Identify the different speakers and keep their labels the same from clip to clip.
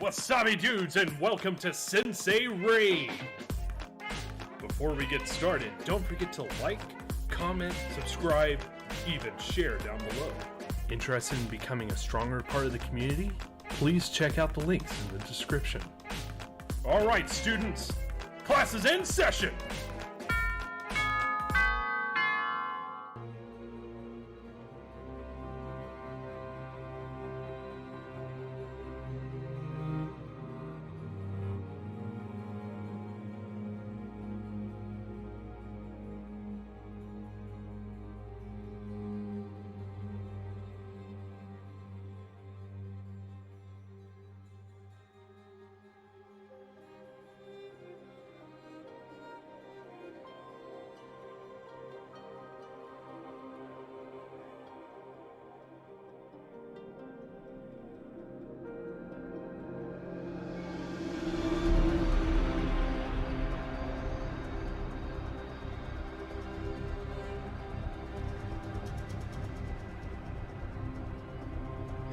Speaker 1: Wasabi dudes, and welcome to Sensei Raid! Before we get started, don't forget to like, comment, subscribe, even share down below. Interested in becoming a stronger part of the community? Please check out the links in the description. Alright students, class is in session!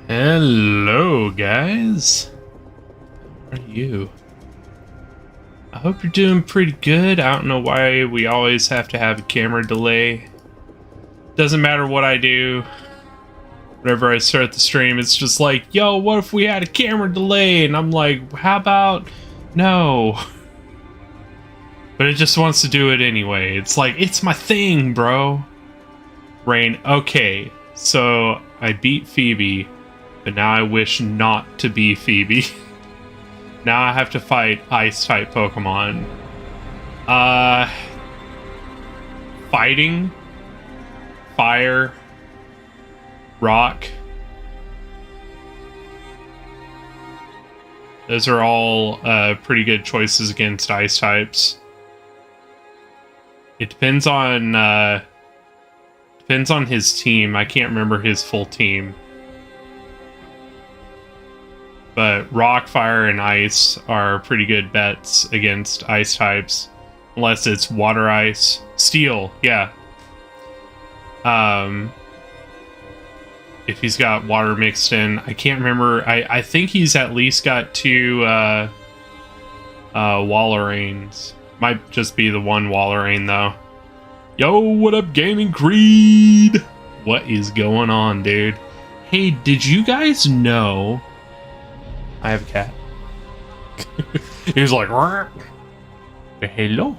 Speaker 2: Hello guys, how are you? I hope you're doing pretty good. I don't know why we always have to have a camera delay. Doesn't matter what I do. Whenever I start the stream, it's just like, yo, what if we had a camera delay? And I'm like, how about no? But it just wants to do it anyway. It's like, it's my thing, bro. Rain, okay, so I beat Phoebe. But now I wish not to be Phoebe. Now I have to fight Ice-type Pokemon. Fighting, Fire, Rock. Those are all pretty good choices against Ice-types. It depends on his team. I can't remember his full team. But Rock, Fire, and Ice are pretty good bets against Ice types. Unless it's Water, Ice. Steel, yeah. If he's got Water mixed in. I can't remember. I think he's at least got two Walreins. Might just be the one Walrein, though. Yo, what up, Gaming Creed? What is going on, dude? Hey, did you guys know... I have a cat. He's like, hello.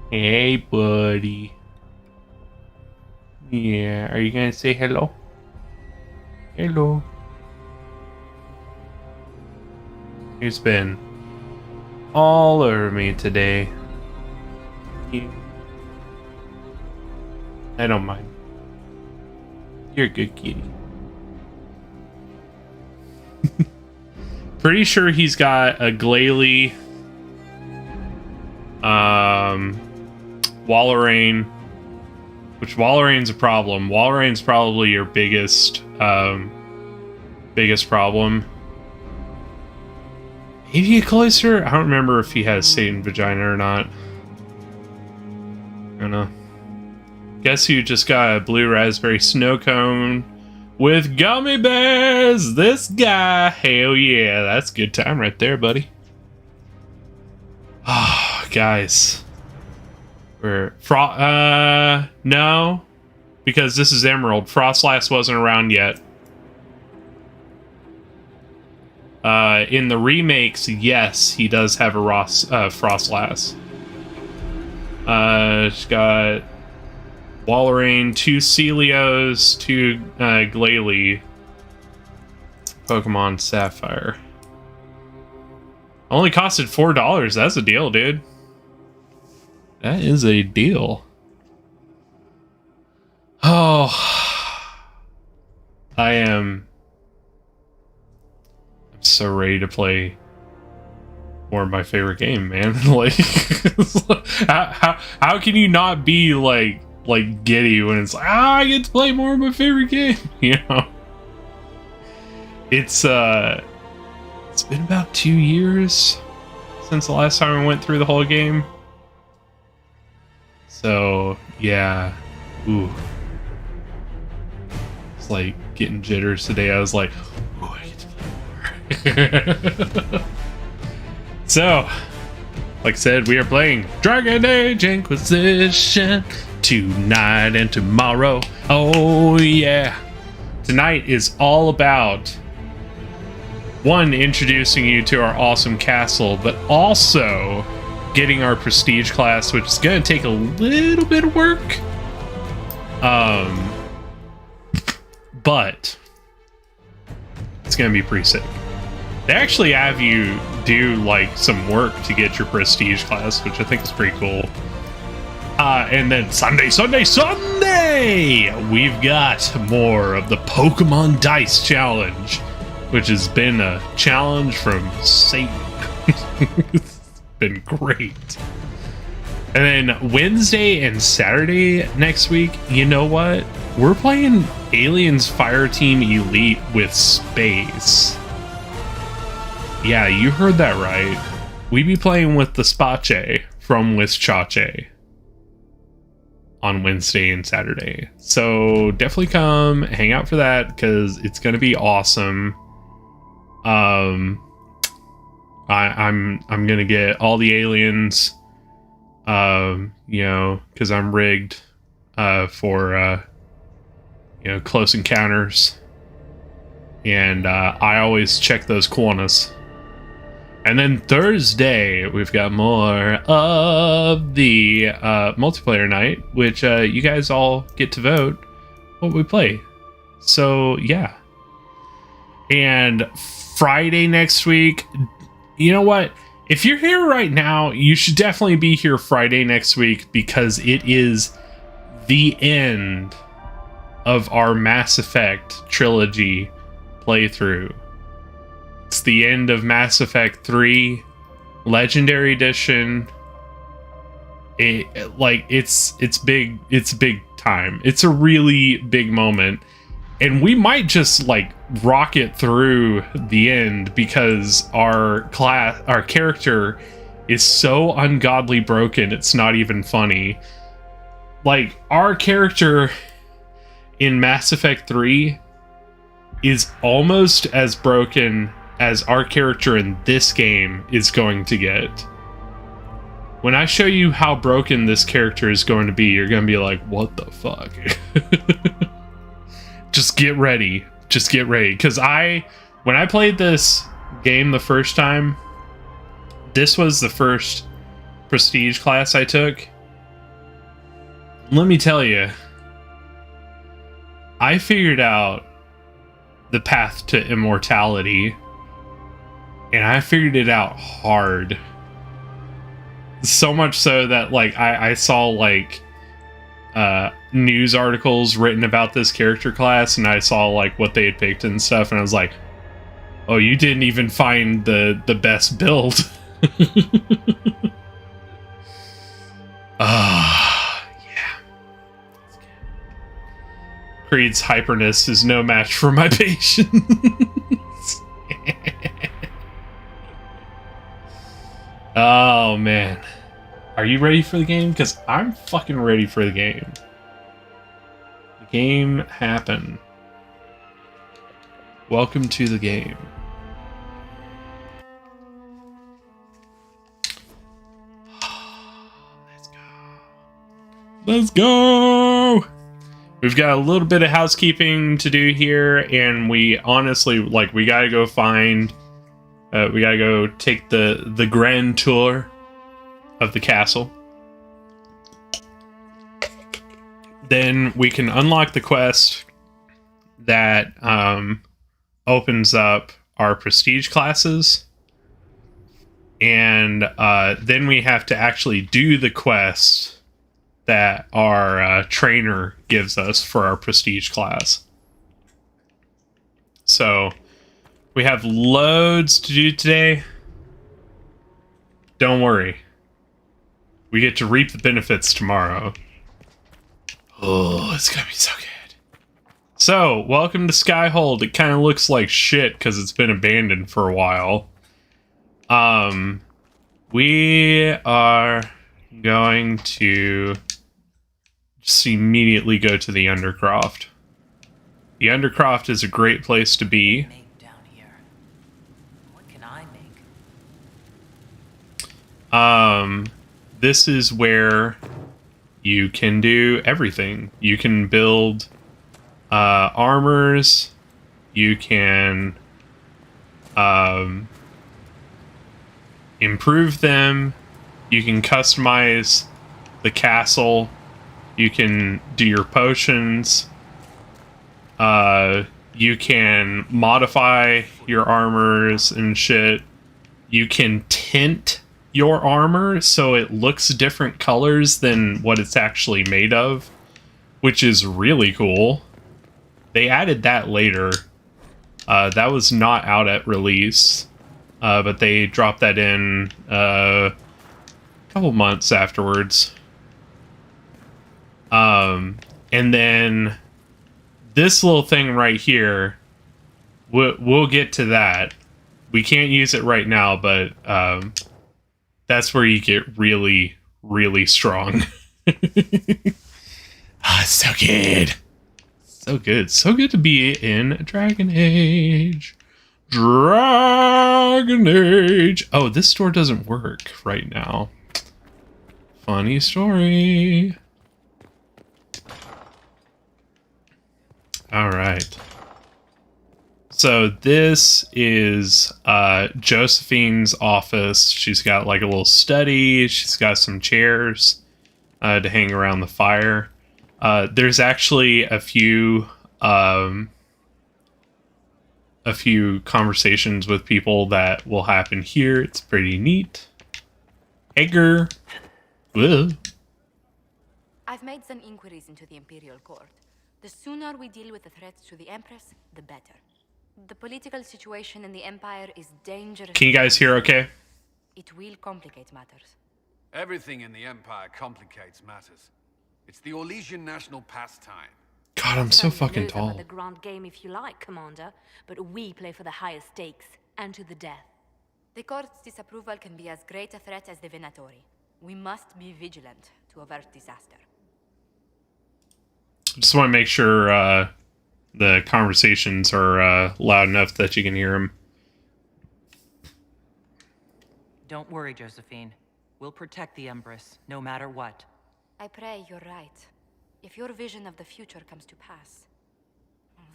Speaker 2: Hey, buddy. Yeah, are you gonna say hello? Hello. He's been all over me today. I don't mind. You're a good kitty. Pretty sure he's got a Glalie, Walrein, which Walrein's a problem. Walrein's probably your biggest problem. Maybe a Cloyster? I don't remember if he has Satan Vagina or not. I don't know. Guess you just got a blue raspberry snow cone with gummy bears, this guy. Hell yeah, that's a good time right there, buddy. Oh, guys. We're... no. Because this is Emerald. Frostlass wasn't around yet. In the remakes, yes, he does have a Frostlass. She's got... Walrein, 2 Celios, 2 Glalie, Pokemon Sapphire. Only costed $4. That's a deal, dude. That is a deal. Oh, I'm so ready to play more of my favorite game, man. Like, how can you not be like giddy when it's like, I get to play more of my favorite game, you know? It's been about 2 years since the last time I went through the whole game. So yeah, ooh, it's like getting jitters today. I was like, ooh, I get to play more. So, like I said, we are playing Dragon Age Inquisition tonight and tomorrow. Oh yeah. Tonight is all about, one, introducing you to our awesome castle, but also getting our prestige class, which is going to take a little bit of work. But it's going to be pretty sick. They actually have you do like some work to get your prestige class, which I think is pretty cool. And then Sunday, we've got more of the Pokemon Dice Challenge, which has been a challenge from Satan. It's been great. And then Wednesday and Saturday next week, you know what? We're playing Aliens Fireteam Elite with Space. Yeah, you heard that right. We be playing with the Spache from Wischache on Wednesday and Saturday. So definitely come hang out for that, because it's gonna be awesome. I'm gonna get all the aliens, you know, because I'm rigged for you know, close encounters, and I always check those corners. And then Thursday, we've got more of the multiplayer night, which you guys all get to vote what we play. So, yeah. And Friday next week, you know what? If you're here right now, you should definitely be here Friday next week, because it is the end of our Mass Effect trilogy playthrough. It's the end of Mass Effect 3 Legendary Edition. It's big time. It's a really big moment. And we might just like rocket through the end, because our character is so ungodly broken, it's not even funny. Like, our character in Mass Effect 3 is almost as broken as our character in this game is going to get. When I show you how broken this character is going to be, you're going to be like, what the fuck? Just get ready. Just get ready. Because when I played this game the first time, this was the first prestige class I took. Let me tell you, I figured out the path to immortality, and I figured it out hard. So much so that like I saw like news articles written about this character class, and I saw like what they had picked and stuff, and I was like, oh, you didn't even find the best build. Creed's hyperness is no match for my patience. Oh, man. Are you ready for the game? Because I'm fucking ready for the game. The game happened. Welcome to the game. Let's go! We've got a little bit of housekeeping to do here, and we honestly, like, we gotta go find... we gotta go take the grand tour of the castle. Then we can unlock the quest that opens up our prestige classes. And then we have to actually do the quest that our trainer gives us for our prestige class. So we have loads to do today. Don't worry. We get to reap the benefits tomorrow. Oh, it's gonna be so good. So, welcome to Skyhold. It kind of looks like shit because it's been abandoned for a while. We are going to just immediately go to the Undercroft. The Undercroft is a great place to be. This is where you can do everything. You can build armors. You can improve them. You can customize the castle. You can do your potions. You can modify your armors and shit. You can tint your armor so it looks different colors than what it's actually made of, which is really cool. They added that later. That was not out at release, but they dropped that in a couple months afterwards. And then this little thing right here, we'll get to that. We can't use it right now, but that's where you get really, really strong. So good. So good. So good to be in Dragon Age. Dragon Age. Oh, this door doesn't work right now. Funny story. All right. So this is Josephine's office. She's got like a little study. She's got some chairs to hang around the fire. There's actually a few conversations with people that will happen here. It's pretty neat. Edgar. Whoa.
Speaker 3: I've made some inquiries into the Imperial Court. The sooner we deal with the threats to the Empress, the better. The political situation in the Empire is dangerous.
Speaker 2: Can you guys hear okay?
Speaker 3: It will complicate matters.
Speaker 4: Everything in the Empire complicates matters. It's the Orlesian national pastime.
Speaker 2: God, I'm so fucking
Speaker 5: Lose them at
Speaker 2: tall.
Speaker 5: the grand game if you like, Commander, but we play for the highest stakes and to the death.
Speaker 3: The Court's disapproval can be as great a threat as the Venatori. We must be vigilant to avert disaster.
Speaker 2: Just want to make sure the conversations are loud enough that you can hear them.
Speaker 6: Don't worry, Josephine. We'll protect the Empress, no matter what.
Speaker 3: I pray you're right. If your vision of the future comes to pass,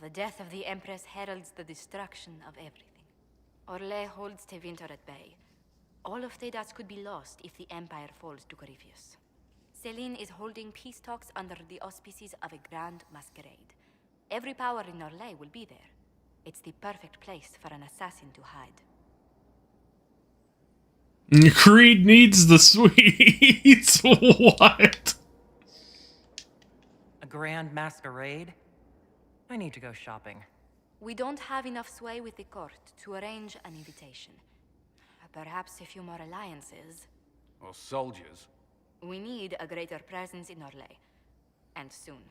Speaker 3: the death of the Empress heralds the destruction of everything. Orlais holds Tevinter at bay. All of Tedas could be lost if the Empire falls to Courteous. Celine is holding peace talks under the auspices of a grand masquerade. Every power in Orlais will be there. It's the perfect place for an assassin to hide.
Speaker 2: Creed needs the sweets. What?
Speaker 6: A grand masquerade? I need to go shopping.
Speaker 3: We don't have enough sway with the court to arrange an invitation. Perhaps a few more alliances.
Speaker 4: Or soldiers.
Speaker 3: We need a greater presence in Orlais. And soon.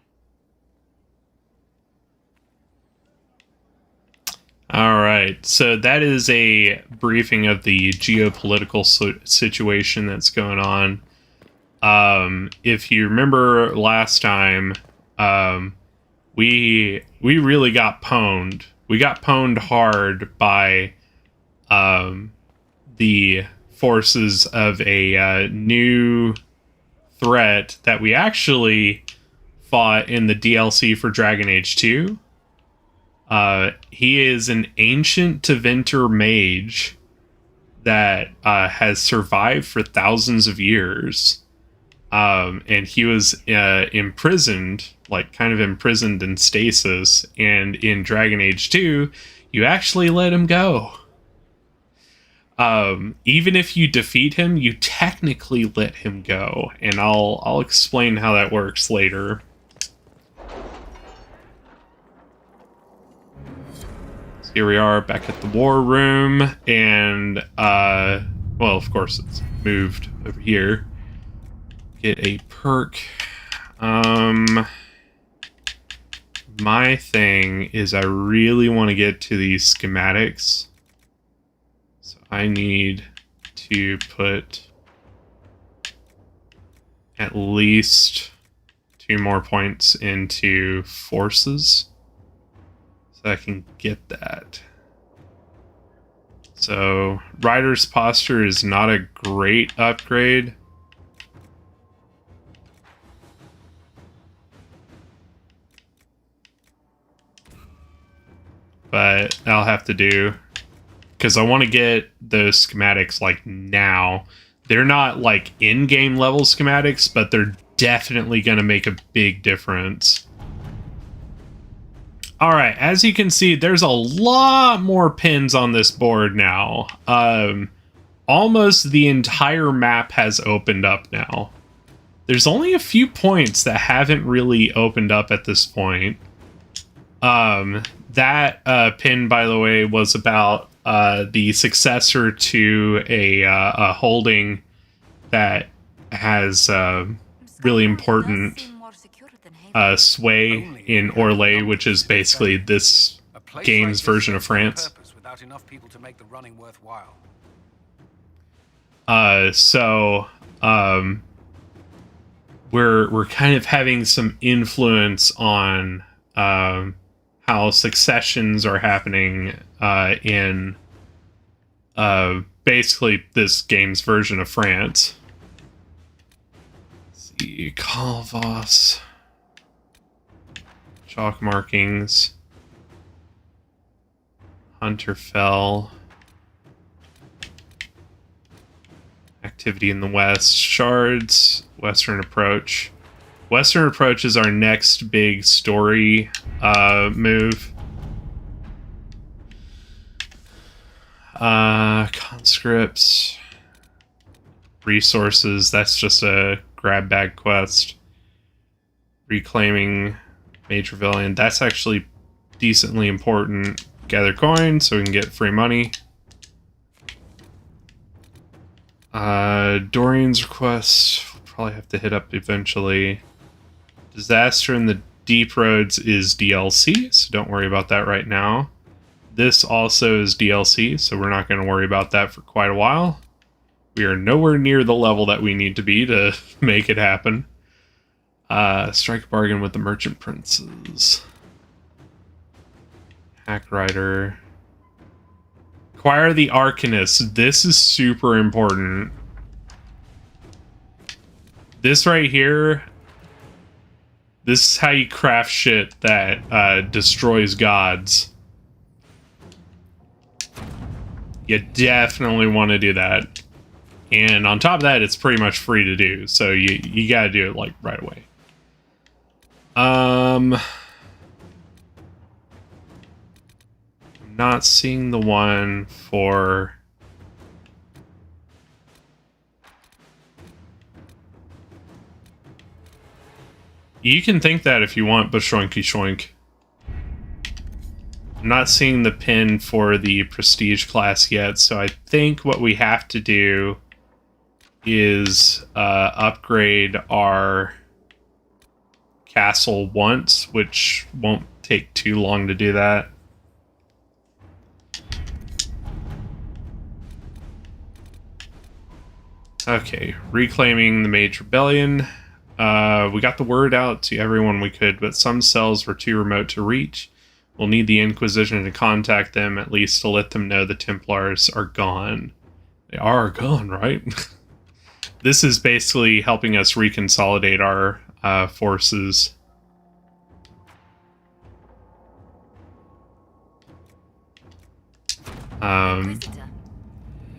Speaker 2: All right, so that is a briefing of the geopolitical situation that's going on. If you remember last time, we really got pwned. We got pwned hard by the forces of a new threat that we actually fought in the DLC for Dragon Age 2. He is an ancient Tevinter mage that has survived for thousands of years. And he was imprisoned, like kind of imprisoned in stasis. And in Dragon Age 2, you actually let him go. Even if you defeat him, you technically let him go. And I'll explain how that works later. Here we are back at the war room, and, well, of course, it's moved over here. Get a perk. My thing is I really want to get to these schematics. So I need to put at least 2 more points into forces. I can get that. So, Rider's Posture is not a great upgrade. But I'll have to do, because I want to get those schematics like now. They're not like in-game level schematics, but they're definitely going to make a big difference. Alright, as you can see, there's a lot more pins on this board now. Almost the entire map has opened up now. There's only a few points that haven't really opened up at this point. That pin, by the way, was about the successor to a holding that has really important sway in Orlais, which is basically this game's version of France.
Speaker 4: Without enough people to make the running worthwhile.
Speaker 2: We're kind of having some influence on how successions are happening in basically this game's version of France. Let's see, Calvas, chalk markings, Hunterfell, activity in the west, shards, western approach. Western approach is our next big story move. Conscripts, resources, that's just a grab bag quest. Reclaiming Major Villain, that's actually decently important. Gather coins so we can get free money. Dorian's request, we'll probably have to hit up eventually. Disaster in the Deep Roads is DLC, so don't worry about that right now. This also is DLC, so we're not going to worry about that for quite a while. We are nowhere near the level that we need to be to make it happen. Strike a bargain with the Merchant Princes. Hack Rider. Acquire the Arcanist. This is super important. This right here, this is how you craft shit that destroys gods. You definitely want to do that. And on top of that, it's pretty much free to do. So you gotta do it like right away. I'm not seeing the one for... You can think that if you want, but shoinky shoink. I'm not seeing the pin for the Prestige class yet, so I think what we have to do is upgrade our castle once, which won't take too long to do that. Okay, reclaiming the Mage Rebellion. We got the word out to everyone we could, but some cells were too remote to reach. We'll need the Inquisition to contact them, at least to let them know the Templars are gone. They are gone, right? This is basically helping us reconsolidate our forces.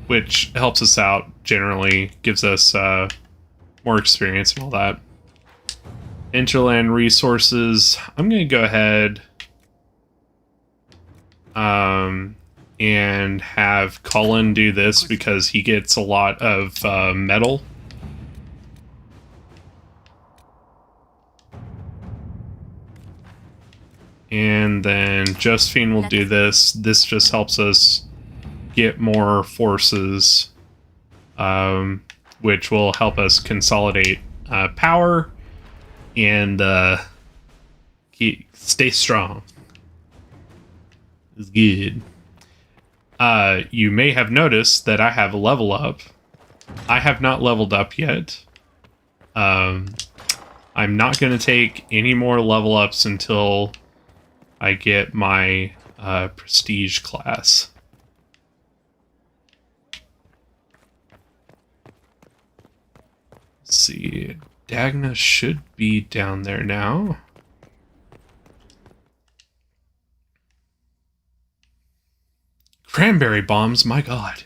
Speaker 2: Which helps us out generally, gives us more experience and all that. Interland resources. I'm going to go ahead and have Cullen do this because he gets a lot of metal. And then Josephine will do this. This just helps us get more forces, which will help us consolidate power and stay strong. It's good. You may have noticed that I have a level up. I have not leveled up yet. I'm not going to take any more level ups until I get my prestige class. Let's see. Dagna should be down there now. Cranberry bombs, my god.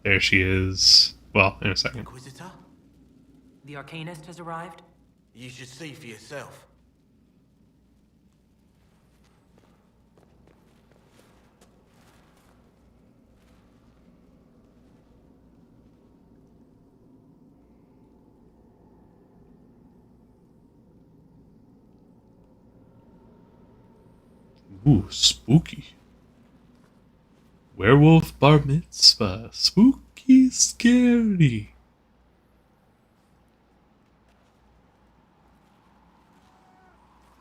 Speaker 2: There she is. Well, in a second.
Speaker 7: Inquisitor?
Speaker 6: The Arcanist has arrived?
Speaker 7: You should see for yourself.
Speaker 2: Ooh, spooky. Werewolf bar mitzvah. Spooky, scary.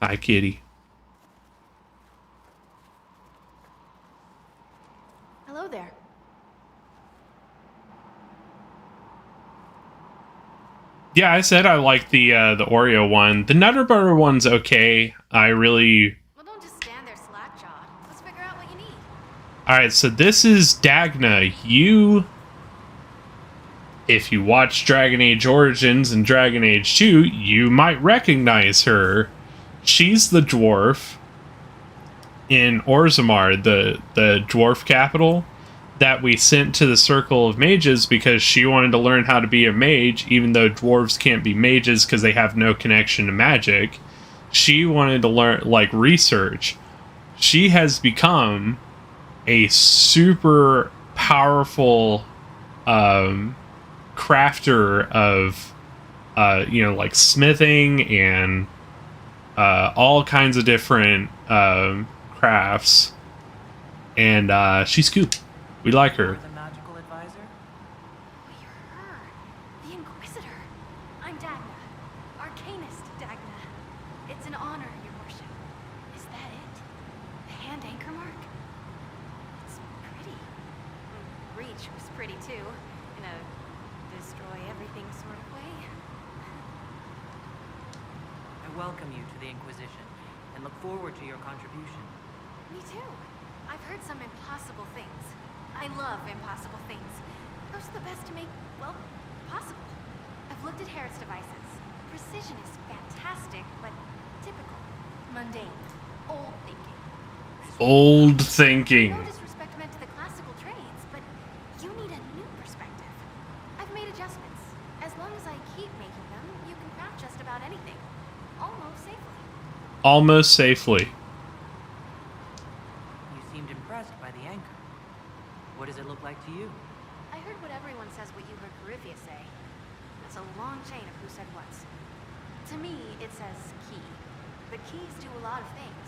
Speaker 2: Hi, kitty.
Speaker 3: Hello there.
Speaker 2: Yeah, I said I like the Oreo one. The Nutter Butter one's okay. I really...
Speaker 3: Well, don't just stand there slack-jawed. Let's figure out what you need.
Speaker 2: Alright, so this is Dagna. If you watch Dragon Age Origins and Dragon Age 2, you might recognize her. She's the dwarf in Orzammar, the dwarf capital, that we sent to the Circle of Mages because she wanted to learn how to be a mage, even though dwarves can't be mages because they have no connection to magic. She wanted to learn, like, research. She has become a super powerful crafter of like smithing and all kinds of different crafts, and she's cool. We like her.
Speaker 6: The magical advisor?
Speaker 3: Oh, you're her. The Inquisitor. I'm Dagna. Arcanist Dagna. It's an honor, your worship. Is that it? The hand anchor mark? It's pretty. Reach was pretty too. In a destroy everything sort of way.
Speaker 6: I welcome you to the Inquisition and look forward to your contribution.
Speaker 3: Me too. I've heard some impossible things. I love impossible things. Those are the best to make, well, possible. I've looked at Harris devices. Precision is fantastic, but typical. Mundane. Old thinking.
Speaker 2: Old thinking.
Speaker 3: No disrespect meant to the classical trades, but you need a new perspective. I've made adjustments. As long as I keep making them, you can craft just about anything. Almost safely.
Speaker 2: Almost safely.
Speaker 6: You seemed impressed by the anchor. What does it look like to you?
Speaker 3: I heard what everyone says what you heard Courteous say. It's a long chain of who said what. To me, it says key. But keys do a lot of things.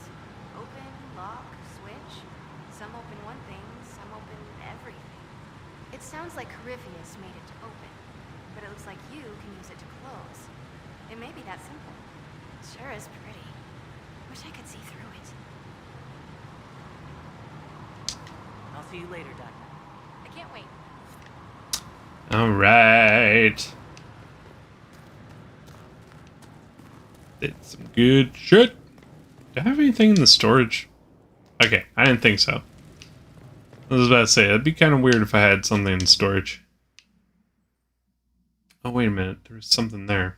Speaker 3: Open, lock, switch. Some open one thing, some open everything. It sounds like Courteous made it to open, but it looks like you can use it to close. It may be that simple. It sure is pretty. Wish I could see through it.
Speaker 6: I'll see you later, Dagna.
Speaker 3: I can't wait.
Speaker 2: Alright. Did some good shit. Do I have anything in the storage? Okay, I didn't think so. I was about to say, that'd be kind of weird if I had something in storage. Oh, wait a minute. There's something there.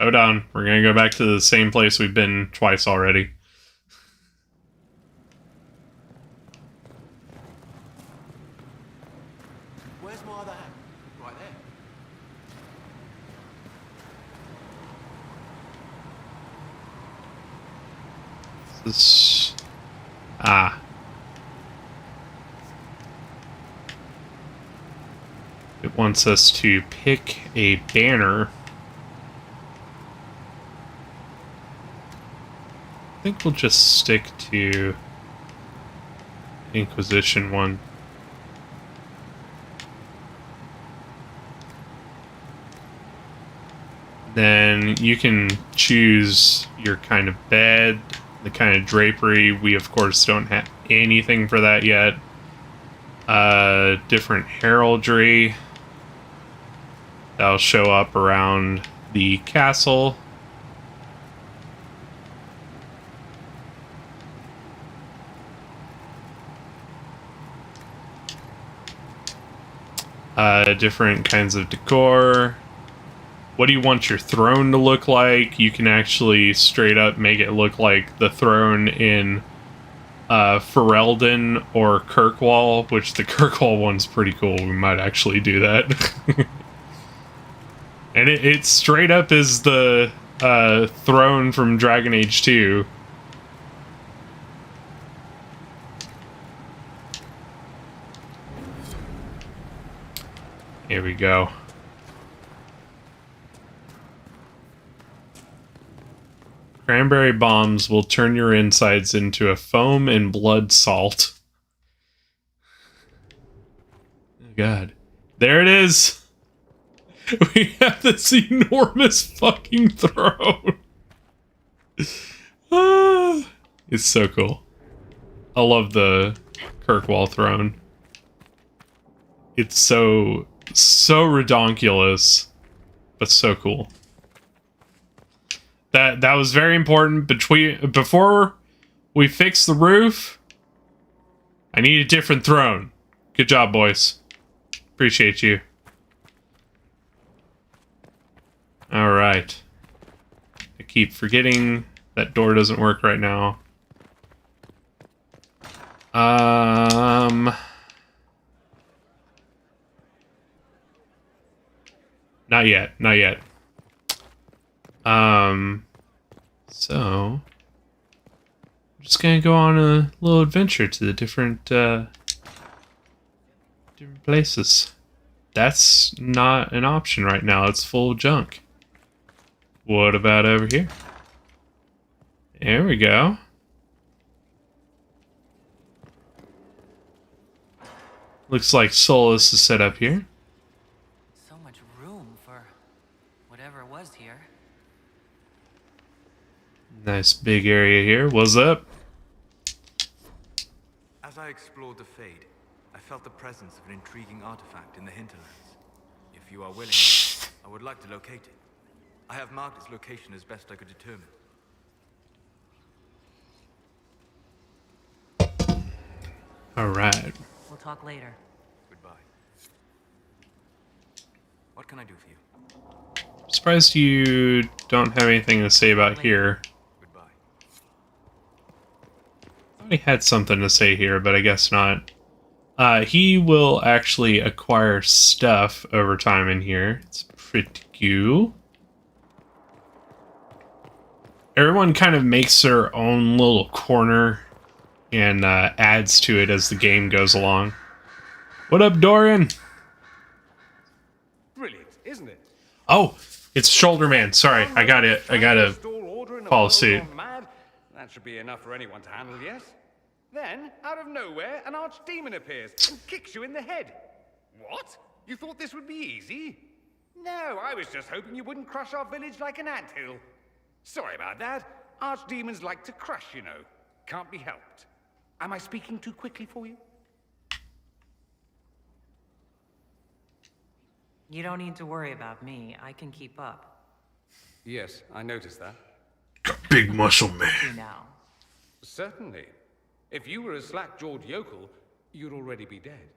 Speaker 2: Hold on. We're gonna go back to the same place we've been twice already.
Speaker 7: Where's my other hand? Right there.
Speaker 2: This... Ah. It wants us to pick a banner. I think we'll just stick to Inquisition one. Then you can choose your kind of bed, the kind of drapery. We, of course, don't have anything for that yet. Different heraldry that'll show up around the castle. different kinds of decor. What do you want your throne to look like? You can actually straight up make it look like the throne in Ferelden or Kirkwall, which the Kirkwall one's pretty cool. We might actually do that. And it straight up is the throne from Dragon Age 2. Here we go. Cranberry bombs will turn your insides into a foam and blood salt. Oh god. There it is! We have this enormous fucking throne! It's so cool. I love the Kirkwall throne. It's so redonkulous, but so cool. That was very important. Before we fix the roof, I need a different throne. Good job, boys. Appreciate you. All right. I keep forgetting that door doesn't work right now. Not yet. Not yet. So I'm just gonna go on a little adventure to the different places. That's not an option right now. It's full of junk. What about over here? There we go. Looks like Solus is set up here.
Speaker 6: So much room for whatever was here.
Speaker 2: Nice big area here. What's up?
Speaker 7: As I explored the Fade, I felt the presence of an intriguing artifact in the hinterlands. If you are willing, I would like to locate it. I have marked its location as best I could determine.
Speaker 2: All right.
Speaker 6: We'll talk later.
Speaker 7: Goodbye. What can I do for you?
Speaker 2: Surprised you don't have anything to say about here.
Speaker 7: Goodbye.
Speaker 2: I thought he had something to say here, but I guess not. He will actually acquire stuff over time in here. It's pretty cool. Everyone kind of makes their own little corner and adds to it as the game goes along. What up, Dorian?
Speaker 4: Brilliant, isn't it?
Speaker 2: Oh, it's Shoulder Man. Sorry, I gotta follow suit.
Speaker 4: That should be enough for anyone to handle, yes? Then, out of nowhere, an archdemon appears and kicks you in the head. What? You thought this would be easy? No, I was just hoping you wouldn't crush our village like an anthill. Sorry about that. Archdemons like to crush, you know. Can't be helped. Am I speaking too quickly for you?
Speaker 6: You don't need to worry about me. I can keep up.
Speaker 4: Yes, I noticed that.
Speaker 2: Big muscle
Speaker 6: You
Speaker 2: man.
Speaker 6: now.
Speaker 4: Certainly. If you were a slack-jawed yokel, you'd already be dead.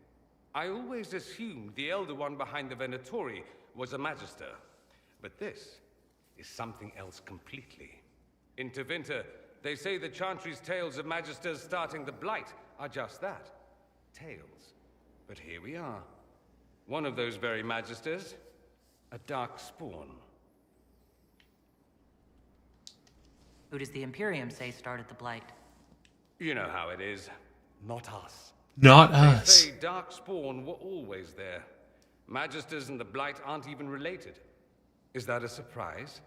Speaker 4: I always assumed the Elder One behind the Venatori was a Magister. But this is something else completely. In Tevinter, they say the Chantry's tales of Magisters starting the Blight are just that. Tales. But here we are. One of those very Magisters, a dark spawn.
Speaker 6: Who does the Imperium say started the Blight?
Speaker 4: You know how it is. Not us.
Speaker 2: Not
Speaker 4: They
Speaker 2: us.
Speaker 4: say dark spawn were always there. Magisters and the Blight aren't even related. Is that a surprise?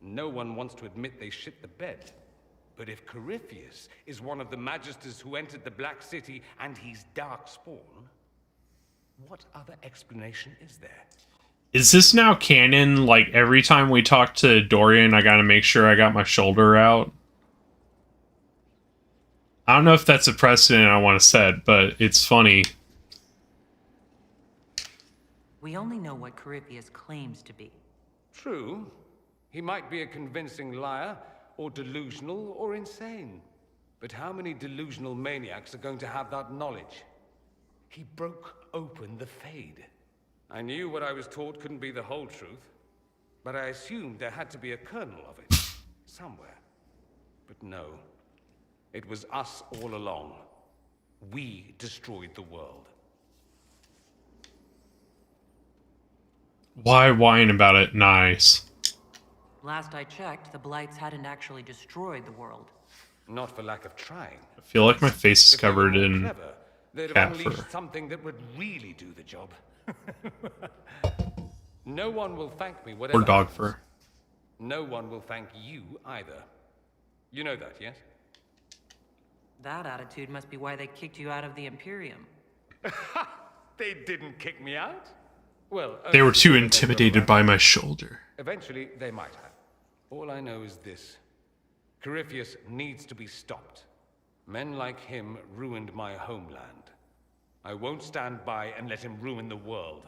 Speaker 4: No one wants to admit they shit the bed. But if Courteous is one of the Magisters who entered the Black City and he's dark spawn, what other explanation is there?
Speaker 2: Is this now canon? Like, every time we talk to Dorian, I gotta make sure I got my shoulder out? I don't know if that's a precedent I want to set, but it's funny.
Speaker 6: We only know what Courteous claims to be.
Speaker 4: True. He might be a convincing liar, or delusional, or insane. But how many delusional maniacs are going to have that knowledge? He broke open the Fade. I knew what I was taught couldn't be the whole truth, but I assumed there had to be a kernel of it, somewhere. But no, it was us all along. We destroyed the world.
Speaker 2: Why whine about it? Nice.
Speaker 6: Last I checked, the Blights hadn't actually destroyed the world.
Speaker 4: Not for lack of trying.
Speaker 2: I feel like my face is
Speaker 4: If they were
Speaker 2: covered
Speaker 4: more
Speaker 2: in
Speaker 4: clever, they'd
Speaker 2: cat
Speaker 4: have unleashed
Speaker 2: fur.
Speaker 4: something that would really do the job. No one will thank me, whatever
Speaker 2: Or dog
Speaker 4: happens.
Speaker 2: fur.
Speaker 4: No one will thank you either. You know that, yes?
Speaker 6: That attitude must be why they kicked you out of the Imperium.
Speaker 4: They didn't kick me out. Well,
Speaker 2: They were
Speaker 4: only
Speaker 2: too
Speaker 4: because they
Speaker 2: intimidated
Speaker 4: got
Speaker 2: by
Speaker 4: around.
Speaker 2: my shoulder.
Speaker 4: Eventually, they might have. All I know is this. Courteous needs to be stopped. Men like him ruined my homeland. I won't stand by and let him ruin the world.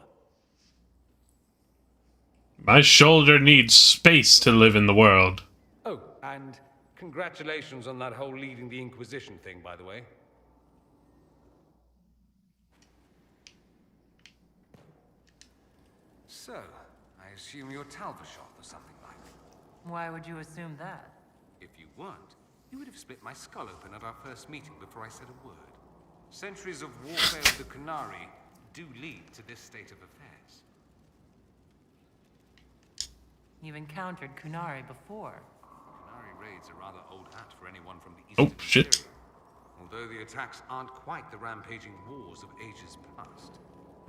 Speaker 2: My shoulder needs space to live in the world.
Speaker 4: Oh, and congratulations on that whole leading the Inquisition thing, by the way. So, I assume you're Talbashot or something like that.
Speaker 6: Why would you assume that?
Speaker 4: If you weren't, you would have split my skull open at our first meeting before I said a word. Centuries of warfare with the Qunari do lead to this state of affairs.
Speaker 6: You've encountered Qunari before.
Speaker 4: Qunari raids are rather old hat for anyone from the
Speaker 2: Oh,
Speaker 4: Eastern
Speaker 2: shit.
Speaker 4: Imperium. Although the attacks aren't quite the rampaging wars of ages past.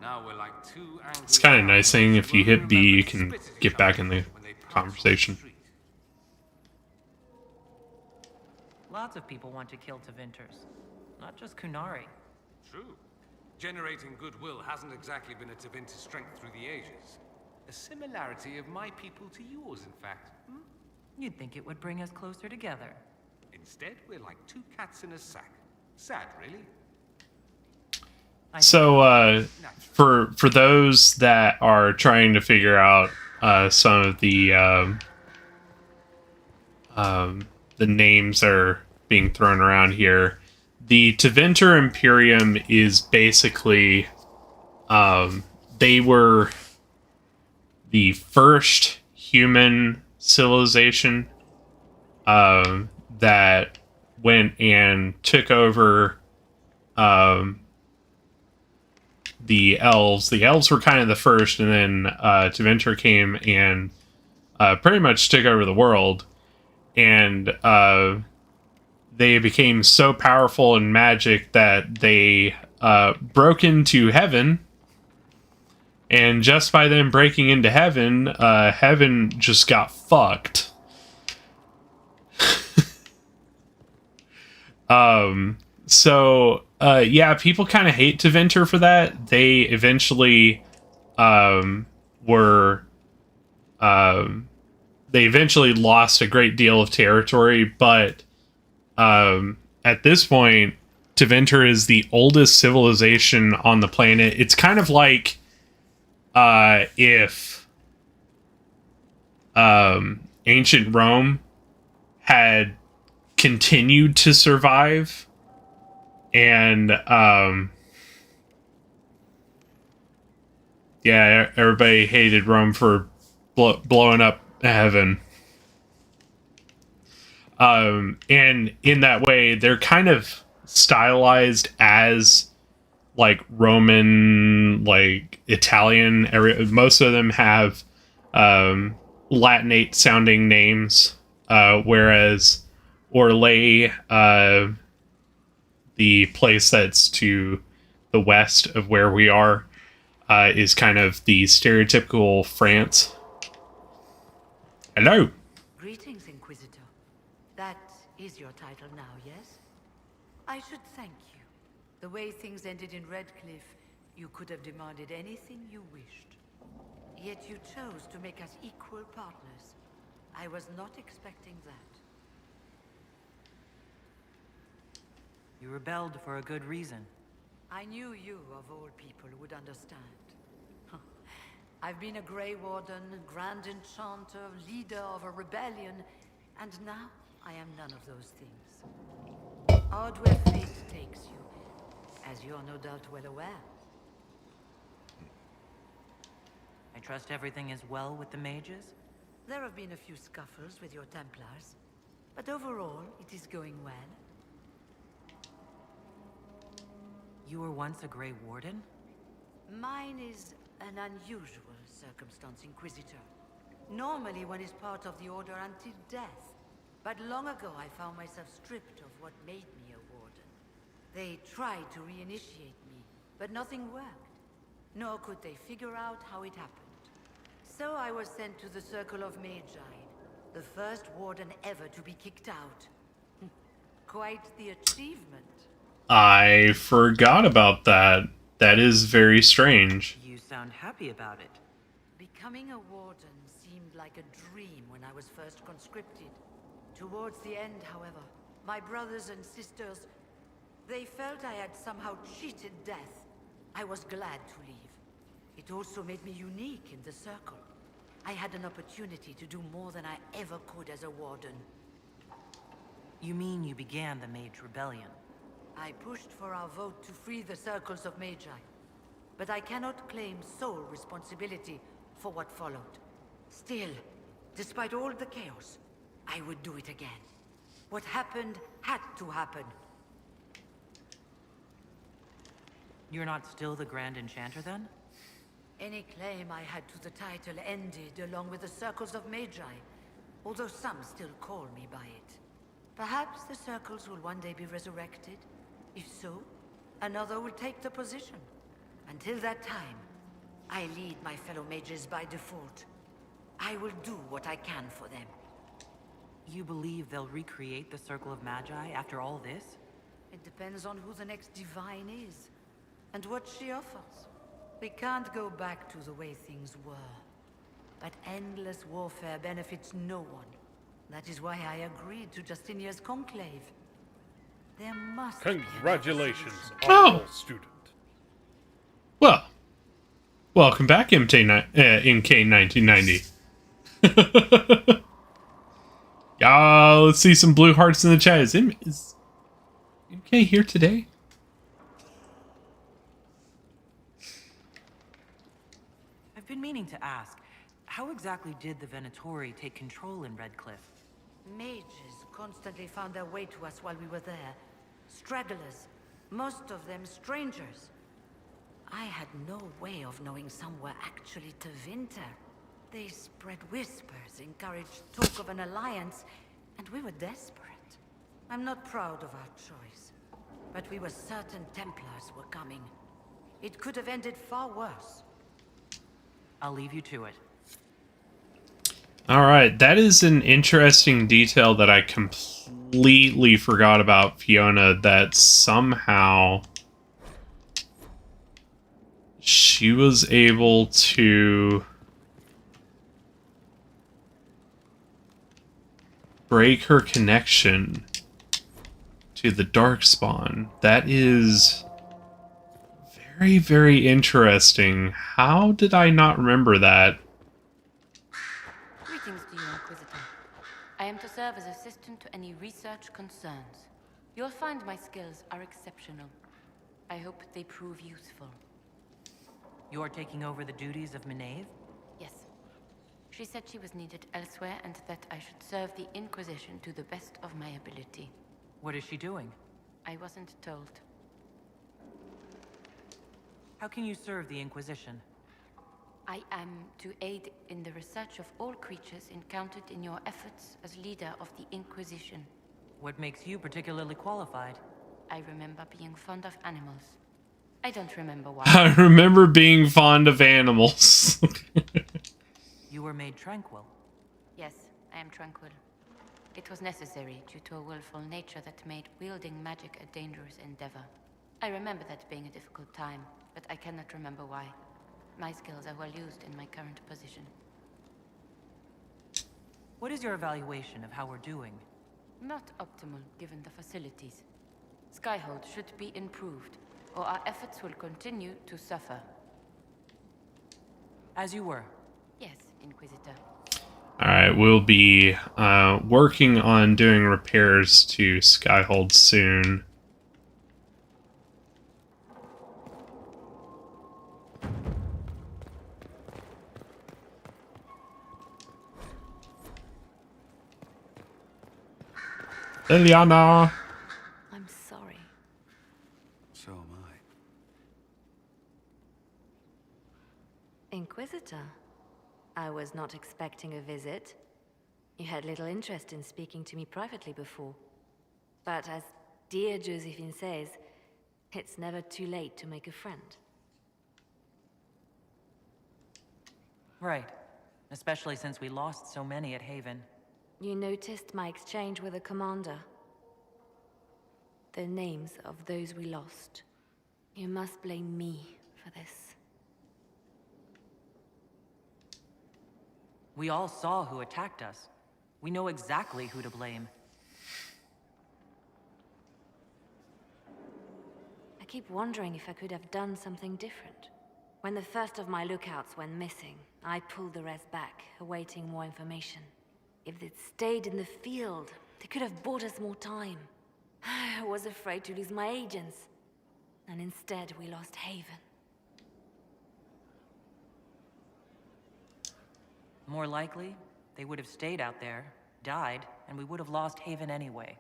Speaker 4: Now we're like two angry
Speaker 2: It's kind of
Speaker 4: lions
Speaker 2: nice thing if you
Speaker 4: who
Speaker 2: hit
Speaker 4: only
Speaker 2: B, you
Speaker 4: remember to
Speaker 2: can
Speaker 4: spit at each
Speaker 2: get back
Speaker 4: other
Speaker 2: in the
Speaker 4: when they pass on
Speaker 2: conversation.
Speaker 4: street.
Speaker 6: Lots of people want to kill Tevinters. Not just Qunari.
Speaker 4: True. Generating goodwill hasn't exactly been a Tevinter strength through the ages. A similarity of my people to yours, in fact. Hmm?
Speaker 6: You'd think it would bring us closer together.
Speaker 4: Instead, we're like two cats in a sack. Sad, really.
Speaker 2: So, for those that are trying to figure out some of the names that are being thrown around here, the Tevinter Imperium is basically they were the first human civilization that went and took over the elves. The elves were kind of the first, and then Tevinter came and pretty much took over the world. And they became so powerful in magic that they broke into heaven. And just by them breaking into heaven, heaven just got fucked. Yeah, people kind of hate Tevinter for that. They eventually they eventually lost a great deal of territory, but at this point, Tevinter is the oldest civilization on the planet. It's kind of like if ancient Rome had continued to survive, and yeah, everybody hated Rome for blowing up heaven. And in that way, they're kind of stylized as like Roman, like Italian. Most of them have Latinate sounding names, whereas Orlais, the place that's to the west of where we are, is kind of the stereotypical France. Hello.
Speaker 8: Greetings, Inquisitor. That is your title now, yes? I should thank you. The way things ended in Redcliffe, you could have demanded anything you wished. Yet you chose to make us equal partners. I was not expecting that.
Speaker 6: You rebelled for a good reason.
Speaker 8: I knew you, of all people, would understand. I've been a Grey Warden, Grand Enchanter, leader of a rebellion, and now I am none of those things. Odd where fate takes you, as you're no doubt well aware.
Speaker 6: I trust everything is well with the mages?
Speaker 8: There have been a few scuffles with your Templars, but overall, it is going well.
Speaker 6: You were once a Grey Warden?
Speaker 8: Mine is an unusual circumstance, Inquisitor. Normally one is part of the Order until death. But long ago I found myself stripped of what made me a Warden. They tried to reinitiate me, but nothing worked. Nor could they figure out how it happened. So I was sent to the Circle of Magi, the first Warden ever to be kicked out. Quite the achievement.
Speaker 2: I forgot about that. That is very strange.
Speaker 6: You sound happy about it.
Speaker 8: Becoming a Warden seemed like a dream when I was first conscripted. Towards the end, however, my brothers and sisters, they felt I had somehow cheated death. I was glad to leave. It also made me unique in the Circle. I had an opportunity to do more than I ever could as a Warden.
Speaker 6: You mean you began the Mage Rebellion?
Speaker 8: I pushed for our vote to free the Circles of Magi. But I cannot claim sole responsibility for what followed. Still, despite all the chaos, I would do it again. What happened had to happen.
Speaker 6: You're not still the Grand Enchanter, then?
Speaker 8: Any claim I had to the title ended along with the Circles of Magi, although some still call me by it. Perhaps the Circles will one day be resurrected. If so, another will take the position. Until that time, I lead my fellow mages by default. I will do what I can for them.
Speaker 6: You believe they'll recreate the Circle of Magi after all this?
Speaker 8: It depends on who the next divine is, and what she offers. We can't go back to the way things were. But endless warfare benefits no one. That is why I agreed to Justinia's conclave. There must be
Speaker 1: Congratulations,
Speaker 2: Oh.
Speaker 1: honorable student.
Speaker 2: Well, welcome back, MK1990. Let's see some blue hearts in the chat. Is MK here today?
Speaker 6: I've been meaning to ask, how exactly did the Venatori take control in Redcliffe?
Speaker 8: Mages constantly found their way to us while we were there. Stragglers, most of them strangers. I had no way of knowing some were actually Tevinter. They spread whispers, encouraged talk of an alliance, and we were desperate. I'm not proud of our choice, but we were certain Templars were coming. It could have ended far worse.
Speaker 6: I'll leave you to it.
Speaker 2: Alright, that is an interesting detail that I completely forgot about, Fiona, that somehow she was able to break her connection to the Darkspawn. That is very, very interesting. How did I not remember that?
Speaker 3: Greetings to you, Inquisitor. I am to serve as assistant to any research concerns. You'll find my skills are exceptional. I hope they prove useful.
Speaker 6: You're taking over the duties of Maeve?
Speaker 3: Yes. She said she was needed elsewhere and that I should serve the Inquisition to the best of my ability.
Speaker 6: What is she doing?
Speaker 3: I wasn't told.
Speaker 6: How can you serve the Inquisition?
Speaker 3: I am to aid in the research of all creatures encountered in your efforts as leader of the Inquisition.
Speaker 6: What makes you particularly qualified?
Speaker 3: I remember being fond of animals. I don't remember why.
Speaker 2: I remember being fond of animals.
Speaker 6: You were made tranquil.
Speaker 3: Yes, I am tranquil. It was necessary due to a willful nature that made wielding magic a dangerous endeavor. I remember that being a difficult time, but I cannot remember why. My skills are well used in my current position.
Speaker 6: What is your evaluation of how we're doing?
Speaker 3: Not optimal given the facilities. Skyhold should be improved, or our efforts will continue to suffer.
Speaker 6: As you were.
Speaker 3: Yes, Inquisitor.
Speaker 2: Alright, we'll be working on doing repairs to Skyhold soon. Liliana.
Speaker 5: I'm sorry.
Speaker 7: So am I.
Speaker 5: Inquisitor, I was not expecting a visit. You had little interest in speaking to me privately before. But as dear Josephine says, it's never too late to make a friend.
Speaker 6: Right. Especially since we lost so many at Haven.
Speaker 5: You noticed my exchange with the commander. The names of those we lost. You must blame me for this.
Speaker 6: We all saw who attacked us. We know exactly who to blame.
Speaker 5: I keep wondering if I could have done something different. When the first of my lookouts went missing, I pulled the rest back, awaiting more information. If they'd stayed in the field, they could have bought us more time. I was afraid to lose my agents. And instead, we lost Haven.
Speaker 6: More likely, they would have stayed out there, died, and we would have lost Haven anyway.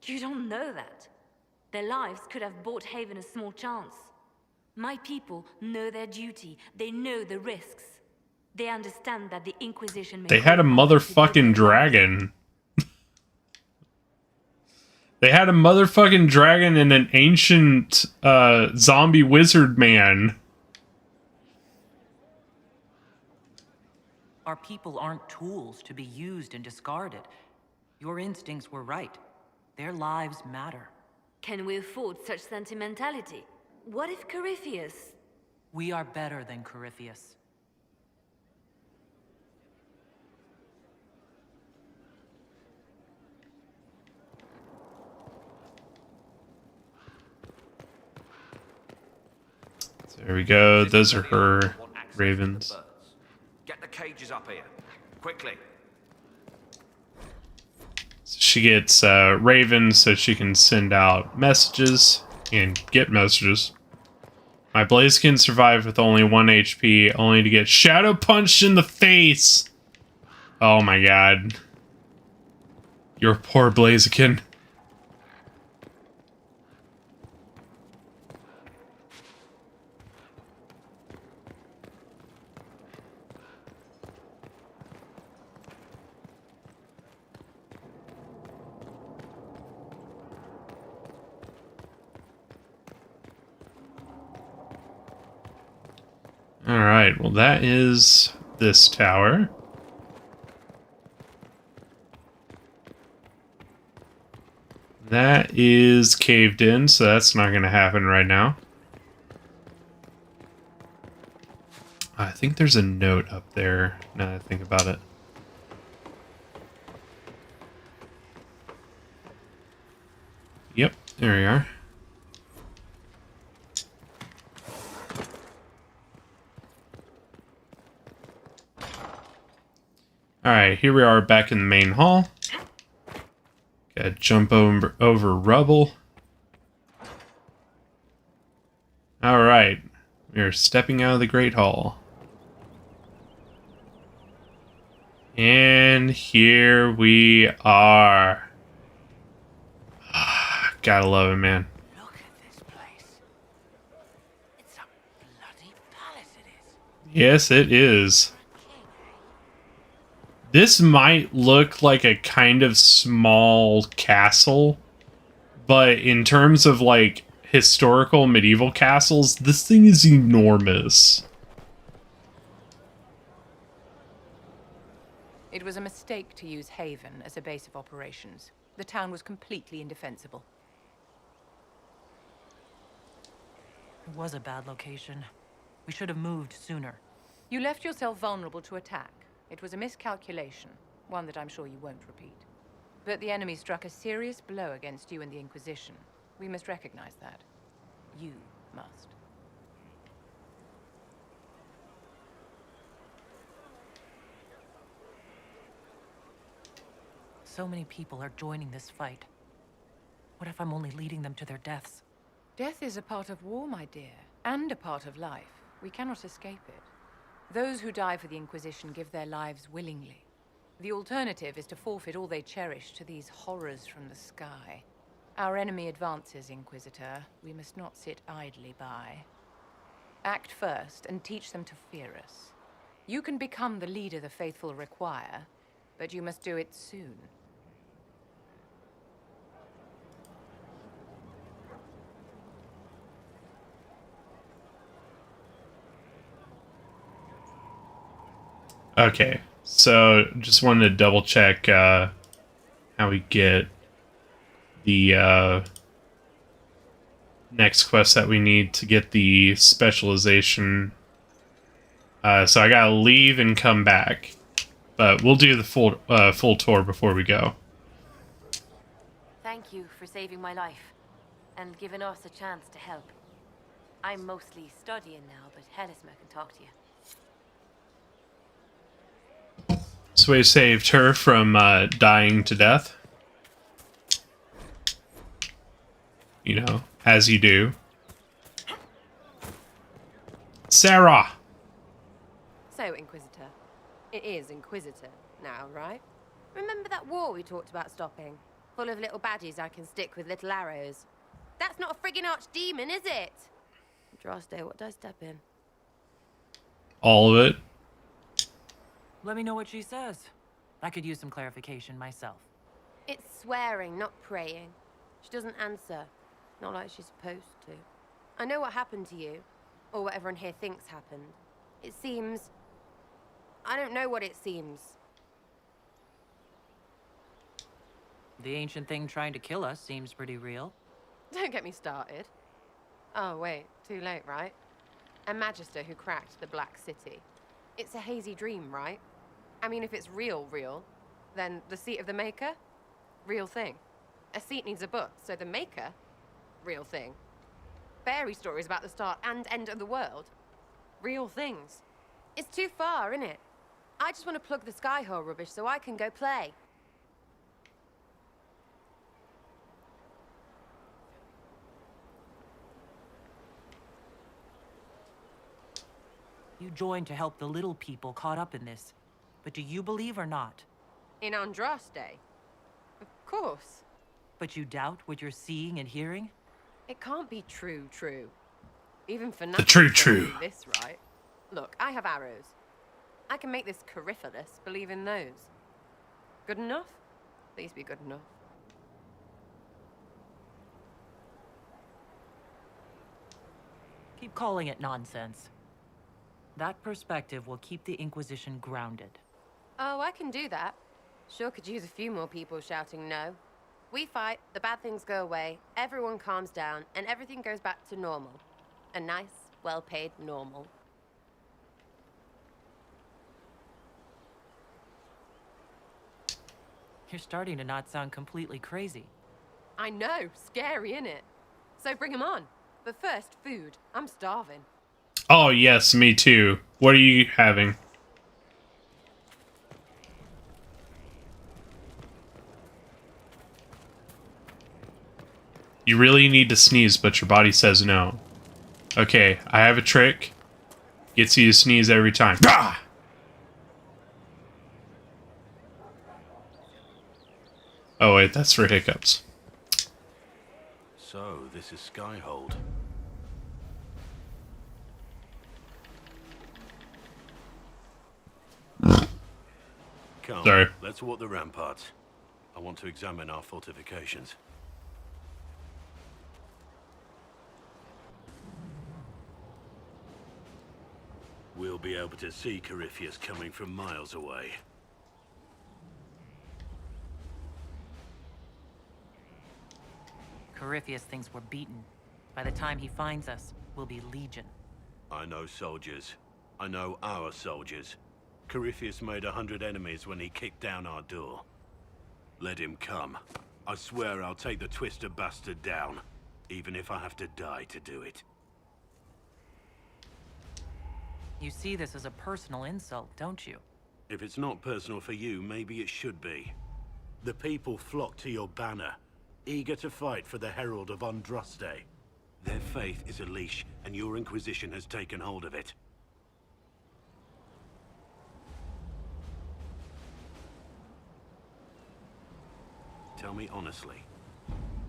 Speaker 5: You don't know that. Their lives could have bought Haven a small chance. My people know their duty. They know the risks. They understand that the Inquisition...
Speaker 2: They had a motherfucking dragon. They had a motherfucking dragon and an ancient zombie wizard man.
Speaker 6: Our people aren't tools to be used and discarded. Your instincts were right. Their lives matter.
Speaker 5: Can we afford such sentimentality? What if Courteous...
Speaker 6: We are better than Courteous.
Speaker 2: So there we go. Those are her ravens.
Speaker 4: Get the cages up here, quickly.
Speaker 2: So she gets ravens so she can send out messages and get messages. My Blaziken survived with only 1 HP, only to get shadow punched in the face. Oh my god. Your poor Blaziken. Alright, well that is this tower. That is caved in, so that's not going to happen right now. I think there's a note up there, now that I think about it. Yep, there we are. Alright, here we are back in the main hall. Gotta jump over rubble. Alright, we are stepping out of the Great Hall. And here we are. Gotta love it, man.
Speaker 8: Look at this place. It's a bloody palace, it is.
Speaker 2: Yes, it is. This might look like a kind of small castle, but in terms of, like, historical medieval castles, this thing is enormous.
Speaker 9: It was a mistake to use Haven as a base of operations. The town was completely indefensible.
Speaker 6: It was a bad location. We should have moved sooner.
Speaker 9: You left yourself vulnerable to attack. It was a miscalculation, one that I'm sure you won't repeat. But the enemy struck a serious blow against you and the Inquisition. We must recognize that. You must.
Speaker 6: So many people are joining this fight. What if I'm only leading them to their deaths?
Speaker 9: Death is a part of war, my dear, and a part of life. We cannot escape it. Those who die for the Inquisition give their lives willingly. The alternative is to forfeit all they cherish to these horrors from the sky. Our enemy advances, Inquisitor. We must not sit idly by. Act first and teach them to fear us. You can become the leader the faithful require, but you must do it soon.
Speaker 2: Okay, so just wanted to double check how we get the next quest that we need to get the specialization. So I gotta leave and come back, but we'll do the full tour before we go.
Speaker 5: Thank you for saving my life and giving us a chance to help. I'm mostly studying now, but Helisma can talk to you.
Speaker 2: So we saved her from dying to death. You know, as you do. Sarah!
Speaker 10: So, Inquisitor. It is Inquisitor now, right? Remember that war we talked about stopping? Full of little baddies I can stick with little arrows. That's not a friggin' archdemon, is it? Droste, what did I step in?
Speaker 2: All of it.
Speaker 6: Let me know what she says. I could use some clarification myself.
Speaker 10: It's swearing, not praying. She doesn't answer. Not like she's supposed to. I know what happened to you. Or what everyone here thinks happened. It seems... I don't know what it seems.
Speaker 6: The ancient thing trying to kill us seems pretty real.
Speaker 10: Don't get me started. Oh, wait. Too late, right? A magister who cracked the Black City. It's a hazy dream, right? I mean, if it's real, then the seat of the Maker? Real thing. A seat needs a book, so the Maker? Real thing. Fairy stories about the start and end of the world? Real things. It's too far, innit? I just want to plug the Skyhold rubbish so I can go play.
Speaker 6: You joined to help the little people caught up in this. But do you believe or not?
Speaker 10: In Andraste? Of course.
Speaker 6: But you doubt what you're seeing and hearing?
Speaker 10: It can't be true. Even for
Speaker 2: The true.
Speaker 10: This right. Look, I have arrows. I can make this Coryphalis believe in those. Good enough? Please be good enough.
Speaker 6: Keep calling it nonsense. That perspective will keep the Inquisition grounded.
Speaker 10: Oh, I can do that. Sure could use a few more people shouting no. We fight, the bad things go away, everyone calms down, and everything goes back to normal. A nice, well-paid normal.
Speaker 6: You're starting to not sound completely crazy.
Speaker 10: I know, scary, innit? So bring 'em on. But first, food. I'm starving.
Speaker 2: Oh, yes, me too. What are you having? You really need to sneeze, but your body says no. Okay, I have a trick. Gets you to sneeze every time. Ah! Oh wait, that's for hiccups.
Speaker 11: So, this is Skyhold. Come,
Speaker 2: Sorry.
Speaker 11: let's walk the ramparts. I want to examine our fortifications. We'll be able to see Courteous coming from miles away.
Speaker 6: Courteous thinks we're beaten. By the time he finds us, we'll be legion.
Speaker 11: I know soldiers. I know our soldiers. Courteous made 100 enemies when he kicked down our door. Let him come. I swear I'll take the twisted bastard down, even if I have to die to do it.
Speaker 6: You see this as a personal insult, don't you?
Speaker 11: If it's not personal for you, maybe it should be. The people flock to your banner, eager to fight for the Herald of Andraste. Their faith is a leash, and your Inquisition has taken hold of it. Tell me honestly.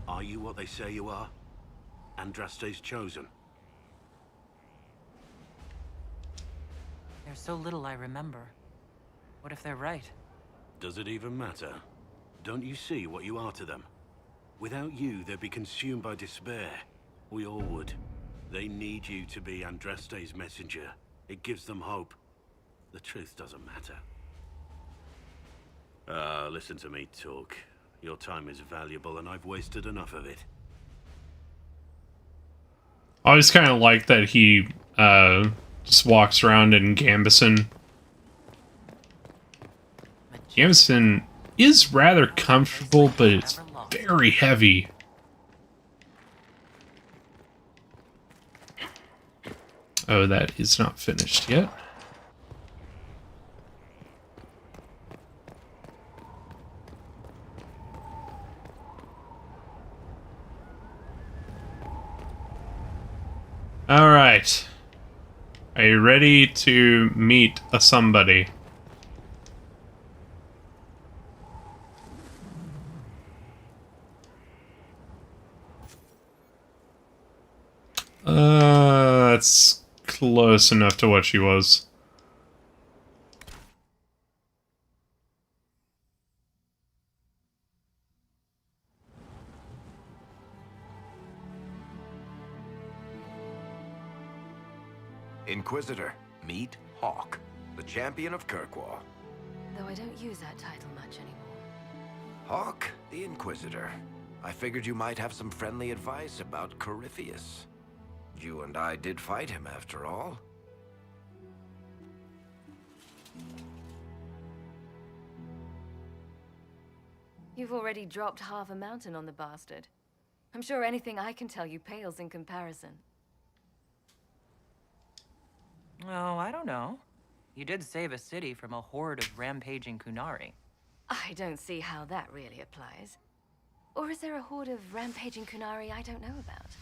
Speaker 11: Are you what they say you are? Andraste's chosen?
Speaker 6: There's so little I remember. What if they're right?
Speaker 11: Does it even matter? Don't you see what you are to them? Without you, they'd be consumed by despair. We all would. They need you to be Andraste's messenger. It gives them hope. The truth doesn't matter. Listen to me talk. Your time is valuable and I've wasted enough of it.
Speaker 2: I always kind of like that he just walks around in Gambison. Gambison is rather comfortable, but it's very heavy. Oh, that is not finished yet. All right. Are you ready to meet a somebody? That's close enough to what she was.
Speaker 12: Inquisitor, meet Hawk, the champion of Kirkwall.
Speaker 3: Though I don't use that title much anymore.
Speaker 12: Hawk, the Inquisitor. I figured you might have some friendly advice about Courteous. You and I did fight him, after all.
Speaker 3: You've already dropped half a mountain on the bastard. I'm sure anything I can tell you pales in comparison.
Speaker 6: Oh, I don't know. You did save a city from a horde of rampaging Kunari.
Speaker 3: I don't see how that really applies. Or is there a horde of rampaging Kunari I don't know about?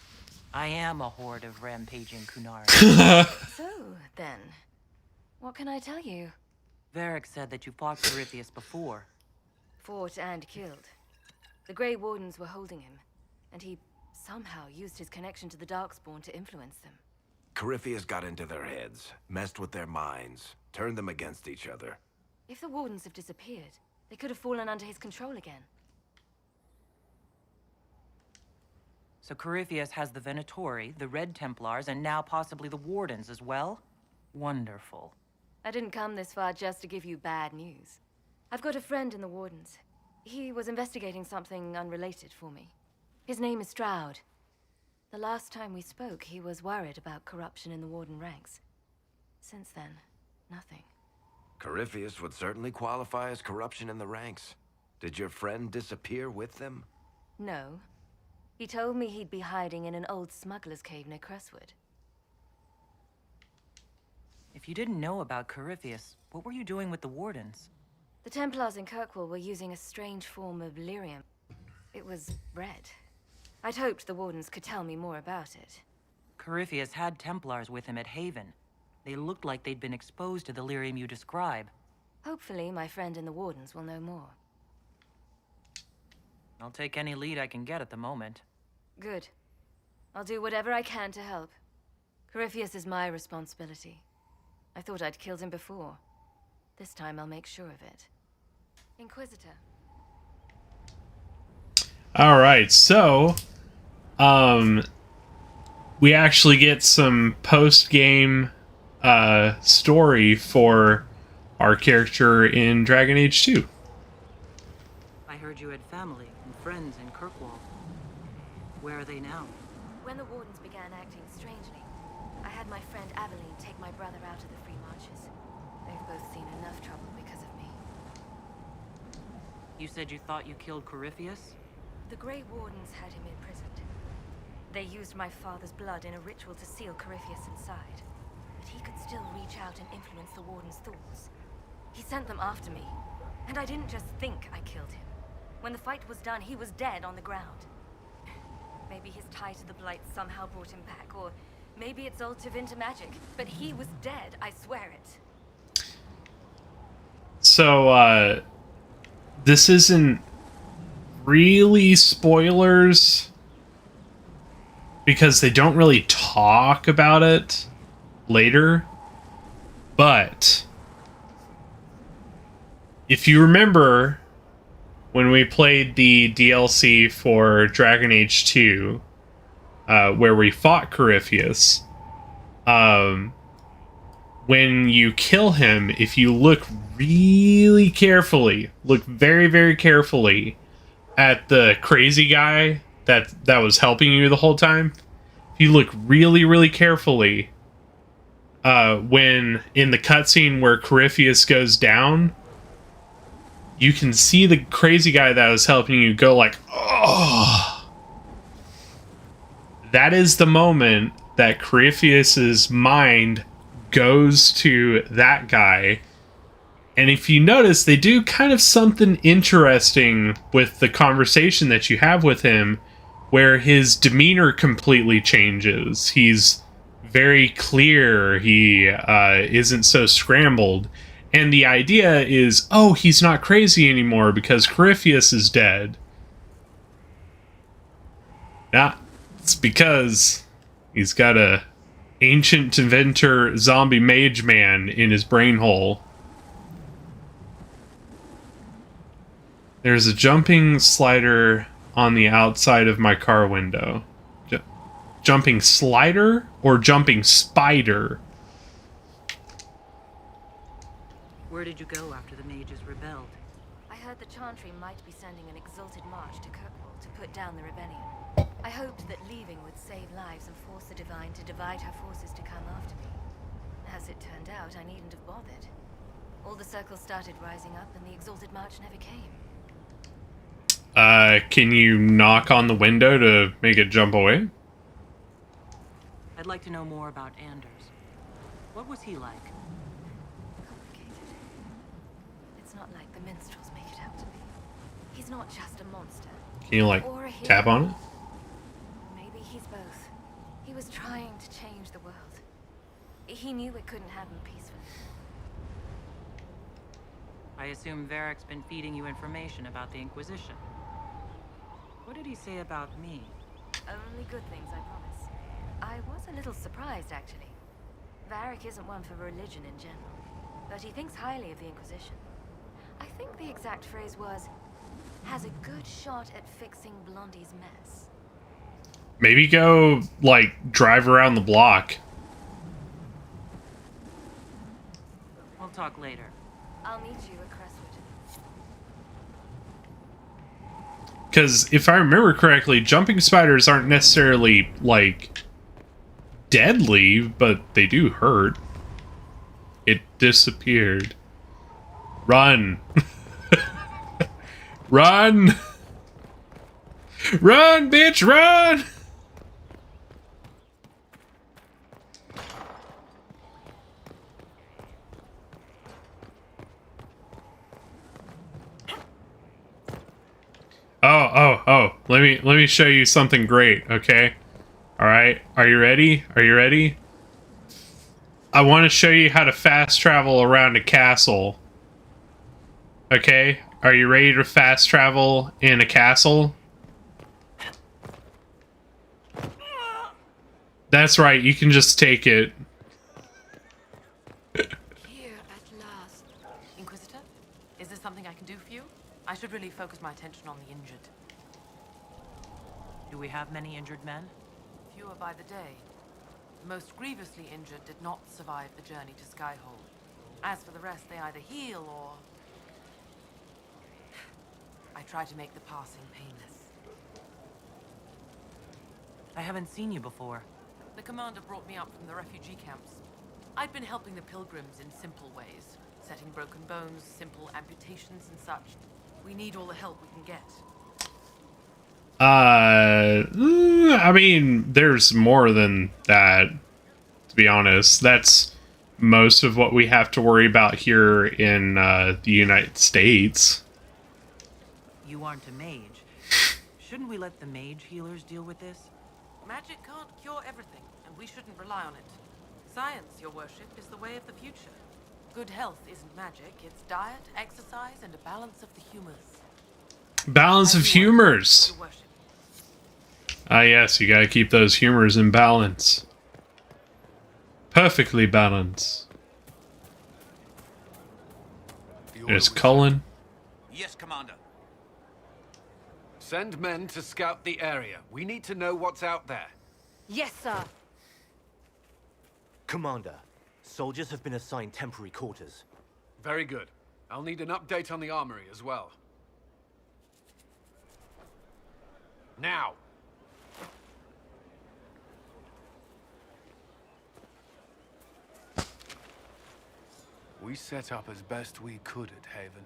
Speaker 6: I am a horde of rampaging Kunari.
Speaker 3: So, then, what can I tell you?
Speaker 6: Varric said that you fought Courteous before.
Speaker 3: Fought and killed. The Grey Wardens were holding him, and he somehow used his connection to the Darkspawn to influence them.
Speaker 12: Courteous got into their heads, messed with their minds, turned them against each other.
Speaker 3: If the Wardens have disappeared, they could have fallen under his control again.
Speaker 6: So Courteous has the Venatori, the Red Templars, and now possibly the Wardens as well? Wonderful.
Speaker 3: I didn't come this far just to give you bad news. I've got a friend in the Wardens. He was investigating something unrelated for me. His name is Stroud. The last time we spoke, he was worried about corruption in the Warden ranks. Since then, nothing.
Speaker 12: Courteous would certainly qualify as corruption in the ranks. Did your friend disappear with them?
Speaker 3: No. He told me he'd be hiding in an old smuggler's cave near Crestwood.
Speaker 6: If you didn't know about Courteous, what were you doing with the Wardens?
Speaker 3: The Templars in Kirkwall were using a strange form of lyrium. It was red. I'd hoped the Wardens could tell me more about it.
Speaker 6: Courteous had Templars with him at Haven. They looked like they'd been exposed to the lyrium you describe.
Speaker 3: Hopefully, my friend in the Wardens will know more.
Speaker 6: I'll take any lead I can get at the moment.
Speaker 3: Good. I'll do whatever I can to help. Courteous is my responsibility. I thought I'd killed him before. This time I'll make sure of it. Inquisitor.
Speaker 2: Alright, so we actually get some post-game story for our character in Dragon Age 2.
Speaker 6: I heard you had family and friends in Kirkwall. Where are they now?
Speaker 3: When the Wardens began acting strangely, I had my friend Aveline take my brother out of the Free Marches. They've both seen enough trouble because of me.
Speaker 6: You said you thought you killed Courteous?
Speaker 3: The Grey Wardens had him imprisoned. They used my father's blood in a ritual to seal Courteous inside. But he could still reach out and influence the Warden's thoughts. He sent them after me, and I didn't just think I killed him. When the fight was done, he was dead on the ground. Maybe his tie to the Blight somehow brought him back, or maybe it's all Tevinter magic. But he was dead, I swear it.
Speaker 2: So, this isn't really spoilers because they don't really talk about it later. But if you remember when we played the DLC for Dragon Age 2, where we fought Courteous, when you kill him, if you look really carefully, look very, very carefully at the crazy guy that was helping you the whole time, if you look really, really carefully, when in the cutscene where Courteous goes down, you can see the crazy guy that was helping you go like, oh. That is the moment that Courteous's mind goes to that guy. And if you notice, they do kind of something interesting with the conversation that you have with him, where his demeanor completely changes. He's very clear. He isn't so scrambled. And the idea is, oh, he's not crazy anymore because Courteous is dead. Nah, it's because he's got a ancient inventor zombie mage man in his brain hole. There's a jumping slider on the outside of my car window. Jumping slider or jumping spider?
Speaker 5: Where did you go after the mages rebelled?
Speaker 3: I heard the Chantry might be sending an exalted march to Kirkwall to put down the rebellion. I hoped that leaving would save lives and force the Divine to divide her forces to come after me. As it turned out, I needn't have bothered. All the circles started rising up and the exalted march never came.
Speaker 2: Can you knock on the window to make it jump away?
Speaker 6: I'd like to know more about Anders. What was he like?
Speaker 3: Complicated. It's not like the minstrels make it out to be. He's not just a monster.
Speaker 2: Can you, like,
Speaker 3: or a hero.
Speaker 2: tap on it?
Speaker 3: Maybe he's both. He was trying to change the world. He knew it couldn't happen peacefully.
Speaker 6: I assume Varric's been feeding you information about the Inquisition. What did he say about me?
Speaker 3: Only good things, I promise. I was a little surprised, actually. Varric isn't one for religion in general, but he thinks highly of the Inquisition. I think the exact phrase was, has a good shot at fixing Blondie's mess.
Speaker 2: Maybe go, like, drive around the block.
Speaker 6: We'll talk later.
Speaker 3: I'll meet you at Crestwood.
Speaker 2: Because if I remember correctly, jumping spiders aren't necessarily, like, deadly, but they do hurt. It disappeared. Run! Run! Run, bitch, run! Oh, let me show you something great, okay? Alright, are you ready? Are you ready? I want to show you how to fast travel around a castle. Okay? Are you ready to fast travel in a castle? That's right, you can just take it.
Speaker 9: Here at last. Inquisitor, is there something I can do for you? I should really focus my attention on the injured.
Speaker 6: Do we have many injured men?
Speaker 9: Fewer by the day. The most grievously injured did not survive the journey to Skyhold. As for the rest, they either heal or... I try to make the passing painless.
Speaker 6: I haven't seen you before.
Speaker 9: The commander brought me up from the refugee camps. I'd been helping the pilgrims in simple ways, setting broken bones, simple amputations and such. We need all the help we can get.
Speaker 2: I mean, there's more than that, to be honest. That's most of what we have to worry about here in the United States.
Speaker 6: You aren't a mage. Shouldn't we let the mage healers deal with this?
Speaker 9: Magic can't cure everything, and we shouldn't rely on it. Science, your worship, is the way of the future. Good health isn't magic, it's diet, exercise, and a balance of the humors.
Speaker 2: Balance of humors. Ah, yes, you gotta keep those humors in balance. Perfectly balanced. There's Cullen.
Speaker 13: Yes, Commander.
Speaker 4: Send men to scout the area. We need to know what's out there.
Speaker 5: Yes, sir.
Speaker 13: Commander, soldiers have been assigned temporary quarters.
Speaker 4: Very good. I'll need an update on the armory as well. Now!
Speaker 14: We set up as best we could at Haven,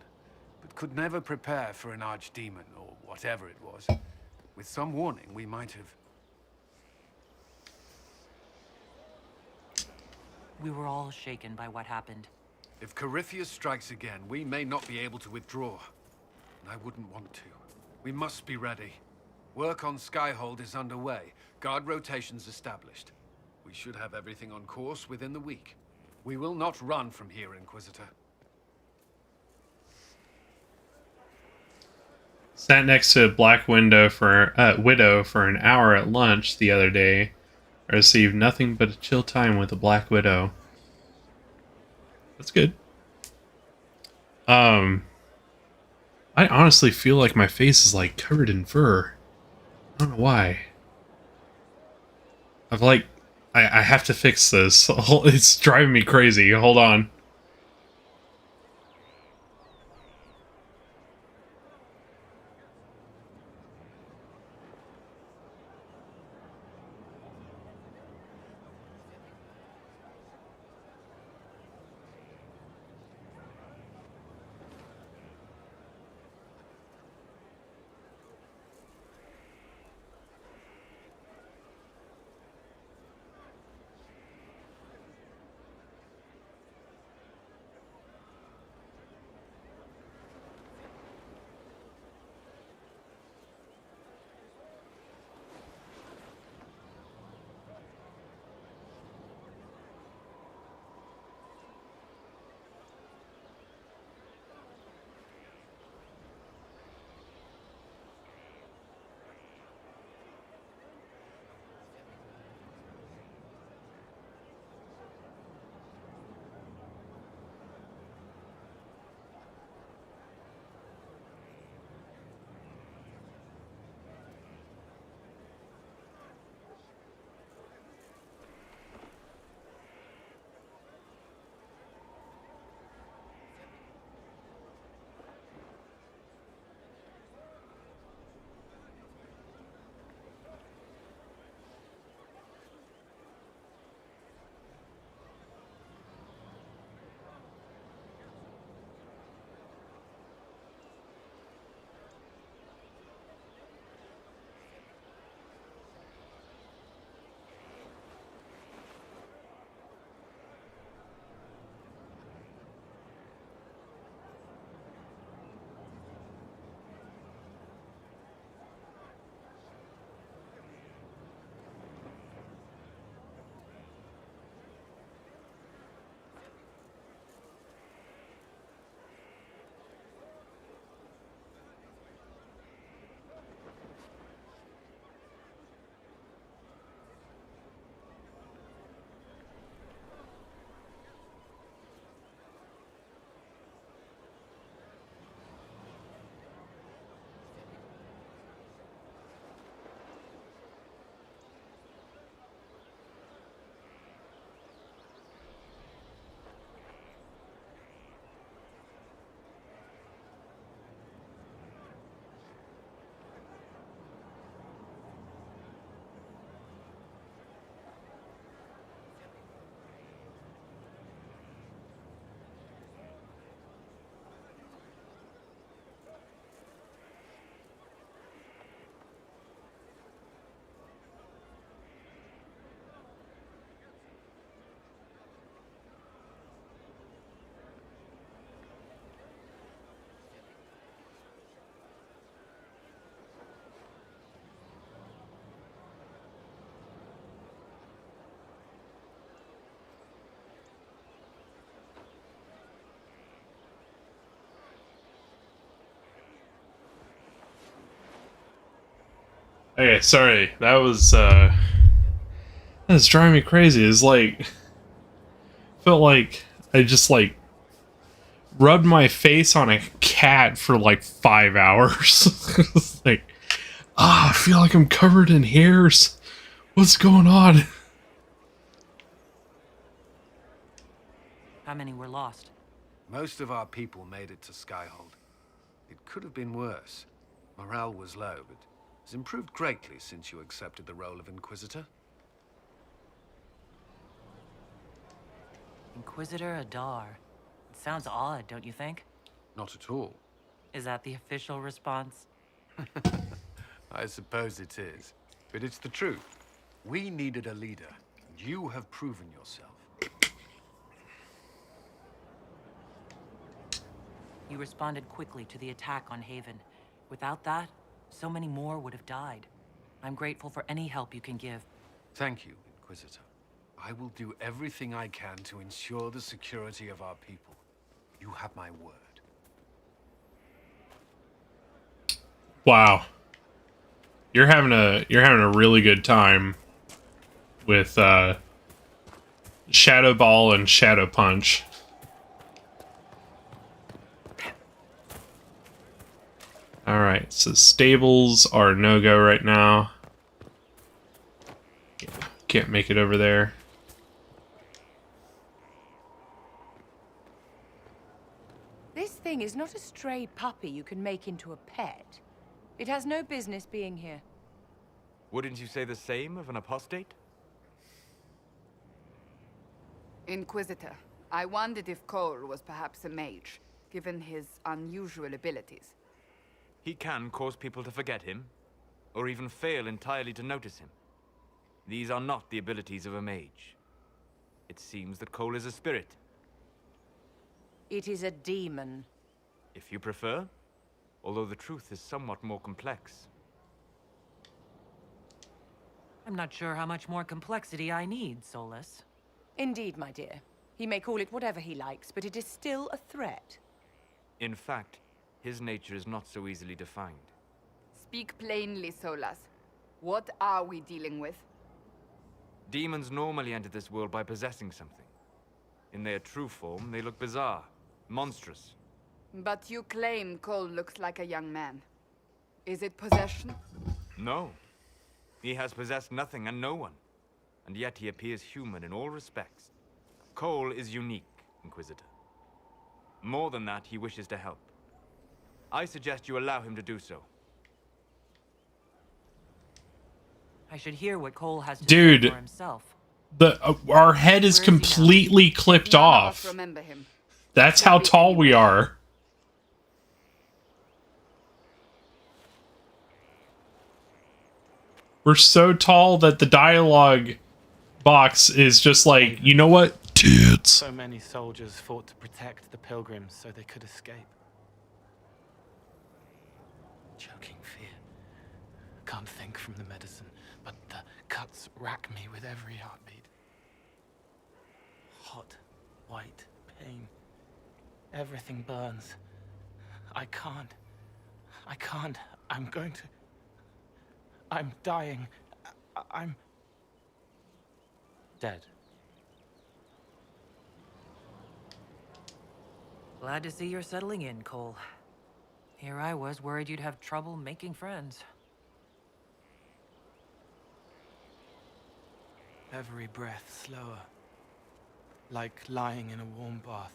Speaker 14: but could never prepare for an archdemon, or whatever it was. With some warning, we might have...
Speaker 6: We were all shaken by what happened.
Speaker 14: If Courteous strikes again, we may not be able to withdraw. And I wouldn't want to. We must be ready. Work on Skyhold is underway. Guard rotations established. We should have everything on course within the week. We will not run from here, Inquisitor.
Speaker 2: Sat next to a black widow for an hour at lunch the other day. I received nothing but a chill time with the Black Widow. That's good. I honestly feel like my face is like covered in fur. I don't know why. I have to fix this. It's driving me crazy. Hold on. Okay, sorry. That was driving me crazy. It's like felt like I just like rubbed my face on a cat for like 5 hours. It's like, I feel like I'm covered in hairs. What's going on?
Speaker 6: How many were lost?
Speaker 14: Most of our people made it to Skyhold. It could have been worse. Morale was low, but it's improved greatly since you accepted the role of Inquisitor.
Speaker 6: Inquisitor Adar. It sounds odd, don't you think?
Speaker 14: Not at all.
Speaker 6: Is that the official response?
Speaker 14: I suppose it is. But it's the truth. We needed a leader, and you have proven yourself.
Speaker 6: You responded quickly to the attack on Haven. Without that, so many more would have died. I'm grateful for any help you can give.
Speaker 14: Thank you, Inquisitor. I will do everything I can to ensure the security of our people. You have my word.
Speaker 2: Wow. You're having a really good time with Shadow Ball and Shadow Punch. Alright, so stables are no-go right now. Can't make it over there.
Speaker 9: This thing is not a stray puppy you can make into a pet. It has no business being here.
Speaker 7: Wouldn't you say the same of an apostate?
Speaker 15: Inquisitor, I wondered if Cole was perhaps a mage, given his unusual abilities.
Speaker 7: He can cause people to forget him, or even fail entirely to notice him. These are not the abilities of a mage. It seems that Cole is a spirit.
Speaker 9: It is a demon.
Speaker 7: If you prefer, although the truth is somewhat more complex.
Speaker 6: I'm not sure how much more complexity I need, Solus.
Speaker 9: Indeed, my dear. He may call it whatever he likes, but it is still a threat.
Speaker 7: In fact, his nature is not so easily defined.
Speaker 15: Speak plainly, Solas. What are we dealing with?
Speaker 7: Demons normally enter this world by possessing something. In their true form, they look bizarre, monstrous.
Speaker 15: But you claim Cole looks like a young man. Is it possession?
Speaker 7: No. He has possessed nothing and no one. And yet he appears human in all respects. Cole is unique, Inquisitor. More than that, he wishes to help. I suggest you allow him to do so.
Speaker 6: I should hear what Cole has to
Speaker 2: Dude,
Speaker 6: say for himself.
Speaker 2: Our head is completely clipped off.
Speaker 15: Remember him.
Speaker 2: That's how tall we are. We're so tall that the dialogue box is just like, you know what? Tits.
Speaker 16: So many soldiers fought to protect the pilgrims so they could escape. Choking fear. Can't think from the medicine, but the cuts rack me with every heartbeat. Hot, white pain. Everything burns. I can't. I'm going to... I'm dying. I'm... dead.
Speaker 6: Glad to see you're settling in, Cole. Here I was worried you'd have trouble making friends.
Speaker 16: Every breath slower. Like lying in a warm bath.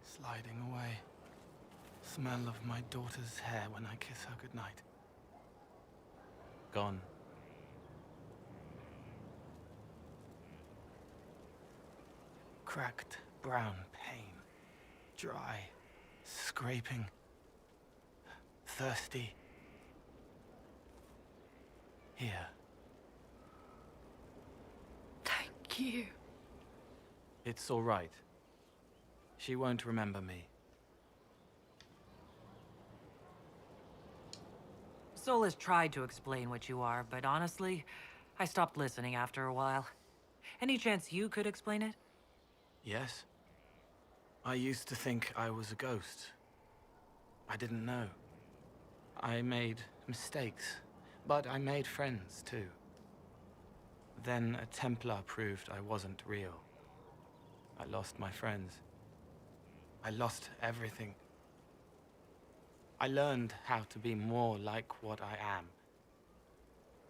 Speaker 16: Sliding away. Smell of my daughter's hair when I kiss her goodnight. Gone. Cracked brown pain. Dry. Scraping. Thirsty. Here.
Speaker 15: Thank you.
Speaker 16: It's all right. She won't remember me.
Speaker 6: Solus tried to explain what you are, but honestly, I stopped listening after a while. Any chance you could explain it?
Speaker 16: Yes. I used to think I was a ghost. I didn't know. I made mistakes. But I made friends, too. Then a Templar proved I wasn't real. I lost my friends. I lost everything. I learned how to be more like what I am.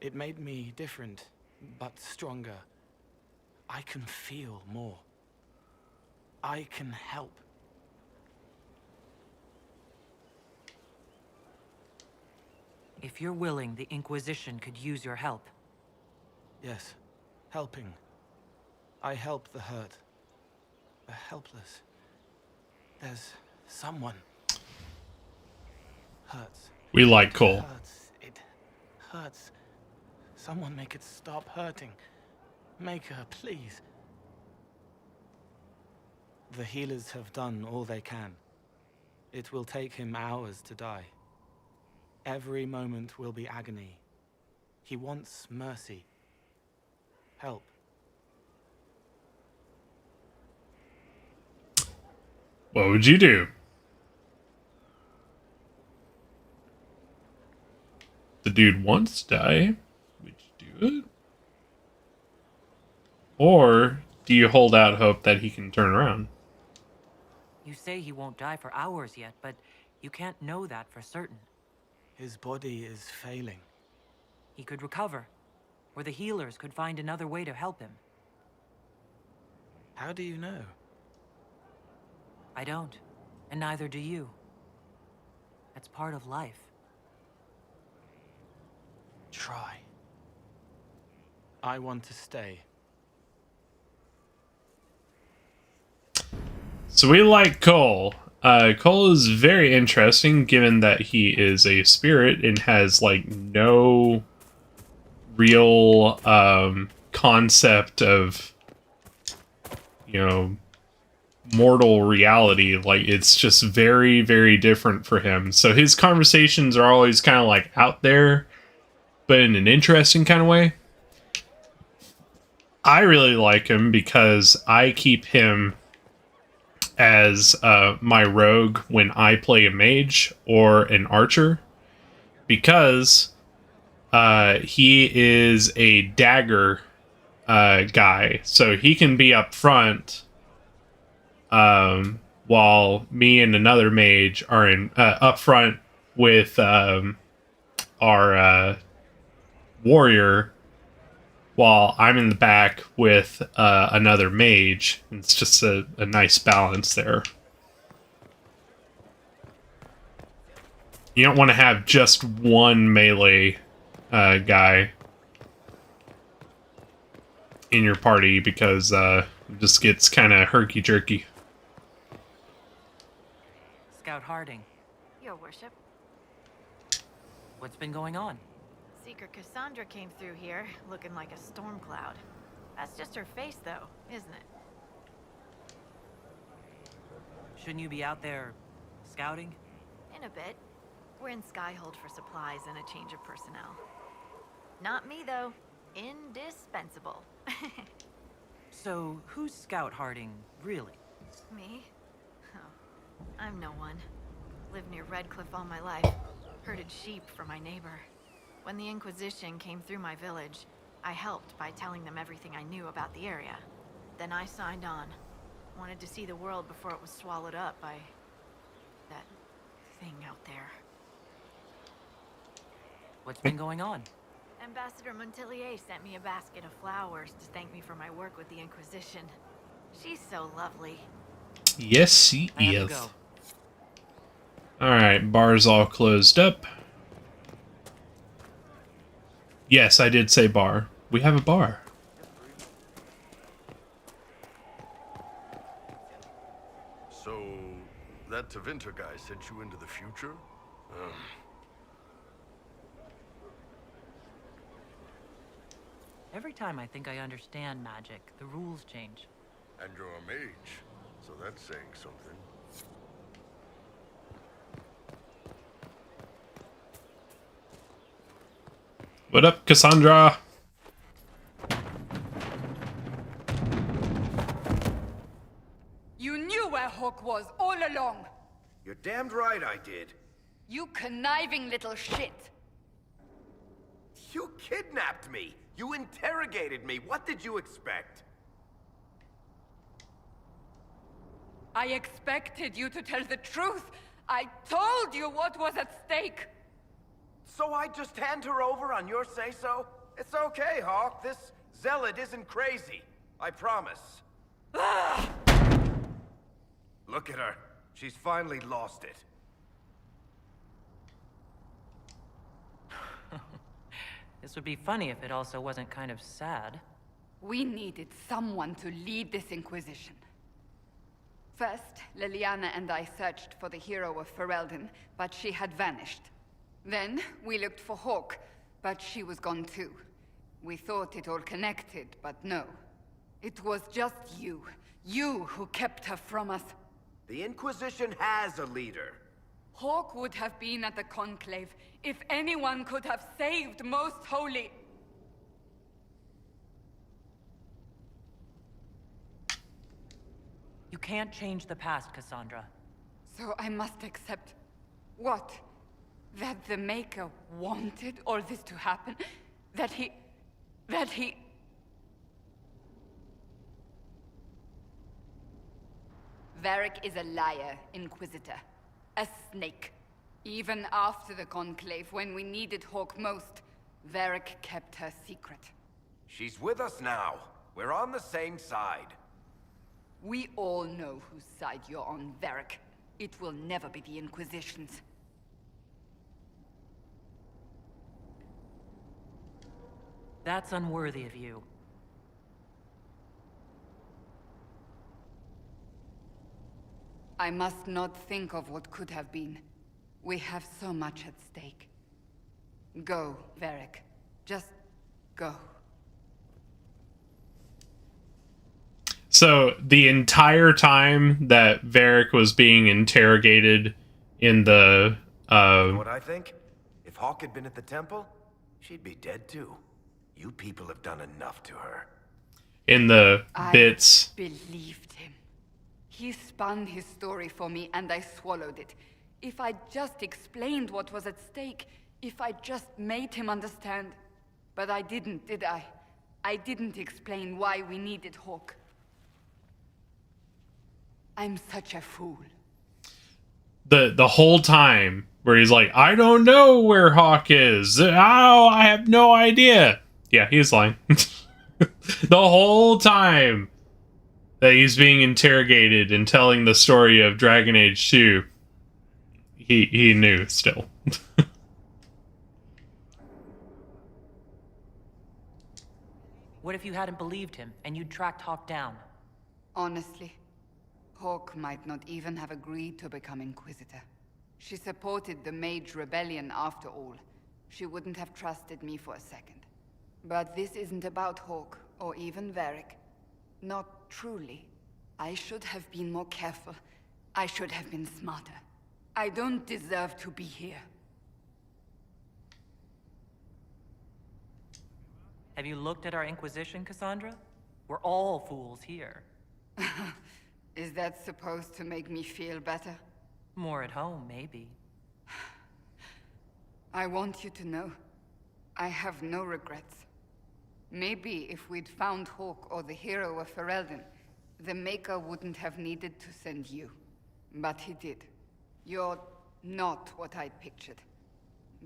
Speaker 16: It made me different, but stronger. I can feel more. I can help.
Speaker 6: If you're willing, the Inquisition could use your help.
Speaker 16: Yes, helping. I help the hurt. The helpless. There's someone. Hurts.
Speaker 2: We like Cole.
Speaker 16: It hurts. Someone make it stop hurting. Make her, please. The healers have done all they can. It will take him hours to die. Every moment will be agony. He wants mercy. Help.
Speaker 2: What would you do? The dude wants to die. Would you do it? Or do you hold out hope that he can turn around?
Speaker 6: You say he won't die for hours yet, but you can't know that for certain.
Speaker 16: His body is failing.
Speaker 6: He could recover, or the healers could find another way to help him.
Speaker 16: How do you know?
Speaker 6: I don't, and neither do you. That's part of life.
Speaker 16: Try. I want to stay.
Speaker 2: So we like Cole. Cole is very interesting given that he is a spirit and has like no real concept of, you know, mortal reality. Like, it's just very, very different for him. So his conversations are always kind of like out there, but in an interesting kind of way. I really like him because I keep him as my rogue when I play a mage or an archer, because he is a dagger guy, so he can be up front while me and another mage are in up front with our warrior, while I'm in the back with another mage. It's just a nice balance there. You don't want to have just one melee guy in your party, because it just gets kind of herky-jerky.
Speaker 6: Scout Harding,
Speaker 17: Your worship.
Speaker 6: what's been going on?
Speaker 17: Seeker Cassandra came through here, looking like a storm cloud. That's just her face, though, isn't it?
Speaker 6: Shouldn't you be out there scouting?
Speaker 17: In a bit. We're in Skyhold for supplies and a change of personnel. Not me, though. Indispensable.
Speaker 6: So, who's Scout Harding, really?
Speaker 17: Me? Oh, I'm no one. Lived near Redcliffe all my life. Herded sheep for my neighbor. When the Inquisition came through my village, I helped by telling them everything I knew about the area. Then I signed on. Wanted to see the world before it was swallowed up by that thing out there.
Speaker 6: What's been going on?
Speaker 17: Ambassador Montelier sent me a basket of flowers to thank me for my work with the Inquisition. She's so lovely.
Speaker 2: Yes, he
Speaker 6: I have to
Speaker 2: is.
Speaker 6: go.
Speaker 2: Alright, bar's all closed up. Yes, I did say bar. We have a bar.
Speaker 11: So, that Tevinter guy sent you into the future?
Speaker 6: Every time I think I understand magic, the rules change.
Speaker 11: And you're a mage, so that's saying something.
Speaker 2: What up, Cassandra?
Speaker 15: You knew where Hawk was all along.
Speaker 12: You're damned right I did.
Speaker 15: You conniving little shit.
Speaker 12: kidnapped me! You interrogated me! What did you expect?
Speaker 15: I expected you to tell the truth! I told you what was at stake!
Speaker 12: So I just hand her over on your say-so? It's okay, Hawk. This zealot isn't crazy. I promise. Look at her. She's finally lost it.
Speaker 6: This would be funny if it also wasn't kind of sad.
Speaker 15: We needed someone to lead this Inquisition. First, Liliana and I searched for the hero of Ferelden, but she had vanished. Then, we looked for Hawk, but she was gone too. We thought it all connected, but no. It was just you. You who kept her from us.
Speaker 12: The Inquisition has a leader.
Speaker 15: Hawk would have been at the Conclave if anyone could have saved Most Holy.
Speaker 6: You can't change the past, Cassandra.
Speaker 15: So I must accept... what? That the Maker wanted all this to happen? That he... Varric is a liar, Inquisitor. A snake. Even after the Conclave, when we needed Hawk most, Varric kept her secret.
Speaker 12: She's with us now. We're on the same side.
Speaker 15: We all know whose side you're on, Varric. It will never be the Inquisition's.
Speaker 6: That's unworthy of you.
Speaker 15: I must not think of what could have been. We have so much at stake. Go, Varric. Just go.
Speaker 2: So the entire time that Varric was being interrogated in the
Speaker 12: You know what I think? If Hawk had been at the temple, she'd be dead too. You people have done enough to her.
Speaker 2: in the bits.
Speaker 15: I believed him. He spun his story for me and I swallowed it. If I just explained what was at stake, if I just made him understand. But I didn't, did I? I didn't explain why we needed Hawk. I'm such a fool.
Speaker 2: The whole time where he's like, I don't know where Hawk is. Oh, I have no idea. Yeah, he's lying. The whole time that he's being interrogated and telling the story of Dragon Age 2, he knew still.
Speaker 6: What if you hadn't believed him and you'd tracked Hawk down?
Speaker 15: Honestly, Hawk might not even have agreed to become Inquisitor. She supported the Mage Rebellion after all. She wouldn't have trusted me for a second. But this isn't about Hawk, or even Varric. Not truly. I should have been more careful. I should have been smarter. I don't deserve to be here.
Speaker 6: Have you looked at our Inquisition, Cassandra? We're all fools here.
Speaker 15: Is that supposed to make me feel better?
Speaker 6: More at home, maybe.
Speaker 15: I want you to know, I have no regrets. Maybe if we'd found Hawk or the hero of Ferelden, the Maker wouldn't have needed to send you. But he did. You're not what I'd pictured.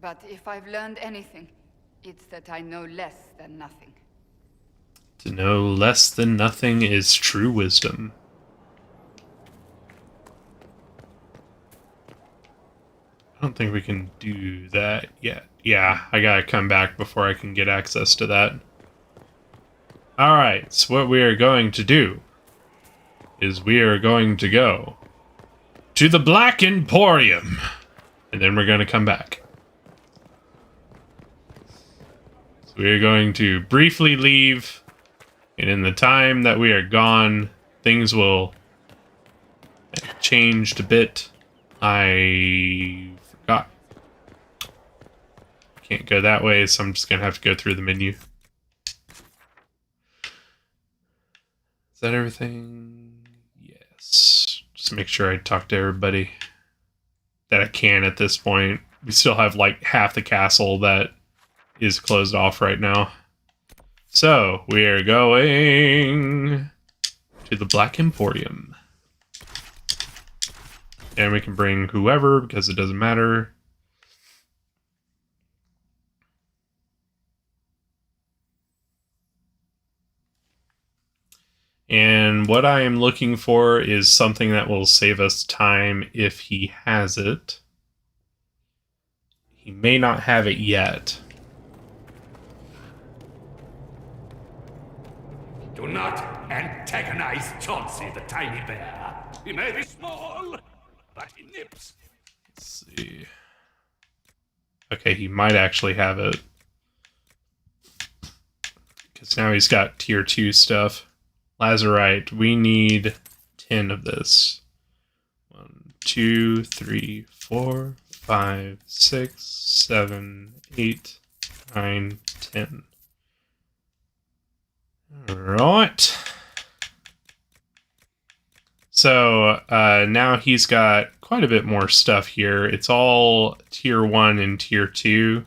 Speaker 15: But if I've learned anything, it's that I know less than nothing.
Speaker 2: To know less than nothing is true wisdom. I don't think we can do that yet. Yeah, I gotta come back before I can get access to that. Alright, so what we are going to do is we are going to go to the Black Emporium. And then we're going to come back. So we are going to briefly leave. And in the time that we are gone, things will have changed a bit. I forgot. Can't go that way, so I'm just going to have to go through the menu. Is that everything? Yes. Just make sure I talk to everybody that I can at this point. We still have like half the castle that is closed off right now. So, we are going to the Black Emporium. And we can bring whoever, because it doesn't matter. And what I am looking for is something that will save us time if he has it. He may not have it yet.
Speaker 18: Do not antagonize Chauncey the tiny bear. He may be small, but he nips.
Speaker 2: Let's see. Okay, he might actually have it. Because now he's got tier 2 stuff. Lazarite, we need 10 of this. 1, 2, 3, 4, 5, 6, 7, 8, 9, 10. Alright. So, now he's got quite a bit more stuff here. It's all tier 1 and tier 2.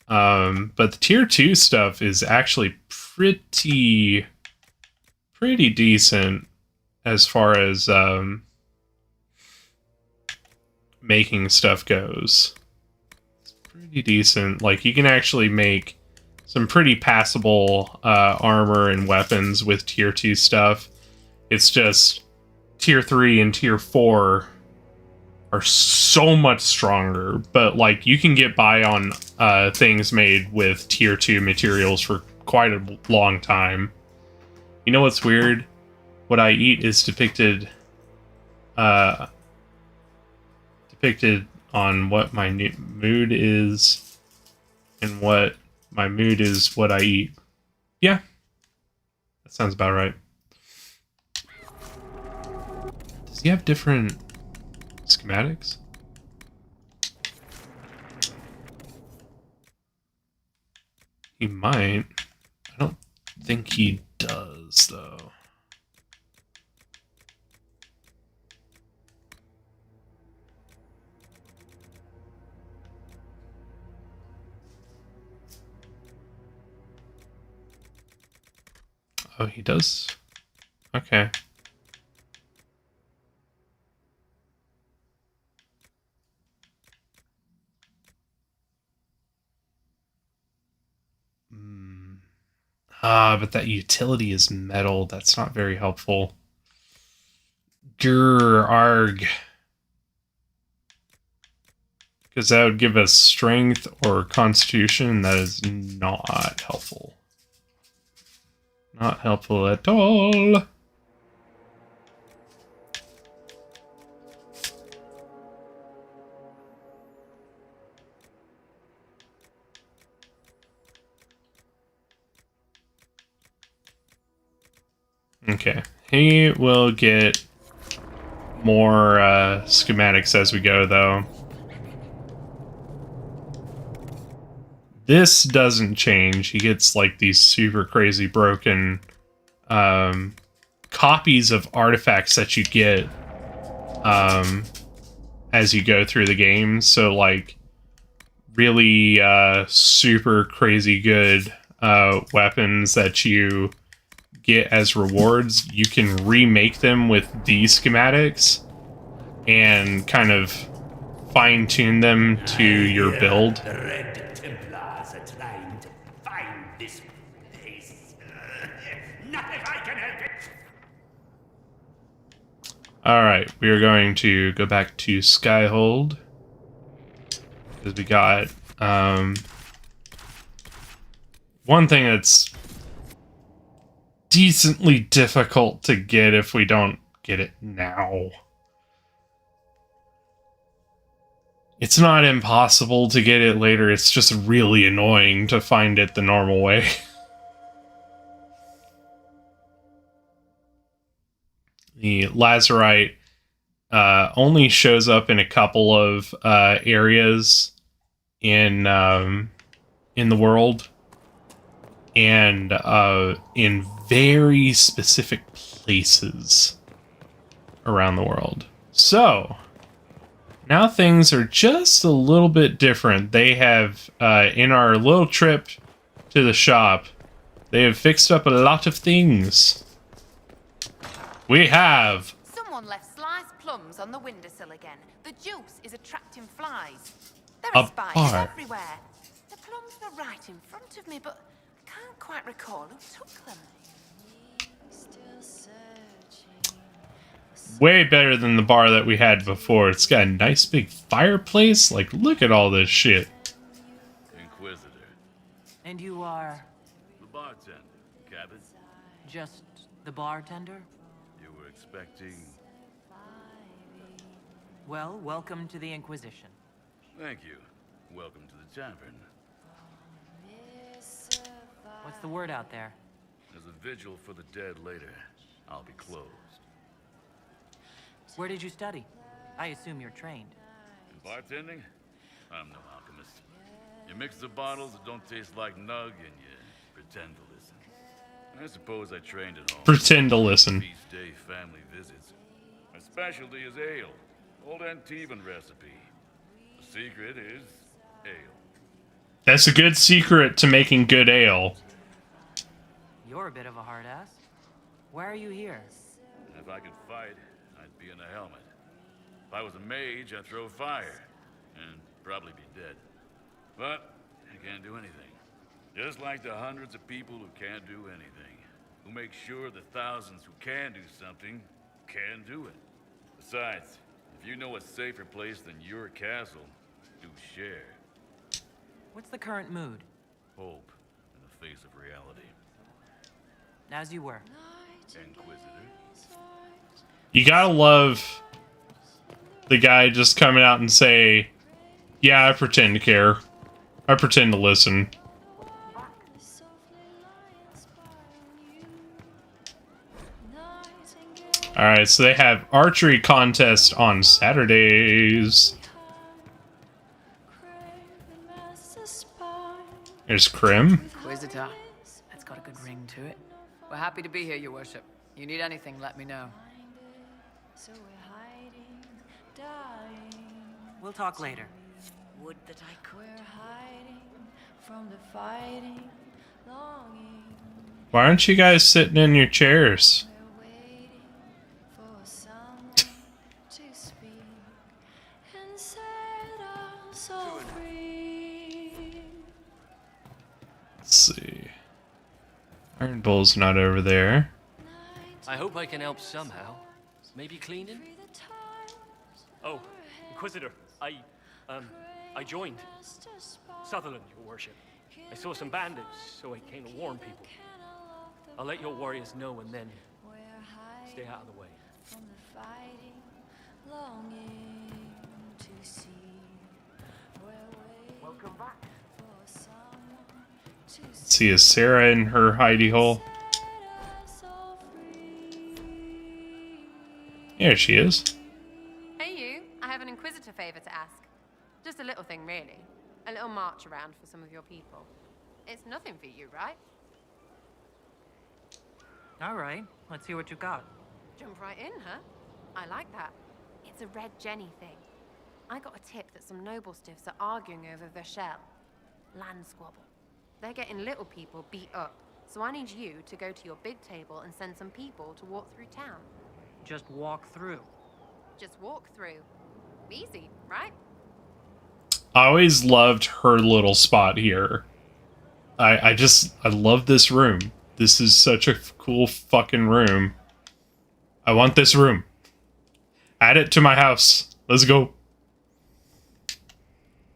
Speaker 2: But the tier 2 stuff is actually pretty decent as far as making stuff goes. It's pretty decent. Like, you can actually make some pretty passable armor and weapons with tier 2 stuff. It's just tier 3 and tier 4 are so much stronger, but like you can get by on things made with tier 2 materials for quite a long time. You know what's weird? What I eat is depicted on what my mood is, and what my mood is what I eat. Yeah, that sounds about right. Does he have different schematics? He might. I don't think he does, though. Oh, he does? Okay. But that utility is metal. That's not very helpful. Grr, arg. Because that would give us strength or constitution. That is not helpful. Not helpful at all. Okay, he will get more schematics as we go, though. This doesn't change. He gets like these super crazy broken copies of artifacts that you get as you go through the game. So like really super crazy good weapons that you get as rewards, you can remake them with these schematics and kind of fine-tune them to your build.
Speaker 18: The Red Templars are trying to find this place. Not if I can help it.
Speaker 2: Alright, we are going to go back to Skyhold. Because we got one thing that's decently difficult to get if we don't get it now. It's not impossible to get it later, it's just really annoying to find it the normal way. The Lazarite only shows up in a couple of areas in the world, and in very specific places around the world. So, Now things are just a little bit different. They have, in our little trip to the shop, they have fixed up a lot of things. We have
Speaker 19: Someone left sliced plums on the windowsill again. The juice is attracting flies. There
Speaker 2: A
Speaker 19: are spiders
Speaker 2: bar.
Speaker 19: everywhere. The plums were right in front of me, but I can't quite recall who took them.
Speaker 2: way better than the bar that we had before. It's got a nice big fireplace. Like, look at all this shit.
Speaker 20: Inquisitor.
Speaker 6: And you are?
Speaker 20: The bartender, Cabot.
Speaker 6: Just the bartender?
Speaker 20: You were expecting...
Speaker 6: Well, welcome to the Inquisition.
Speaker 20: Thank you. Welcome to the tavern.
Speaker 6: What's the word out there?
Speaker 20: There's a vigil for the dead later. I'll be closed.
Speaker 6: Where did you study? I assume you're trained.
Speaker 20: In bartending? I'm no alchemist. You mix the bottles that don't taste like nug and you pretend to listen. I suppose I trained at home.
Speaker 2: Pretend to listen.
Speaker 20: Feast day family visits. My specialty is ale. Old Antivan recipe. The secret is ale.
Speaker 2: That's a good secret to making good ale.
Speaker 6: You're a bit of a hard ass. Why are you here?
Speaker 20: If I could fight, I'd be in a helmet. If I was a mage, I'd throw fire. And probably be dead. But I can't do anything. Just like the hundreds of people who can't do anything. Who make sure the thousands who can do something can do it. Besides, if you know a safer place than your castle, do share.
Speaker 6: What's the current mood?
Speaker 20: Hope in the face of reality.
Speaker 6: As you were.
Speaker 20: Inquisitor.
Speaker 2: You gotta love the guy just coming out and say, yeah, I pretend to care. I pretend to listen. Alright, so they have archery contest on Saturdays. There's Krim.
Speaker 21: Inquisitor. That's got a good ring to it. We're happy to be here, your worship. You need anything, let me know.
Speaker 6: We'll talk later.
Speaker 21: Would that I could.
Speaker 2: Why aren't you guys sitting in your chairs? Let's see. Iron Bull's not over there.
Speaker 22: I hope I can help somehow. Maybe cleaning?
Speaker 23: Oh, Inquisitor, I joined. Sutherland, your worship. I saw some bandits, so I came to warn people. I'll let your warriors know and then stay out of the way.
Speaker 6: Welcome back.
Speaker 2: Let's see, is Sarah in her hidey hole? There she is.
Speaker 10: Hey you, I have an Inquisitor favor to ask. Just a little thing, really. A little march around for some of your people. It's nothing for you, right?
Speaker 6: All right, let's see what you got.
Speaker 10: Jump right in, huh? I like that. It's a Red Jenny thing. I got a tip that some noble stiffs are arguing over Verschel. Land squabble. They're getting little people beat up. So I need you to go to your big table and send some people to walk through town.
Speaker 6: Just walk through.
Speaker 10: Just walk through. Easy, right?
Speaker 2: I always loved her little spot here. I love this room. This is such a cool fucking room. I want this room. Add it to my house. Let's go.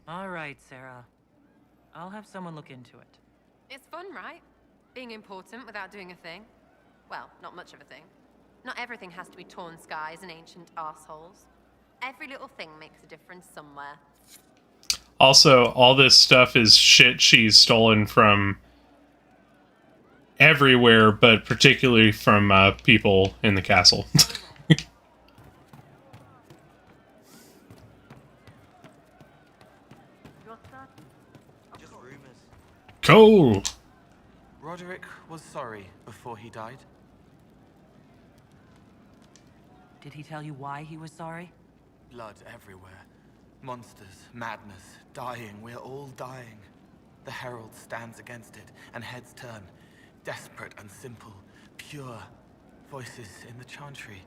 Speaker 6: All right, Sarah. I'll have someone look into it.
Speaker 10: It's fun, right? Being important without doing a thing. Well, not much of a thing. Not everything has to be torn skies and ancient arseholes. Every little thing makes a difference somewhere.
Speaker 2: Also, all this stuff is shit she's stolen from everywhere, but particularly from people in the castle.
Speaker 16: Just rumors.
Speaker 2: Cool.
Speaker 16: Roderick was sorry before he died.
Speaker 6: Did he tell you why he was sorry?
Speaker 16: Blood everywhere. Monsters, madness, dying, we're all dying. The Herald stands against it, and heads turn. Desperate and simple, pure. Voices in the chantry.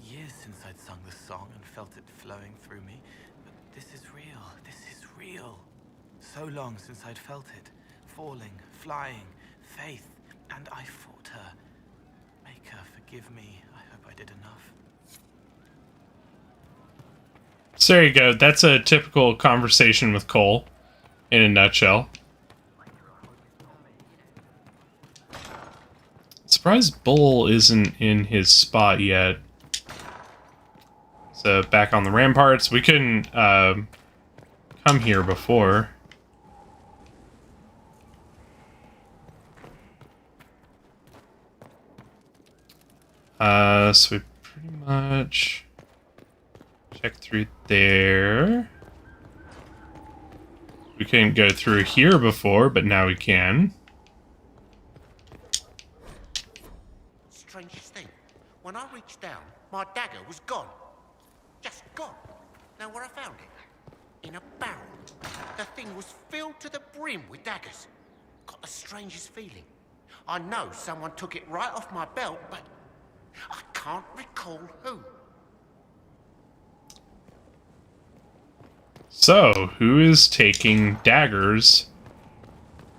Speaker 16: Years since I'd sung the song and felt it flowing through me. But this is real, this is real. So long since I'd felt it. Falling, flying, faith, and I fought her. Make her forgive me. I hope I did enough.
Speaker 2: So there you go. That's a typical conversation with Cole, in a nutshell. Surprised Bull isn't in his spot yet. So back on the ramparts. We couldn't come here before. So we pretty much check through there. We couldn't go through here before, but now we can.
Speaker 18: Strangest thing, when I reached down, my dagger was gone. Just gone. Know where I found it? In a barrel. The thing was filled to the brim with daggers. Got the strangest feeling. I know someone took it right off my belt, but I can't recall who.
Speaker 2: So, who is taking daggers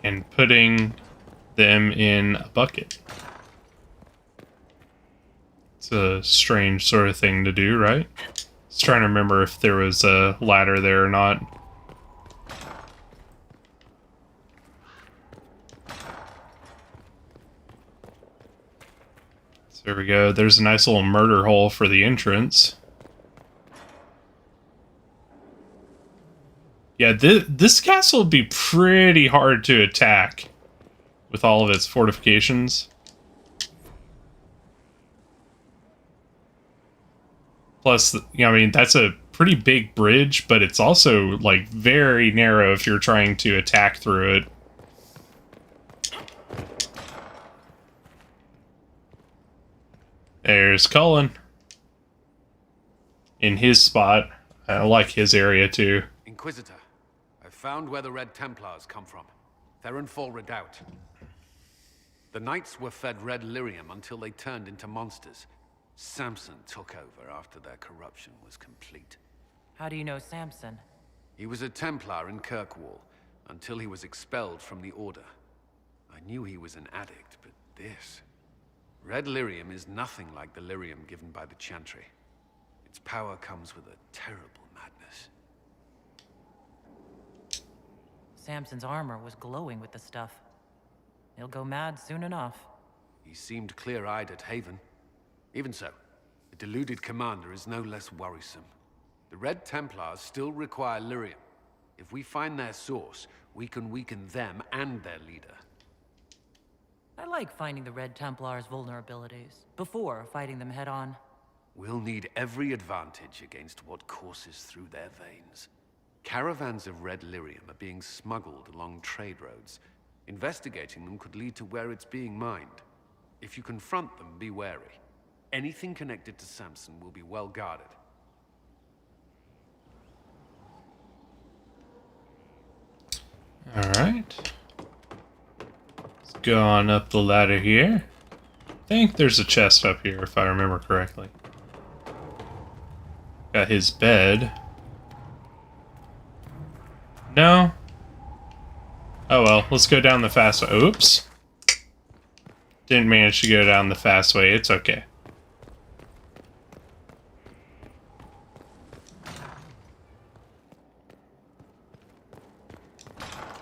Speaker 2: and putting them in a bucket? It's a strange sort of thing to do, right? I was trying to remember if there was a ladder there or not. So there we go. There's a nice little murder hole for the entrance. Yeah, this castle would be pretty hard to attack with all of its fortifications. Plus, you know, I mean, that's a pretty big bridge, but it's also, like, very narrow if you're trying to attack through it. There's Cullen. In his spot. I like his area, too.
Speaker 14: Inquisitor, I've found where the Red Templars come from. Therenfall Redoubt. The Knights were fed red lyrium until they turned into monsters. Samson took over after their corruption was complete.
Speaker 6: How do you know Samson?
Speaker 14: He was a Templar in Kirkwall, until he was expelled from the Order. I knew he was an addict, but this... Red lyrium is nothing like the lyrium given by the Chantry. Its power comes with a terrible madness.
Speaker 6: Samson's armor was glowing with the stuff. He'll go mad soon enough.
Speaker 14: He seemed clear-eyed at Haven. Even so, the deluded commander is no less worrisome. The Red Templars still require lyrium. If we find their source, we can weaken them and their leader.
Speaker 6: I like finding the Red Templars' vulnerabilities, before fighting them head-on.
Speaker 14: We'll need every advantage against what courses through their veins. Caravans of red lyrium are being smuggled along trade roads. Investigating them could lead to where it's being mined. If you confront them, be wary. Anything connected to Samson will be well guarded.
Speaker 2: Alright. Let's go on up the ladder here. I think there's a chest up here, if I remember correctly. Got his bed. No? Oh well, let's go down the fast way. Oops. Didn't manage to go down the fast way. It's okay.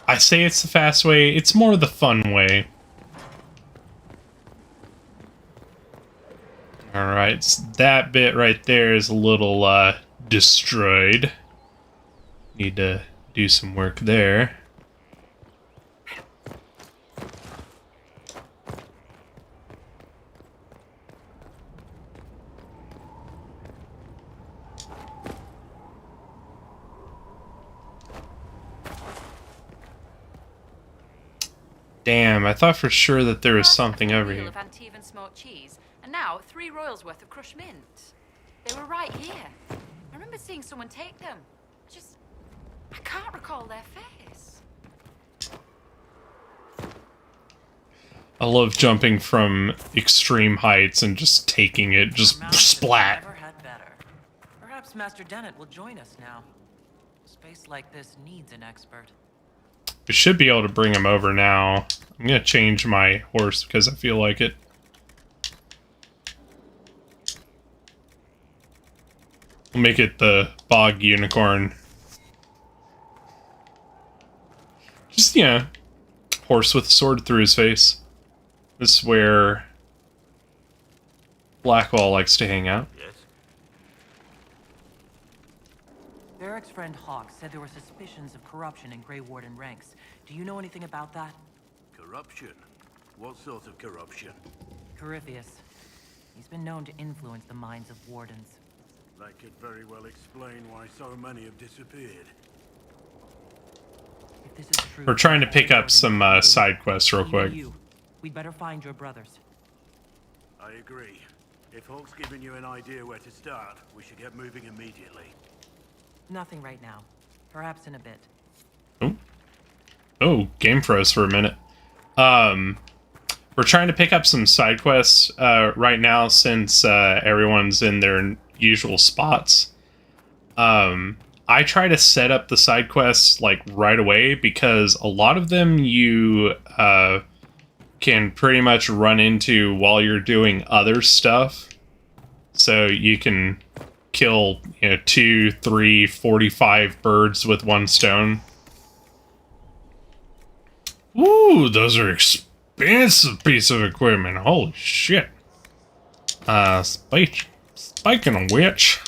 Speaker 2: I say it's the fast way. It's more the fun way. Alright, so that bit right there is a little destroyed. Need to do some work there. Damn, I thought for sure that there was something over here.
Speaker 19: Of Antivan smoked cheese, and now 3 royals worth of crushed mint. They were right here. I remember seeing someone take them. I can't recall their face.
Speaker 2: I love jumping from extreme heights and just taking it, just splat.
Speaker 6: Never had better. Perhaps Master Dennett will join us now. A space like this needs an expert.
Speaker 2: We should be able to bring him over now. I'm gonna change my horse because I feel like it. We'll make it the Bog Unicorn. Just, yeah, horse with a sword through his face. This is where Blackwall likes to hang out.
Speaker 7: Yes?
Speaker 6: Varric's friend Hawk said there were suspicions of corruption in Grey Warden ranks. Do you know anything about that?
Speaker 11: Corruption? What sort of corruption?
Speaker 6: Courteous. He's been known to influence the minds of wardens.
Speaker 11: That could very well explain why so many have disappeared.
Speaker 6: If this is true,
Speaker 2: We're trying to pick up some side quests real quick.
Speaker 6: We'd better find your brothers.
Speaker 11: I agree. If Hawk's giving you an idea where to start, we should get moving immediately.
Speaker 6: Nothing right now. Perhaps in a bit.
Speaker 2: Oh, game froze for a minute. We're trying to pick up some side quests right now since everyone's in their usual spots. I try to set up the side quests like right away because a lot of them you can pretty much run into while you're doing other stuff. So you can kill, 2, 3, 45 birds with one stone. Ooh, those are expensive piece of equipment. Holy shit. Spiking a witch.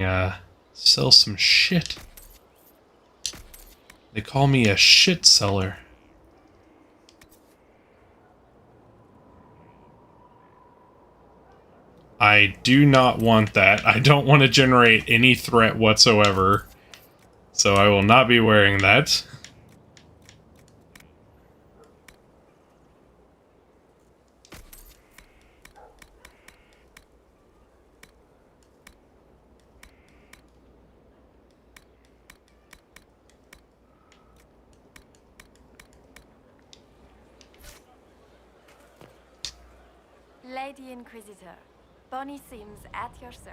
Speaker 2: Yeah, sell some shit. They call me a shit seller. I do not want that. I don't want to generate any threat whatsoever. So I will not be wearing that.
Speaker 1: Lady Inquisitor, Bonnie Sims at your service.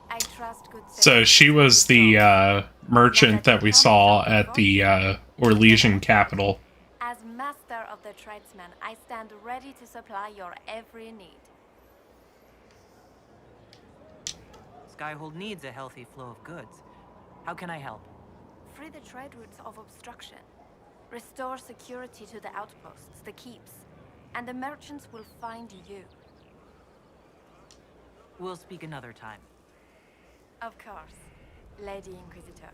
Speaker 1: I trust good.
Speaker 2: So she was the merchant that we saw at the Orlesian capital.
Speaker 1: As master of the tradesmen, I stand ready to supply your every need.
Speaker 6: Skyhold needs a healthy flow of goods. How can I help?
Speaker 1: Free the trade routes of obstruction. Restore security to the outposts, the keeps, and the merchants will find you.
Speaker 6: We'll speak another time.
Speaker 1: Of course, Lady Inquisitor.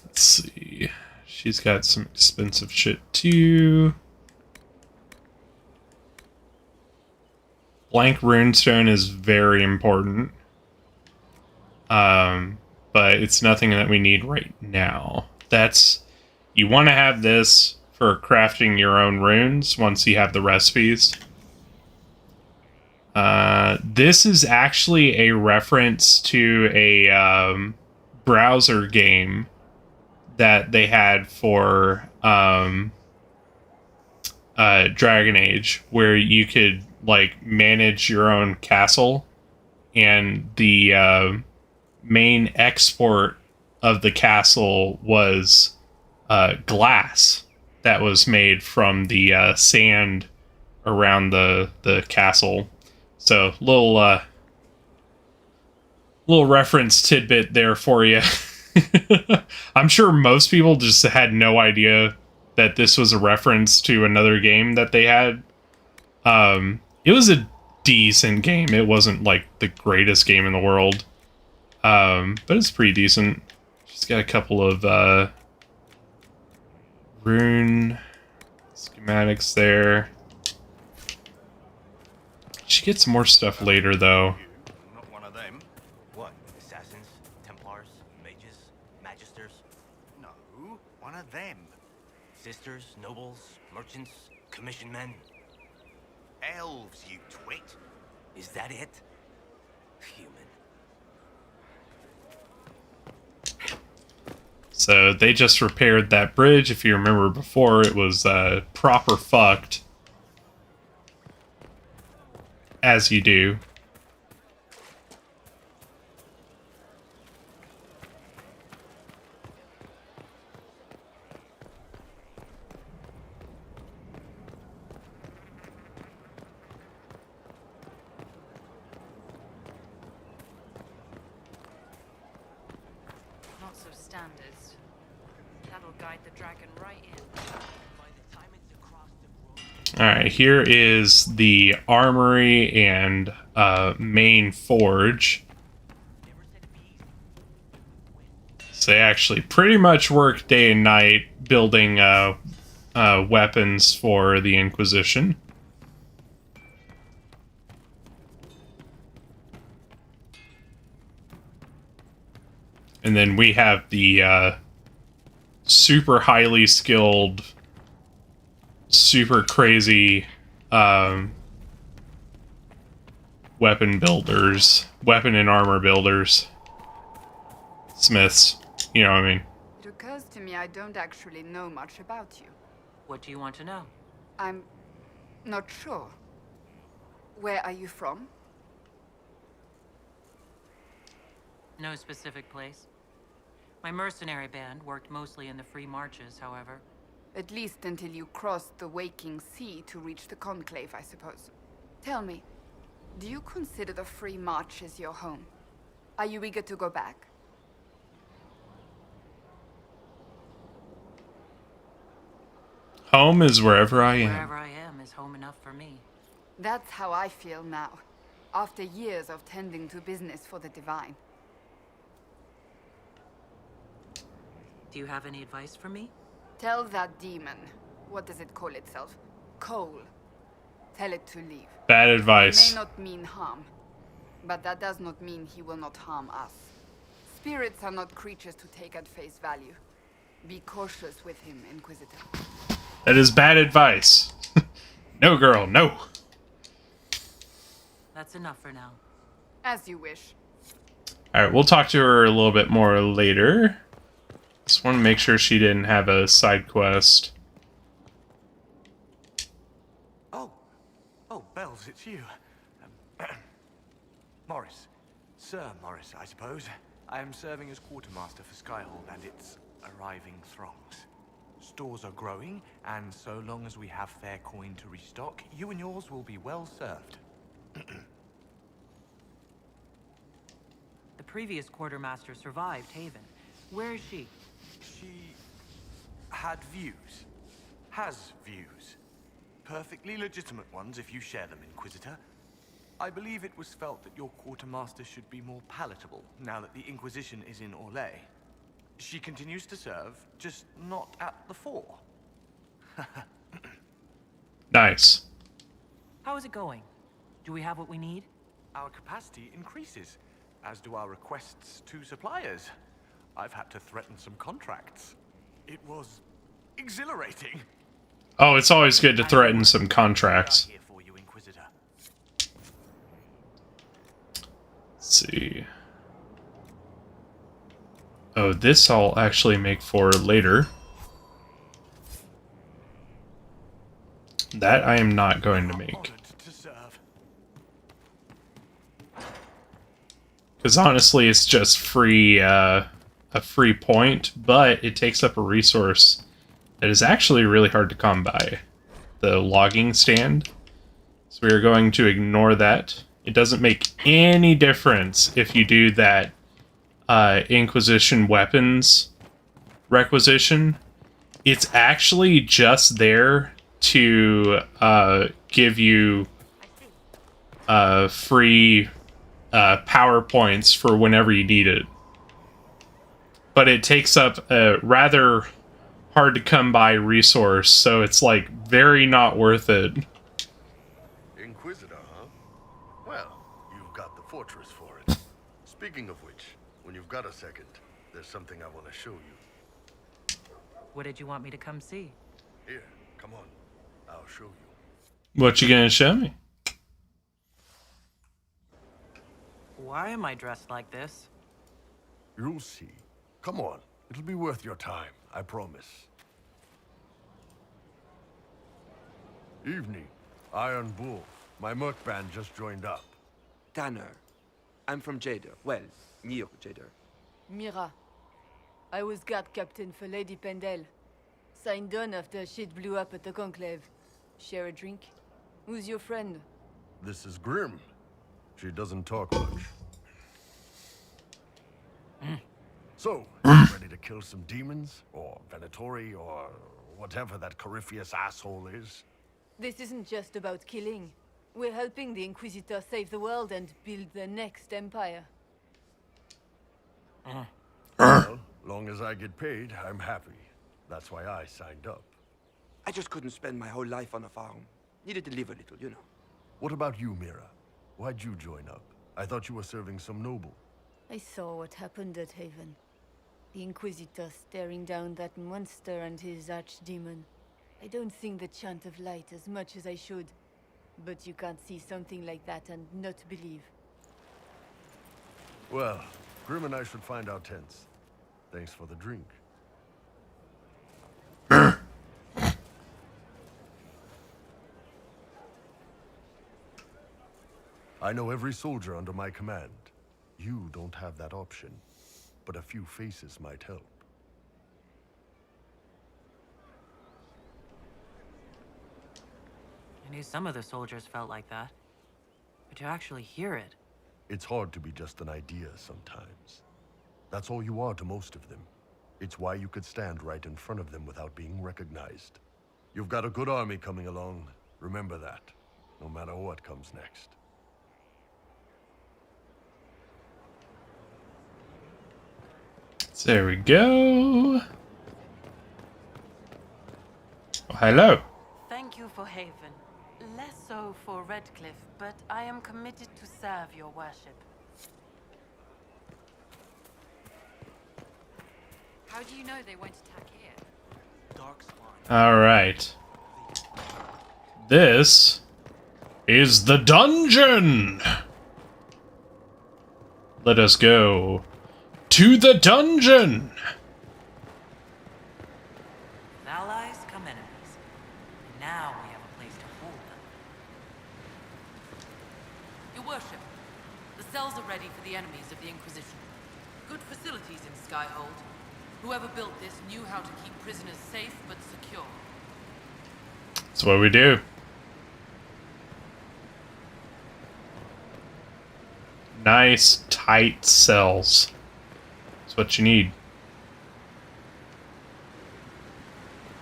Speaker 2: Let's see. She's got some expensive shit too. Blank runestone is very important. But it's nothing that we need right now. You want to have this for crafting your own runes once you have the recipes. This is actually a reference to a browser game that they had for Dragon Age, where you could like manage your own castle, and the main export of the castle was glass that was made from the sand around the castle. So little reference tidbit there for you. I'm sure most people just had no idea that this was a reference to another game that they had. It was a decent game. It wasn't like the greatest game in the world. But it's pretty decent. She's got a couple of rune schematics there. She gets more stuff later, though.
Speaker 13: Not one of them. What? Assassins? Templars? Mages? Magisters? No, one of them. Sisters? Nobles? Merchants? Commission men?
Speaker 18: Elves, you twit.
Speaker 13: Is that it? Human.
Speaker 2: So they just repaired that bridge. If you remember before, it was proper fucked. As you do.
Speaker 17: Not so standards. That'll guide the dragon right in.
Speaker 2: Alright, here is the armory and main forge. So they actually pretty much work day and night building weapons for the Inquisition. And then we have the super highly skilled, super crazy weapon builders, weapon and armor builders, smiths, you know what I mean.
Speaker 15: It occurs to me I don't actually know much about you.
Speaker 6: What do you want to know?
Speaker 15: I'm not sure. Where are you from?
Speaker 6: No specific place. My mercenary band worked mostly in the free marches, however.
Speaker 15: At least until you crossed the waking sea to reach the Conclave, I suppose. Tell me, do you consider the Free Marches your home? Are you eager to go back?
Speaker 2: Home is wherever I am.
Speaker 6: Wherever I am is home enough for me.
Speaker 15: That's how I feel now, after years of tending to business for the Divine.
Speaker 6: Do you have any advice for me?
Speaker 15: Tell that demon, what does it call itself? Cole. Tell it to leave.
Speaker 2: Bad advice.
Speaker 15: It may not mean harm, but that does not mean he will not harm us. Spirits are not creatures to take at face value. Be cautious with him, Inquisitor.
Speaker 2: That is bad advice. No, girl, no.
Speaker 6: That's enough for now.
Speaker 15: As you wish.
Speaker 2: Alright, we'll talk to her a little bit more later. Just want to make sure she didn't have a side quest.
Speaker 13: Oh, Bells, it's you. Morris. Sir Morris, I suppose. I am serving as quartermaster for Skyhold and its arriving throngs. Stores are growing, and so long as we have fair coin to restock, you and yours will be well served.
Speaker 6: The previous quartermaster survived Haven. Where is she?
Speaker 13: She had views. Has views. Perfectly legitimate ones if you share them, Inquisitor. I believe it was felt that your quartermaster should be more palatable now that the Inquisition is in Orlais. She continues to serve, just not at the fore.
Speaker 2: Nice.
Speaker 6: How is it going? Do we have what we need?
Speaker 13: Our capacity increases, as do our requests to suppliers. I've had to threaten some contracts. It was exhilarating.
Speaker 2: Oh, it's always good to threaten some contracts.
Speaker 13: Here for you, Inquisitor.
Speaker 2: Let's see. Oh, this I'll actually make for later. That I am not going to make. Because honestly, it's just free, a free point, but it takes up a resource that is actually really hard to come by. The logging stand. So we are going to ignore that. It doesn't make any difference if you do that Inquisition weapons requisition. It's actually just there to give you free power points for whenever you need it. But it takes up a rather hard to come by resource, so it's like very not worth it.
Speaker 3: Inquisitor, huh? Well, you've got the fortress for it. Speaking of which, when you've got a second, there's something I want to show you.
Speaker 6: What did you want me to come see?
Speaker 3: Here, come on. I'll show you.
Speaker 2: What you gonna show me?
Speaker 6: Why am I dressed like this?
Speaker 3: You'll see. Come on, It'll be worth your time, I promise. Evening. Iron Bull. My merc band just joined up.
Speaker 4: Tanner. I'm from Jader. Well, near Jader.
Speaker 5: Mira. I was guard captain for Lady Pendel. Signed on after shit blew up at the Conclave. Share a drink? Who's your friend?
Speaker 3: This is Grim. She doesn't talk much. So, ready to kill some demons? Or Venatori? Or whatever that Courteous asshole is?
Speaker 5: This isn't just about killing. We're helping the Inquisitor save the world and build the next empire.
Speaker 3: Well, long as I get paid, I'm happy. That's why I signed up.
Speaker 4: I just couldn't spend my whole life on a farm. Needed to live a little, you know.
Speaker 3: What about you, Mira? Why'd you join up? I thought you were serving some noble.
Speaker 5: I saw what happened at Haven. The Inquisitor staring down that monster and his archdemon. I don't sing the chant of light as much as I should. But you can't see something like that and not believe.
Speaker 3: Well, Grim and I should find our tents. Thanks for the drink. I know every soldier under my command. You don't have that option, but a few faces might help.
Speaker 6: I knew some of the soldiers felt like that. But to actually hear it...
Speaker 3: It's hard to be just an idea sometimes. That's all you are to most of them. It's why you could stand right in front of them without being recognized. You've got a good army coming along. Remember that, no matter what comes next.
Speaker 2: There we go. Oh, hello.
Speaker 8: Thank you for Haven. Less so for Redcliffe, but I am committed to serve your worship.
Speaker 15: How do you know they won't attack here?
Speaker 2: All right. This is the dungeon. Let us go to the dungeon.
Speaker 6: Allies come enemies. And now we have a place to hold them.
Speaker 24: Your worship, the cells are ready for the enemies of the Inquisition. Good facilities in Skyhold. Whoever built this knew how to keep prisoners safe but secure.
Speaker 2: That's what we do. Nice, tight cells. That's what you need.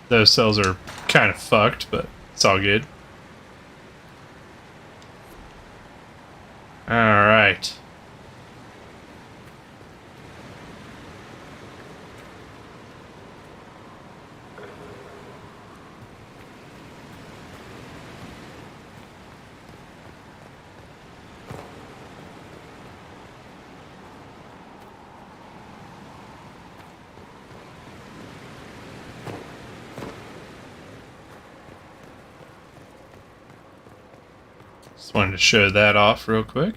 Speaker 2: Those cells are kind of fucked, but it's all good. Alright. Just wanted to show that off real quick.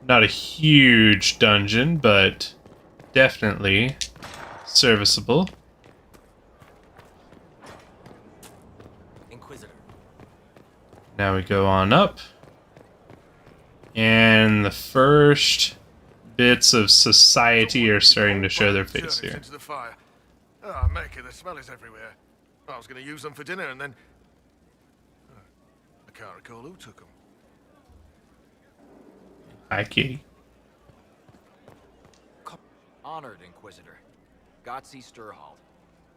Speaker 2: Not a huge dungeon, but definitely serviceable.
Speaker 12: Inquisitor.
Speaker 2: Now we go on up. And the first bits of society are starting to show their face here.
Speaker 3: Into the fire. Oh, Maker, the smell is everywhere. I was going to use them for dinner and then... I can't recall who took them.
Speaker 2: Hi, Kitty.
Speaker 12: Honored, Inquisitor. Gotzi Sturhold.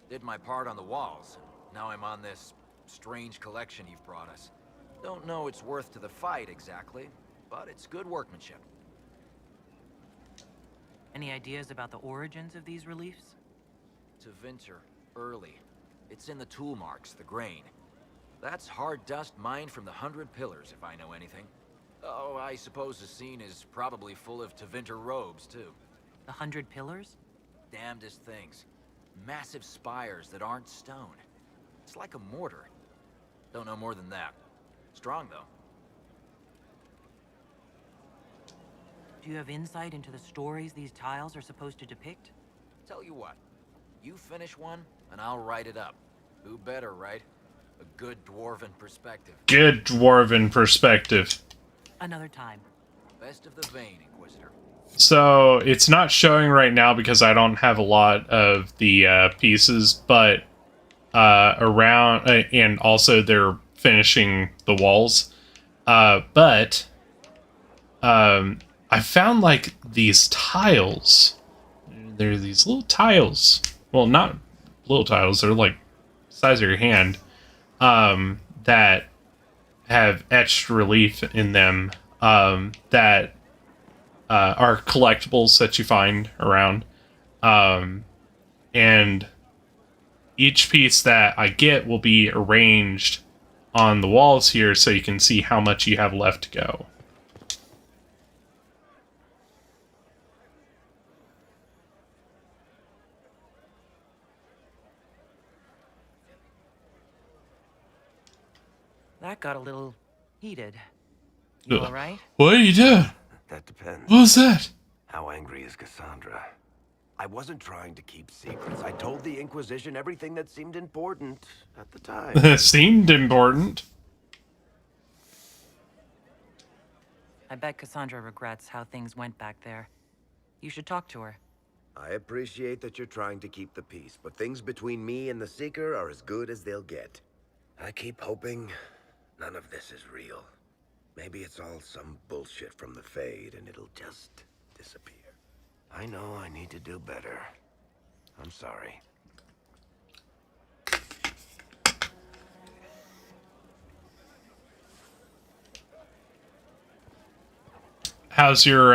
Speaker 12: Did my part on the walls. Now I'm on this strange collection you've brought us. Don't know it's worth to the fight exactly, but it's good workmanship.
Speaker 6: Any ideas about the origins of these reliefs?
Speaker 12: To Vinter, early. It's in the tool marks, the grain. That's hard dust mined from the 100 Pillars, if I know anything. Oh, I suppose the scene is probably full of Tevinter robes, too.
Speaker 6: The 100 Pillars?
Speaker 12: Damnedest things. Massive spires that aren't stone. It's like a mortar. Don't know more than that. Strong, though.
Speaker 6: Do you have insight into the stories these tiles are supposed to depict?
Speaker 12: Tell you what, you finish one, and I'll write it up. Who better, right? A good dwarven perspective.
Speaker 2: Good dwarven perspective.
Speaker 6: Another time.
Speaker 12: Best of the vein, Inquisitor.
Speaker 2: So, it's not showing right now because I don't have a lot of the pieces, but around, and also they're finishing the walls. But I found like these tiles. There are these little tiles. Well, not little tiles, they're like the size of your hand. That have etched relief in them that are collectibles that you find around. And each piece that I get will be arranged on the walls here so you can see how much you have left to go.
Speaker 6: That got a little heated. You alright?
Speaker 2: What are you doing?
Speaker 9: That depends.
Speaker 2: What was that?
Speaker 9: How angry is Cassandra? I wasn't trying to keep secrets. I told the Inquisition everything that seemed important at the time.
Speaker 2: Seemed important.
Speaker 6: I bet Cassandra regrets how things went back there. You should talk to her.
Speaker 9: I appreciate that you're trying to keep the peace, but things between me and the Seeker are as good as they'll get. I keep hoping none of this is real. Maybe it's all some bullshit from the Fade and it'll just disappear. I know I need to do better. I'm sorry.
Speaker 2: How's your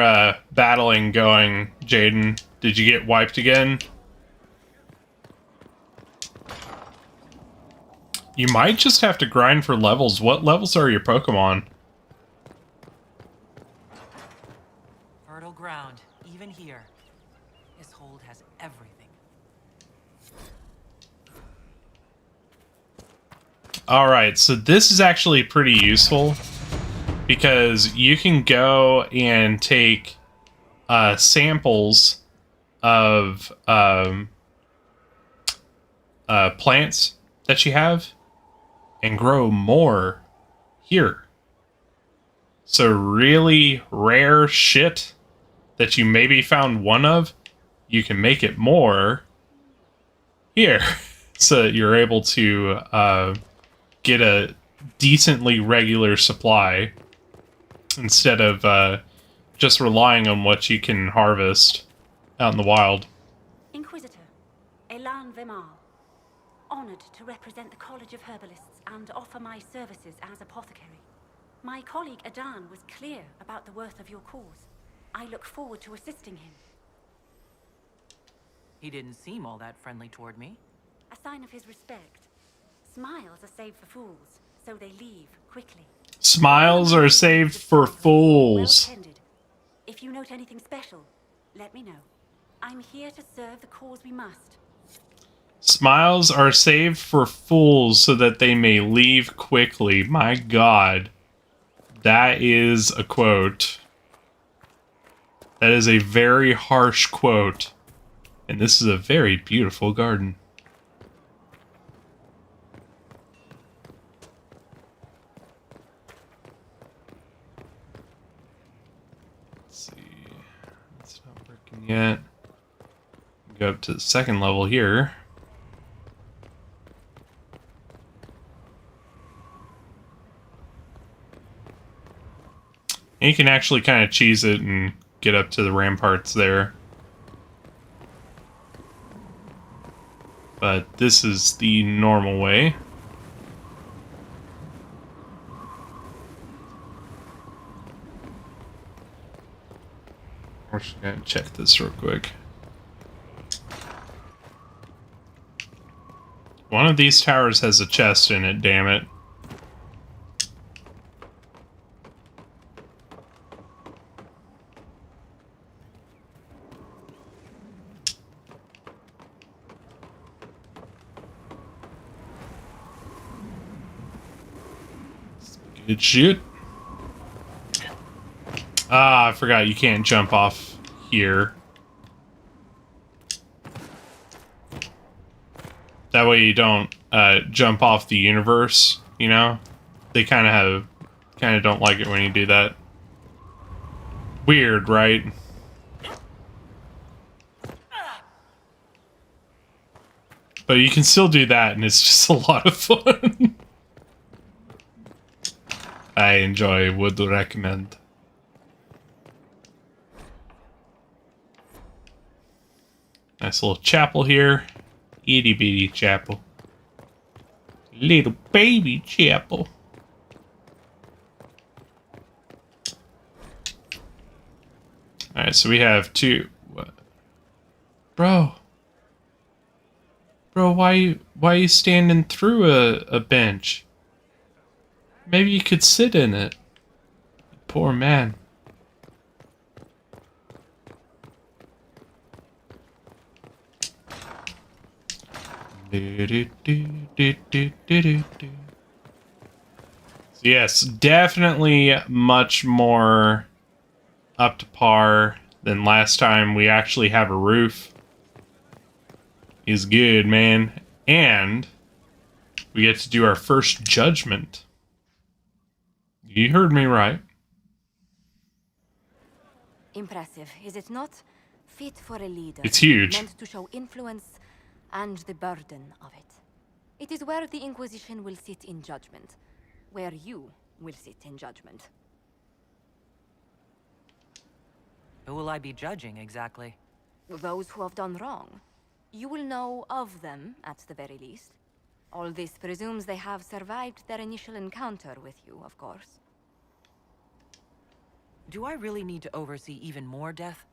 Speaker 2: battling going, Jaden? Did you get wiped again? You might just have to grind for levels. What levels are your Pokemon?
Speaker 6: Fertile ground, even here. This hold has everything.
Speaker 2: Alright, so this is actually pretty useful because you can go and take samples of plants that you have and grow more here. So really rare shit that you maybe found one of, you can make it more here. So that you're able to get a decently regular supply instead of just relying on what you can harvest out in the wild.
Speaker 20: Inquisitor, Elan Vimar. Honored to represent the College of Herbalists and offer my services as apothecary. My colleague Adan was clear about the worth of your cause. I look forward to assisting him.
Speaker 6: He didn't seem all that friendly toward me.
Speaker 20: A sign of his respect. Smiles are saved for fools, so they leave quickly.
Speaker 2: Smiles are saved for fools.
Speaker 20: Well tended. If you note anything special, let me know. I'm here to serve the cause we must.
Speaker 2: Smiles are saved for fools so that they may leave quickly. My God. That is a quote. That is a very harsh quote. And this is a very beautiful garden. Let's see. It's not working yet. Go up to the second level here. And you can actually kind of cheese it and get up to the ramparts there. But this is the normal way. We're just gonna check this real quick. One of these towers has a chest in it, damn it. Good shit. Ah, I forgot you can't jump off here. That way you don't jump off the universe, you know? They kind of don't like it when you do that. Weird, right? But you can still do that, and it's just a lot of fun. I enjoy, would recommend. Nice little chapel here. Itty bitty chapel. Little baby chapel. Alright, so we have two. What? Bro, why are you standing through a bench? Maybe you could sit in it. Poor man. So yes, definitely much more up to par than last time. We actually have a roof. Is good, man. And we get to do our first judgment. You heard me right.
Speaker 1: Impressive, is it not? Fit for a leader.
Speaker 2: It's huge.
Speaker 1: Meant to show influence and the burden of it. It is where the Inquisition will sit in judgment. Where you will sit in judgment.
Speaker 6: Who will I be judging, exactly?
Speaker 1: Those who have done wrong. You will know of them, at the very least. All this presumes they have survived their initial encounter with you, of course.
Speaker 6: Do I really need to oversee even more death?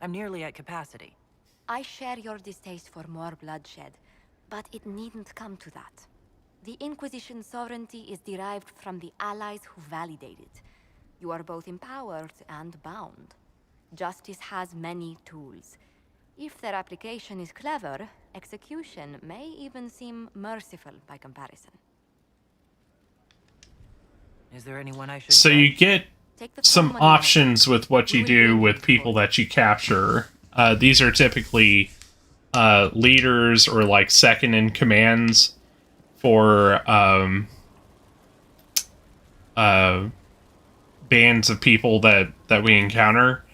Speaker 6: I'm nearly at capacity.
Speaker 1: I share your distaste for more bloodshed, but it needn't come to that. The Inquisition's sovereignty is derived from the allies who validate it. You are both empowered and bound. Justice has many tools. If their application is clever, execution may even seem merciful by comparison.
Speaker 6: Is there anyone I should
Speaker 2: So you get some
Speaker 1: money
Speaker 2: options with what you do with people that you capture. These are typically leaders or like second in commands for bands of people that we encounter.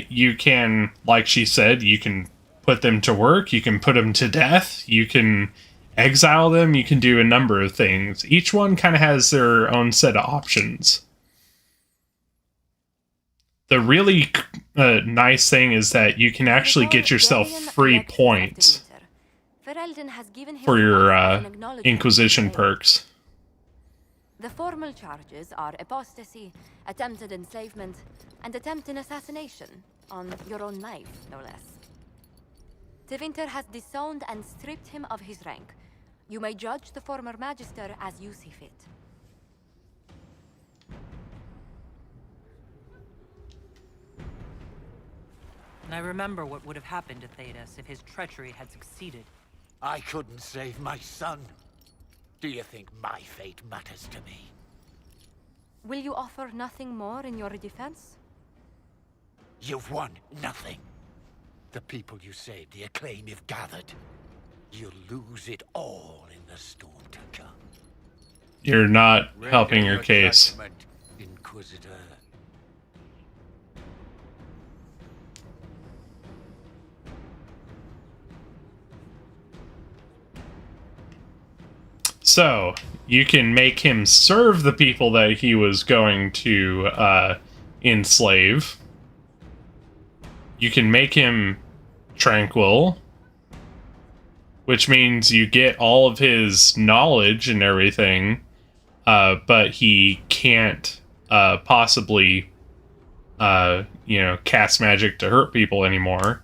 Speaker 2: You can, like she said, you can put them to work, you can put them to death, you can exile them, you can do a number of things. Each one kind of has their own set of options. The really nice thing is that you can actually get yourself free points for your Inquisition perks.
Speaker 1: The formal charges are apostasy, attempted enslavement, and attempted assassination on your own life, no less. Tevinter has disowned and stripped him of his rank. You may judge the former Magister as you see fit.
Speaker 6: And I remember what would have happened to Thedas if his treachery had succeeded.
Speaker 18: I couldn't save my son. Do you think my fate matters to me?
Speaker 1: Will you offer nothing more in your defense?
Speaker 18: You've won nothing. The people you saved, the acclaim you've gathered. You'll lose it all in the storm to come.
Speaker 2: You're not helping your case.
Speaker 18: Judgment, Inquisitor.
Speaker 2: So, you can make him serve the people that he was going to enslave. You can make him tranquil, which means you get all of his knowledge and everything, but he can't possibly, cast magic to hurt people anymore.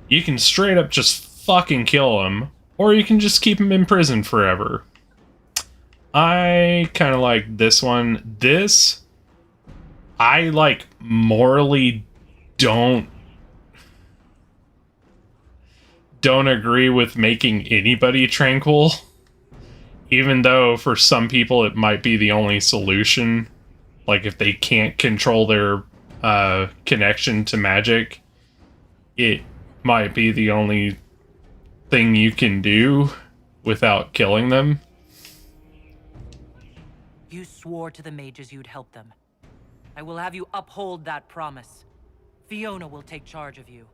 Speaker 2: You can straight up just fucking kill him, or you can just keep him in prison forever. I kind of like this one. This, I like morally don't agree with making anybody tranquil. Even though for some people it might be the only solution. Like if they can't control their connection to magic, it might be the only thing you can do without killing them.
Speaker 6: You swore to the mages you'd help them. I will have you uphold that promise. Fiona will take charge of you.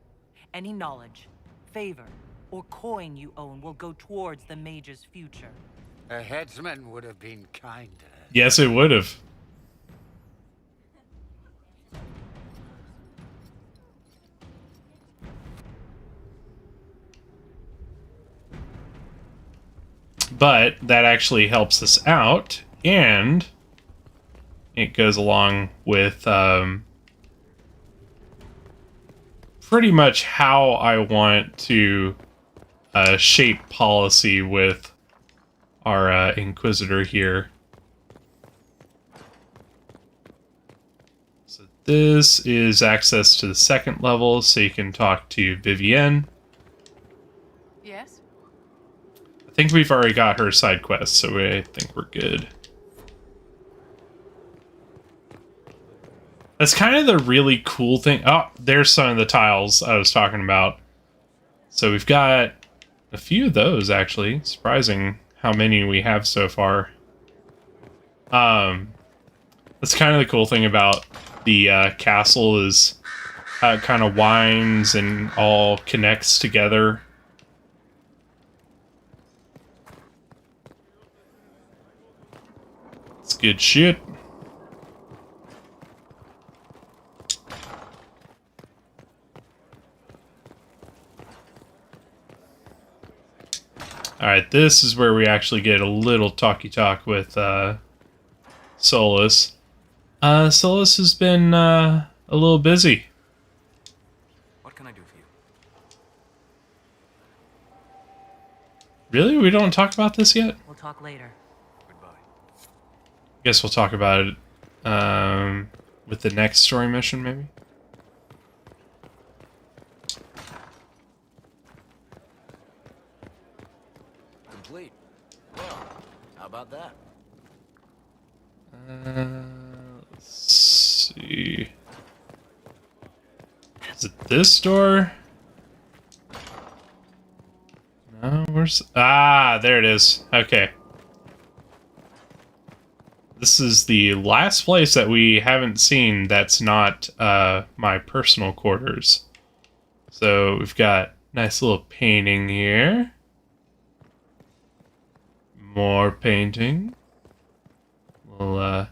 Speaker 6: Any knowledge, favor, or coin you own will go towards the mage's future.
Speaker 10: A headsman would have been kinder.
Speaker 2: Yes, it would have. But that actually helps us out, and it goes along with pretty much how I want to shape policy with our Inquisitor here. So this is access to the second level, so you can talk to Vivienne.
Speaker 8: Yes?
Speaker 2: I think we've already got her side quest, so I think we're good. That's kind of the really cool thing. Oh, there's some of the tiles I was talking about. So we've got a few of those, actually. Surprising how many we have so far. That's kind of the cool thing about the castle is how it kind of winds and all connects together. It's good shit. Alright, this is where we actually get a little talky-talk with Solus. Solus has been a little busy.
Speaker 7: What can I do for you?
Speaker 2: Really? We don't talk about this yet?
Speaker 6: We'll talk later.
Speaker 2: Guess we'll talk about it with the next story mission, maybe?
Speaker 12: Complete. Well, how about that?
Speaker 2: Let's see. Is it this door? No, where's... Ah, there it is. Okay. This is the last place that we haven't seen that's not my personal quarters. So we've got a nice little painting here. More painting. Little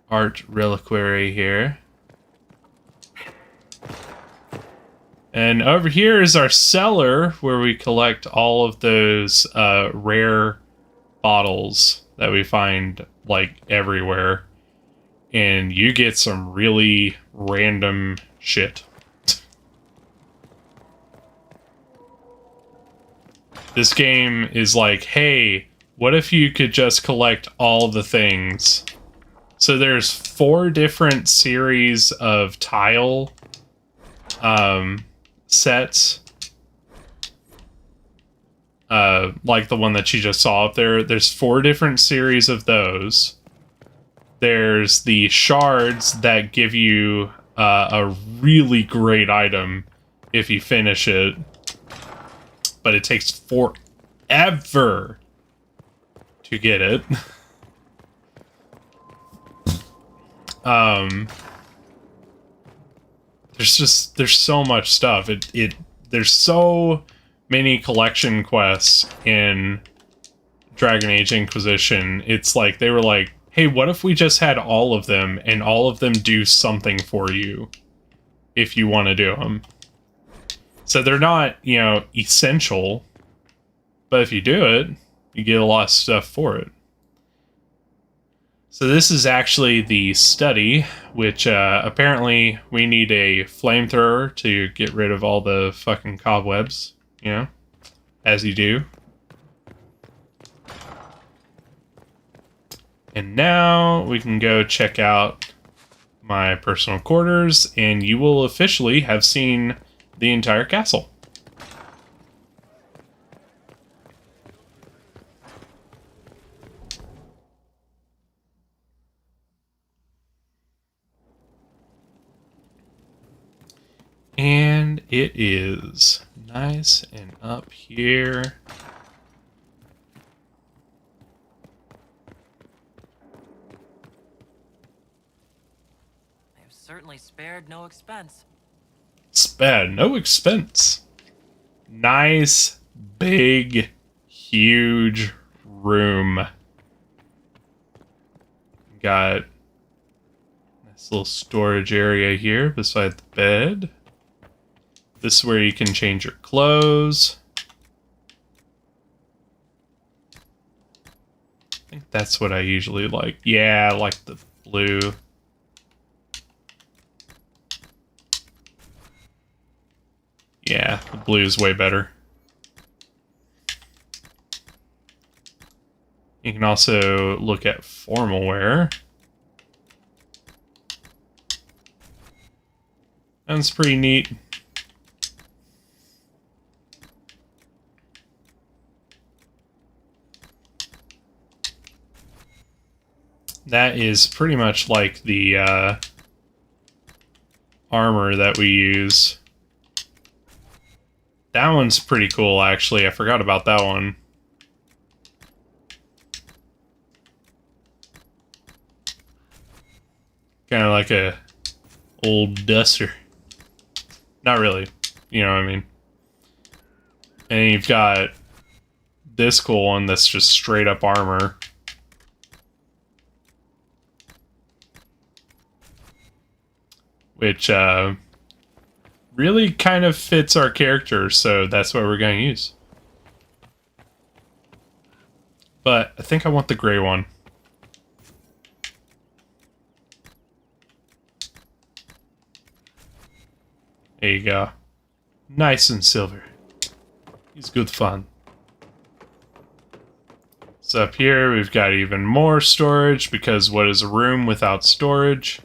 Speaker 2: art reliquary here. And over here is our cellar where we collect all of those rare bottles that we find like everywhere. And you get some really random shit. This game is like, hey, what if you could just collect all the things? So there's 4 different series of tile sets. Like the one that you just saw up there. There's 4 different series of those. There's the shards that give you a really great item if you finish it. But it takes forever to get it. There's so much stuff. There's so many collection quests in Dragon Age Inquisition. It's like they were like, hey, what if we just had all of them and all of them do something for you if you want to do them? So they're not, you know, essential, but if you do it, you get a lot of stuff for it. So this is actually the study, which apparently we need a flamethrower to get rid of all the fucking cobwebs, you know, as you do. And now we can go check out my personal quarters, and you will officially have seen the entire castle. it is. Nice and up here.
Speaker 6: They've certainly spared no expense.
Speaker 2: Spared no expense. Nice, big, huge room. Got a nice little storage area here beside the bed. This is where you can change your clothes. I think that's what I usually like. Yeah, I like the blue. Yeah, the blue is way better. You can also look at formal wear. That's pretty neat. That is pretty much like the armor that we use. That one's pretty cool, actually. I forgot about that one. Kind of like a old duster. Not really. You know what I mean? And you've got this cool one that's just straight up armor. Which, really kind of fits our character, so that's what we're going to use. But I think I want the gray one. There you go. Nice and silver. He's good fun. So up here we've got even more storage, because what is a room without storage?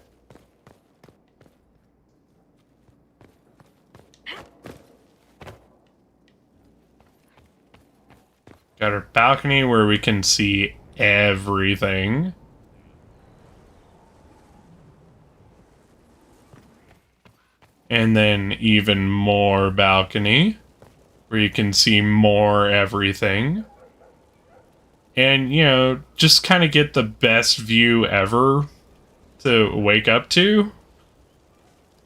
Speaker 2: Got our balcony where we can see everything. And then even more balcony where you can see more everything. And, you know, just kind of get the best view ever to wake up to.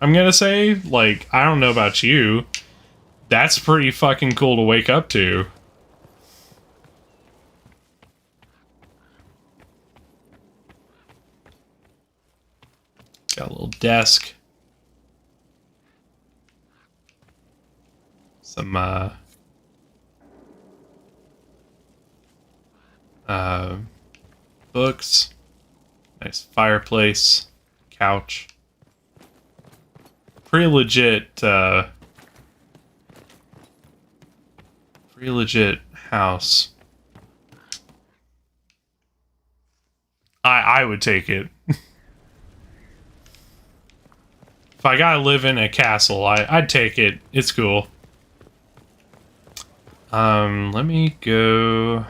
Speaker 2: I'm gonna say, like, I don't know about you. That's pretty fucking cool to wake up to. Got a little desk. Some, books. Nice fireplace. Couch. Pretty legit house. I would take it. If I gotta live in a castle, I'd take it. It's cool. Let me go.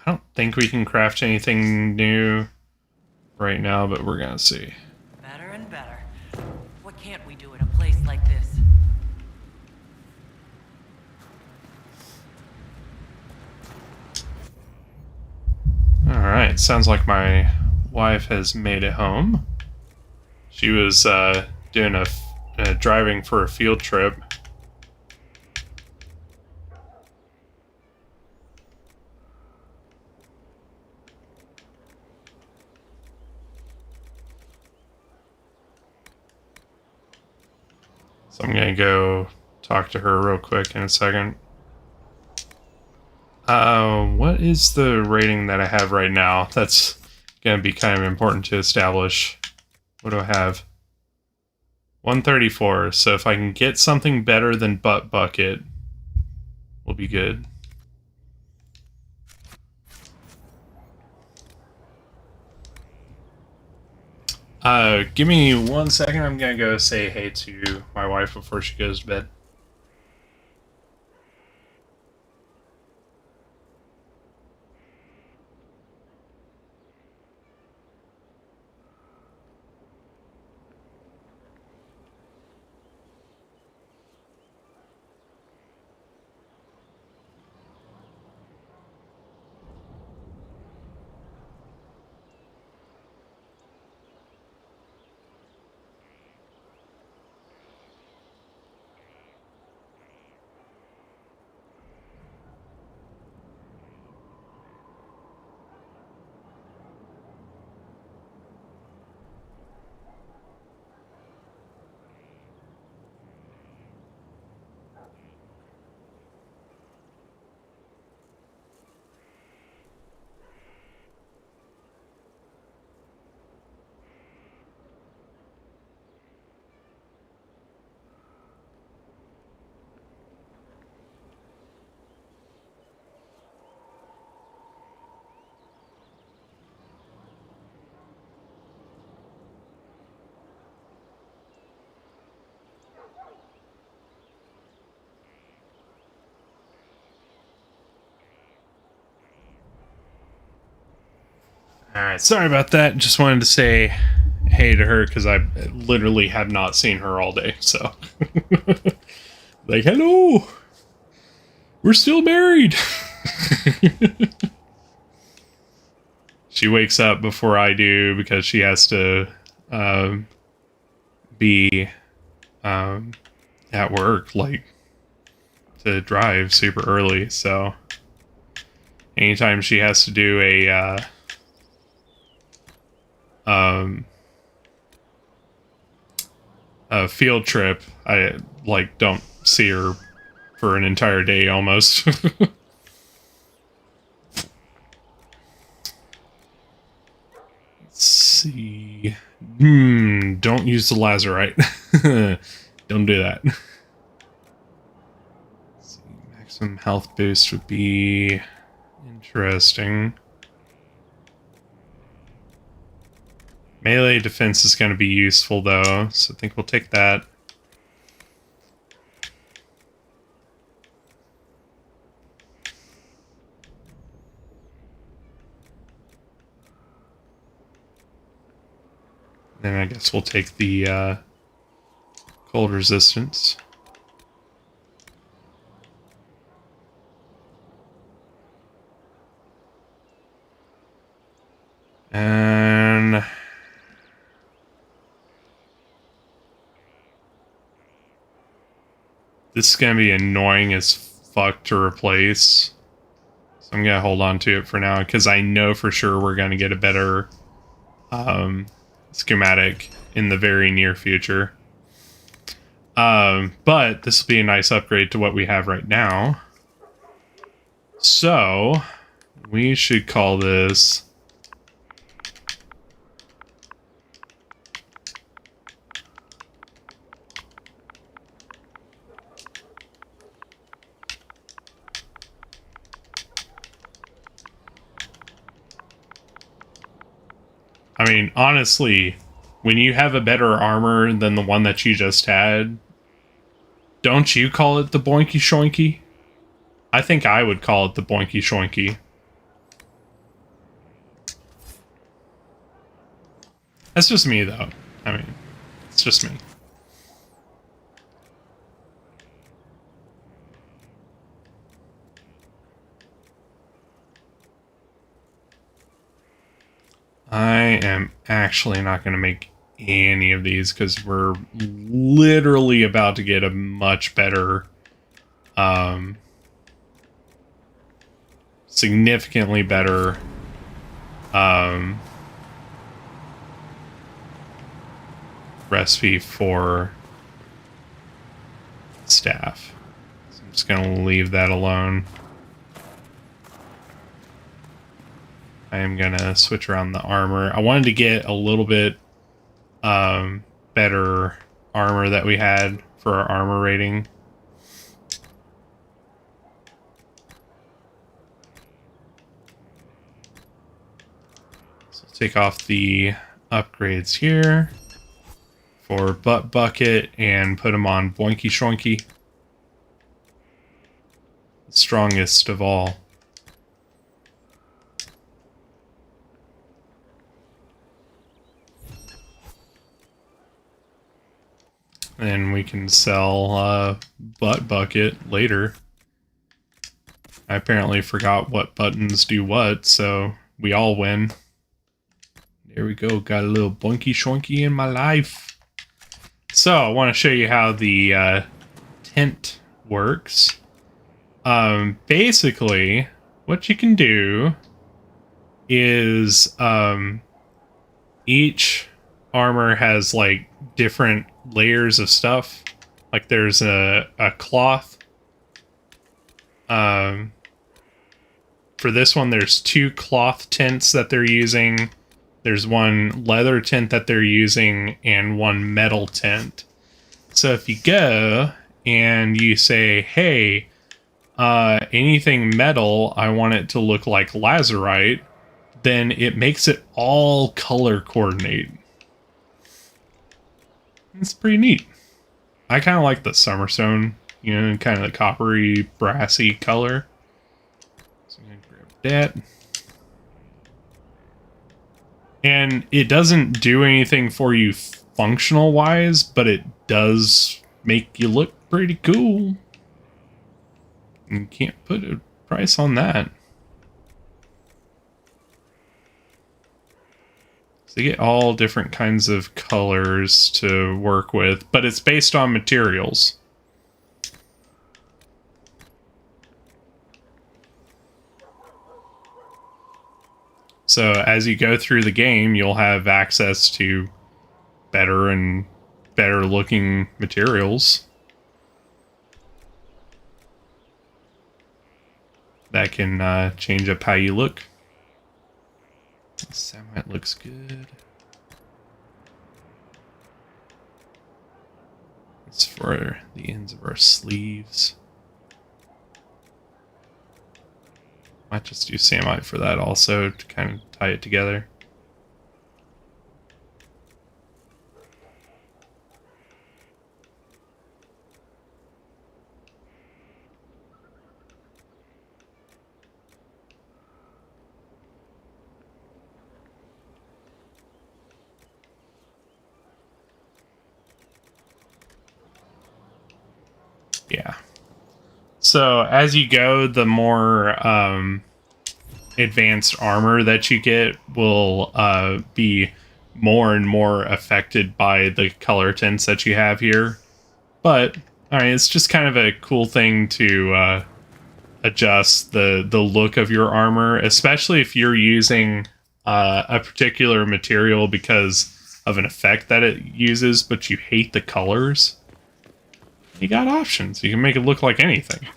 Speaker 2: I don't think we can craft anything new right now, but we're gonna see.
Speaker 6: Better and better. What can't we do in a place like this?
Speaker 2: Alright, sounds like my wife has made it home. She was doing driving for a field trip. So I'm gonna go talk to her real quick in a second. What is the rating that I have right now? That's gonna be kind of important to establish. What do I have? 134. So if I can get something better than Butt Bucket, we'll be good. Give me 1 second. I'm gonna go say hey to my wife before she goes to bed. Alright, sorry about that. Just wanted to say hey to her because I literally have not seen her all day, so. Like, hello! We're still married! She wakes up before I do because she has to be at work, like, to drive super early, so anytime she has to do a field trip, I, like, don't see her for an entire day almost. Let's see. Don't use the lazarite. Don't do that. Let's see, maximum health boost would be interesting. Melee defense is going to be useful though, so I think we'll take that. Then I guess we'll take the cold resistance. And this is going to be annoying as fuck to replace. So I'm going to hold on to it for now because I know for sure we're going to get a better schematic in the very near future. But this will be a nice upgrade to what we have right now. So we should call this I mean, honestly, when you have a better armor than the one that you just had, don't you call it the Boinky Shoinky? I think I would call it the Boinky Shoinky. That's just me, though. I mean, it's just me. I am actually not going to make any of these because we're literally about to get a much better, significantly better, recipe for staff. So I'm just going to leave that alone. I am going to switch around the armor. I wanted to get a little bit better armor that we had for our armor rating. So I'll take off the upgrades here for Butt Bucket and put them on Boinky Shoinky. The strongest of all. And we can sell Butt Bucket later. I apparently forgot what buttons do what, so we all win. There we go, got a little Boinky Shoinky in my life. So, I want to show you how the tent works. Basically, what you can do is each armor has like different layers of stuff. Like there's a cloth. For this one, there's 2 cloth tents that they're using. There's 1 leather tent that they're using and 1 metal tent. So if you go and you say, hey, anything metal, I want it to look like lazarite, then it makes it all color coordinate. It's pretty neat. I kind of like the Summerstone, you know, kind of the coppery, brassy color. So I'm going to grab that. And it doesn't do anything for you functional wise, but it does make you look pretty cool. You can't put a price on that. So you get all different kinds of colors to work with, but it's based on materials. So as you go through the game, you'll have access to better and better looking materials that can change up how you look. Samite looks good. It's for the ends of our sleeves. Might just do Samite for that also to kind of tie it together. Yeah. So as you go, the more advanced armor that you get will be more and more affected by the color tints that you have here. But all right, it's just kind of a cool thing to adjust the look of your armor, especially if you're using a particular material because of an effect that it uses, but you hate the colors. You got options. You can make it look like anything.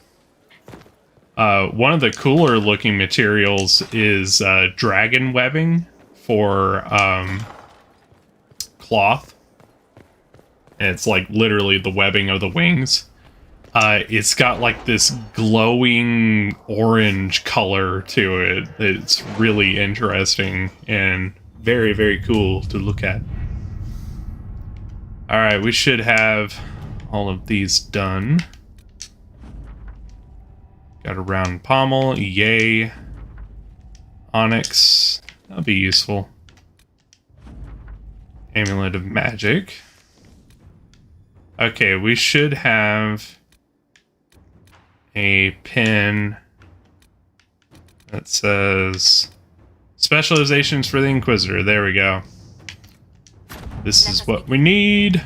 Speaker 2: One of the cooler looking materials is dragon webbing for cloth. And it's like literally the webbing of the wings. It's got like this glowing orange color to it. It's really interesting and very, very cool to look at. Alright, we should have all of these done. Got a round pommel, yay. Onyx, that'll be useful. Amulet of Magic. Okay, we should have a pin that says specializations for the Inquisitor. There we go. This is what we need.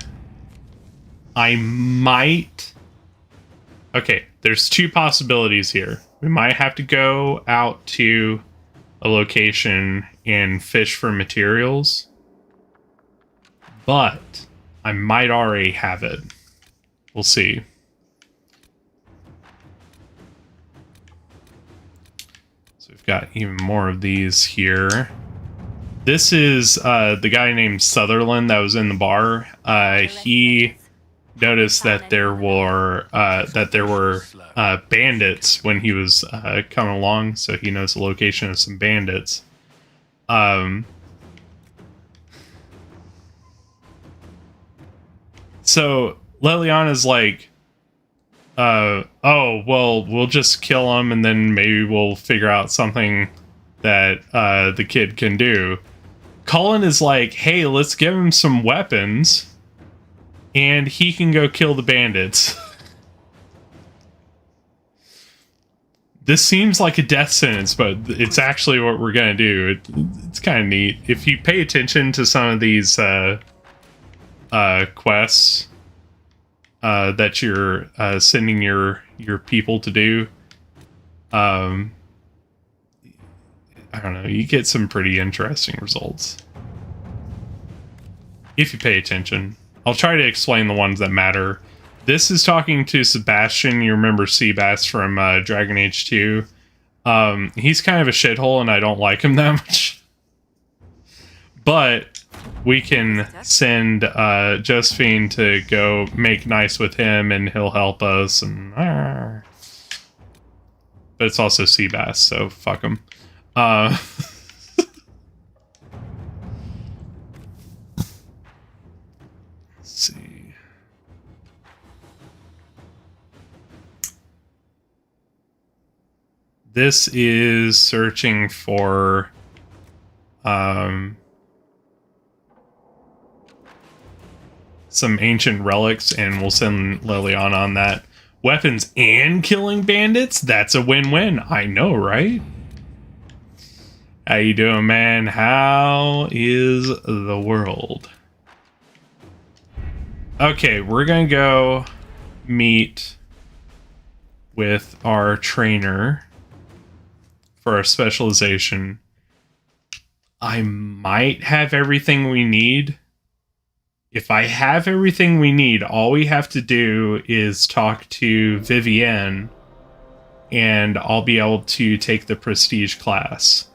Speaker 2: I might... Okay, there's two possibilities here. We might have to go out to a location and fish for materials. But I might already have it. We'll see. So we've got even more of these here. This is the guy named Sutherland that was in the bar. He noticed that there were bandits when he was coming along, so he knows the location of some bandits. So Leliana's like, oh, well, we'll just kill him and then maybe we'll figure out something that the kid can do. Cullen is like, hey, let's give him some weapons and he can go kill the bandits. This seems like a death sentence, but it's actually what we're gonna do. It's kind of neat. If you pay attention to some of these quests that you're sending your people to do, I don't know, you get some pretty interesting results. If you pay attention. I'll try to explain the ones that matter. This is talking to Sebastian. You remember Seabass from Dragon Age 2. He's kind of a shithole and I don't like him that much. But we can send Josephine to go make nice with him and he'll help us. And but it's also Seabass, so fuck him. Let's see. This is searching for some ancient relics, and we'll send Liliana on that. Weapons and killing bandits? That's a win-win. I know, right? How you doing, man? How is the world? Okay, we're gonna go meet with our trainer for our specialization. I might have everything we need. If I have everything we need, all we have to do is talk to Vivienne, and I'll be able to take the prestige class.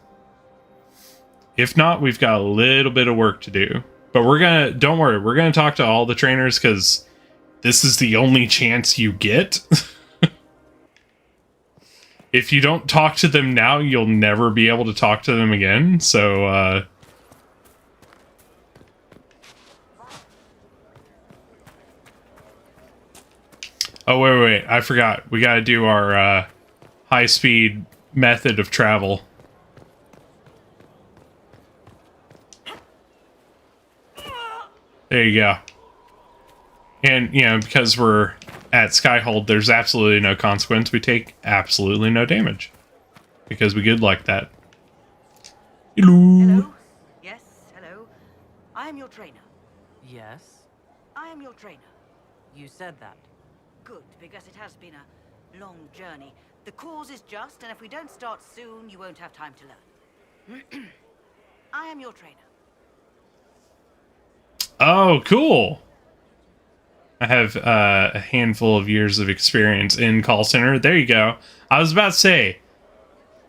Speaker 2: If not, we've got a little bit of work to do. But don't worry, we're gonna talk to all the trainers, because this is the only chance you get. If you don't talk to them now, you'll never be able to talk to them again, so, Oh, wait, I forgot. We gotta do our, high-speed method of travel. There you go. And, you know, because we're at Skyhold, there's absolutely no consequence. We take absolutely no damage. Because we good like that. Hello.
Speaker 16: Hello? Yes, hello. I am your trainer.
Speaker 6: Yes?
Speaker 16: I am your trainer.
Speaker 6: You said that.
Speaker 16: Good, because it has been a long journey. The cause is just, and if we don't start soon, you won't have time to learn. I am your trainer.
Speaker 2: Oh, cool. I have a handful of years of experience in call center. There you go. I was about to say,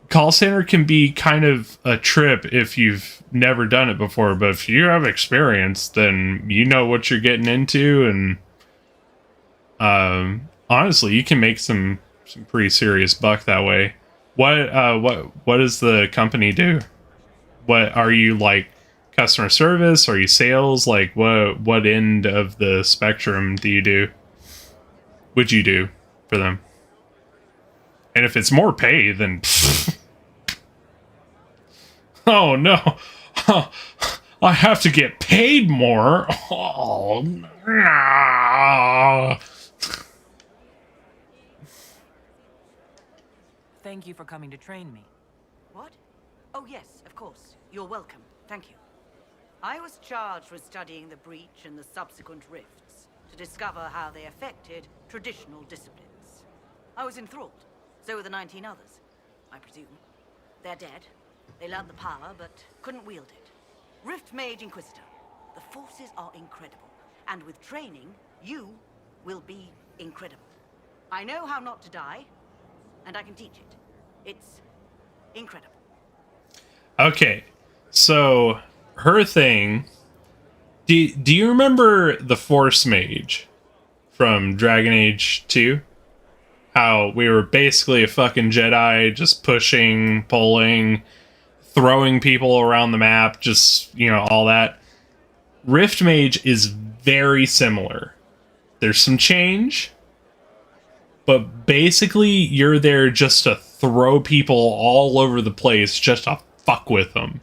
Speaker 2: call center can be kind of a trip if you've never done it before, but if you have experience, then you know what you're getting into, and honestly, you can make some pretty serious buck that way. What does the company do? What are you, like, customer service? Are you sales? Like, what end of the spectrum do you do? Would you do for them? And if it's more pay, then oh no, I have to get paid more. Oh no.
Speaker 6: Thank you for coming to train me.
Speaker 16: What? Oh yes, of course. You're welcome. Thank you. I was charged with studying the breach and the subsequent rifts to discover how they affected traditional disciplines. I was enthralled. So were the 19 others, I presume. They're dead. They learned the power, but couldn't wield it. Rift Mage Inquisitor. The forces are incredible. And with training, you will be incredible. I know how not to die, and I can teach it. It's incredible.
Speaker 2: Okay, so her thing. Do you remember the Force Mage from Dragon Age 2? How we were basically a fucking Jedi, just pushing, pulling, throwing people around the map, just, you know, all that. Rift Mage is very similar. There's some change, but basically you're there just to throw people all over the place, just to fuck with them.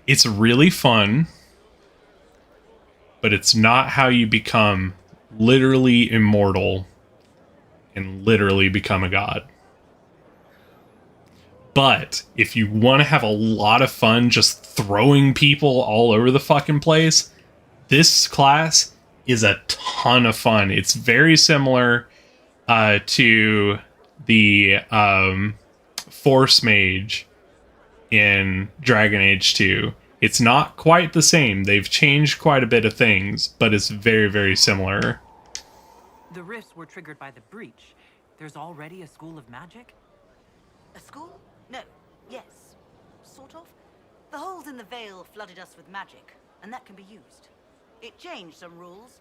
Speaker 2: It's really fun, but it's not how you become literally immortal and literally become a god. But if you want to have a lot of fun just throwing people all over the fucking place, this class is a ton of fun. It's very similar to the Force Mage in Dragon Age 2. It's not quite the same. They've changed quite a bit of things, but it's very, very similar.
Speaker 6: The rifts were triggered by the breach. There's already a school of magic?
Speaker 16: A school? No. Yes. Sort of. The holes in the veil flooded us with magic, and that can be used. It changed some rules,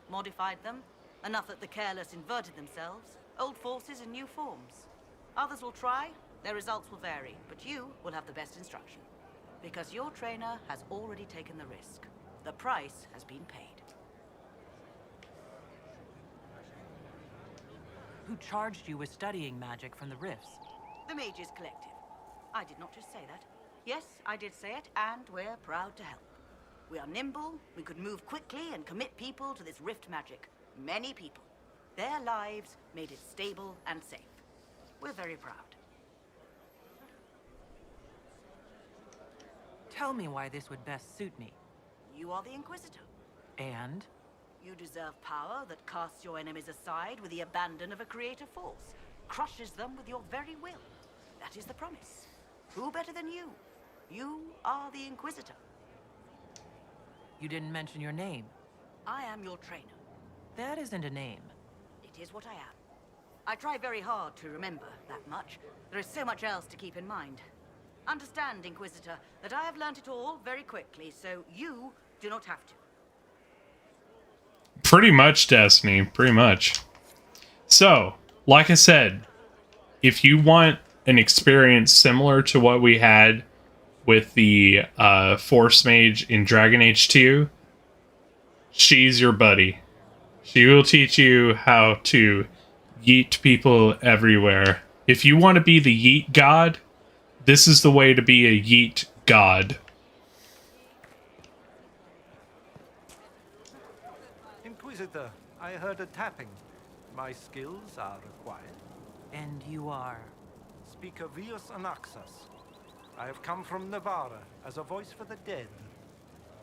Speaker 16: modified them, enough that the careless inverted themselves, old forces in new forms. Others will try, their results will vary, but you will have the best instruction. Because your trainer has already taken the risk. The price has been paid.
Speaker 6: Who charged you with studying magic from the rifts?
Speaker 16: The Mages Collective. I did not just say that. Yes, I did say it, and we're proud to help. We are nimble, we could move quickly and commit people to this rift magic. Many people. Their lives made it stable and safe. We're very proud.
Speaker 6: Tell me why this would best suit me.
Speaker 16: You are the Inquisitor.
Speaker 6: And?
Speaker 16: You deserve power that casts your enemies aside with the abandon of a creative force, crushes them with your very will. That is the promise. Who better than you? You are the Inquisitor.
Speaker 6: You didn't mention your name.
Speaker 16: I am your trainer.
Speaker 6: That isn't a name.
Speaker 16: It is what I am. I try very hard to remember that much. There is so much else to keep in mind. Understand, Inquisitor, that I have learnt it all very quickly, so you do not have to.
Speaker 2: Pretty much, Destiny. Pretty much. So, like I said, if you want an experience similar to what we had with the Force Mage in Dragon Age 2, she's your buddy. She will teach you how to yeet people everywhere. If you want to be the yeet god, this is the way to be a yeet god.
Speaker 14: Inquisitor, I heard a tapping. My skills are required.
Speaker 6: And you are?
Speaker 14: Speaker Vius Anaxas. I have come from Navarra as a voice for the dead.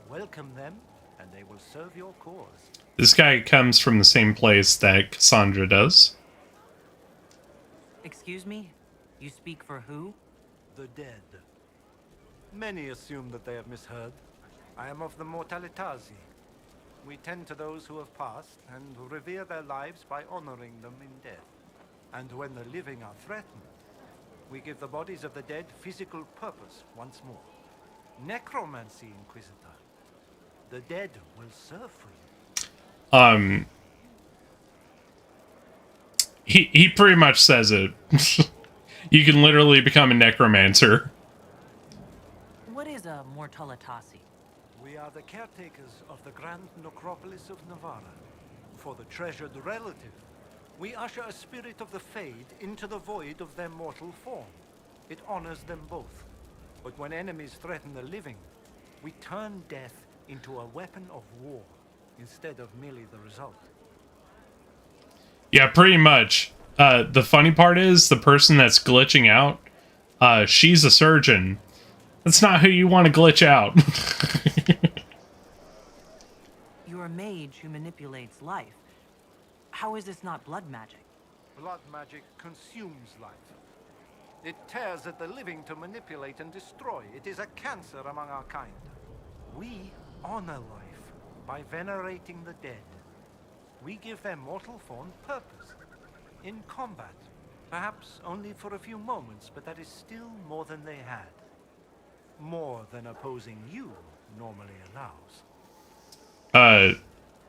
Speaker 14: Welcome them, and they will serve your cause.
Speaker 2: This guy comes from the same place that Cassandra does.
Speaker 6: Excuse me? You speak for who?
Speaker 14: The dead. Many assume that they have misheard. I am of the Mortalitasi. We tend to those who have passed and revere their lives by honoring them in death. And when the living are threatened, we give the bodies of the dead physical purpose once more. Necromancy, Inquisitor. The dead will serve for you.
Speaker 2: He pretty much says it. You can literally become a necromancer.
Speaker 6: What is a Mortalitasi?
Speaker 14: We are the caretakers of the Grand Necropolis of Navarra. For the treasured relative, we usher a spirit of the Fade into the void of their mortal form. It honors them both. But when enemies threaten the living, we turn death into a weapon of war, instead of merely the result.
Speaker 2: Yeah, pretty much. The funny part is, the person that's glitching out, she's a surgeon. That's not who you want to glitch out.
Speaker 6: You're a mage who manipulates life. How is this not blood magic?
Speaker 14: Blood magic consumes life. It tears at the living to manipulate and destroy. It is a cancer among our kind. We honor life by venerating the dead. We give their mortal form purpose. In combat, perhaps only for a few moments, but that is still more than they had. More than opposing you normally allows.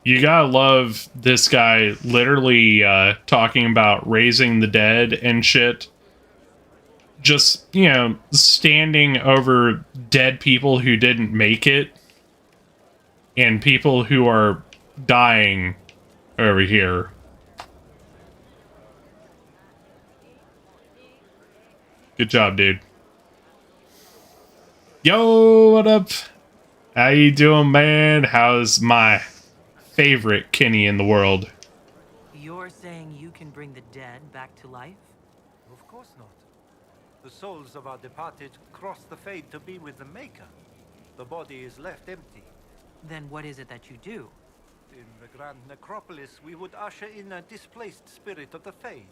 Speaker 2: You gotta love this guy literally talking about raising the dead and shit. Just, you know, standing over dead people who didn't make it. And people who are dying over here. Good job, dude. Yo, what up? How you doing, man? How's my favorite Kenny in the world?
Speaker 6: You're saying you can bring the dead back to life?
Speaker 14: Of course not. The souls of our departed cross the Fade to be with the Maker. The body is left empty.
Speaker 6: Then what is it that you do?
Speaker 14: In the Grand Necropolis, we would usher in a displaced spirit of the Fade,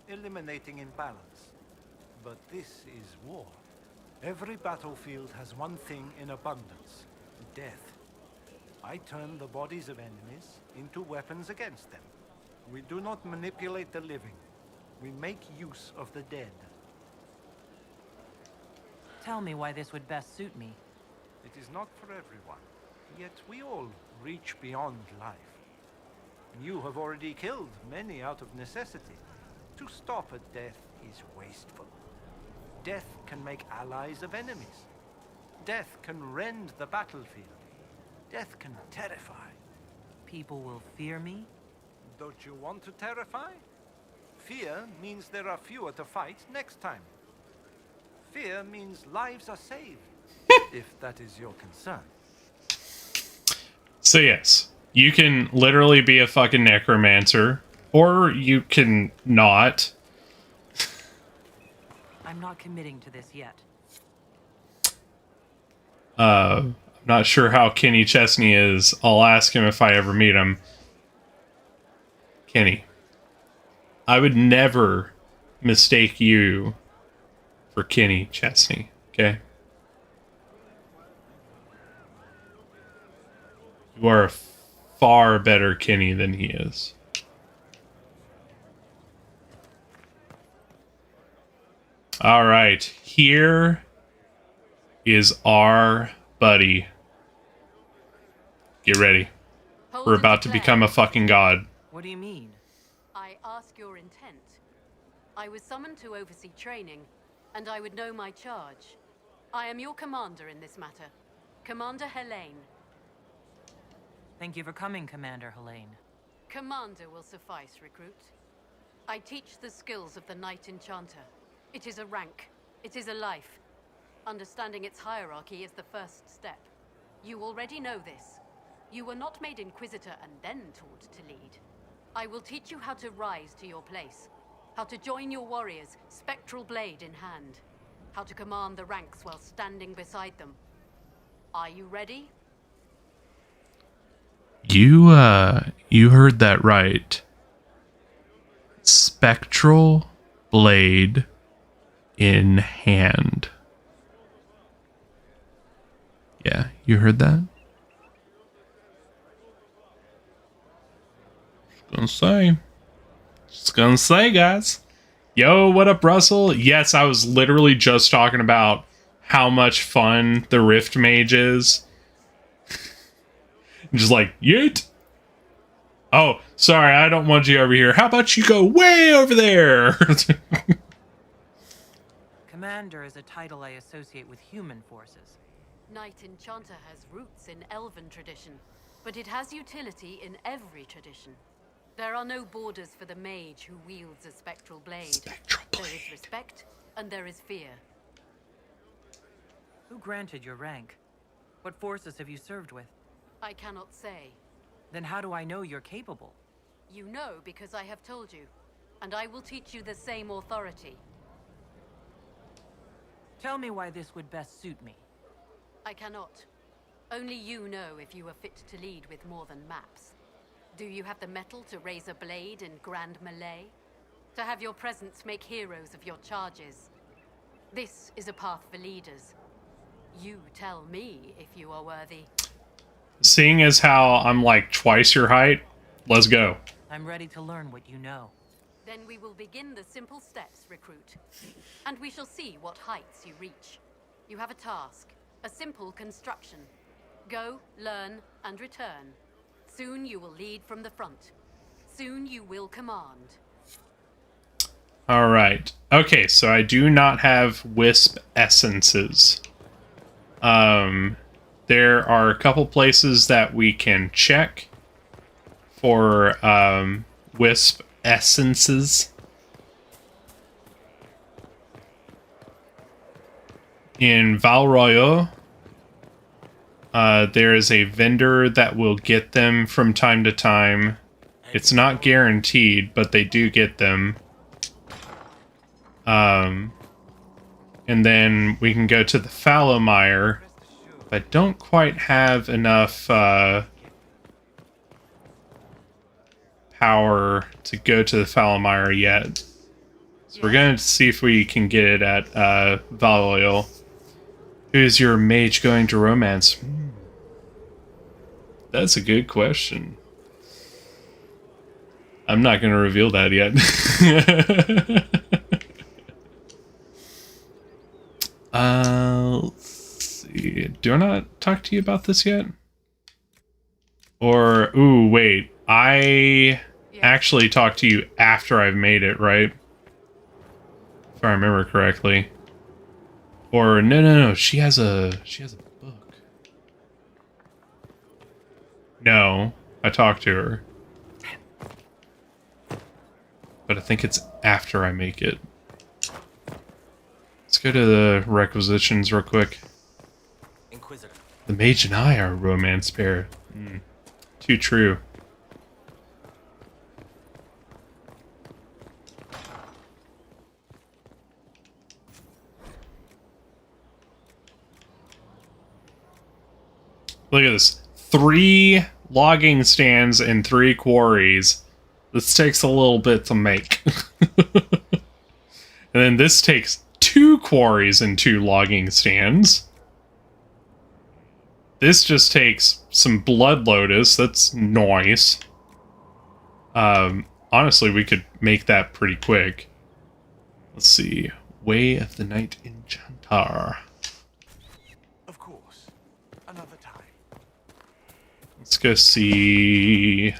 Speaker 14: eliminating imbalance. But this is war. Every battlefield has one thing in abundance: death. I turn the bodies of enemies into weapons against them. We do not manipulate the living. We make use of the dead.
Speaker 6: Tell me why this would best suit me.
Speaker 14: It is not for everyone. Yet we all reach beyond life. You have already killed many out of necessity. To stop at death is wasteful. Death can make allies of enemies. Death can rend the battlefield. Death can terrify.
Speaker 6: People will fear me?
Speaker 14: Don't you want to terrify? Fear means there are fewer to fight next time. Fear means lives are saved, if that is your concern.
Speaker 2: So yes, you can literally be a fucking necromancer, or you can not.
Speaker 6: I'm not committing to this yet.
Speaker 2: I'm not sure how Kenny Chesney is. I'll ask him if I ever meet him. Kenny, I would never mistake you for Kenny Chesney, okay? You are a far better Kenny than he is. All right, here is our buddy. Get ready. We're about to become a fucking god.
Speaker 6: What do you mean?
Speaker 19: I ask your intent. I was summoned to oversee training, and I would know my charge. I am your commander in this matter. Commander Helene.
Speaker 6: Thank you for coming, Commander Helene.
Speaker 19: Commander will suffice, recruit. I teach the skills of the Knight Enchanter. It is a rank. It is a life. Understanding its hierarchy is the first step. You already know this. You were not made Inquisitor and then taught to lead. I will teach you how to rise to your place. How to join your warriors, spectral blade in hand. How to command the ranks while standing beside them. Are you ready?
Speaker 2: You heard that right. Spectral blade in hand. Yeah, you heard that? Just gonna say, guys. Yo, what up, Russell? Yes, I was literally just talking about how much fun the Rift Mage is. Just like, yeet. Oh, sorry, I don't want you over here. How about you go way over there?
Speaker 6: Commander is a title I associate with human forces.
Speaker 19: Knight Enchanter has roots in Elven tradition, but it has utility in every tradition. There are no borders for the mage who wields a spectral blade. There is respect, and there is fear.
Speaker 6: Who granted your rank? What forces have you served with?
Speaker 19: I cannot say.
Speaker 6: Then how do I know you're capable?
Speaker 19: You know because I have told you, and I will teach you the same authority.
Speaker 6: Tell me why this would best suit me.
Speaker 19: I cannot. Only you know if you are fit to lead with more than maps. Do you have the mettle to raise a blade in grand melee? To have your presence make heroes of your charges? This is a path for leaders. You tell me if you are worthy.
Speaker 2: Seeing as how I'm like twice your height, let's go.
Speaker 6: I'm ready to learn what you know.
Speaker 19: Then we will begin the simple steps, recruit. And we shall see what heights you reach. You have a task, a simple construction. Go, learn, and return. Soon you will lead from the front. Soon you will command.
Speaker 2: Alright. Okay, so I do not have Wisp essences. There are a couple places that we can check for Wisp essences. In Val Royaux, there is a vendor that will get them from time to time. It's not guaranteed, but they do get them. And then we can go to the Fallowmire. I don't quite have enough power to go to the Fallowmire yet. So we're going to see if we can get it at Val Royaux. Who's your mage going to romance? That's a good question. I'm not going to reveal that yet. Let's see. Do I not talk to you about this yet? Or, ooh, wait. I actually talked to you after I've made it, right? If I remember correctly. Or, no. She has a book. No, I talked to her. But I think it's after I make it. Let's go to the requisitions real quick.
Speaker 12: Inquisitor.
Speaker 2: The mage and I are a romance pair. Too true. Look at this. 3 logging stands and 3 quarries. This takes a little bit to make. And then this takes 2 quarries and 2 logging stands. This just takes some blood lotus. That's nice. Honestly, we could make that pretty quick. Let's see. Way of the Night Enchanter.
Speaker 13: Of course. Another time.
Speaker 2: Let's go see...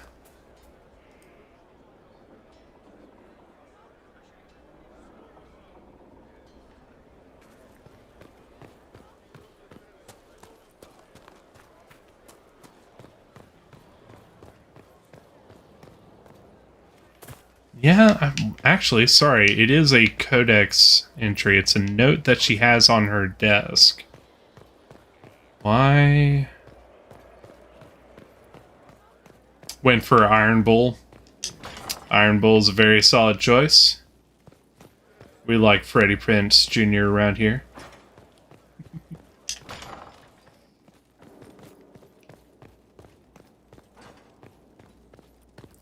Speaker 2: Yeah, I'm actually sorry. It is a codex entry. It's a note that she has on her desk. Why? Went for Iron Bull. Iron Bull is a very solid choice. We like Freddie Prinze Jr. around here.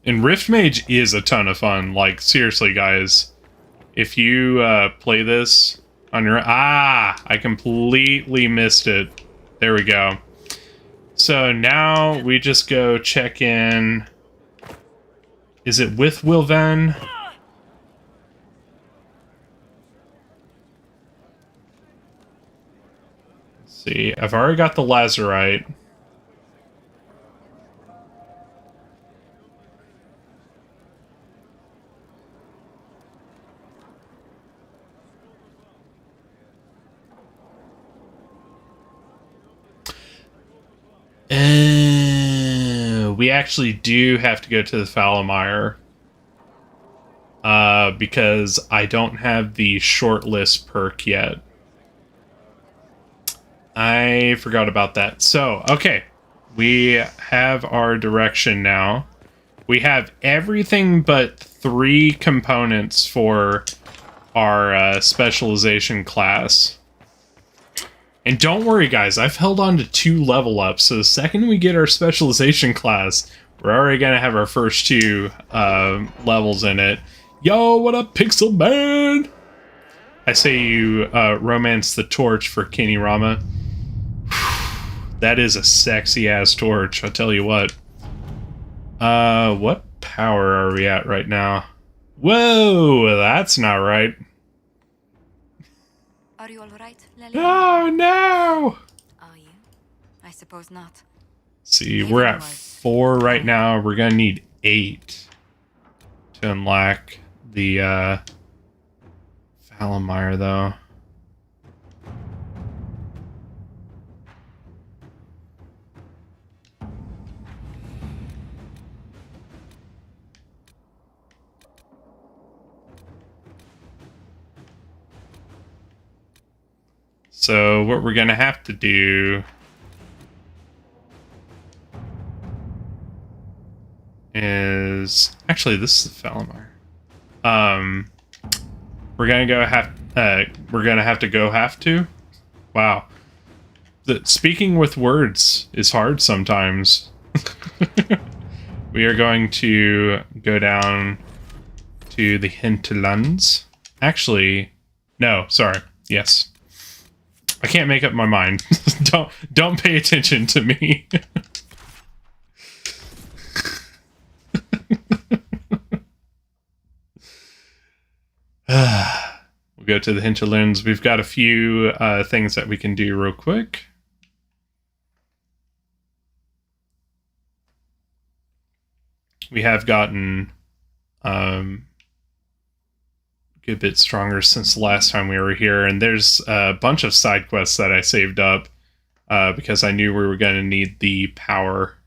Speaker 2: And Rift Mage is a ton of fun. Like, seriously, guys. If you play this on your... I completely missed it. There we go. So now we just go check in... Is it with Wilven? Let's see. I've already got the Lazarite. We actually do have to go to the Falamire. Because I don't have the shortlist perk yet. I forgot about that. So, okay. We have our direction now. We have everything but 3 components for our specialization class. And don't worry, guys, I've held on to 2 level ups, so the second we get our specialization class, we're already gonna have our first 2 levels in it. Yo, what up, Pixel Man? I say you romance the torch for Kenny Rama. That is a sexy-ass torch, I'll tell you what. What power are we at right now? Whoa, that's not right.
Speaker 1: Are you alright, Lily?
Speaker 2: Oh, no!
Speaker 1: Are you? I suppose not.
Speaker 2: See, we're at 4 right now. We're gonna need 8 to unlock the Falamire, though. So what we're gonna have to do is actually this is the Falamire. We're gonna have to. Wow. Speaking with words is hard sometimes. We are going to go down to the hinterlands. Actually, no, sorry. Yes. I can't make up my mind. Don't pay attention to me. We'll go to the hinterlands. We've got a few things that we can do real quick. We have gotten a bit stronger since the last time we were here, and there's a bunch of side quests that I saved up because I knew we were going to need the power.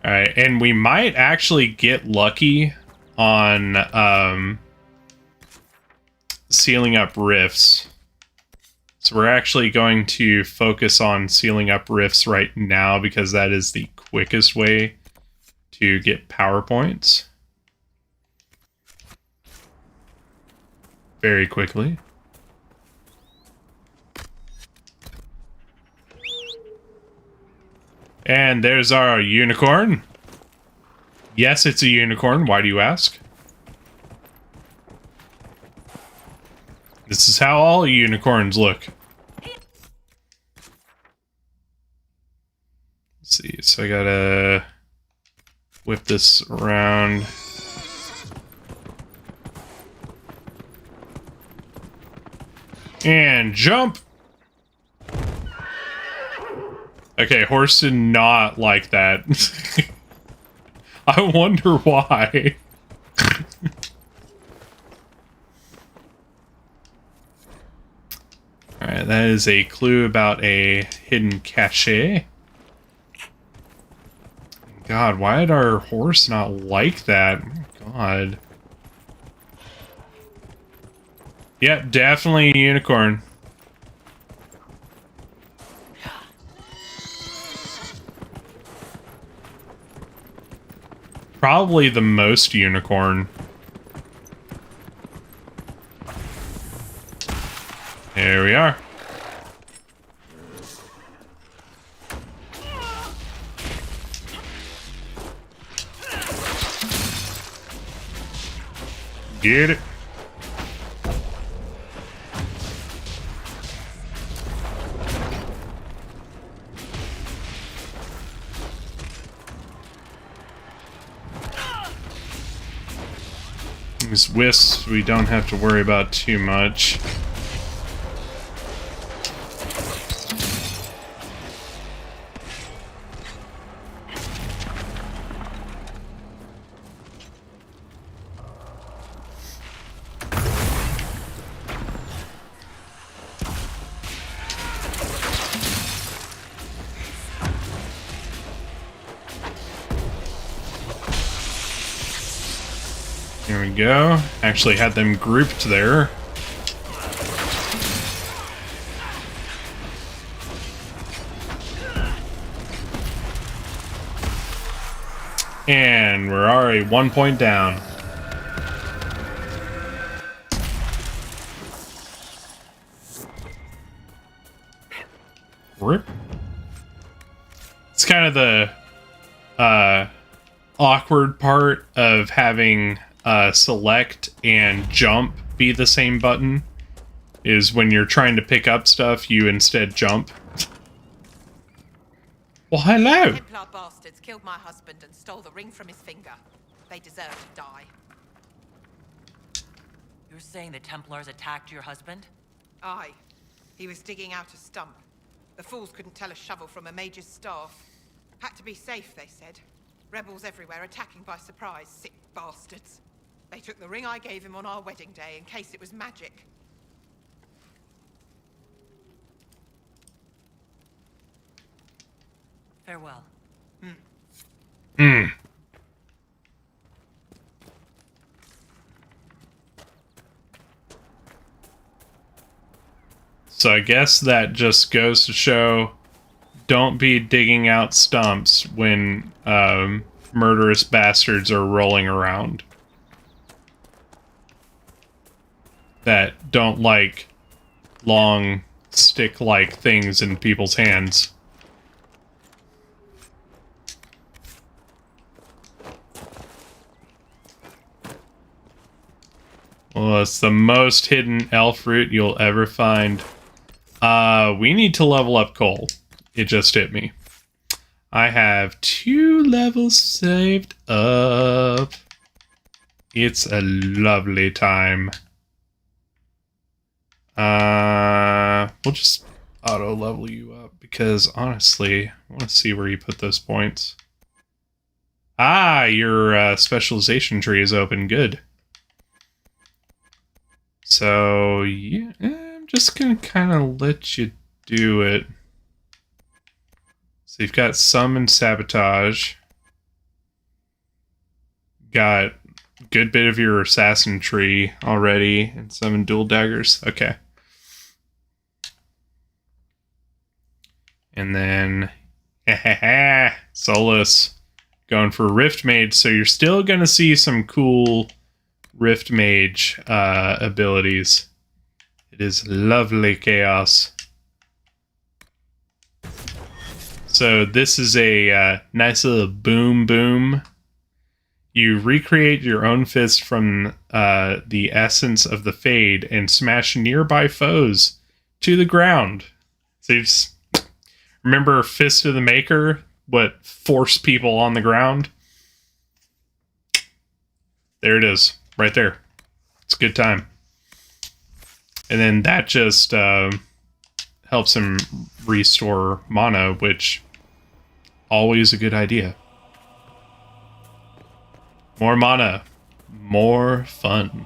Speaker 2: Alright, and we might actually get lucky on sealing up rifts. So we're actually going to focus on sealing up rifts right now because that is the quickest way to get power points very quickly. And there's our unicorn. Yes, it's a unicorn. Why do you ask? This is how all unicorns look. Let's see, so I gotta whip this around. And jump! Okay, horse did not like that. I wonder why. Alright, that is a clue about a hidden cache. God, why did our horse not like that? Oh, God. Yep, definitely a unicorn. Probably the most unicorn. There we are. Get it. These wisps we don't have to worry about too much. There we go. Actually had them grouped there. And we're already 1 point down. Rip. It's kind of the awkward part of having select and jump be the same button, is when you're trying to pick up stuff, you instead jump. Well, hello!
Speaker 11: Templar bastards killed my husband and stole the ring from his finger. They deserve to die.
Speaker 6: You're saying the Templars attacked your husband?
Speaker 11: Aye. He was digging out a stump. The fools couldn't tell a shovel from a mage's staff. Had to be safe, they said. Rebels everywhere attacking by surprise, sick bastards. They took the ring I gave him on our wedding day in case it was magic.
Speaker 6: Farewell.
Speaker 2: So I guess that just goes to show, don't be digging out stumps when murderous bastards are rolling around. That don't like long stick-like things in people's hands. Well, it's the most hidden elf root you'll ever find. We need to level up Cole. It just hit me. I have 2 levels saved up. It's a lovely time. We'll just auto level you up because honestly, I want to see where you put those points. Ah, your specialization tree is open. Good. So yeah, I'm just gonna kind of let you do it. So you've got summon sabotage, got good bit of your assassin tree already and 7 dual daggers. Okay. And then Solus going for Rift Mage, so you're still going to see some cool Rift Mage abilities. It is lovely chaos. So this is a nice little boom boom. You recreate your own fist from the essence of the Fade and smash nearby foes to the ground. So you just remember Fist of the Maker? What force people on the ground? There it is, right there. It's a good time. And then that just helps him restore mana, which always a good idea. More mana, more fun.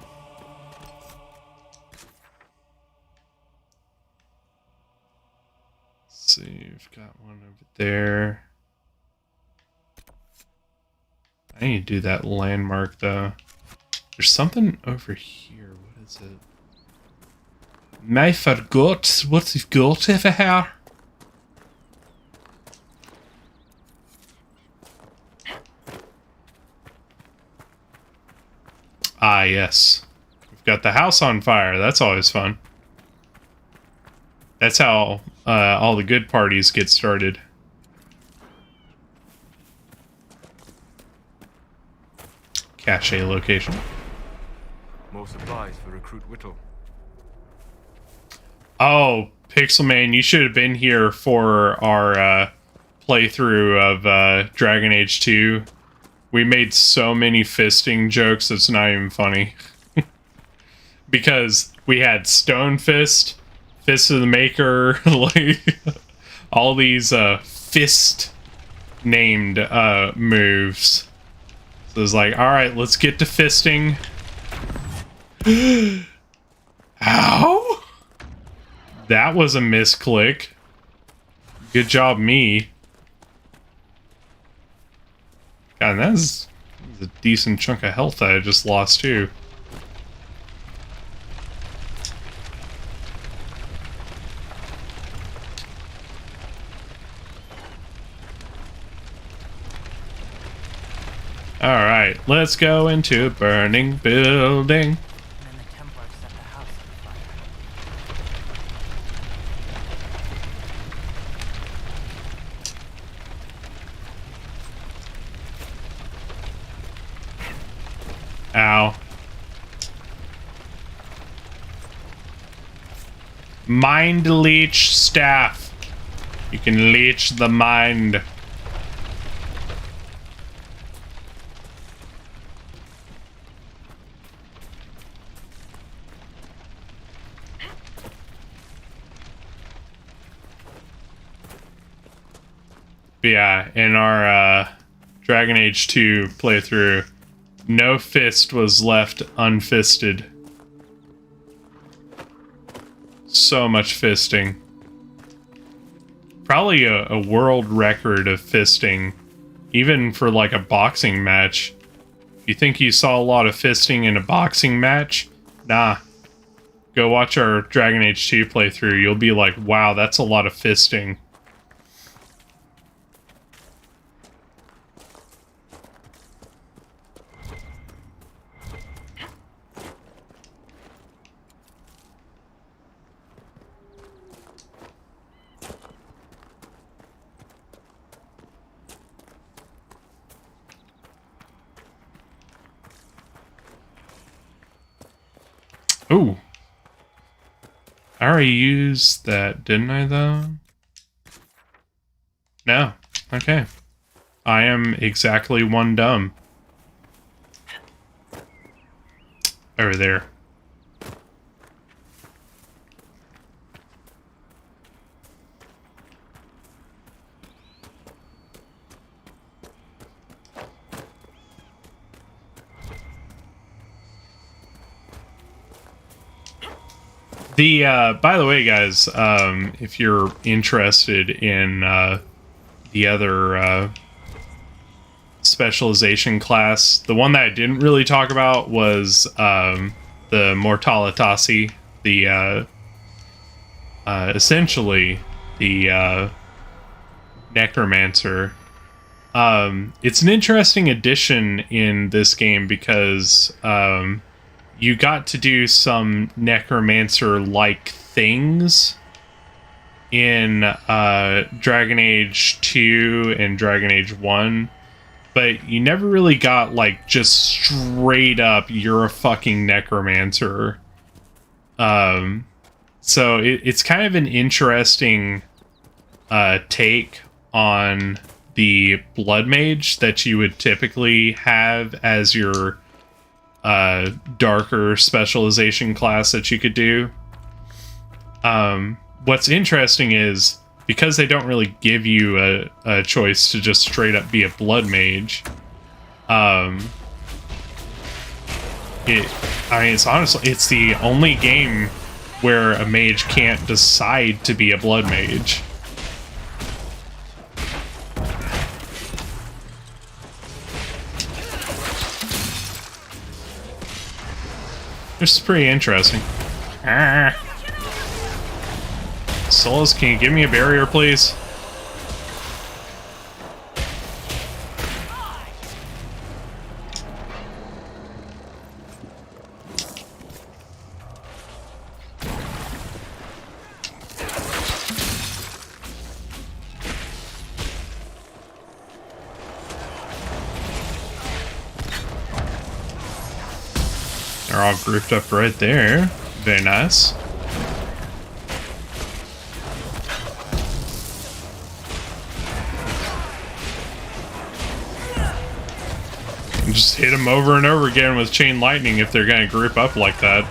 Speaker 2: Let's see, we've got one over there. I need to do that landmark though. There's something over here. What is it? I forgot what we've got over here. Ah, yes. We've got the house on fire. That's always fun. That's how all the good parties get started. Cache location.
Speaker 7: More supplies for Recruit Whittle.
Speaker 2: Oh, Pixelman, you should have been here for our playthrough of Dragon Age 2. We made so many fisting jokes, it's not even funny. Because we had Stone Fist, Fist of the Maker, like all these fist named moves. So it's like, alright, let's get to fisting. Ow! That was a misclick. Good job, me. God, that's a decent chunk of health that I just lost, too. Alright, let's go into a burning building. Ow. Mind leech staff. You can leech the mind. But yeah, in our Dragon Age 2 playthrough, no fist was left unfisted. So much fisting. Probably a world record of fisting, even for like a boxing match. You think you saw a lot of fisting in a boxing match? Nah. Go watch our Dragon Age 2 playthrough. You'll be like, wow, that's a lot of fisting. Ooh. I already used that, didn't I, though? No. Okay. I am exactly one dumb. Over there. By the way, guys, if you're interested in the other specialization class. The one that I didn't really talk about was the Mortalitasi, the essentially the Necromancer. It's an interesting addition in this game because you got to do some Necromancer-like things in Dragon Age 2 and Dragon Age 1, but you never really got, like, just straight up, you're a fucking Necromancer. So it's kind of an interesting take on the Blood Mage that you would typically have as your darker specialization class that you could do. What's interesting is, because they don't really give you a choice to just straight up be a Blood Mage, it's honestly, it's the only game where a mage can't decide to be a Blood Mage. This is pretty interesting. Solus, can you give me a barrier, please? They're all grouped up right there. Very nice. Just hit them over and over again with chain lightning if they're gonna group up like that.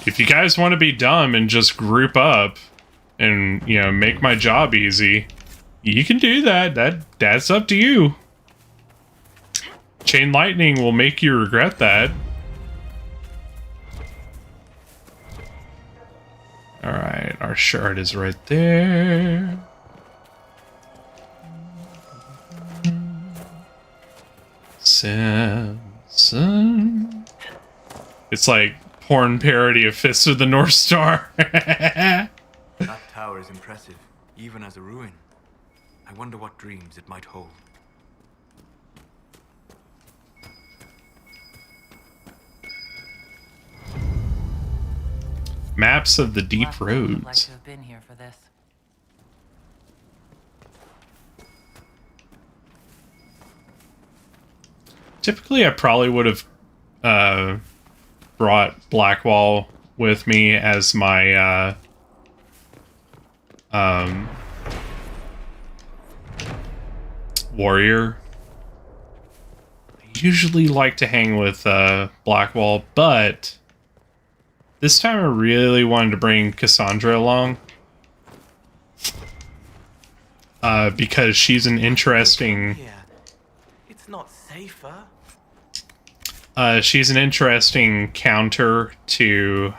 Speaker 2: If you guys want to be dumb and just group up and, you know, make my job easy, you can do that. That's up to you. Chain lightning will make you regret that. Alright, our shard is right there. Samson. It's like porn parody of Fist of the North Star.
Speaker 7: That tower is impressive, even as a ruin. I wonder what dreams it might hold.
Speaker 2: Maps of the deep roads.
Speaker 6: I'd like to have been here for this.
Speaker 2: Typically, I probably would have brought Blackwall with me as my warrior. I usually like to hang with Blackwall, but this time I really wanted to bring Cassandra along. Because she's an interesting...
Speaker 13: Yeah, it's not safer.
Speaker 2: She's an interesting counter to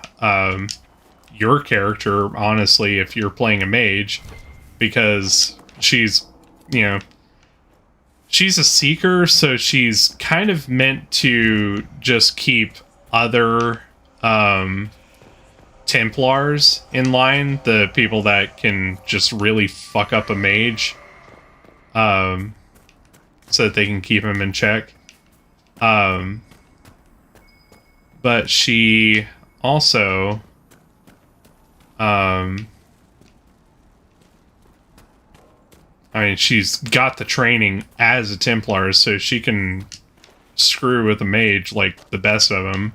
Speaker 2: your character, honestly, if you're playing a mage. Because she's, you know... She's a seeker, so she's kind of meant to just keep other... Templars in line, the people that can just really fuck up a mage, so that they can keep him in check. But she also, I mean, she's got the training as a Templar, so she can screw with a mage like the best of them.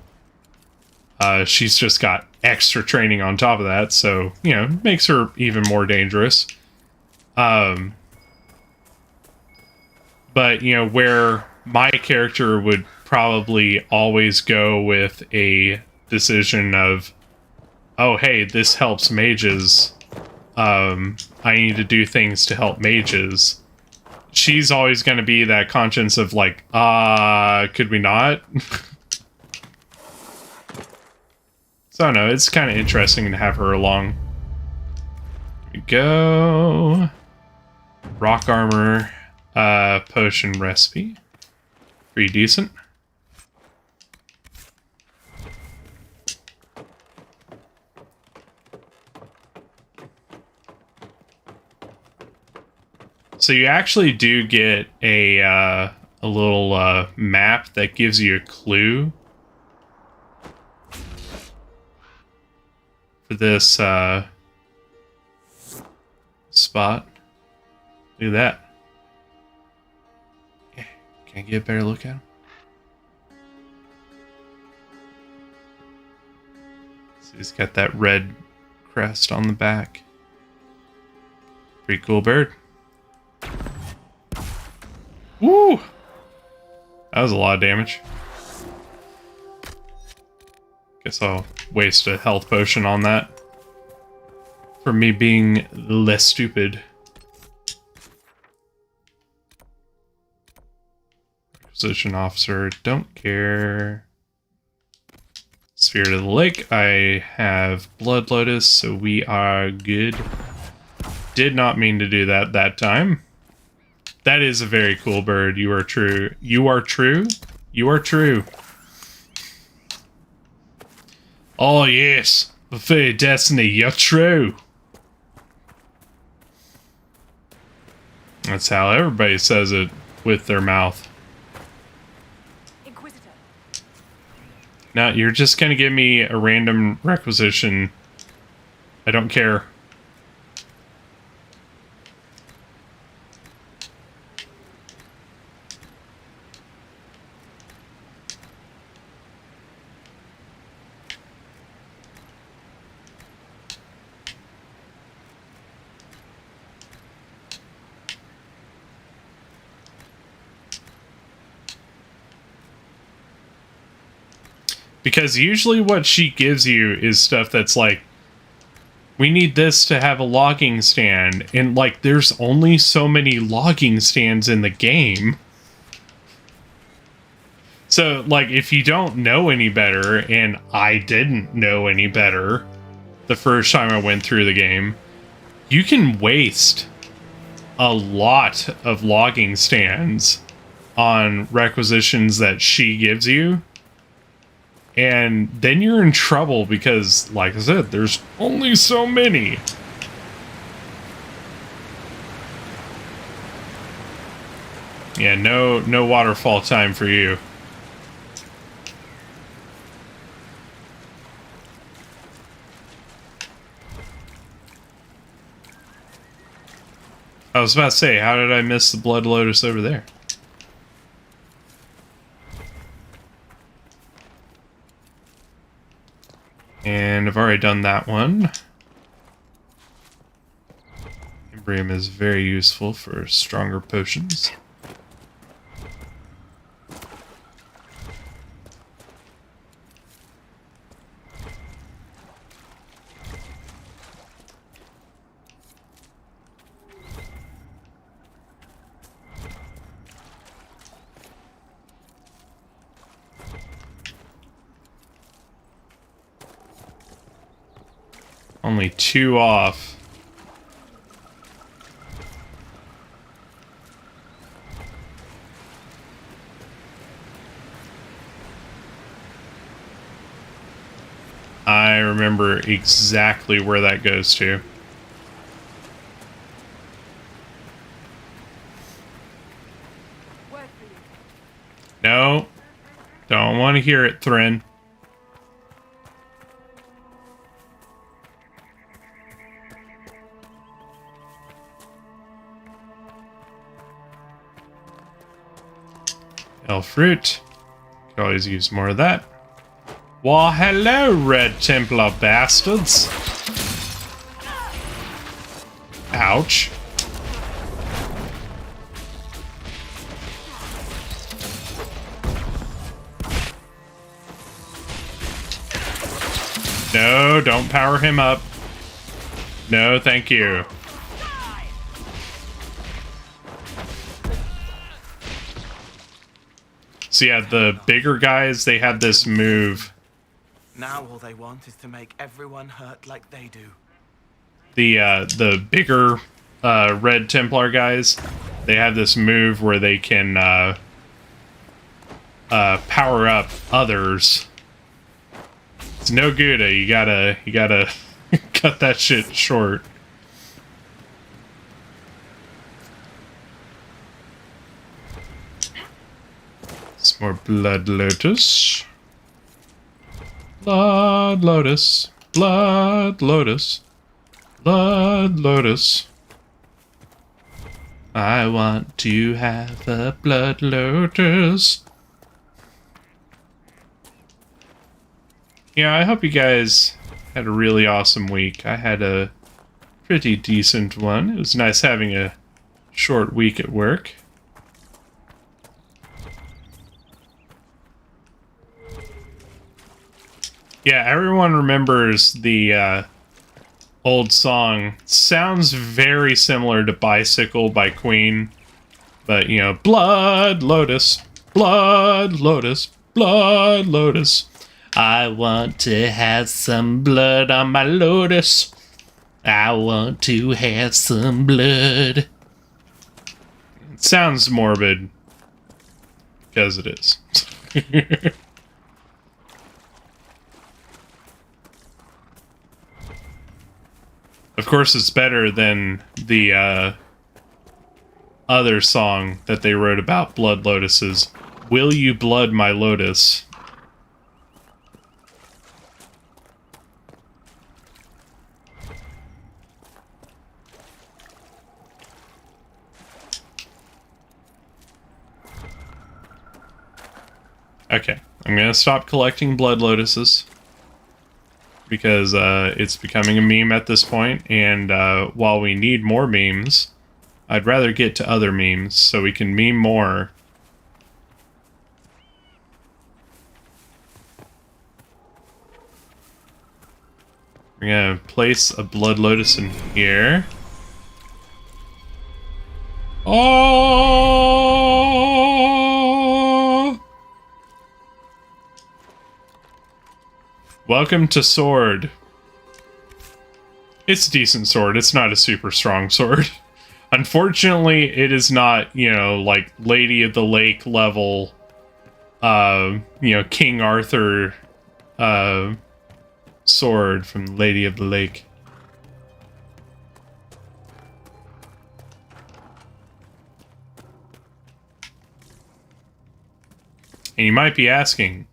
Speaker 2: She's just got extra training on top of that, so, you know, makes her even more dangerous. But, you know, where my character would probably always go with a decision of, oh, hey, this helps mages. I need to do things to help mages. she's always going to be that conscience of like, could we not? So no, it's kind of interesting to have her along. Here we go. Rock armor, potion recipe. Pretty decent. So you actually do get a little map that gives you a clue for this spot. Look at that. Yeah, can I get a better look at him? So he's got that red crest on the back. Pretty cool bird. Woo! That was a lot of damage. Guess I'll waste a health potion on that. For me being less stupid. Requisition officer, don't care. Spirit of the Lake, I have Blood Lotus, so we are good. Did not mean to do that that time. That is a very cool bird. You are true. You are true? You are true. Oh yes, the fair destiny, you're true. That's how everybody says it with their mouth.
Speaker 1: Inquisitor.
Speaker 2: Now, you're just gonna give me a random requisition. I don't care. Because usually what she gives you is stuff that's like, we need this to have a logging stand. And like, there's only so many logging stands in the game. So like, if you don't know any better, and I didn't know any better the first time I went through the game, you can waste a lot of logging stands on requisitions that she gives you. And then you're in trouble because, like I said, there's only so many. Yeah, no waterfall time for you. I was about to say, how did I miss the Blood Lotus over there? And I've already done that one. Imbrium is very useful for stronger potions. Only 2 off. I remember exactly where that goes to. No. Don't want to hear it, Thrin. Elf fruit. Could always use more of that. Well, hello, Red Templar bastards. Ouch. No, don't power him up. No, thank you. So yeah, the bigger guys, they have this move.
Speaker 13: Now all they want is to make everyone hurt like they do.
Speaker 2: The bigger Red Templar guys, they have this move where they can power up others. It's no good. You gotta cut that shit short. Some more Blood Lotus. Blood Lotus. Blood Lotus. Blood Lotus. I want to have a Blood Lotus. Yeah, I hope you guys had a really awesome week. I had a pretty decent one. It was nice having a short week at work. Yeah, everyone remembers the old song. Sounds very similar to Bicycle by Queen. But, you know, Blood Lotus, Blood Lotus, Blood Lotus. I want to have some blood on my lotus. I want to have some blood. It sounds morbid. Because it is. Of course, it's better than the other song that they wrote about blood lotuses. Will you blood my lotus? Okay, I'm gonna stop collecting blood lotuses. Because it's becoming a meme at this point, and while we need more memes, I'd rather get to other memes so we can meme more. We're gonna place a Blood Lotus in here. Oh! Welcome to Sword. It's a decent sword. It's not a super strong sword. Unfortunately, it is not, you know, like Lady of the Lake level, you know, King Arthur sword from Lady of the Lake. And you might be asking,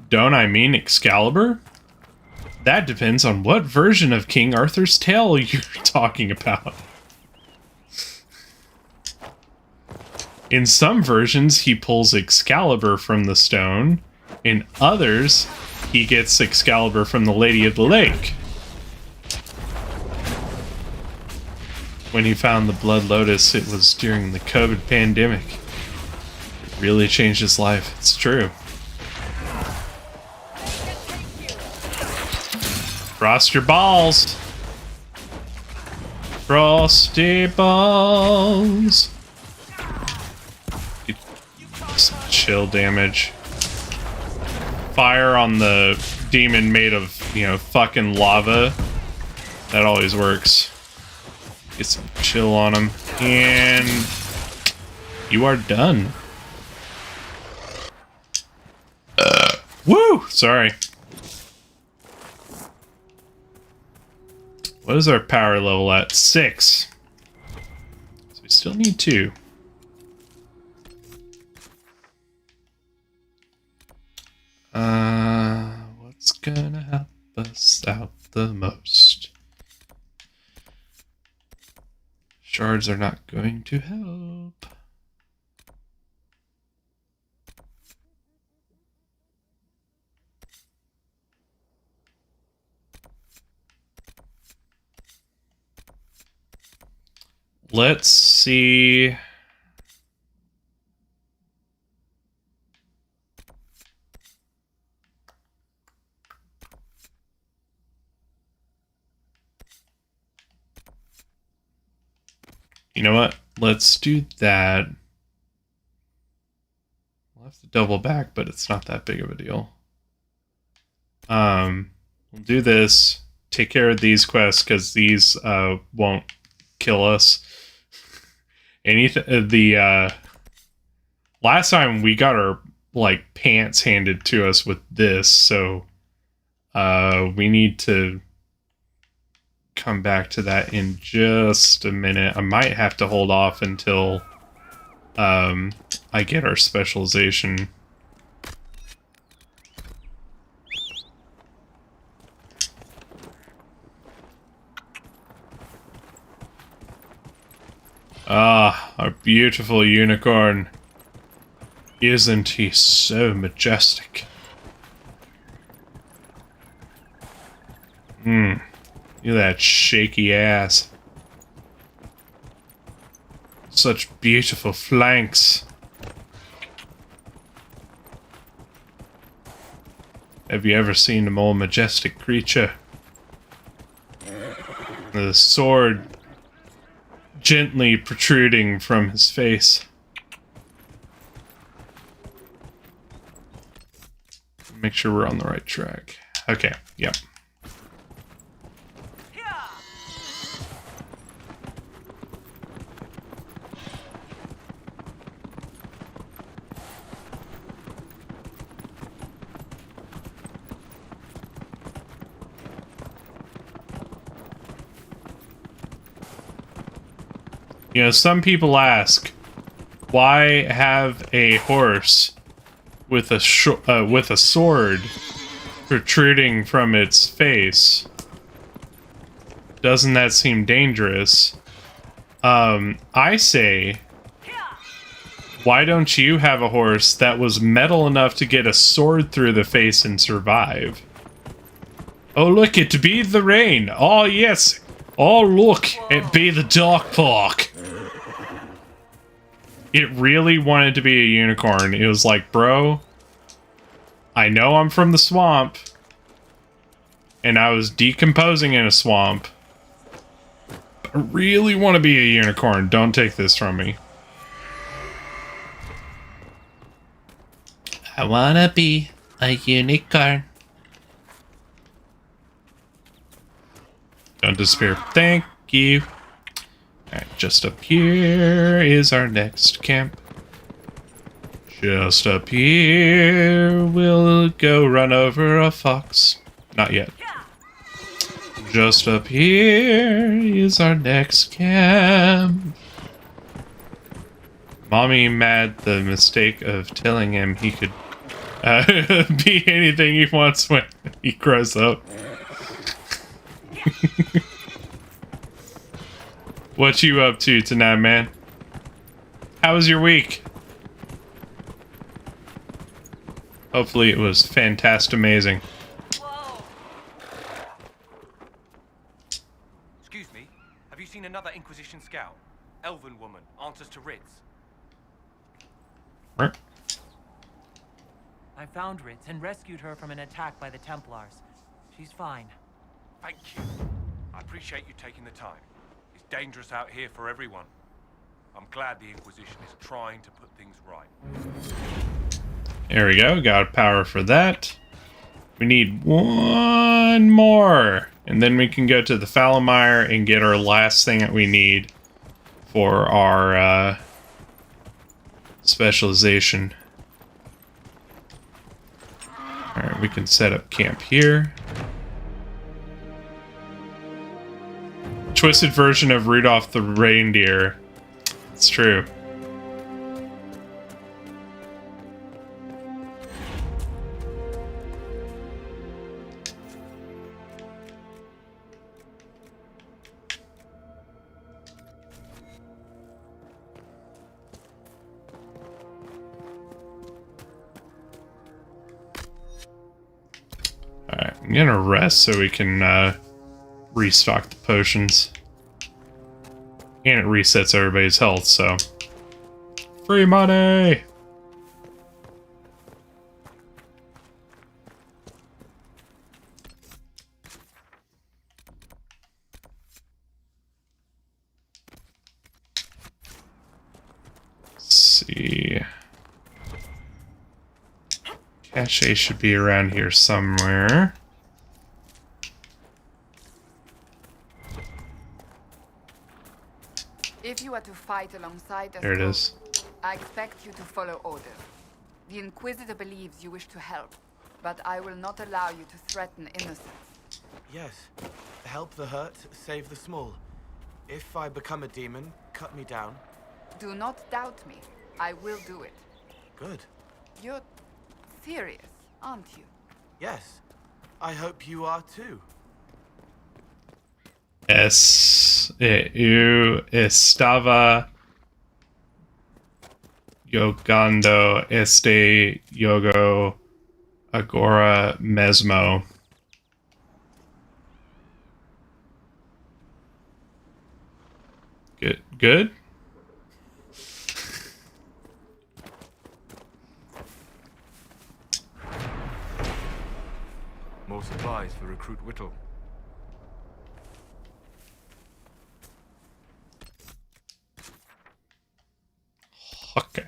Speaker 2: don't I mean Excalibur? That depends on what version of King Arthur's tale you're talking about. In some versions, he pulls Excalibur from the stone. In others, he gets Excalibur from the Lady of the Lake. When he found the Blood Lotus, it was during the COVID pandemic. It really changed his life. It's true. Frost your balls. Frosty balls. Get some chill damage. Fire on the demon made of, you know, fucking lava. That always works. Get some chill on him. And you are done. Woo! Sorry. What is our power level at? 6. So we still need 2. What's gonna help us out the most? Shards are not going to help. Let's see. You know what? Let's do that. We'll have to double back, but it's not that big of a deal. We'll do this. Take care of these quests because these won't kill us. The last time we got our like pants handed to us with this, so we need to come back to that in just a minute. I might have to hold off until I get our specialization. Ah, our beautiful unicorn. Isn't he so majestic? Look at that shaky ass. Such beautiful flanks. Have you ever seen a more majestic creature? The sword gently protruding from his face. Make sure we're on the right track. Okay, yep. You know, some people ask, why have a horse with a sword protruding from its face? Doesn't that seem dangerous? I say, why don't you have a horse that was metal enough to get a sword through the face and survive? Oh, look, it be the rain. Oh, yes. Oh, look, it be the dark park. It really wanted to be a unicorn. It was like, bro, I know I'm from the swamp, and I was decomposing in a swamp. I really want to be a unicorn. Don't take this from me. I wanna be a unicorn. Don't disappear. Thank you. Alright, just up here is our next camp. Just up here, we'll go run over a fox. Not yet. Just up here is our next camp. Mommy mad the mistake of telling him he could be anything he wants when he grows up. What you up to tonight, man? How was your week? Hopefully it was fantastic amazing.
Speaker 14: Excuse me, have you seen another Inquisition scout? Elven woman, answers to Ritz.
Speaker 6: I found Ritz and rescued her from an attack by the Templars. She's fine.
Speaker 14: Thank you. I appreciate you taking the time. It's dangerous out here for everyone. I'm glad the Inquisition is trying to put things right.
Speaker 2: There we go, got power for that. We need one more, and then we can go to the Falomire and get our last thing that we need for our specialization. Alright, we can set up camp here. Twisted version of Rudolph the Reindeer. It's true. Alright, I'm gonna rest so we can restock the potions. And it resets everybody's health, so... Free money! Let's see... Cache should be around here somewhere.
Speaker 15: If you are to fight alongside us,
Speaker 2: There it is.
Speaker 15: I expect you to follow orders. The Inquisitor believes you wish to help, but I will not allow you to threaten innocents.
Speaker 13: Yes. Help the hurt, save the small. If I become a demon, cut me down.
Speaker 15: Do not doubt me. I will do it.
Speaker 13: Good.
Speaker 15: You're serious, aren't you?
Speaker 13: Yes. I hope you are too.
Speaker 2: Eu estaba jogando este jogo agora mesmo. Good. Good?
Speaker 7: More supplies for Recruit Whittle.
Speaker 2: Okay.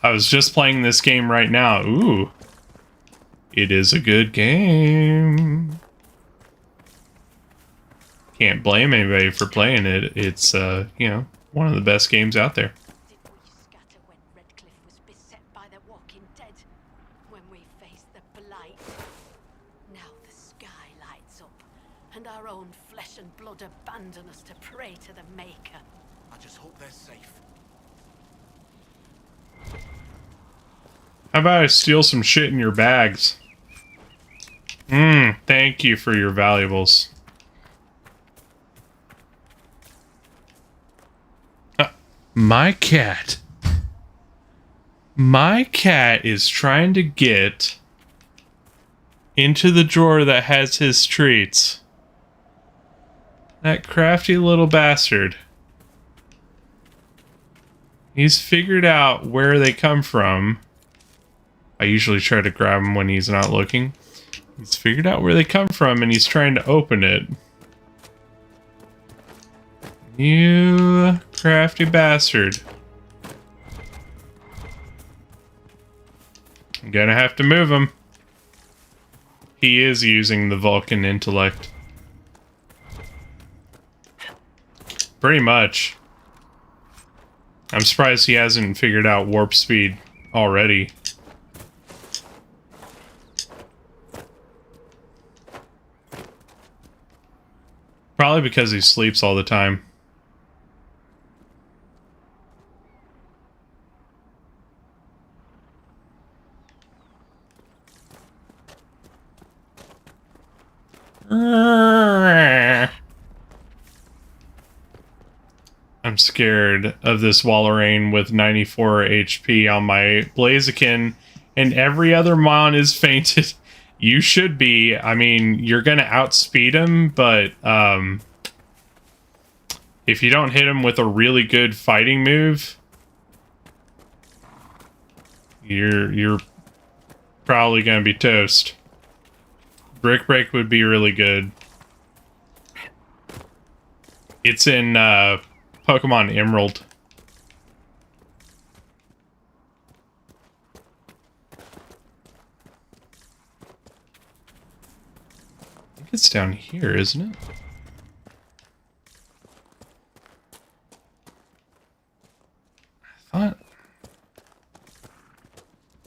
Speaker 2: I was just playing this game right now. Ooh. It is a good game. Can't blame anybody for playing it. It's, you know, one of the best games out there.
Speaker 19: Did we scatter when Redcliffe was beset by the walking dead? When we faced the blight? Now the sky lights up, and our own flesh and blood abandon us to pray to the Maker.
Speaker 18: I just hope they're safe.
Speaker 2: How about I steal some shit in your bags? Thank you for your valuables. My cat. My cat is trying to get into the drawer that has his treats. That crafty little bastard. He's figured out where they come from. I usually try to grab him when he's not looking. He's figured out where they come from and he's trying to open it. You crafty bastard. I'm gonna have to move him. He is using the Vulcan intellect. Pretty much. I'm surprised he hasn't figured out warp speed already. Probably because he sleeps all the time. I'm scared of this Wallorain with 94 HP on my Blaziken, and every other Mon is fainted. You should be. I mean, you're gonna outspeed him, but if you don't hit him with a really good fighting move, you're probably gonna be toast. Brick Break would be really good. It's in Pokemon Emerald. I think it's down here, isn't it? I thought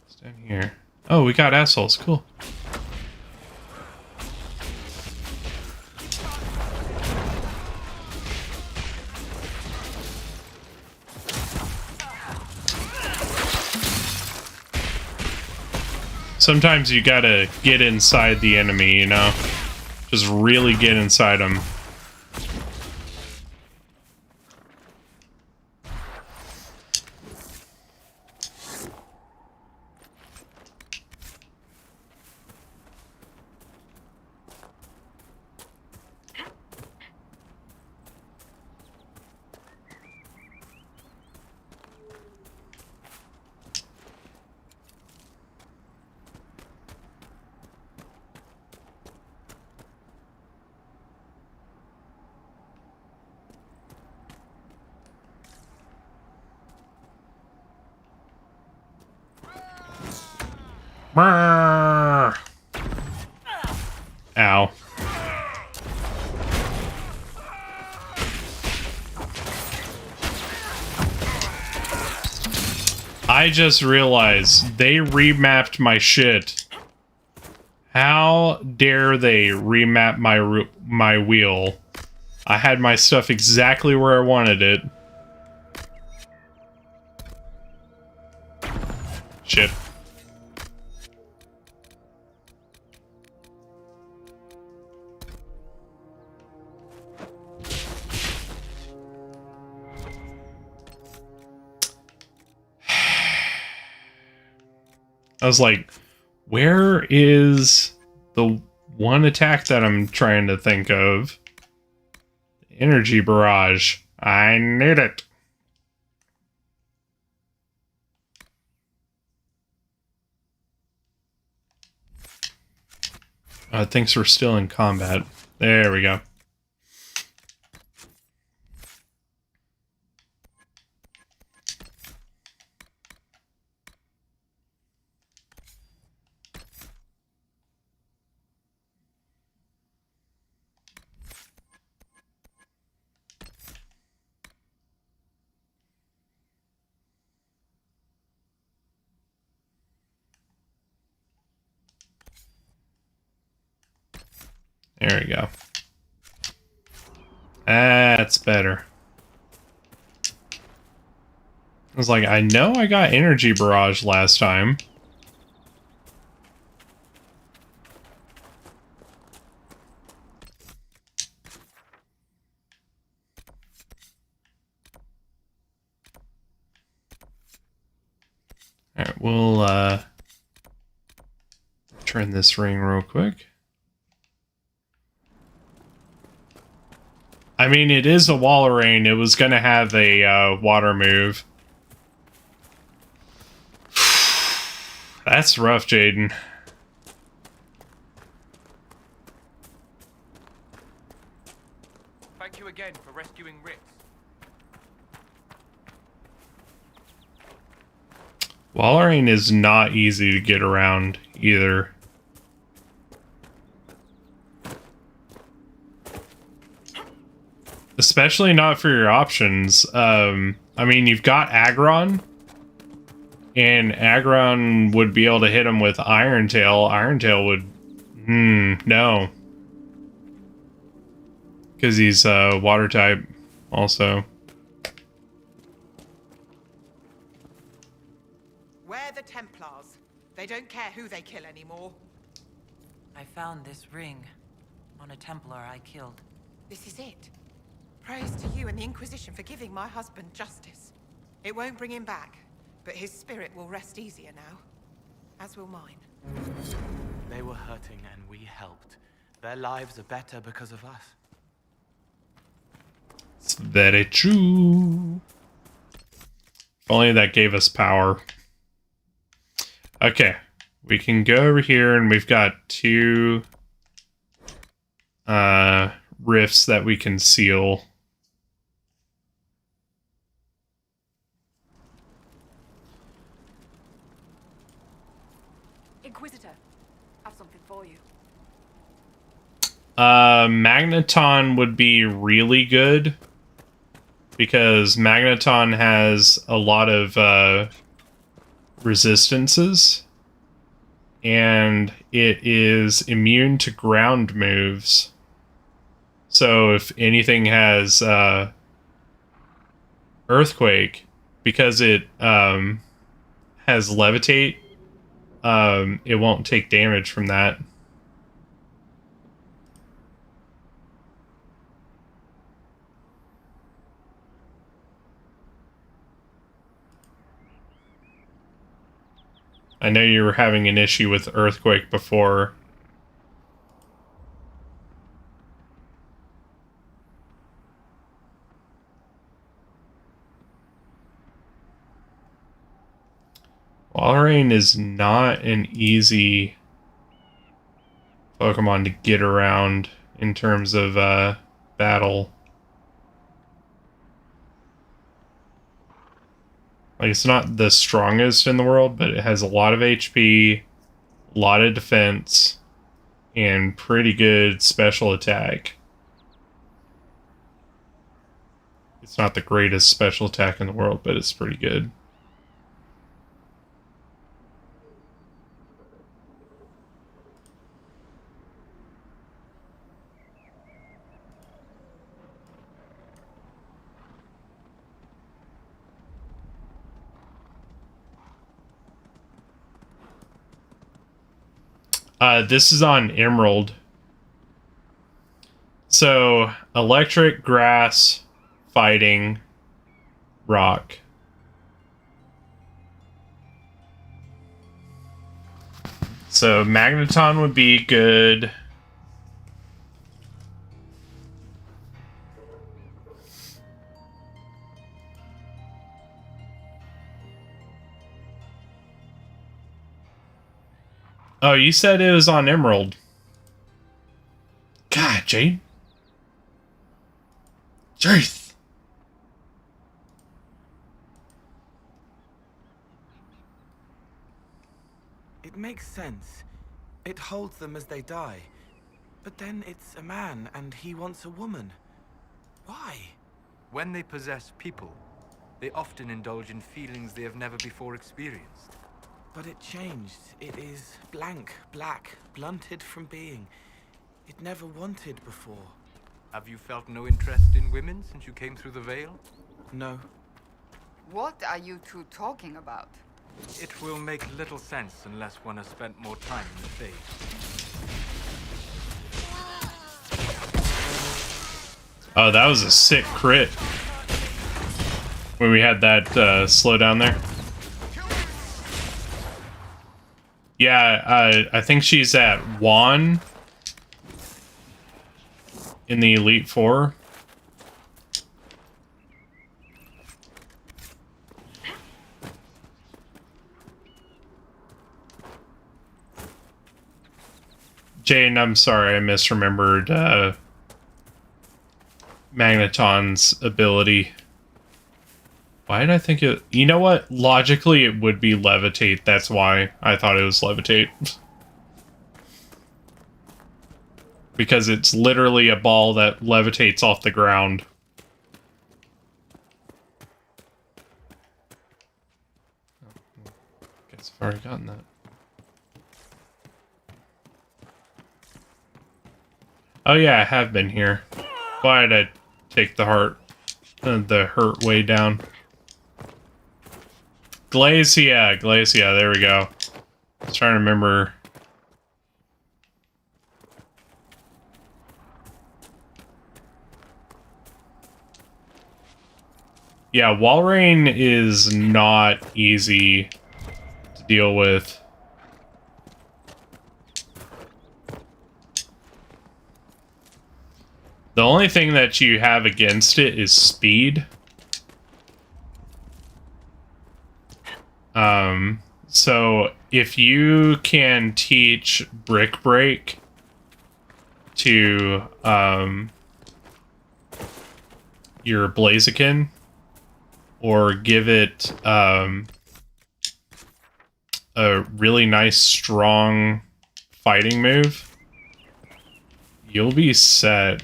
Speaker 2: it's down here. Oh, we got assholes. Cool. Sometimes you gotta get inside the enemy, you know? Just really get inside them. Brrr. Ow. I just realized they remapped my shit. How dare they remap my wheel? I had my stuff exactly where I wanted it. Shit. I was like, where is the one attack that I'm trying to think of? Energy barrage. I need it. It thinks we're still in combat. There we go. There we go. That's better. I was like, I know I got energy barrage last time. Alright, we'll turn this ring real quick. I mean, it is a wall of rain. It was gonna have a water move. That's rough, Jaden.
Speaker 13: Thank you again for rescuing Ritz.
Speaker 2: Wall of rain is not easy to get around either. Especially not for your options. I mean, you've got Aggron, and Aggron would be able to hit him with Iron Tail. Iron Tail would... no. Because he's water type, also.
Speaker 11: Where the Templars? They don't care who they kill anymore.
Speaker 6: I found this ring on a Templar I killed.
Speaker 11: This is it. Praise to you and the Inquisition for giving my husband justice. It won't bring him back, but his spirit will rest easier now. As will mine.
Speaker 13: They were hurting and we helped. Their lives are better because of us.
Speaker 2: It's very true. If only that gave us power. Okay. We can go over here and we've got two rifts that we can seal.
Speaker 1: Inquisitor, I have something for you.
Speaker 2: Magneton would be really good because Magneton has a lot of resistances and it is immune to ground moves. So if anything has Earthquake, because it has Levitate, it won't take damage from that. I know you were having an issue with Earthquake before. Walrein is not an easy Pokemon to get around in terms of battle. Like, it's not the strongest in the world, but it has a lot of HP. a lot of defense, and pretty good special attack. It's not the greatest special attack in the world, but it's pretty good. This is on Emerald. So, electric, grass, fighting, rock. So, Magneton would be good. Oh, you said it was on Emerald. God, Jade. Jeez.
Speaker 4: It makes sense. It holds them as they die. But then it's a man, and he wants a woman. Why?
Speaker 7: When they possess people, they often indulge in feelings they have never before experienced.
Speaker 4: But it changed. It is blank, black, blunted from being. It never wanted before.
Speaker 7: Have you felt no interest in women since you came through the veil?
Speaker 4: No.
Speaker 15: What are you two talking about?
Speaker 7: It will make little sense unless one has spent more time in the Fade.
Speaker 2: Oh, that was a sick crit. When we had that slowdown there. Yeah, I think she's at 1 in the Elite Four. Jane, I'm sorry, I misremembered Magneton's ability. Why did I think it... You know what? Logically, it would be Levitate. That's why I thought it was Levitate. Because it's literally a ball that levitates off the ground. Guess I've already gotten that. Oh yeah, I have been here. Why did I take the hurt way down? Glacia, there we go. I was trying to remember. Yeah, Walrein is not easy to deal with. The only thing that you have against it is speed. So if you can teach Brick Break to your Blaziken, or give it a really nice strong fighting move, you'll be set.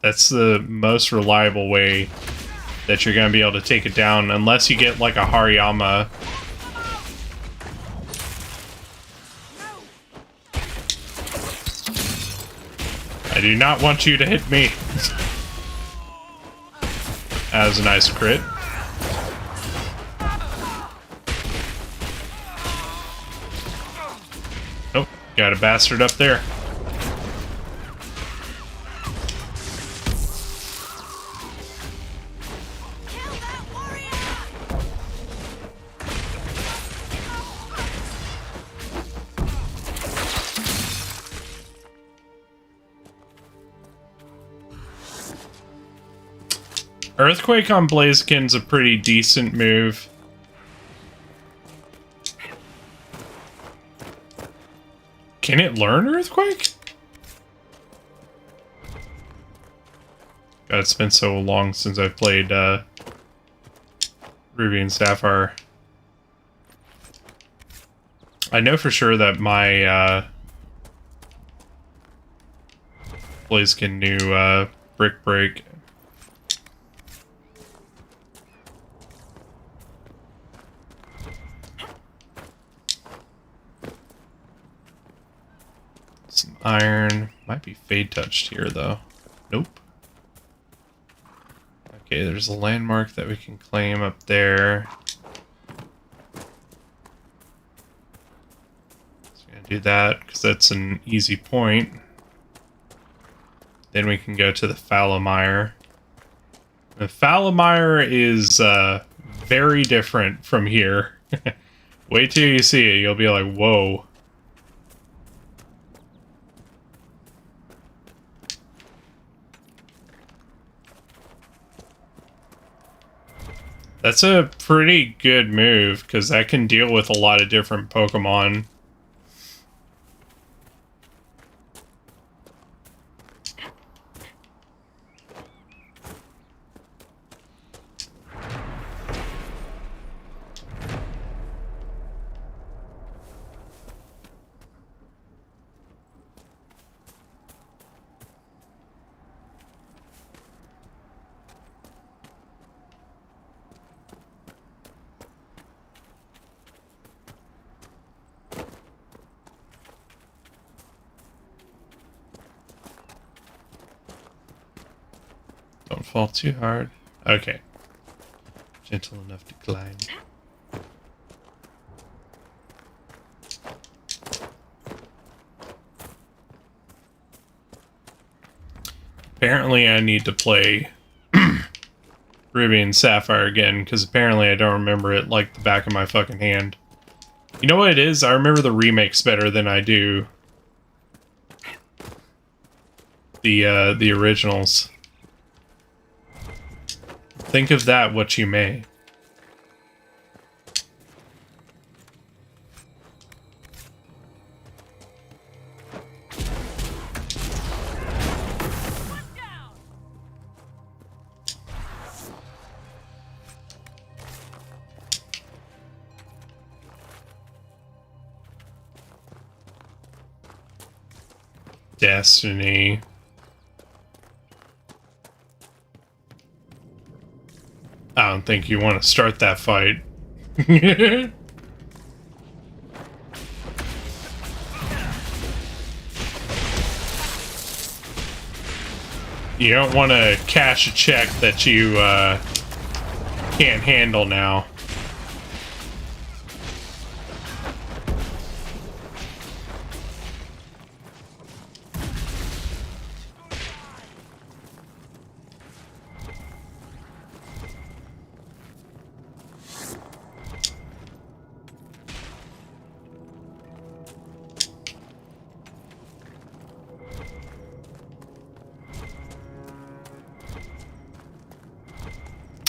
Speaker 2: That's the most reliable way that you're going to be able to take it down, unless you get like a Hariyama. I do not want you to hit me. That was a nice crit. Oh, got a bastard up there. Earthquake on Blaziken's a pretty decent move. Can it learn Earthquake? God, it's been so long since I've played Ruby and Sapphire. I know for sure that my place can do brick break. Some iron. Might be fade touched here though. Nope. Okay, there's a landmark that we can claim up there. So we're gonna do that because that's an easy point. Then we can go to the Falomire. The Falomire is very different from here. Wait till you see it, you'll be like, whoa. That's a pretty good move, because that can deal with a lot of different Pokemon. Don't fall too hard. Okay. Gentle enough to climb. Apparently I need to play Ruby and Sapphire again, because apparently I don't remember it like the back of my fucking hand. You know what it is? I remember the remakes better than I do the originals. Think of that what you may. Destiny. I don't think you want to start that fight. You don't want to cash a check that you can't handle now.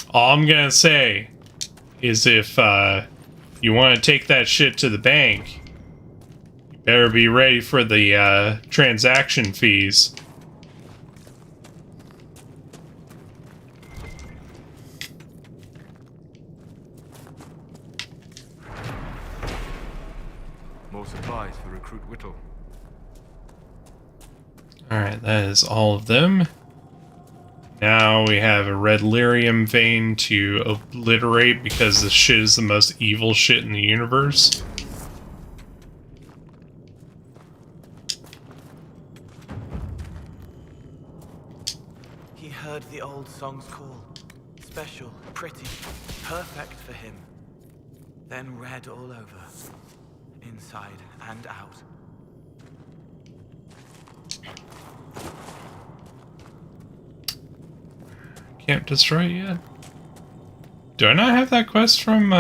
Speaker 2: All I'm gonna say is if you want to take that shit to the bank, you better be ready for the transaction fees.
Speaker 7: More supplies for Recruit Whittle.
Speaker 2: Alright, that is all of them. Now we have a red lyrium vein to obliterate because this shit is the most evil shit in the universe.
Speaker 4: He heard the old song's call. Special, pretty, perfect for him. Then red all over. Inside and out.
Speaker 2: Can't destroy it yet. Do I not have that quest from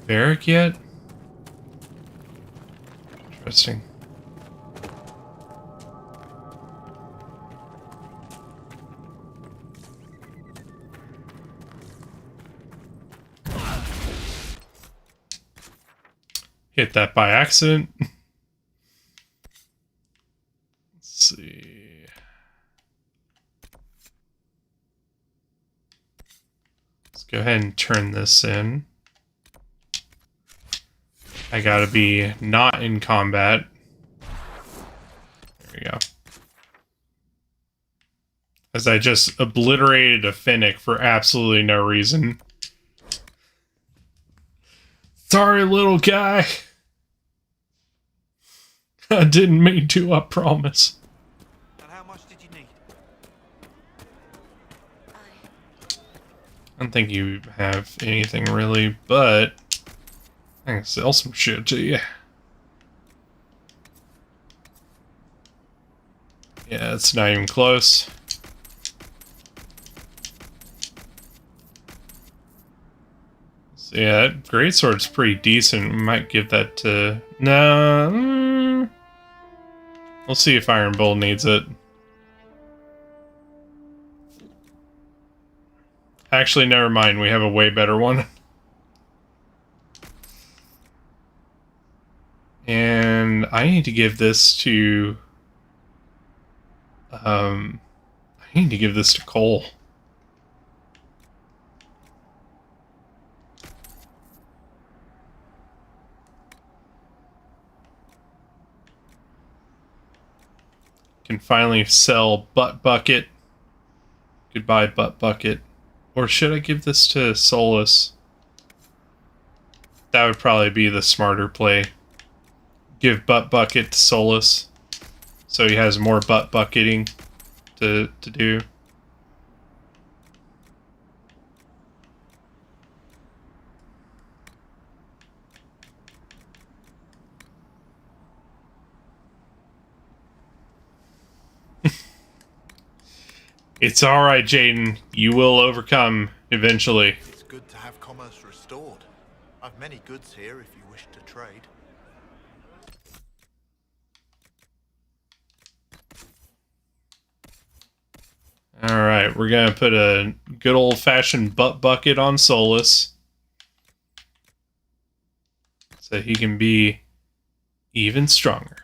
Speaker 2: Varric yet? Interesting. Hit that by accident. Let's see. Let's go ahead and turn this in. I gotta be not in combat. There we go. As I just obliterated a Finnick for absolutely no reason. Sorry, little guy. I didn't mean to, I promise.
Speaker 13: And how much did you need?
Speaker 2: I don't think you have anything really, but I can sell some shit to you. Yeah, it's not even close. So yeah, that greatsword's pretty decent. We might give that to... No. We'll see if Iron Bull needs it. Actually, never mind. We have a way better one. And I need to give this to... I need to give this to Cole. Can finally sell Butt Bucket. Goodbye, Butt Bucket. Or should I give this to Solus? That would probably be the smarter play. Give Butt Bucket to Solus, so he has more butt bucketing to do. It's alright, Jaden. You will overcome eventually.
Speaker 17: It's good to have commerce restored. I've many goods here if you wish to trade.
Speaker 2: Alright, we're gonna put a good old-fashioned butt bucket on Solus. So he can be even stronger.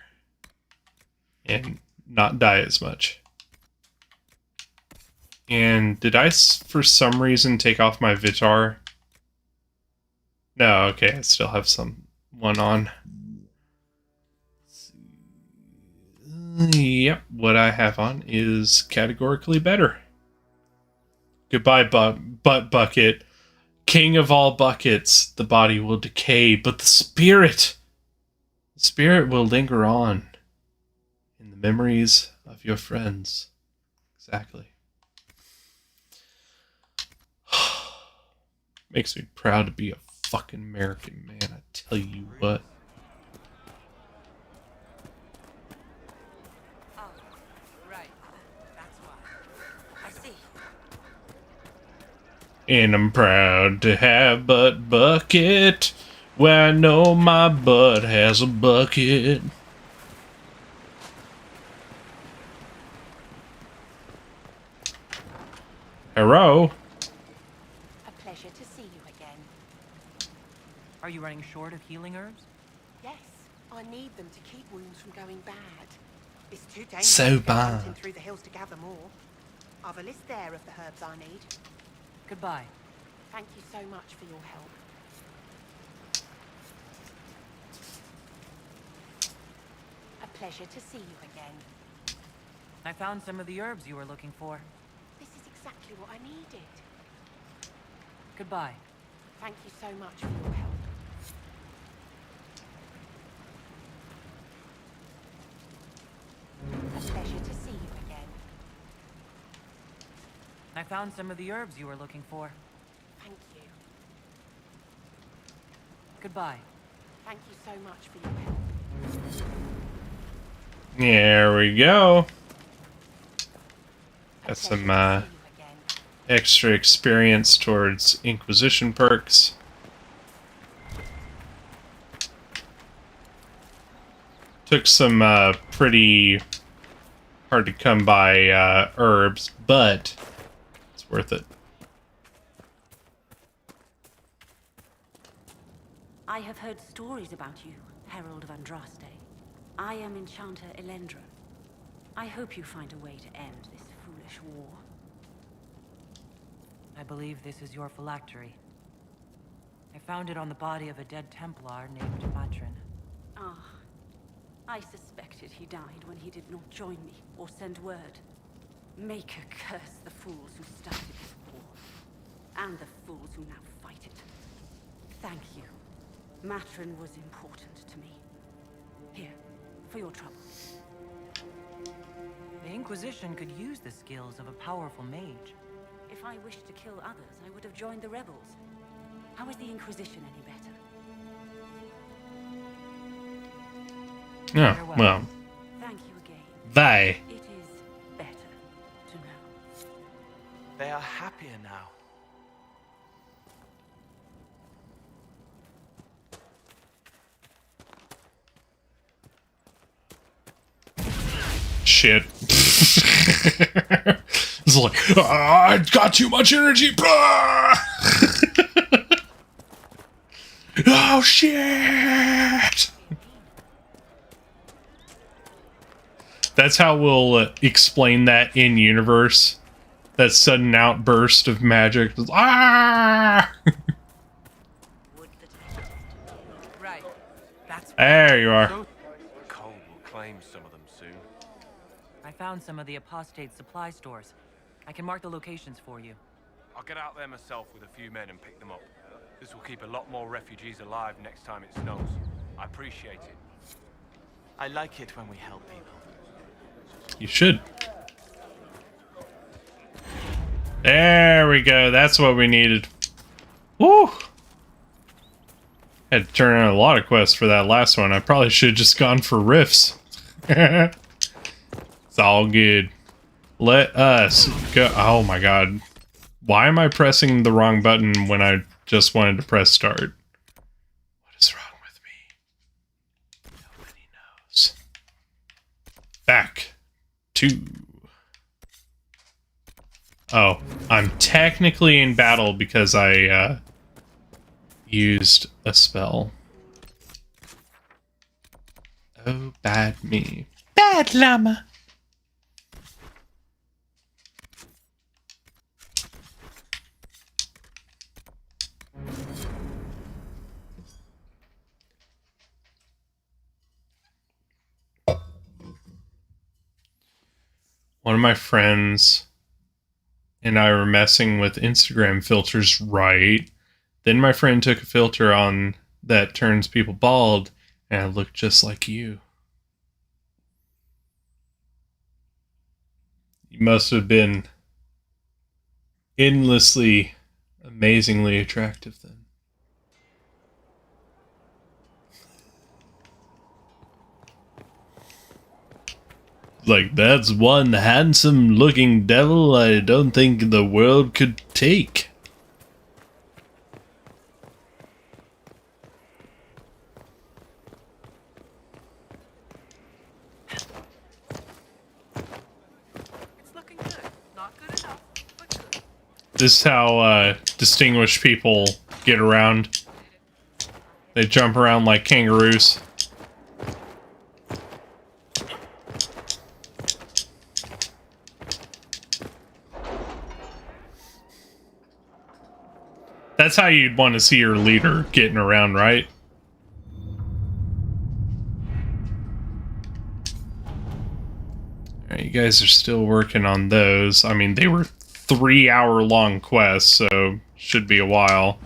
Speaker 2: And not die as much. And did I, for some reason, take off my Vitar? No, okay, I still have one on. Yep, what I have on is categorically better. Goodbye, butt bucket. King of all buckets. The body will decay, but the spirit will linger on in the memories of your friends. Exactly. Makes me proud to be a fucking American, man. I tell you what. And I'm proud to have Butt Bucket, where I know my butt has a bucket. Hello?
Speaker 21: A pleasure to see you again.
Speaker 6: Are you running short of healing herbs?
Speaker 11: Yes, I need them to keep wounds from going bad. It's too dangerous
Speaker 2: So
Speaker 11: to go
Speaker 2: bad.
Speaker 11: hunting through the hills to gather more. I've a list there of the herbs I need.
Speaker 6: Goodbye.
Speaker 11: Thank you so much for your help.
Speaker 21: A pleasure to see you again.
Speaker 6: I found some of the herbs you were looking for.
Speaker 11: This is exactly what I needed.
Speaker 6: Goodbye.
Speaker 11: Thank you so much for your help.
Speaker 21: A pleasure to see you again.
Speaker 6: I found some of the herbs you were looking for.
Speaker 11: Thank you.
Speaker 6: Goodbye.
Speaker 11: Thank you so much for your help.
Speaker 2: There we go. Got some extra experience towards Inquisition perks. Took some pretty hard to come by herbs, but it's worth it.
Speaker 20: I have heard stories about you, Herald of Andraste. I am Enchanter Elendra. I hope you find a way to end this foolish war.
Speaker 6: I believe this is your phylactery. I found it on the body of a dead Templar named Matrin.
Speaker 20: Ah, I suspected he died when he did not join me or send word. Maker curse the fools who started this war, and the fools who now fight it. Thank you. Matrin was important to me. Here, for your trouble.
Speaker 6: The Inquisition could use the skills of a powerful mage.
Speaker 20: If I wished to kill others, I would have joined the rebels. How is the Inquisition any better?
Speaker 2: Oh, well.
Speaker 20: Thank you again.
Speaker 2: Bye.
Speaker 20: It is better to know.
Speaker 4: They are happier now.
Speaker 2: Shit. It's like, I got too much energy. Oh, shit. That's how we'll explain that in universe. That sudden outburst of magic. Ah!
Speaker 6: Right. That's
Speaker 2: There you are.
Speaker 13: Cole will claim some of them soon.
Speaker 6: I found some of the apostate supply stores. I can mark the locations for you.
Speaker 13: I'll get out there myself with a few men and pick them up. This will keep a lot more refugees alive next time it snows. I appreciate it.
Speaker 4: I like it when we help people.
Speaker 2: You should. There we go. That's what we needed. Woo! Had to turn in a lot of quests for that last one. I probably should have just gone for riffs. It's all good. Let us go. Oh my god. Why am I pressing the wrong button when I just wanted to press start? What is wrong with me? Nobody knows. Back to... Oh, I'm technically in battle because I used a spell. Oh, bad me. Bad llama. One of my friends and I were messing with Instagram filters, right? Then my friend took a filter on that turns people bald, and I looked just like you. You must have been endlessly, amazingly attractive then. Like, that's one handsome-looking devil I don't think the world could take.
Speaker 8: It's looking good. Not good enough, but good.
Speaker 2: This is how distinguished people get around. They jump around like kangaroos. That's how you'd want to see your leader getting around, right? Alright, you guys are still working on those. I mean, they were 3-hour-long quests, so should be a while.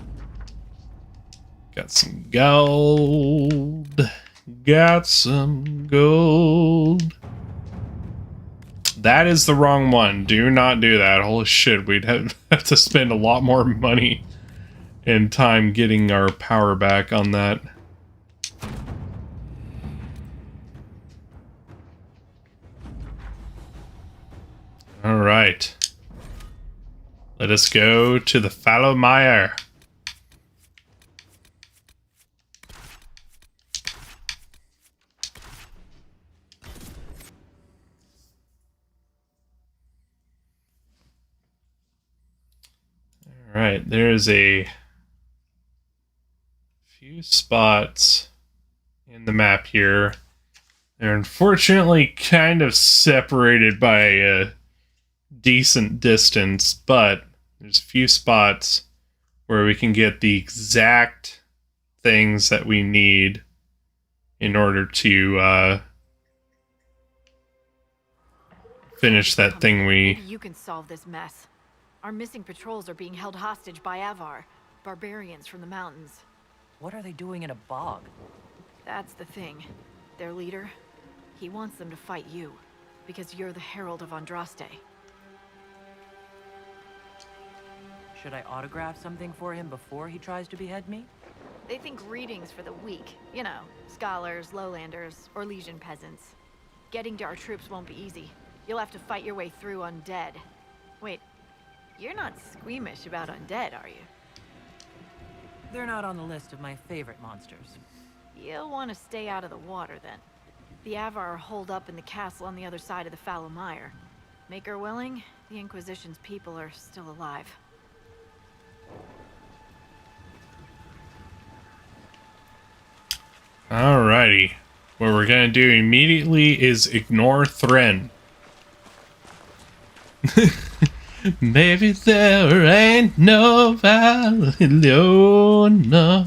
Speaker 2: Got some gold. Got some gold. That is the wrong one. Do not do that. Holy shit, we'd have to spend a lot more money and time getting our power back on that. Alright. Let us go to the fallow mire. Alright, there's a few spots in the map here. They're unfortunately kind of separated by a decent distance, but There's a few spots where we can get the exact things that we need in order to finish that thing we...
Speaker 5: Maybe you can solve this mess. Our missing patrols are being held hostage by Avar, barbarians from the mountains.
Speaker 6: What are they doing in a bog?
Speaker 5: That's the thing. Their leader, he wants them to fight you, because you're the Herald of Andraste.
Speaker 6: Should I autograph something for him before he tries to behead me?
Speaker 5: They think readings for the weak. You know, scholars, lowlanders, or Legion peasants. Getting to our troops won't be easy. You'll have to fight your way through undead. Wait, you're not squeamish about undead, are you?
Speaker 6: They're not on the list of my favorite monsters.
Speaker 5: You'll want to stay out of the water, then. The Avar are holed up in the castle on the other side of the Fallow Mire. Make her willing, the Inquisition's people are still alive.
Speaker 2: Alrighty. What we're gonna do immediately is ignore Thren. Maybe there ain't no valley low enough,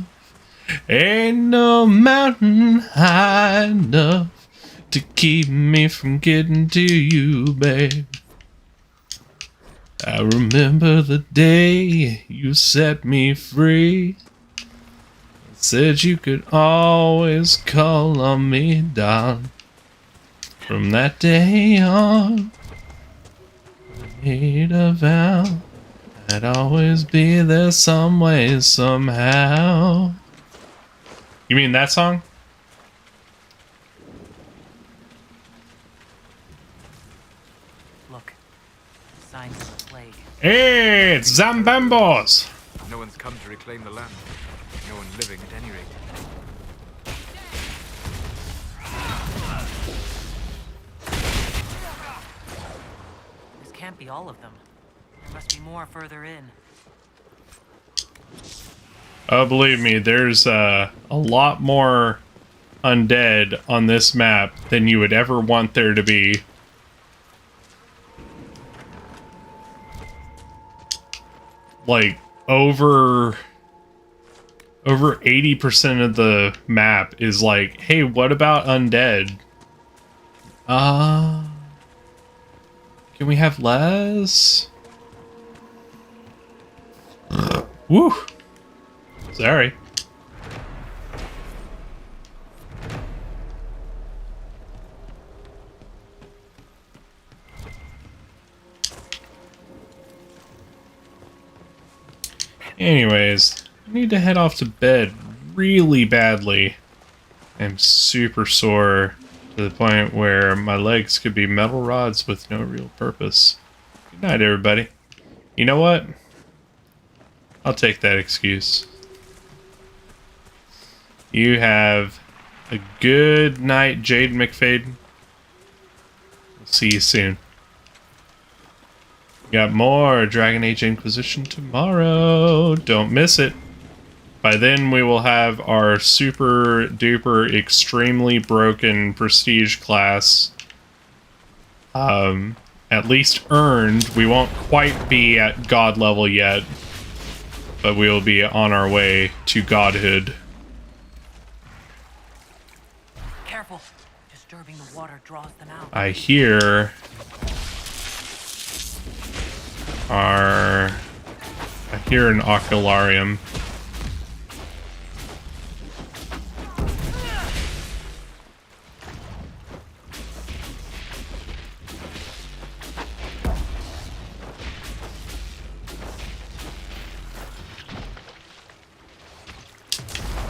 Speaker 2: ain't no mountain high enough to keep me from getting to you, babe. I remember the day you set me free. Said you could always call on me, darling. From that day on, I made a vow I'd always be there some way, somehow. You mean that song?
Speaker 6: Look, signs of the plague.
Speaker 2: Hey, it's Zambambos!
Speaker 7: No one's come to reclaim the land. No one living at any rate.
Speaker 6: This can't be all of them. There must be more further in.
Speaker 2: Oh, believe me, there's a lot more undead on this map than you would ever want there to be. Like, over 80% of the map is like, hey, what about undead? Can we have less? Woo! Sorry. Anyways, I need to head off to bed really badly. I'm super sore to the point where my legs could be metal rods with no real purpose. Good night, everybody. You know what? I'll take that excuse. You have a good night, Jade McFadden. We'll see you soon. Got more Dragon Age Inquisition tomorrow. Don't miss it. By then we will have our super duper extremely broken prestige class at least earned. We won't quite be at god level yet, but we will be on our way to godhood.
Speaker 6: Careful. Disturbing the water draws them out.
Speaker 2: I hear an ocularium.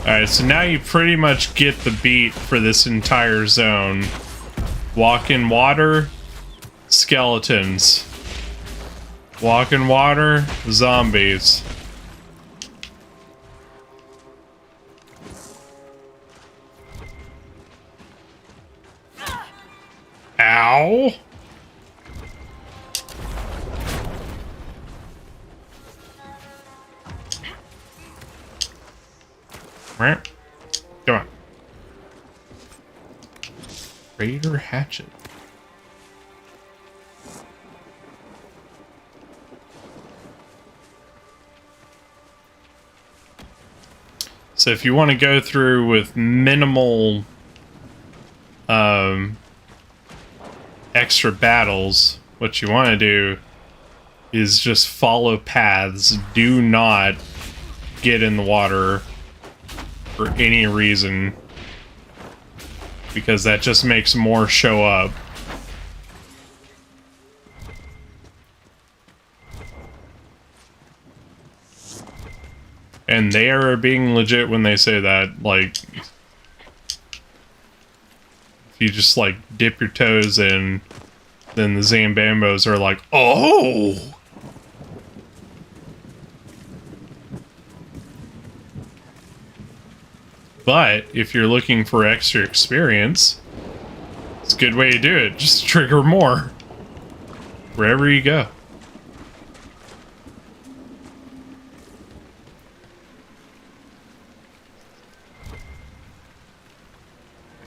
Speaker 2: Alright, so now you pretty much get the beat for this entire zone. Walk in water, skeletons. Walk in water, zombies. Ow! Come on. Raider hatchet. So if you want to go through with minimal extra battles, what you want to do is just follow paths. Do not get in the water for any reason, because that just makes more show up. And they are being legit when they say that. Like, if you just like dip your toes in, then the Zambambos are like, oh! But if you're looking for extra experience, it's a good way to do it. Just trigger more wherever you go.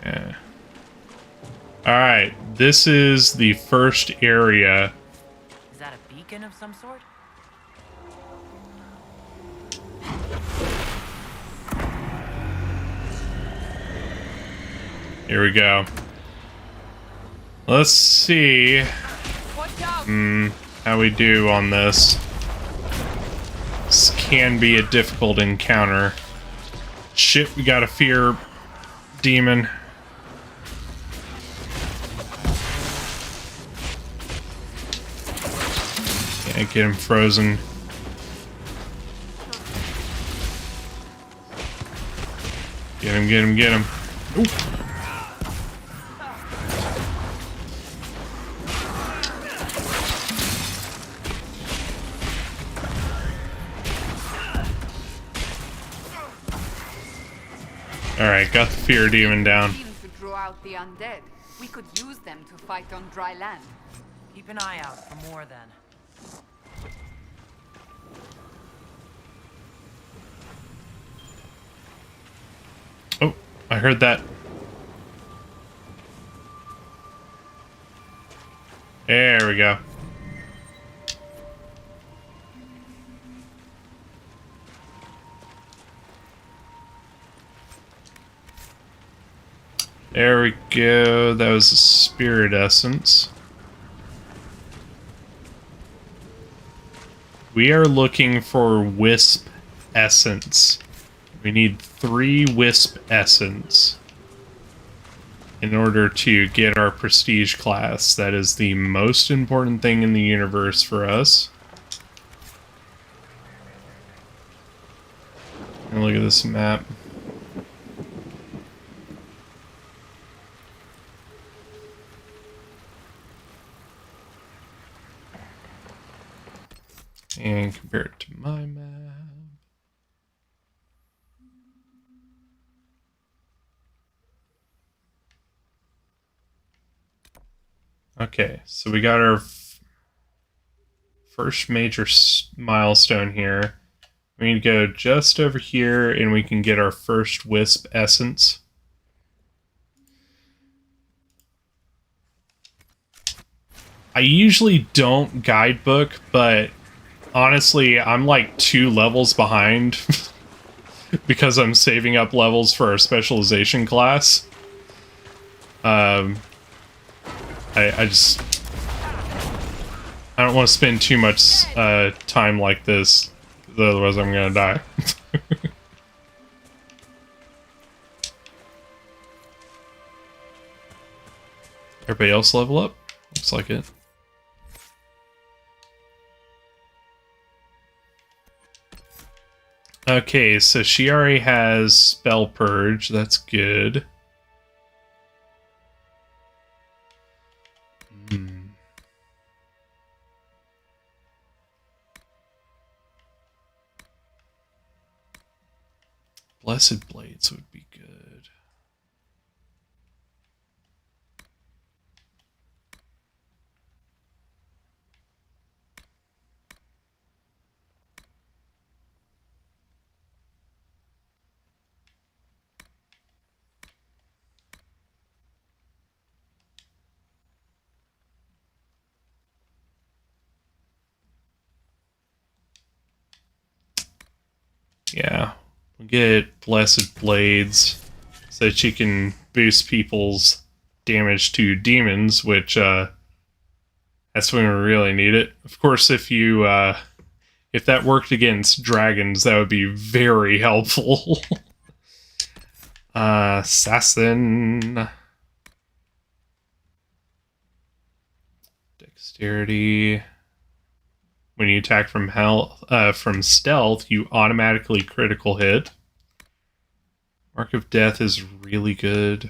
Speaker 2: Yeah. Alright, this is the first area.
Speaker 6: Is that a beacon of some sort?
Speaker 2: Here we go. Let's see how we do on this. This can be a difficult encounter. Shit, we got a fear demon. Can't get him frozen. Get him, get him, get him. Ooh. Alright, got the fear demon down.
Speaker 15: To draw out the undead. We could use them to fight on dry land.
Speaker 6: Keep an eye out for more then.
Speaker 2: Oh, I heard that. There we go. There we go. That was a spirit essence. We are looking for wisp essence. We need 3 wisp essence in order to get our prestige class. That is the most important thing in the universe for us. And look at this map. And compare it to my map. Okay, so we got our first major milestone here. We need to go just over here and we can get our first wisp essence. I usually don't guidebook, but honestly, I'm like 2 levels behind because I'm saving up levels for our specialization class. I don't want to spend too much time like this, otherwise I'm gonna die. Everybody else level up? Looks like it. Okay, so she already has Spell Purge. That's good. Blessed Blades would be good. Yeah, we'll Get Blessed Blades so that she can boost people's damage to demons, which that's when we really need it. Of course, if you if that worked against dragons, that would be very helpful. Assassin. Dexterity. When you attack from from stealth, you automatically critical hit. Mark of Death is really good.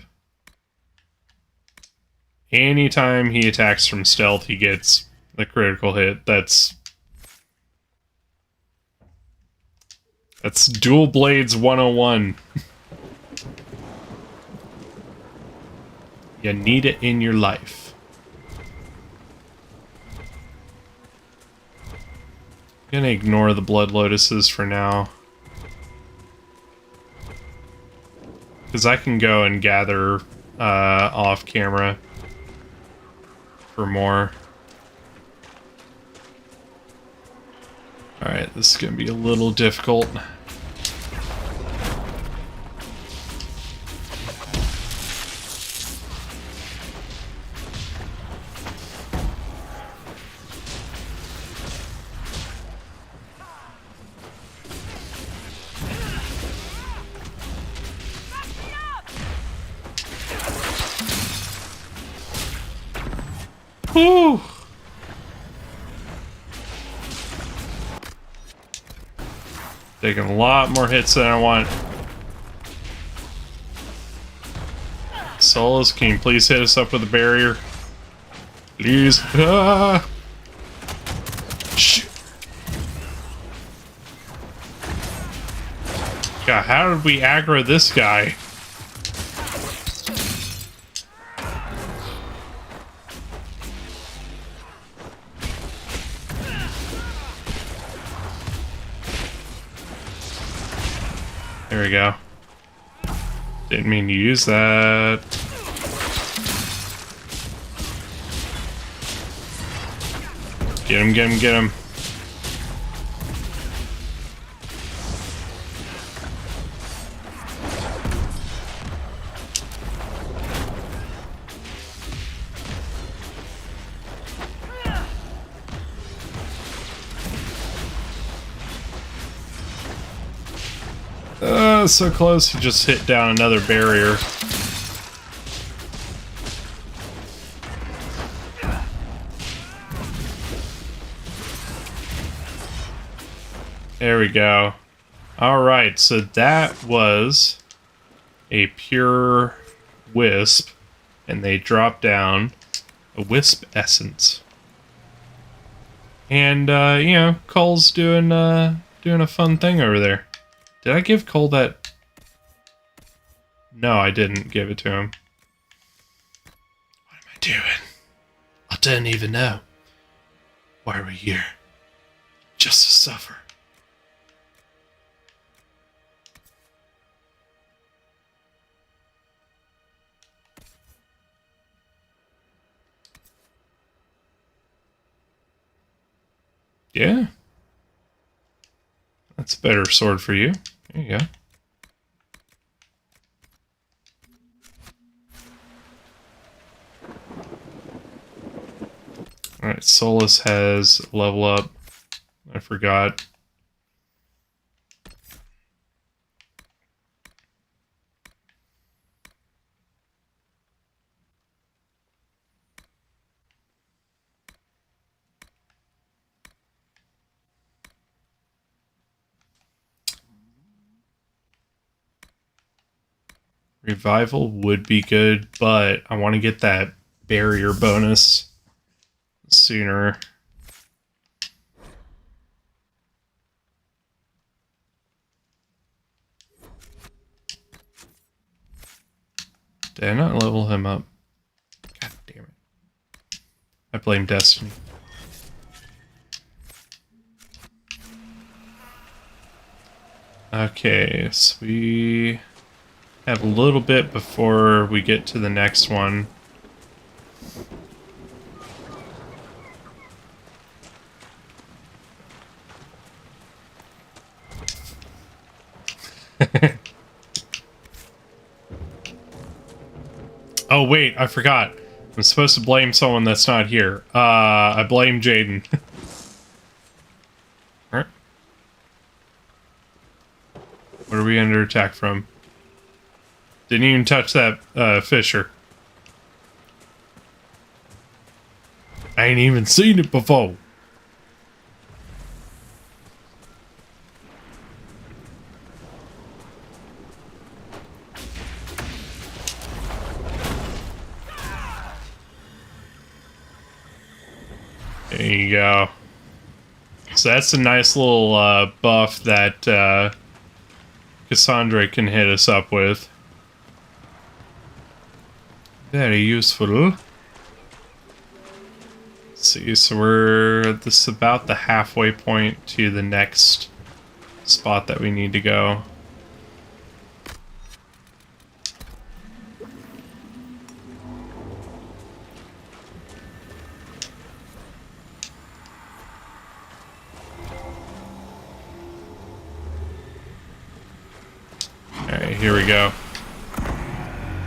Speaker 2: Anytime he attacks from stealth, he gets the critical hit. That's Dual Blades 101. You need it in your life. I'm gonna ignore the Blood Lotuses for now. Because I can go and gather off camera for more. Alright, this is gonna be a little difficult. Whew. Taking a lot more hits than I want. Solus, can you please hit us up with a barrier? Please. Ah! Shit. God, how did we aggro this guy? There we go. Didn't mean to use that. Get him, get him, get him. So close to just hit down another barrier. There we go. Alright, so that was a pure wisp, and they dropped down a wisp essence. And, you know, Cole's doing a fun thing over there. Did I give Cole that? No, I didn't give it to him. What am I doing? I don't even know. Why are we here? Just to suffer. Yeah. That's a better sword for you. There you go. Alright, Solus has level up. I forgot. Revival would be good, but I want to get that barrier bonus sooner. Did I not level him up? God damn it. I blame Destiny. Okay, so we have a little bit before we get to the next one. Oh wait, I forgot. I'm supposed to blame someone that's not here. I blame Jaden. Alright. What are we under attack from? Didn't even touch that fisher. I ain't even seen it before. There you go. So that's a nice little buff that Cassandra can hit us up with. Very useful. Let's see, so this is about the halfway point to the next spot that we need to go. Alright, here we go.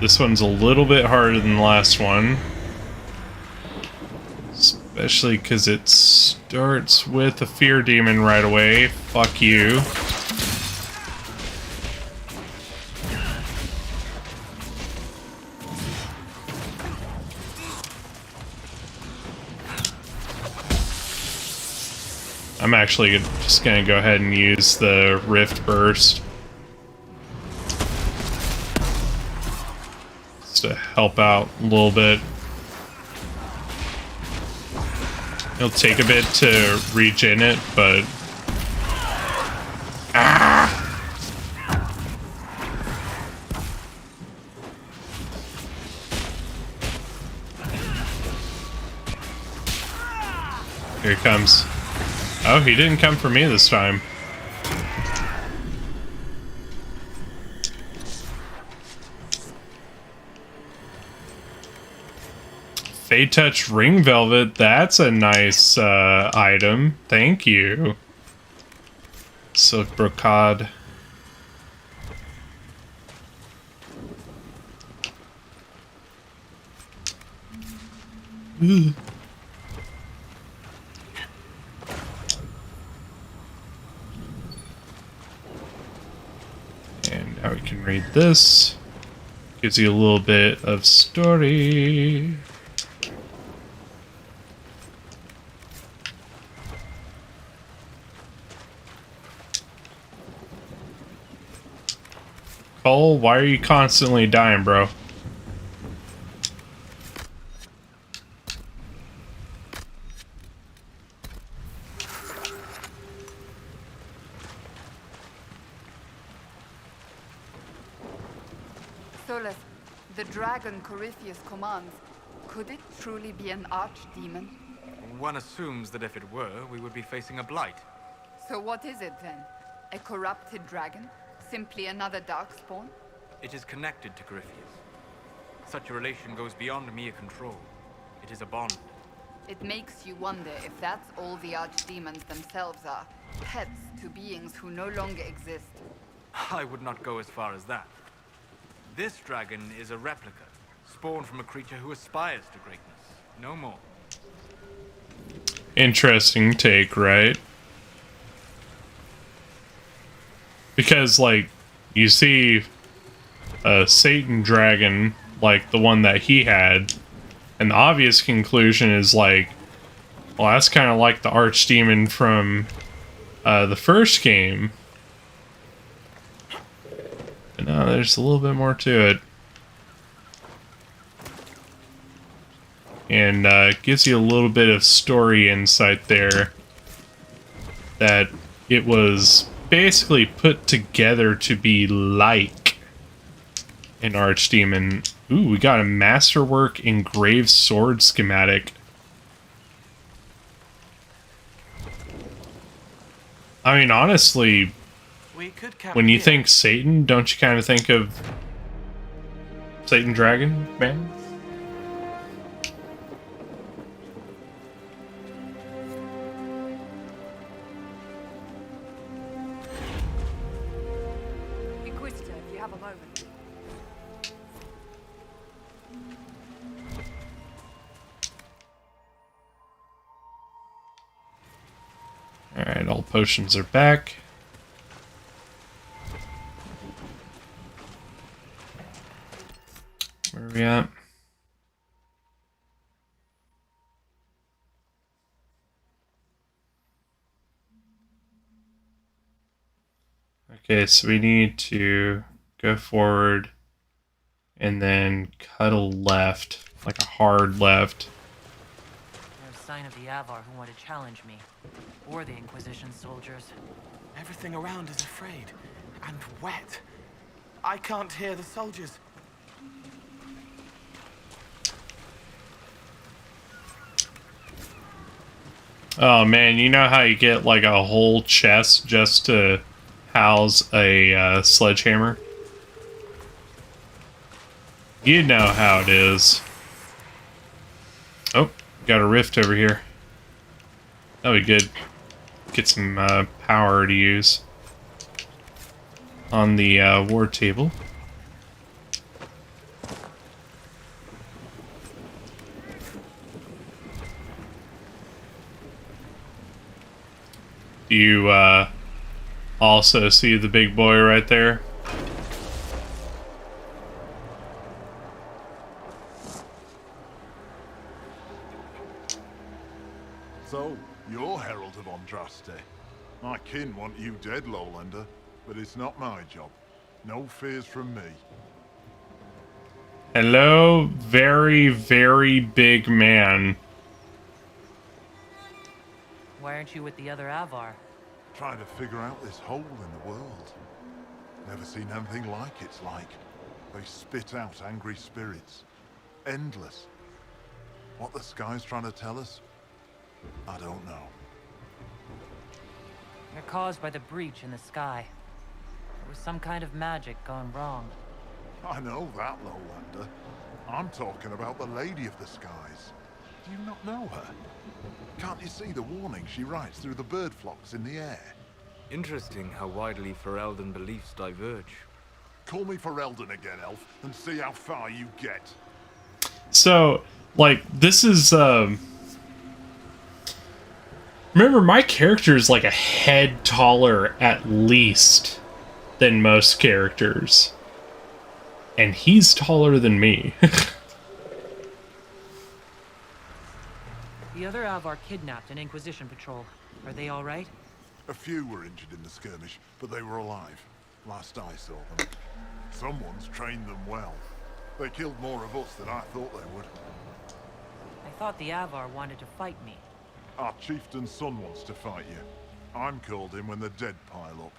Speaker 2: This one's a little bit harder than the last one. Especially because it starts with a fear demon right away. Fuck you. I'm actually just gonna go ahead and use the Rift Burst. To help out a little bit. It'll take a bit to regen it, but here he comes. Oh, he didn't come for me this time. Fade Touch Ring Velvet, that's a nice item. Thank you. Silk Brocade. Ooh. And now we can read this. Gives you a little bit of story. Cole, why are you constantly dying, bro?
Speaker 15: Solus, the dragon Courteous commands, could it truly be an archdemon?
Speaker 7: One assumes that if it were, we would be facing a blight.
Speaker 15: So what is it then? A corrupted dragon? Simply another darkspawn?
Speaker 7: It is connected to Courteous. Such a relation goes beyond mere control. It is a bond.
Speaker 15: It makes you wonder if that's all the archdemons themselves are. Pets to beings who no longer exist.
Speaker 7: I would not go as far as that. This dragon is a replica, spawned from a creature who aspires to greatness. No more.
Speaker 2: Interesting take, right? Because, like, you see a Satan dragon, like the one that he had, and the obvious conclusion is like, well, that's kind of like the archdemon from the first game. But no, there's a little bit more to it. And it gives you a little bit of story insight there. That it was basically put together to be like an archdemon. Ooh, we got a masterwork engraved sword schematic. I mean, honestly, when you think Satan, don't you kind of think of Satan Dragon, man?
Speaker 16: have a moment.
Speaker 2: Alright, all potions are back. Where are we at? Okay, so we need to go forward and then cut a left, like a hard left.
Speaker 6: No sign of the Avar who want to challenge me, or the Inquisition soldiers.
Speaker 4: Everything around is afraid and wet. I can't hear the soldiers.
Speaker 2: Oh man, you know how you get like a whole chest just to house a sledgehammer? You know how it is. Oh, got a rift over here. That'd be good. Get some power to use on the war table. Do you also see the big boy right there?
Speaker 3: So, you're Herald of Andraste. My kin want you dead, Lowlander, but it's not my job. No fears from me.
Speaker 2: Hello, very, very big man.
Speaker 6: Why aren't you with the other Avar?
Speaker 3: Trying to figure out this hole in the world. Never seen anything like it's like. They spit out angry spirits. Endless. What the sky's trying to tell us? I don't know.
Speaker 6: They're caused by the breach in the sky. There was some kind of magic gone wrong.
Speaker 3: I know that, Lowlander. I'm talking about the Lady of the Skies. Do you not know her? Can't you see the warning she writes through the bird flocks in the air?
Speaker 7: Interesting how widely Ferelden beliefs diverge.
Speaker 3: Call me Ferelden again, Elf, and see how far you get.
Speaker 2: So, like, this is, remember, my character is like a head taller at least than most characters. And he's taller than me.
Speaker 6: The other Avar kidnapped an Inquisition patrol. Are they all right?
Speaker 3: A few were injured in the skirmish, but they were alive. Last I saw them. Someone's trained them well. They killed more of us than I thought they would.
Speaker 6: I thought the Avar wanted to fight me.
Speaker 3: Our chieftain's son wants to fight you. I'm called in when the dead pile up.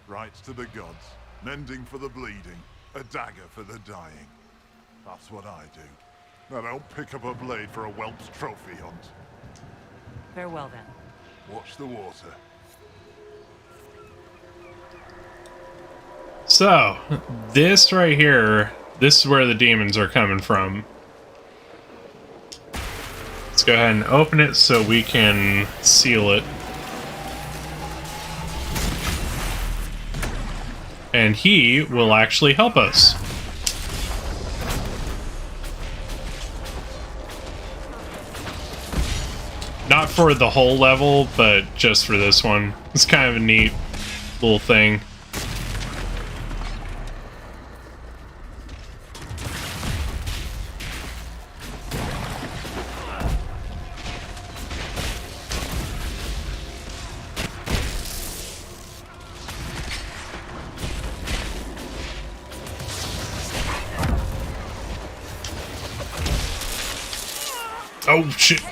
Speaker 3: Rites to the gods, mending for the bleeding, a dagger for the dying. That's what I do. I don't pick up a blade for a whelp's trophy hunt.
Speaker 6: Farewell then.
Speaker 3: Watch the water.
Speaker 2: So, this right here, this is where the demons are coming from. Let's go ahead and open it so we can seal it. And he will actually help us. Not for the whole level, but just for this one. It's kind of a neat little thing. Oh shit.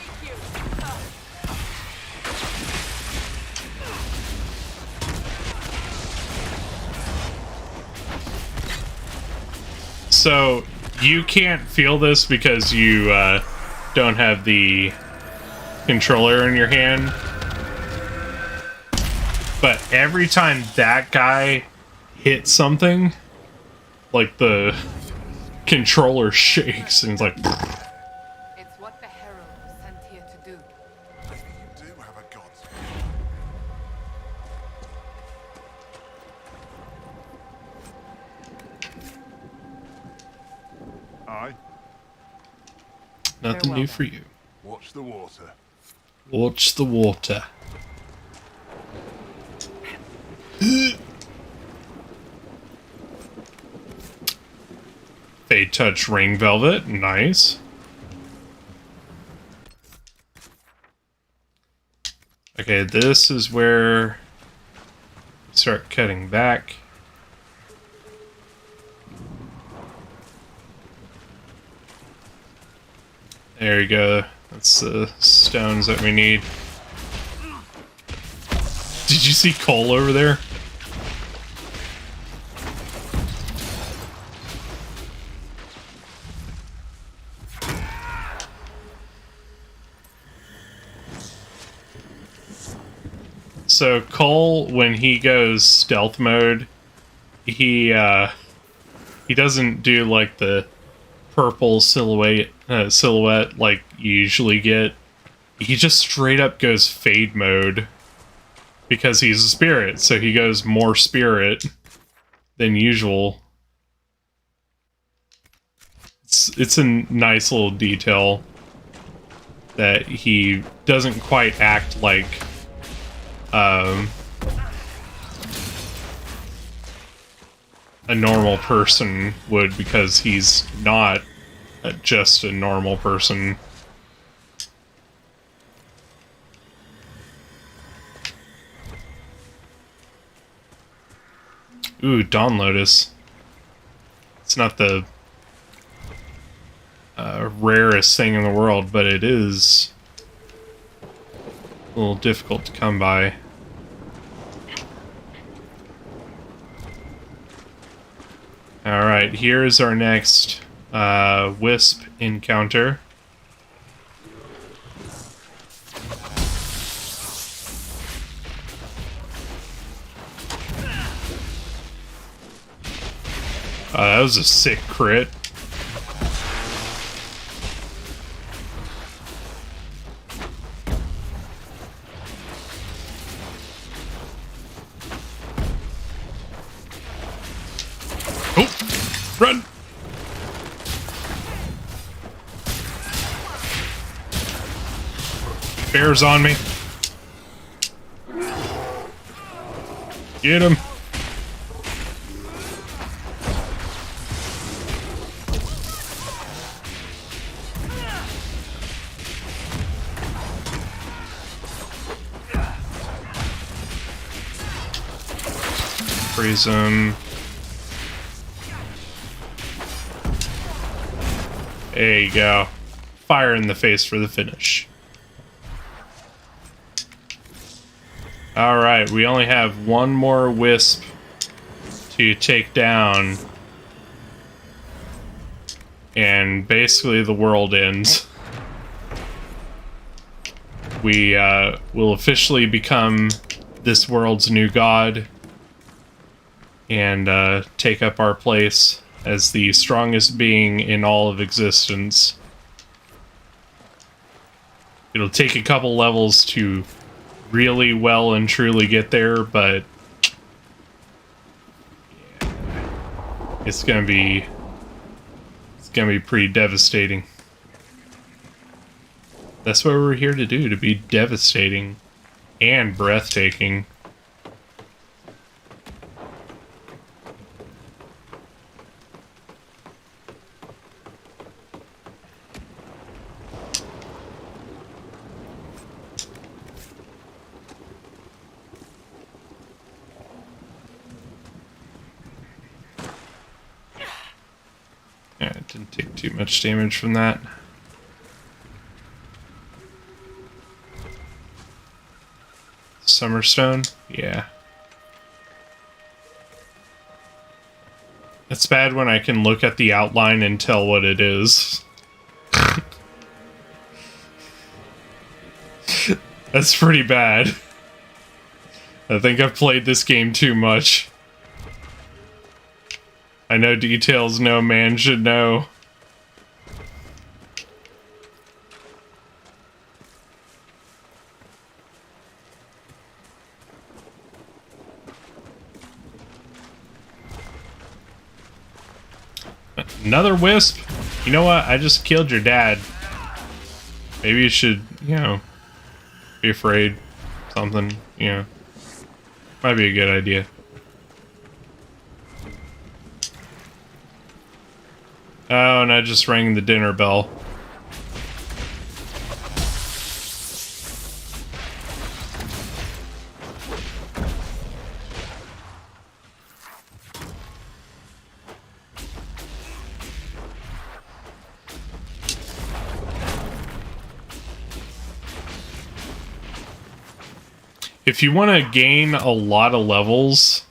Speaker 2: So, you can't feel this because you don't have the controller in your hand. But every time that guy hits something, like the controller shakes and it's like...
Speaker 15: It's what the Herald was sent here to do.
Speaker 3: Maybe you do have a god's Aye.
Speaker 2: Nothing new for you.
Speaker 3: Watch the water.
Speaker 2: Watch the water. Fade touch ring velvet. Nice. Okay, this is where start cutting back. There you go. That's the stones that we need. Did you see Cole over there? So Cole, when he goes stealth mode, he doesn't do like the purple silhouette like you usually get. He just straight up goes fade mode because he's a spirit, so he goes more spirit than usual. It's a nice little detail that he doesn't quite act like a normal person would, because he's not just a normal person. Ooh, Dawn Lotus. It's not the rarest thing in the world, but it is a little difficult to come by. Alright, here's our next Wisp encounter. That was a sick crit. Oh! Run! Bear's on me. Get him. Freeze him. There you go. Fire in the face for the finish. Alright, we only have one more Wisp to take down. And basically the world ends. We will officially become this world's new god and take up our place as the strongest being in all of existence. It'll take a couple levels to really well and truly get there, but yeah, it's gonna be pretty devastating. That's what we're here to do, to be devastating and breathtaking. Yeah, it didn't take too much damage from that. Summerstone? Yeah. It's bad when I can look at the outline and tell what it is. That's pretty bad. I think I've played this game too much. I know details no man should know. Another Wisp? You know what? I just killed your dad. Maybe you should, you know, be afraid. Something, you know. Might be a good idea. Oh, and I just rang the dinner bell. If you want to gain a lot of levels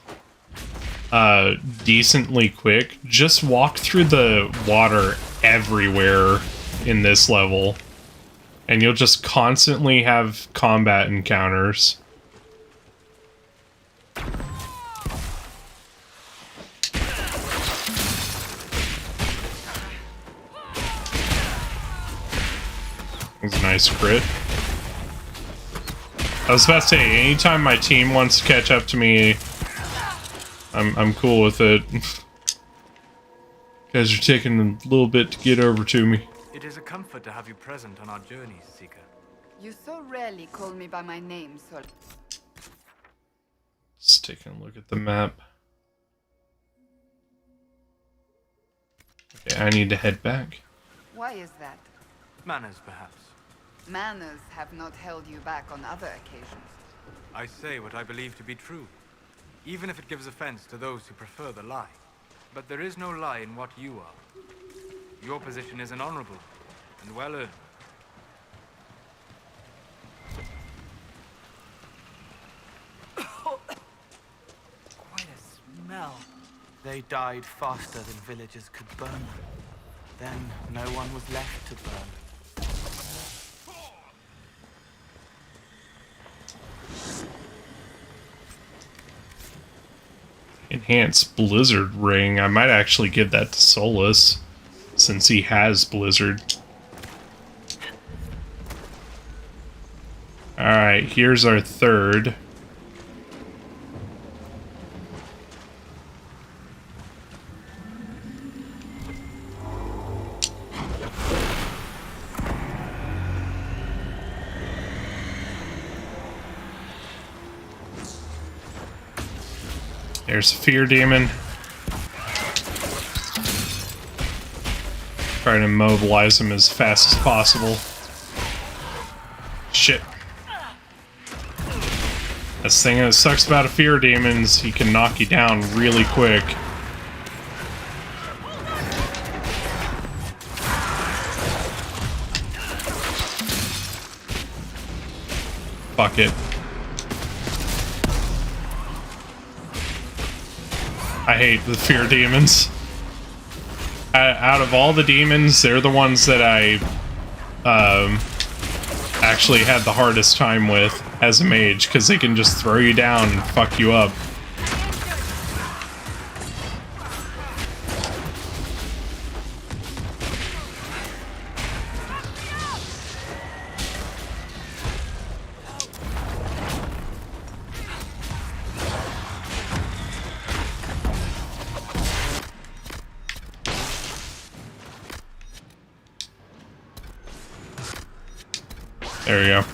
Speaker 2: decently quick, just walk through the water everywhere in this level, and you'll just constantly have combat encounters. That was a nice crit. I was about to say, anytime my team wants to catch up to me, I'm cool with it. You guys are taking a little bit to get over to me.
Speaker 7: It is a comfort to have you present on our journeys, Seeker.
Speaker 15: You so rarely call me by my name, Sol.
Speaker 2: Just taking a look at the map. Okay, I need to head back.
Speaker 15: Why is that?
Speaker 7: Manners, perhaps.
Speaker 15: Manners have not held you back on other occasions.
Speaker 7: I say what I believe to be true, even if it gives offense to those who prefer the lie. But there is no lie in what you are. Your position is an honorable and well earned.
Speaker 4: Quite a smell. They died faster than villagers could burn them. Then no one was left to burn.
Speaker 2: Enhanced Blizzard Ring. I might actually give that to Solus, since he has Blizzard. Alright, here's our third. There's a Fear Demon. Try to immobilize him as fast as possible. Shit. This thing that sucks about a Fear Demon is he can knock you down really quick. Fuck it. I hate the Fear Demons. Out of all the demons, they're the ones that I actually had the hardest time with as a mage, because they can just throw you down and fuck you up. There we go.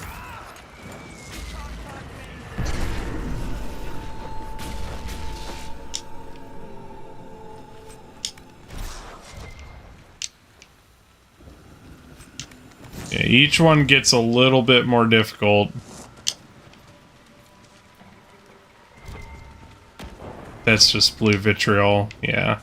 Speaker 2: Yeah, each one gets a little bit more difficult. That's just blue vitriol, yeah.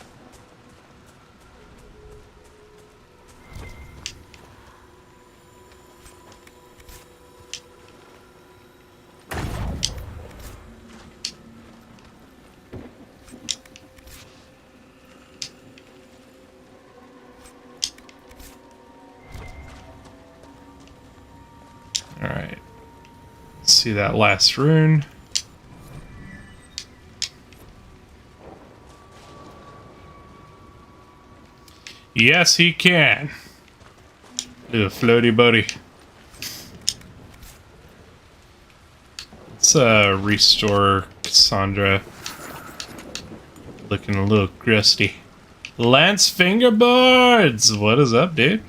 Speaker 2: Alright. Let's see that last rune. Yes, he can. Do a floaty buddy. Let's restore Cassandra. Looking a little crusty. Lance Fingerboards! What is up, dude?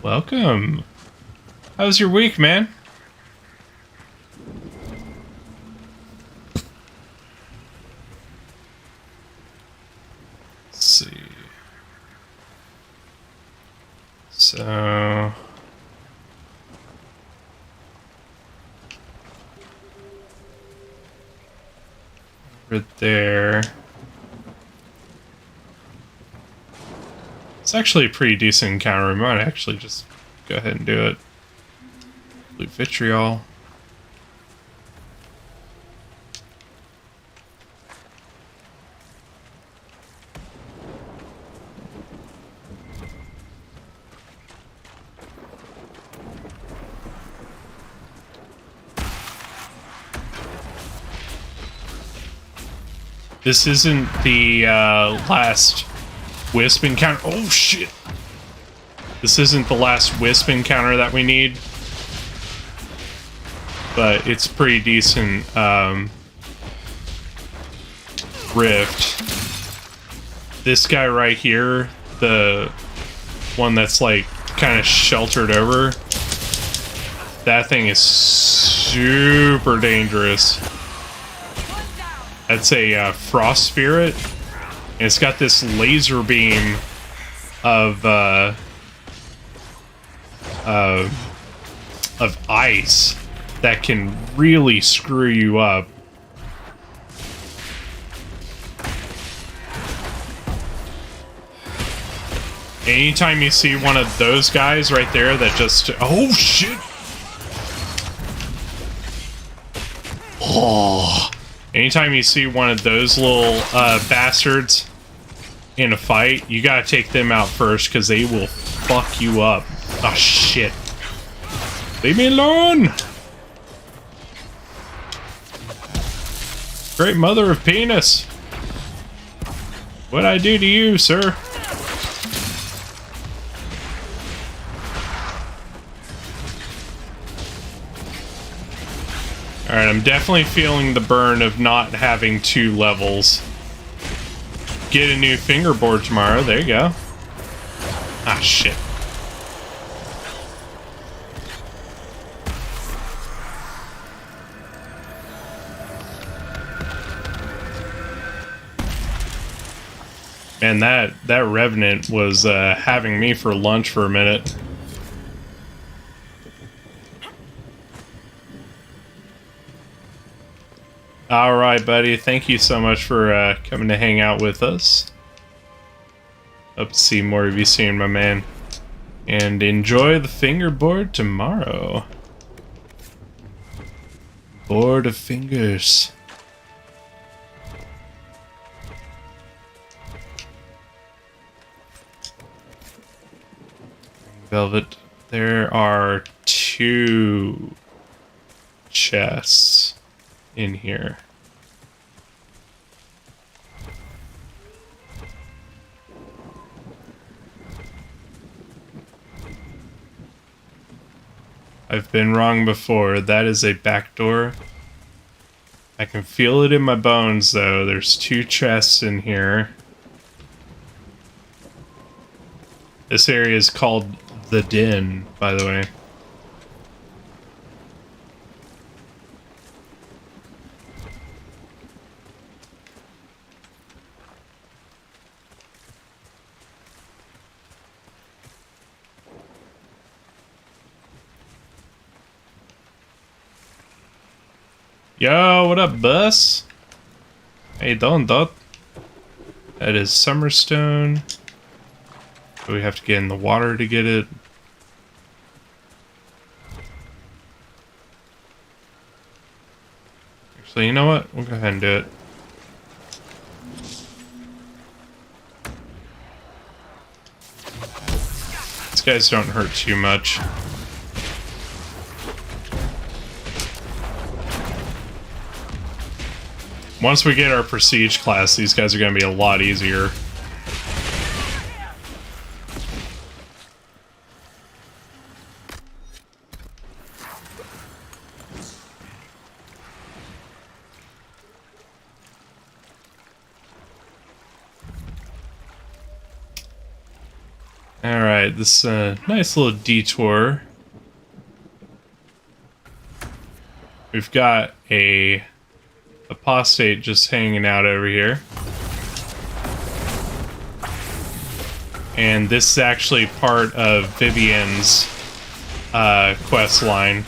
Speaker 2: Welcome. How was your week, man? Let's see. So... right there. It's actually a pretty decent encounter. We might actually just go ahead and do it. Blue vitriol. This isn't the last Wisp encounter. Oh shit! This isn't the last Wisp encounter that we need, but it's pretty decent. Rift. This guy right here, the one that's like kind of sheltered over, that thing is super dangerous. That's a frost spirit, and it's got this laser beam of ice that can really screw you up. Anytime you see one of those guys right there that just... Oh, shit! Oh... Anytime you see one of those little bastards in a fight, you gotta take them out first, because they will fuck you up. Oh, shit. Leave me alone! Great mother of penis! What'd I do to you, sir? Alright, I'm definitely feeling the burn of not having 2 levels. Get a new fingerboard tomorrow. There you go. Ah, shit. Man, that Revenant was having me for lunch for a minute. Alright, buddy. Thank you so much for coming to hang out with us. Hope to see more of you soon, my man. And enjoy the fingerboard tomorrow. Board of fingers. Velvet. There are 2 chests in here. I've been wrong before. That is a back door. I can feel it in my bones, though. There's 2 chests in here. This area is called the Den, by the way. Yo, what up, bus? How you doing, dot? That is Summerstone. Do we have to get in the water to get it? Actually, you know what? We'll go ahead and do it. These guys don't hurt too much. Once we get our Prestige class, these guys are going to be a lot easier. Alright, this nice little detour. We've got a apostate just hanging out over here. And this is actually part of Vivian's quest line.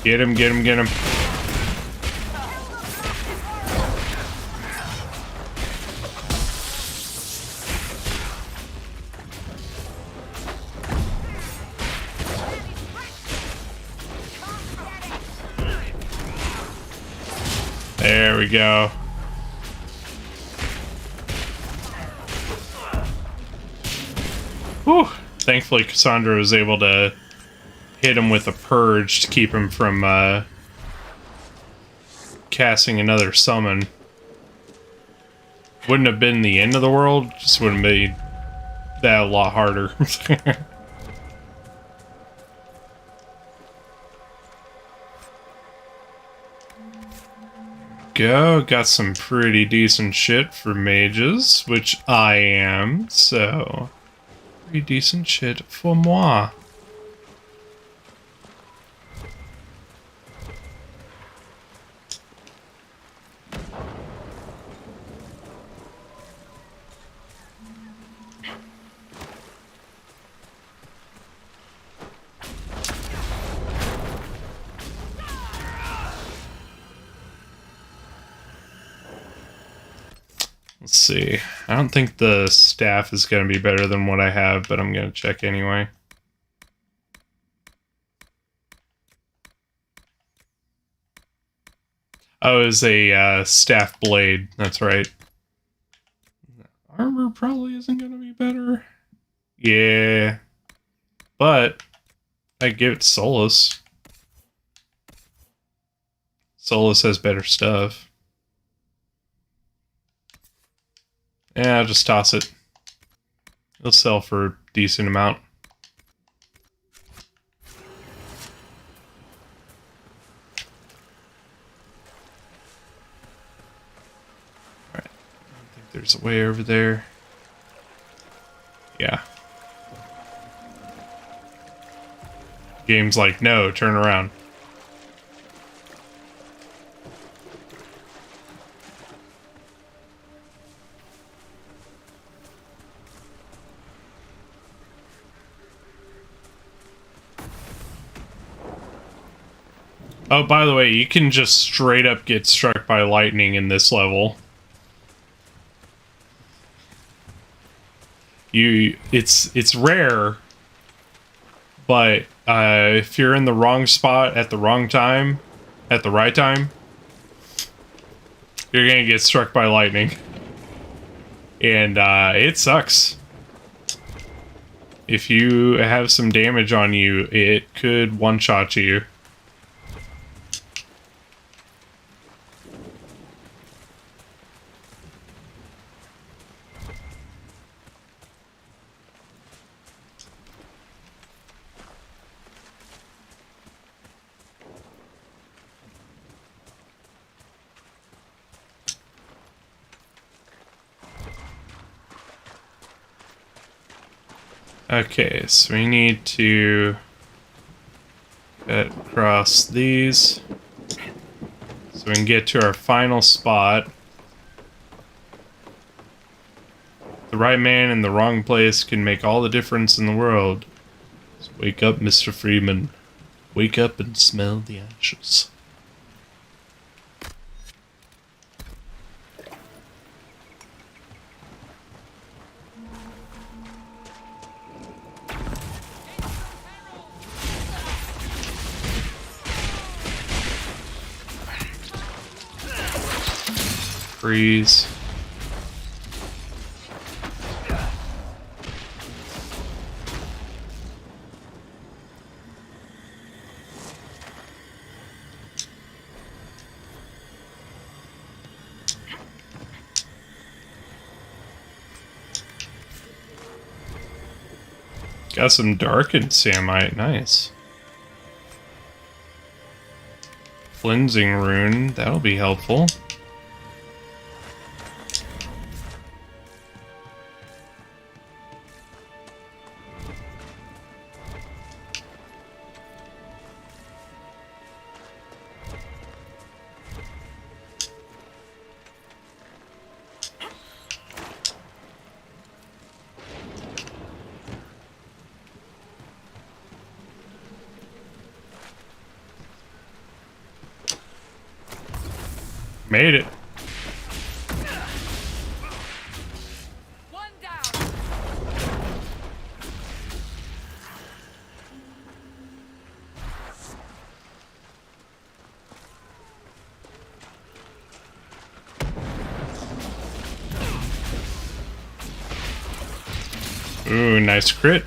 Speaker 2: Get him, get him, get him. There we go. Whew. Thankfully, Cassandra was able to hit him with a purge to keep him from casting another summon. Wouldn't have been the end of the world, just would have made that a lot harder. Go, got some pretty decent shit for mages, which I am, so pretty decent shit for moi. Let's see. I don't think the staff is going to be better than what I have, but I'm going to check anyway. Oh, it was a staff blade. That's right. Armor probably isn't going to be better. Yeah. But I give it to Solus. Solus has better stuff. Yeah, I'll just toss it. It'll sell for a decent amount. Alright. I think there's a way over there. Yeah. Game's like, no, turn around. Oh, by the way, you can just straight up get struck by lightning in this level. It's rare, but if you're in the wrong spot at the wrong time, at the right time, you're gonna get struck by lightning. And it sucks. If you have some damage on you, it could one-shot you. Okay, so we need to get across these so we can get to our final spot. The right man in the wrong place can make all the difference in the world. So wake up, Mr. Freeman. Wake up and smell the ashes. Freeze. Got some darkened samite, nice. Cleansing rune, that'll be helpful. Made it.
Speaker 15: One down.
Speaker 2: Ooh, nice crit.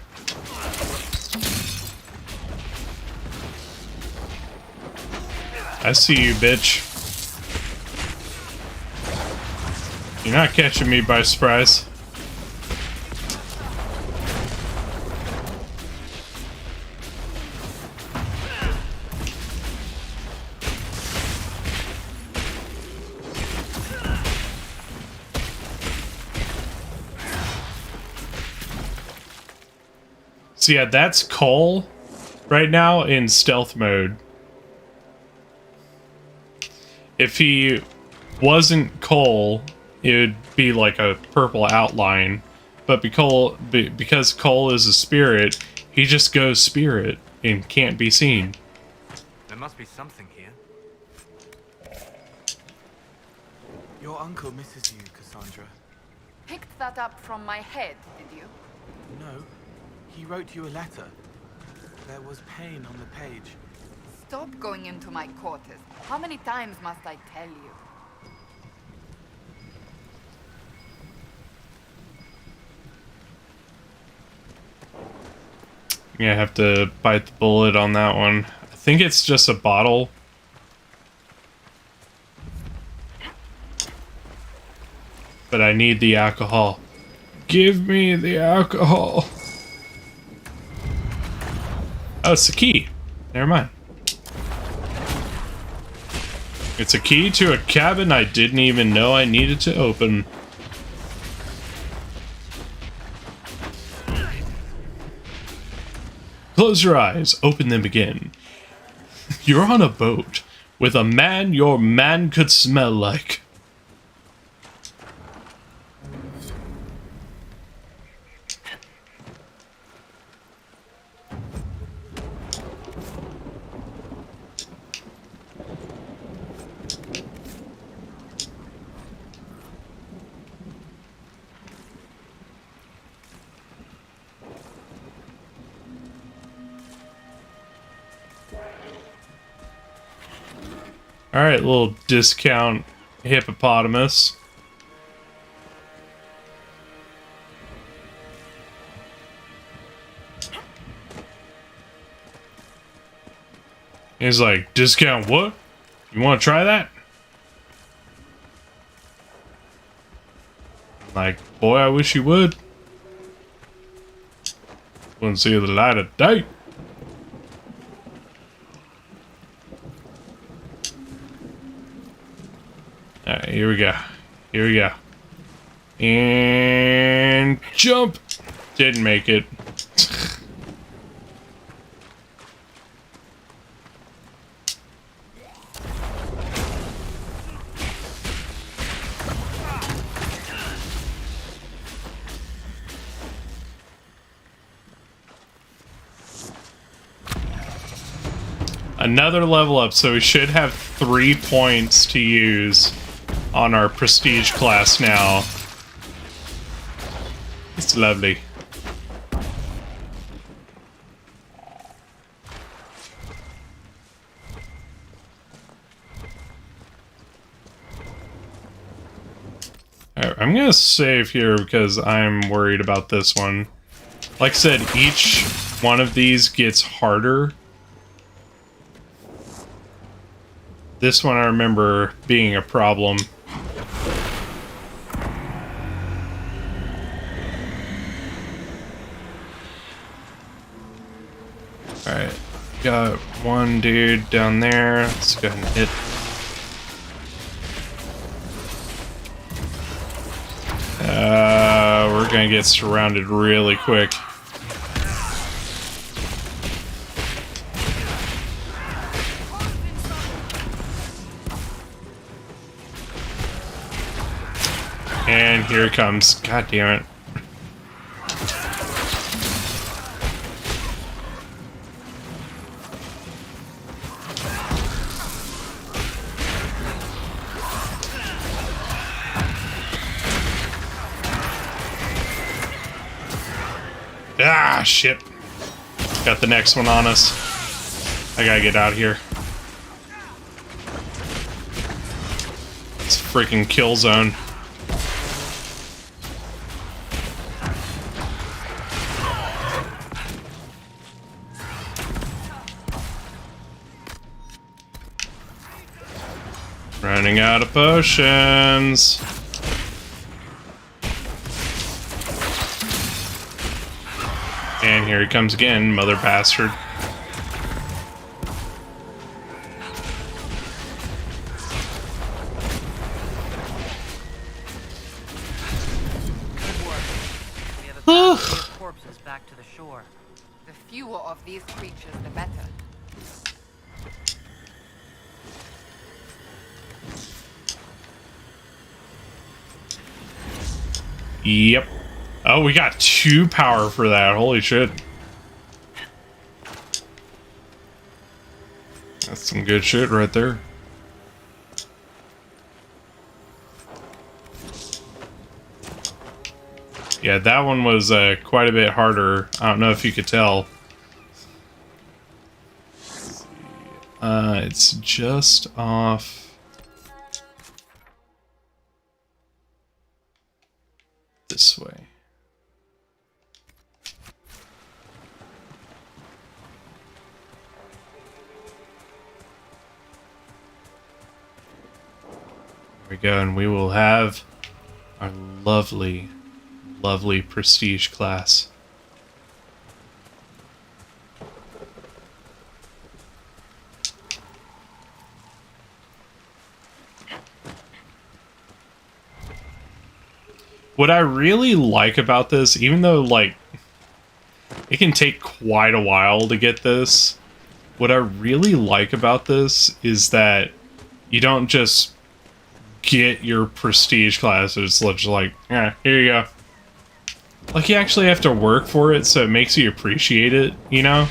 Speaker 2: I see you, bitch. You're not catching me by surprise. So yeah, that's Cole right now in stealth mode. If he wasn't Cole, it would be like a purple outline, but because Cole is a spirit, he just goes spirit and can't be seen.
Speaker 7: There must be something here.
Speaker 4: Your uncle misses you, Cassandra.
Speaker 15: Picked that up from my head, did you?
Speaker 4: No, he wrote you a letter. There was pain on the page.
Speaker 15: Stop going into my quarters. How many times must I tell you?
Speaker 2: Yeah, I have to bite the bullet on that one. I think it's just a bottle. But I need the alcohol. Give me the alcohol. Oh, it's the key. Never mind. It's a key to a cabin I didn't even know I needed to open. Close your eyes, open them again. You're on a boat with a man your man could smell like. Alright, little discount hippopotamus. He's like, discount what? You want to try that? I'm like, boy, I wish you would. Wouldn't see the light of day. Alright, here we go. Here we go. And jump! Didn't make it. Another level up, so we should have 3 points to use on our prestige class now. It's lovely. Alright, I'm gonna save here because I'm worried about this one. Like I said, each one of these gets harder. This one I remember being a problem. Alright, got one dude down there. Let's go ahead and hit. We're gonna get surrounded really quick. And here it comes. God damn it. Ah, shit. Got the next one on us. I gotta get out of here. It's a freaking kill zone. Running out of potions. And here he comes again, mother bastard.
Speaker 6: Corpses back to the shore.
Speaker 15: The fewer of these creatures, the better.
Speaker 2: Yep. Oh, we got 2 power for that. Holy shit. That's some good shit right there. Yeah, that one was quite a bit harder. I don't know if you could tell. It's just off. This way. There we go, and we will have our lovely, lovely prestige class. What I really like about this, even though, like, it can take quite a while to get this, what I really like about this is that you don't just get your prestige class. It's just like, yeah, here you go. Like, you actually have to work for it, so it makes you appreciate it, you know?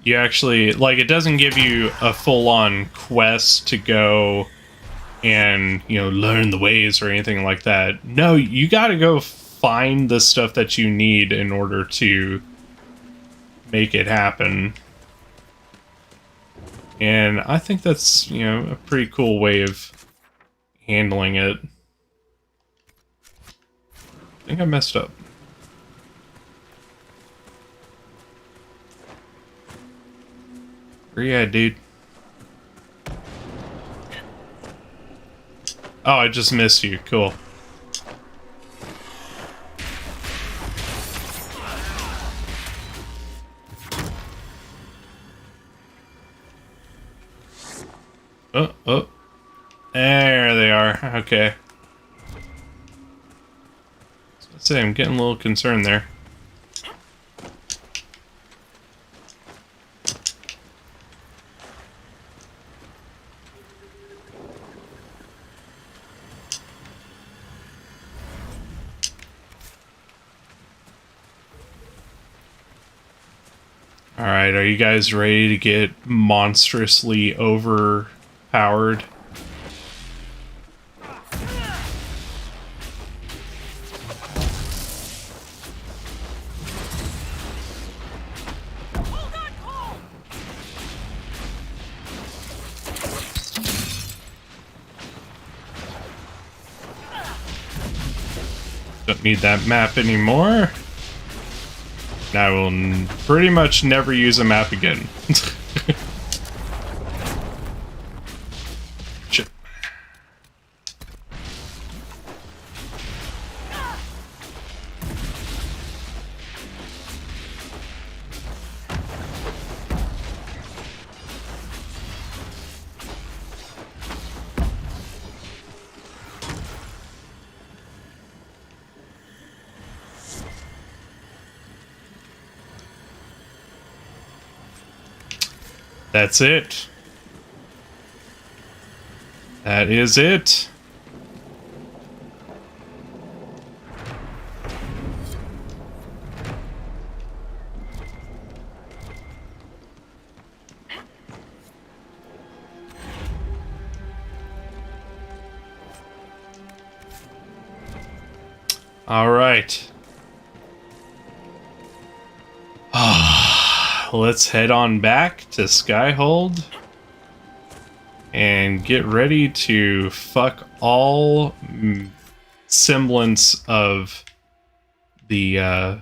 Speaker 2: You actually, like, it doesn't give you a full-on quest to go and, you know, learn the ways or anything like that. No, you gotta go find the stuff that you need in order to make it happen. And I think that's, you know, a pretty cool way of handling it. I think I messed up. Where you at, dude? Oh, I just missed you. Cool. Oh. There they are. Okay. Let's say I'm getting a little concerned there. Alright, are you guys ready to get monstrously overpowered? Don't need that map anymore. I will pretty much never use a map again. Shit. That's it. That is it. All right. Let's head on back to Skyhold and get ready to fuck all semblance of the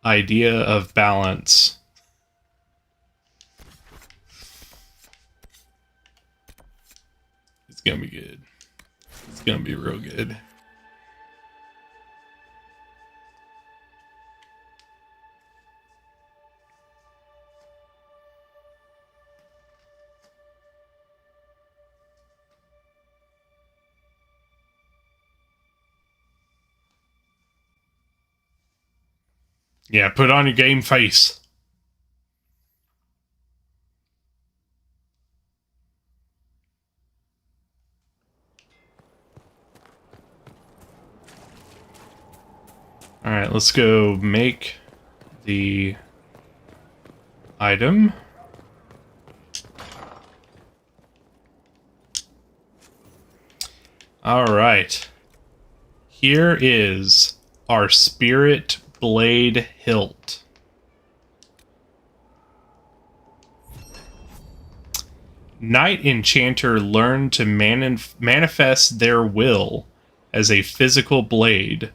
Speaker 2: idea of balance. It's gonna be good. It's gonna be real good. Yeah, put on your game face. Alright, let's go make the item. Alright. Here is our Spirit Blade hilt. Knight Enchanter learned to manifest their will as a physical blade,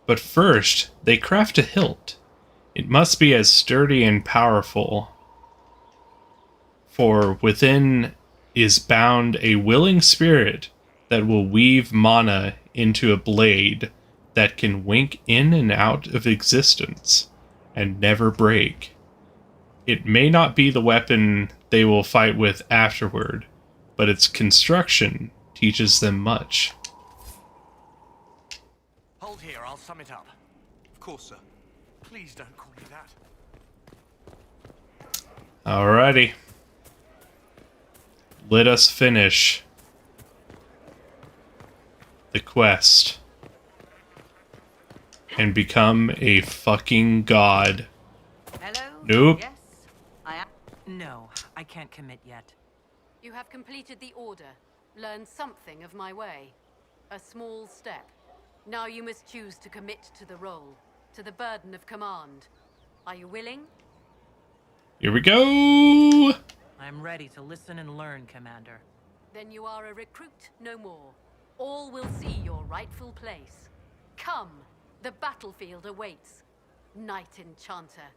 Speaker 2: but first they craft a hilt. It must be as sturdy and powerful, for within is bound a willing spirit that will weave mana into a blade that can wink in and out of existence and never break. It may not be the weapon they will fight with afterward, but its construction teaches them much.
Speaker 13: Hold here, I'll sum it up. Of course, sir. Please don't call me that.
Speaker 2: Alrighty. Let us finish the quest and become a fucking god.
Speaker 16: Hello?
Speaker 2: Nope.
Speaker 16: Yes, I am.
Speaker 6: No, I can't commit yet.
Speaker 19: You have completed the order, learned something of my way. A small step. Now you must choose to commit to the role, to the burden of command. Are you willing?
Speaker 2: Here we go!
Speaker 6: I'm ready to listen and learn, Commander.
Speaker 19: Then you are a recruit no more. All will see your rightful place. Come, the battlefield awaits. Knight Enchanter.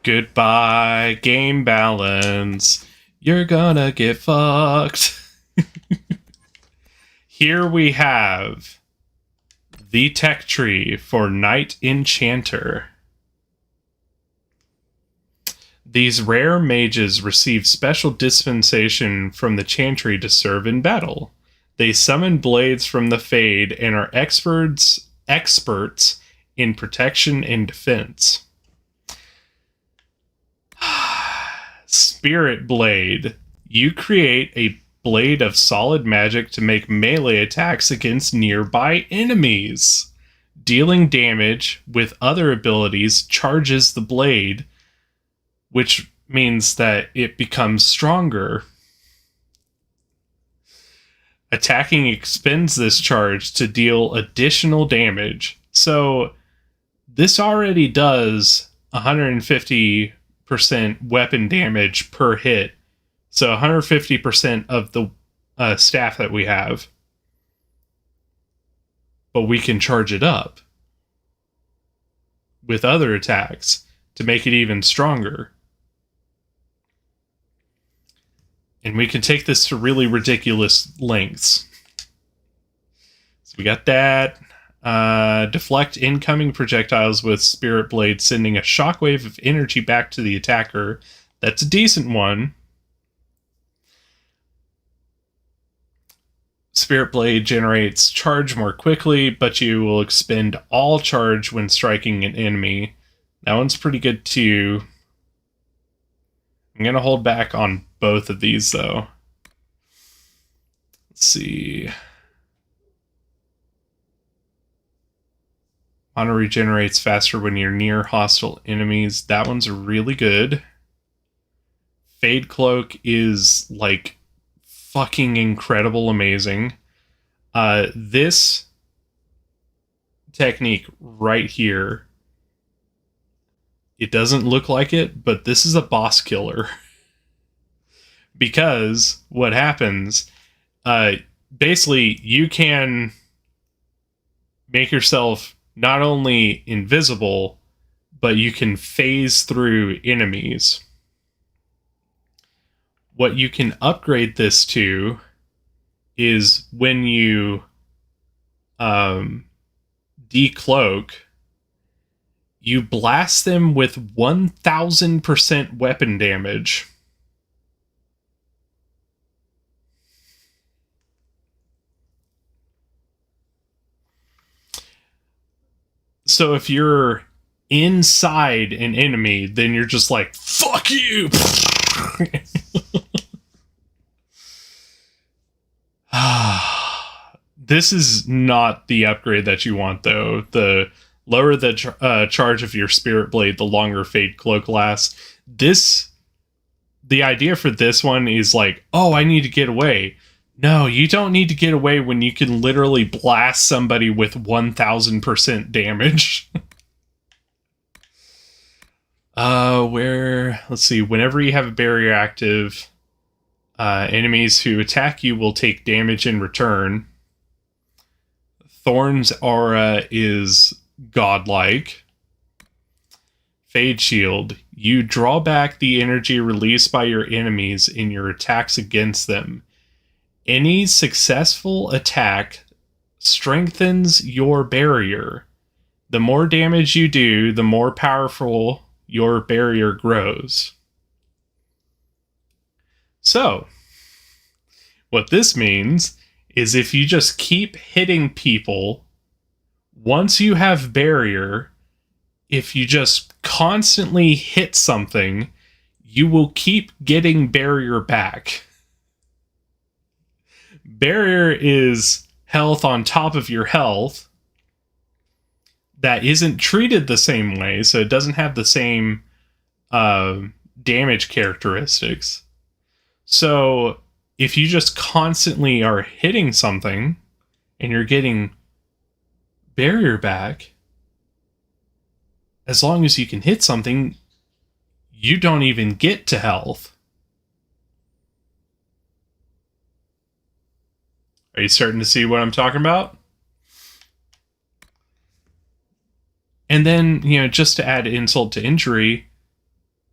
Speaker 2: Goodbye, game balance. You're gonna get fucked. Here we have the tech tree for Knight Enchanter. These rare mages receive special dispensation from the Chantry to serve in battle. They summon blades from the Fade and are experts in protection and defense. Spirit Blade. You create a blade of solid magic to make melee attacks against nearby enemies. Dealing damage with other abilities charges the blade, which means that it becomes stronger. Attacking expends this charge to deal additional damage. So this already does 150% weapon damage per hit. So 150% of the staff that we have. But we can charge it up with other attacks to make it even stronger. And we can take this to really ridiculous lengths. So we got that. Deflect incoming projectiles with Spirit Blade, sending a shockwave of energy back to the attacker. That's a decent one. Spirit Blade generates charge more quickly, but you will expend all charge when striking an enemy. That one's pretty good too. I'm going to hold back on both of these though. Let's see. Mana regenerates faster when you're near hostile enemies. That one's really good. Fade Cloak is like fucking incredible, amazing. This technique right here, it doesn't look like it, but this is a boss killer. Because what happens, basically you can make yourself not only invisible, but you can phase through enemies. What you can upgrade this to is when you decloak, you blast them with 1000% weapon damage. So if you're inside an enemy, then you're just like, fuck you! This is not the upgrade that you want, though. The lower the charge of your Spirit Blade, the longer Fade Cloak lasts. The idea for this one is like, oh, I need to get away. No, you don't need to get away when you can literally blast somebody with 1000% damage. Let's see, whenever you have a barrier active, enemies who attack you will take damage in return. Thorn's aura is godlike. Fade Shield. You draw back the energy released by your enemies in your attacks against them. Any successful attack strengthens your barrier. The more damage you do, the more powerful your barrier grows. So, what this means is if you just keep hitting people, once you have barrier, if you just constantly hit something, you will keep getting barrier back. Barrier is health on top of your health that isn't treated the same way, so it doesn't have the same damage characteristics. So if you just constantly are hitting something and you're getting barrier back, as long as you can hit something, you don't even get to health. Are you starting to see what I'm talking about? And then, just to add insult to injury,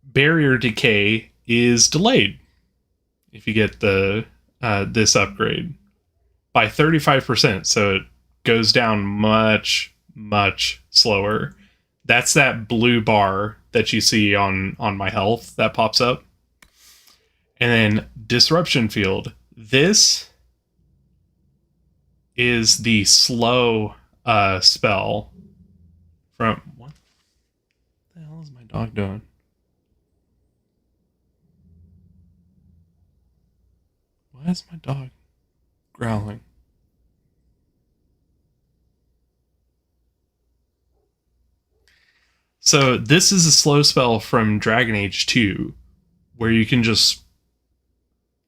Speaker 2: barrier decay is delayed if you get the this upgrade by 35%, so it goes down much, much slower. That's that blue bar that you see on my health that pops up. And then Disruption Field. This is the slow spell from... What the hell is my dog doing? Why is my dog growling? So this is a slow spell from Dragon Age 2, where you can just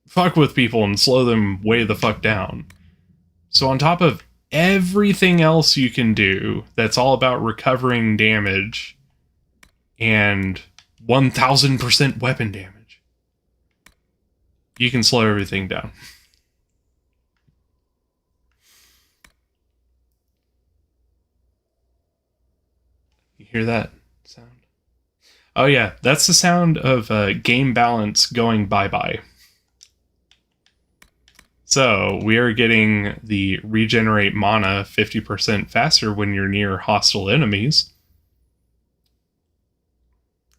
Speaker 2: fuck with people and slow them way the fuck down. So on top of everything else you can do, that's all about recovering damage and 1000% weapon damage, you can slow everything down. You hear that sound? Oh yeah, that's the sound of game balance going bye-bye. So we are getting the regenerate mana 50% faster when you're near hostile enemies.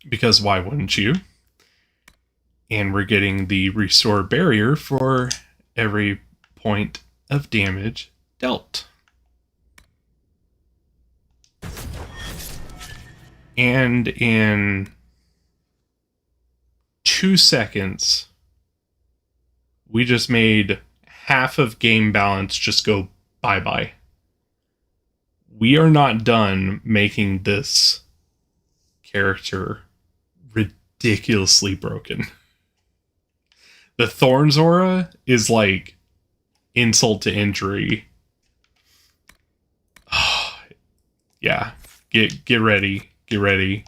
Speaker 2: Because why wouldn't you? And we're getting the restore barrier for every point of damage dealt. And in 2 seconds, we just made half of game balance just go bye-bye. We are not done making this character ridiculously broken. The Thorns aura is like insult to injury. Yeah, get ready. Get ready.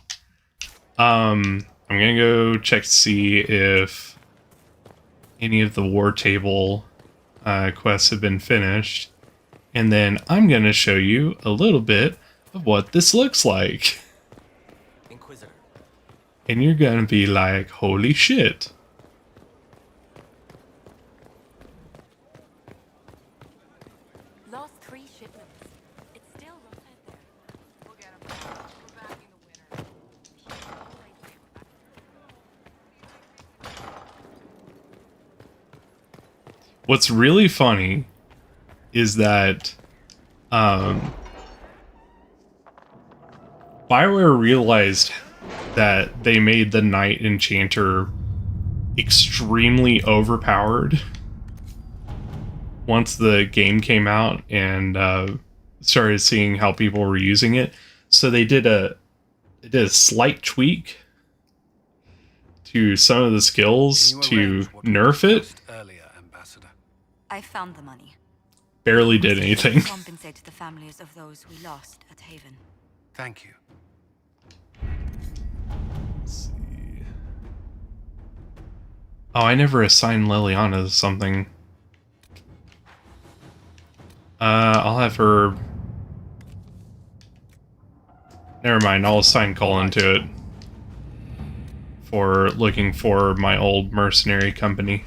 Speaker 2: I'm gonna go check to see if any of the war table quests have been finished. And then I'm gonna show you a little bit of what this looks like.
Speaker 9: Inquisitor.
Speaker 2: And you're gonna be like, holy shit.
Speaker 1: Lost 3 shipments. It's still rough out there. We'll get 'em. We're back in the winter.
Speaker 2: What's really funny is that BioWare realized that they made the Night Enchanter extremely overpowered once the game came out and started seeing how people were using it. So they did a slight tweak to some of the skills to nerf it.
Speaker 1: I found the money.
Speaker 2: Barely did anything.
Speaker 1: Compensate the families of those we lost at Haven.
Speaker 14: Thank you.
Speaker 2: Let's see. Oh, I never assigned Liliana something. I'll have her... Never mind, I'll assign Colin to it. For looking for my old mercenary company.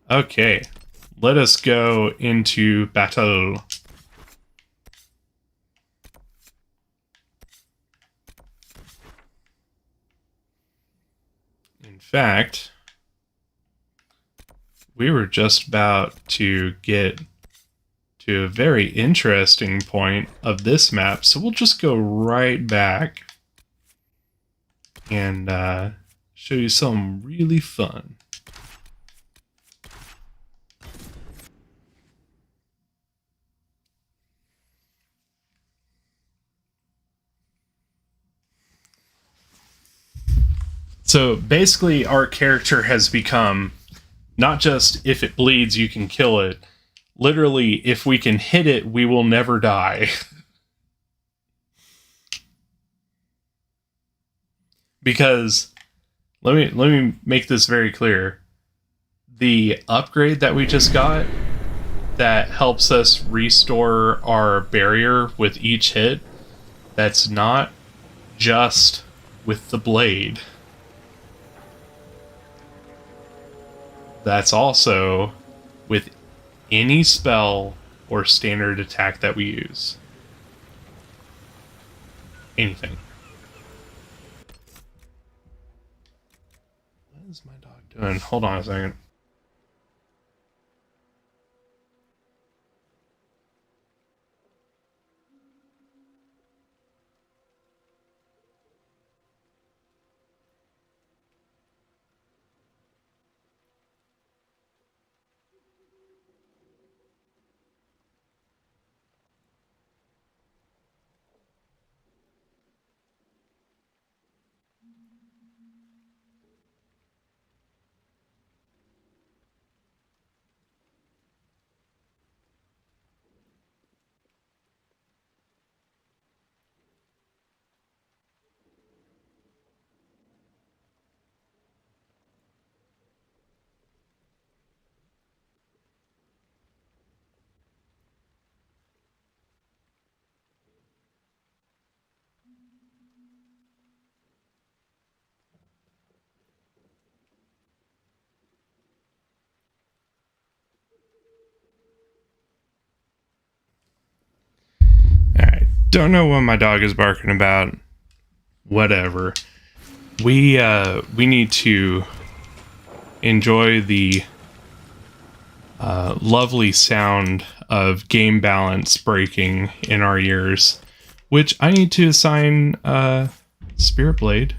Speaker 2: Okay, let us go into battle. In fact, we were just about to get to a very interesting point of this map, so we'll just go right back and show you something really fun. So basically our character has become not just if it bleeds you can kill it, literally if we can hit it we will never die. Because let me make this very clear. The upgrade that we just got that helps us restore our barrier with each hit, that's not just with the blade. That's also with any spell or standard attack that we use. Anything. What is my dog doing? Hold on a second. Alright, don't know what my dog is barking about. Whatever. we need to enjoy the lovely sound of game balance breaking in our ears, which I need to assign Spirit Blade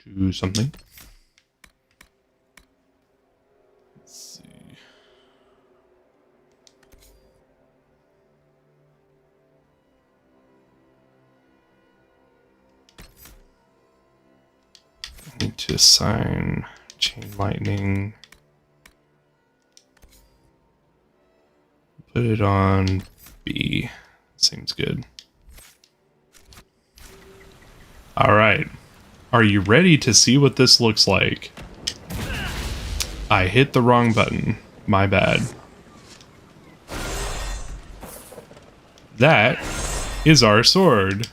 Speaker 2: to something. Let's see. I need to assign Chain Lightning. Put it on B. Seems good. Alright. Are you ready to see what this looks like? I hit the wrong button. My bad. That is our sword.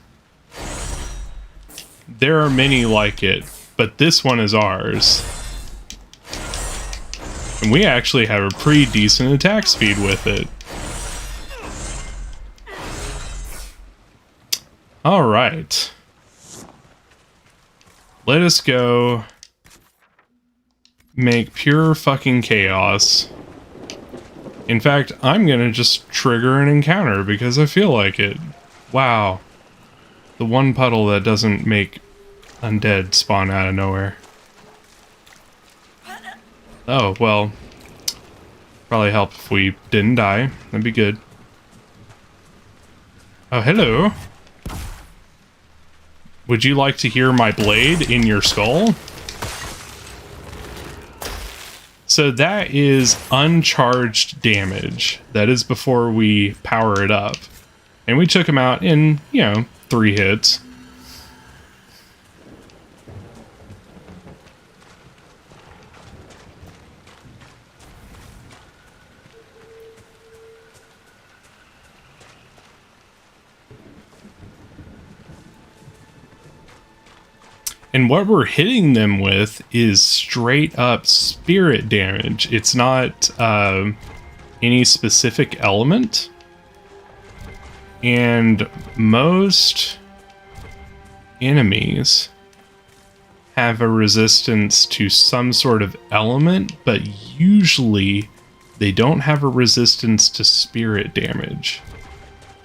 Speaker 2: There are many like it, but this one is ours. And we actually have a pretty decent attack speed with it. Alright. Let us go make pure fucking chaos. In fact, I'm gonna just trigger an encounter because I feel like it. Wow. The one puddle that doesn't make undead spawn out of nowhere. Oh, well. Probably help if we didn't die. That'd be good. Oh, hello. Would you like to hear my blade in your skull? So that is uncharged damage. That is before we power it up. And we took him out in, 3 hits. And what we're hitting them with is straight up spirit damage. It's not any specific element. And most enemies have a resistance to some sort of element, but usually they don't have a resistance to spirit damage.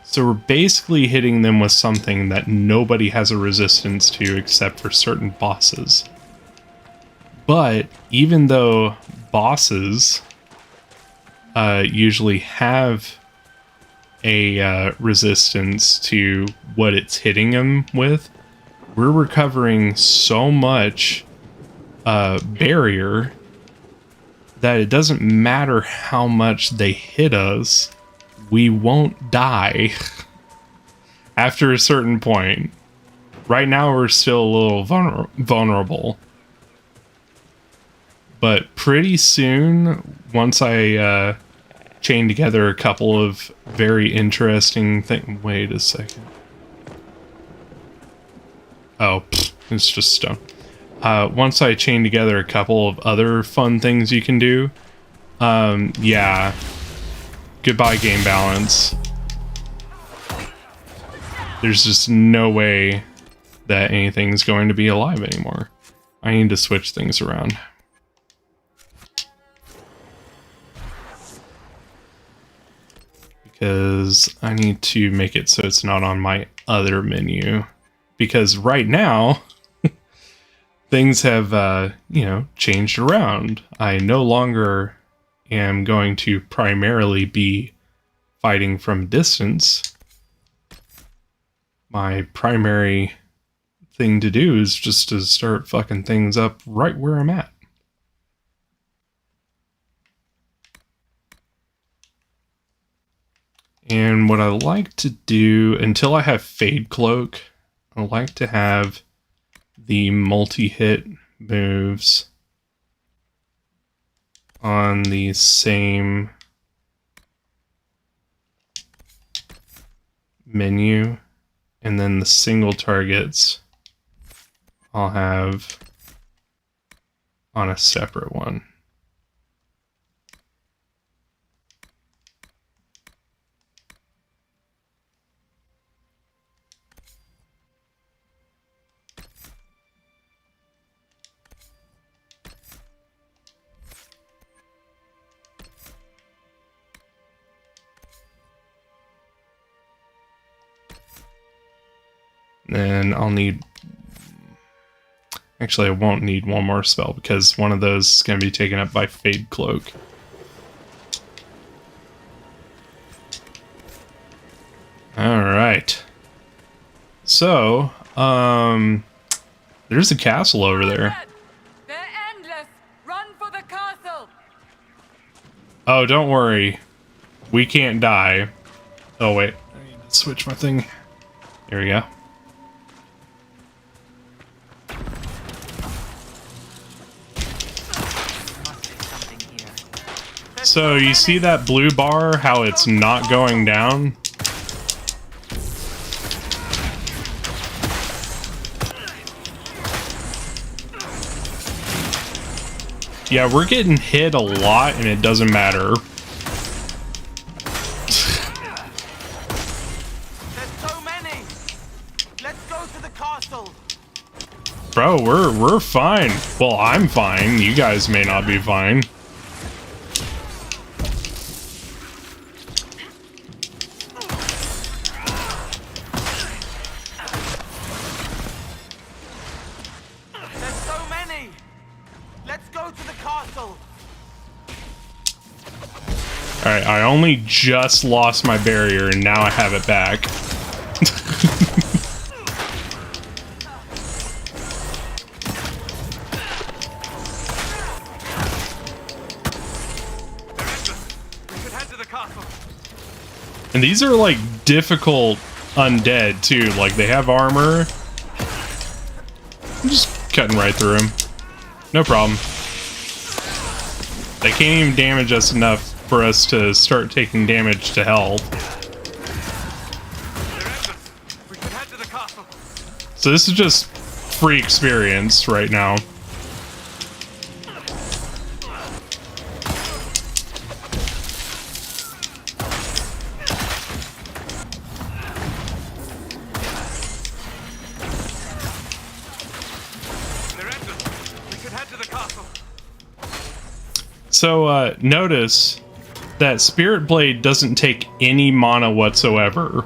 Speaker 2: So we're basically hitting them with something that nobody has a resistance to except for certain bosses. But even though bosses usually have a resistance to what it's hitting them with, we're recovering so much barrier that it doesn't matter how much they hit us, we won't die after a certain point. Right now we're still a little vulnerable. But pretty soon, once I chain together a couple of very interesting things... Wait a second. Oh, it's just stone. Once I chain together a couple of other fun things you can do, yeah. Goodbye, game balance. There's just no way that anything's going to be alive anymore. I need to switch things around. Because I need to make it so it's not on my other menu. Because right now, things have, changed around. I no longer am going to primarily be fighting from distance. My primary thing to do is just to start fucking things up right where I'm at. And what I like to do, until I have Fade Cloak, I like to have the multi-hit moves on the same menu, and then the single targets I'll have on a separate one. Then I'll need... Actually, I won't need one more spell because one of those is going to be taken up by Fade Cloak. Alright. So, there's a castle over there.
Speaker 6: They're endless! Run for the castle!
Speaker 2: Oh, don't worry. We can't die. Oh, wait. I need to switch my thing. There we go. So, you see that blue bar, how it's not going down? Yeah, we're getting hit a lot and it doesn't matter.
Speaker 4: There's so many. Let's go to the castle.
Speaker 2: Bro, we're fine. Well, I'm fine. You guys may not be fine.
Speaker 4: There's so many. Let's go to the castle.
Speaker 2: Alright, I only just lost my barrier and now I have it back.
Speaker 4: We should head to the castle.
Speaker 2: And these are like difficult undead too. Like they have armor. I'm just cutting right through them. No problem. They can't even damage us enough for us to start taking damage to health.
Speaker 4: We should head to the castle.
Speaker 2: So this is just free experience right now.
Speaker 4: We should head to the castle.
Speaker 2: So notice that Spirit Blade doesn't take any mana whatsoever.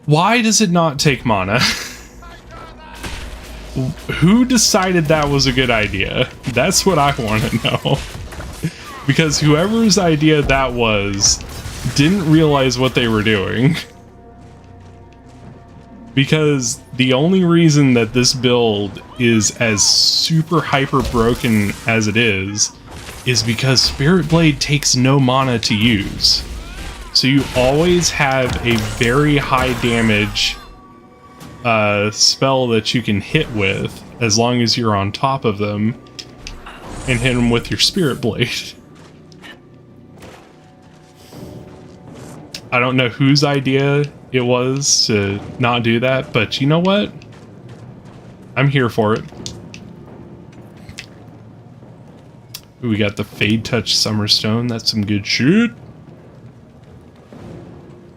Speaker 2: Why does it not take mana? Who decided that was a good idea? That's what I want to know. Because whoever's idea that was didn't realize what they were doing. Because the only reason that this build is as super hyper broken as it is because Spirit Blade takes no mana to use. So you always have a very high damage spell that you can hit with as long as you're on top of them and hit them with your Spirit Blade. I don't know whose idea it was to not do that, but you know what? I'm here for it. Ooh, we got the Fade Touch Summerstone. That's some good shit.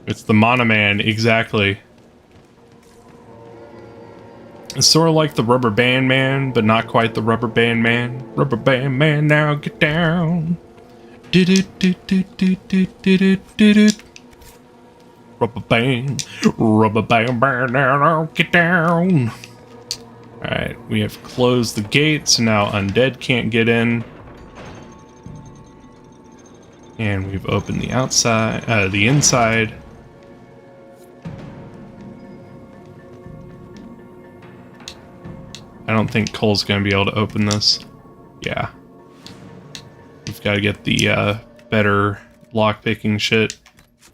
Speaker 2: It's the Mana Man, exactly. It's sort of like the Rubber Band Man, but not quite the Rubber Band Man. Rubber Band Man, now get down. Rubber band, now get down. Alright, we have closed the gate, so now undead can't get in. And we've opened the outside, the inside. I don't think Cole's gonna be able to open this. Yeah. We've got to get the better lockpicking shit.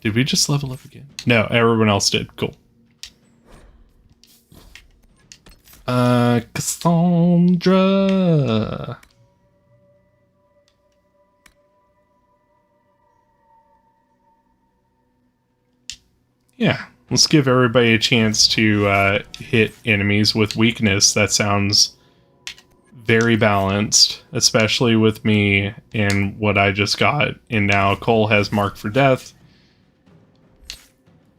Speaker 2: Did we just level up again? No, everyone else did. Cool. Cassandra. Yeah, let's give everybody a chance to hit enemies with weakness. That sounds very balanced, especially with me and what I just got. And now Cole has Mark for Death.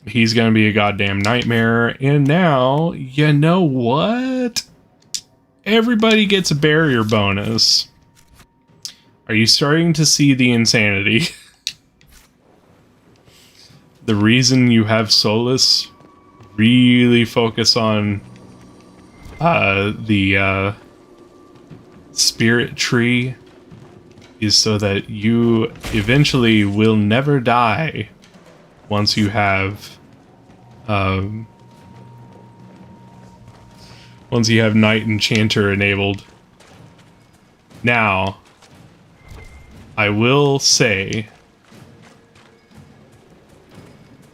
Speaker 2: He's gonna be a goddamn nightmare. And now, you know what? Everybody gets a barrier bonus. Are you starting to see the insanity? The reason you have Solus really focus on the spirit tree is so that you eventually will never die once you have Night Enchanter enabled. Now, I will say,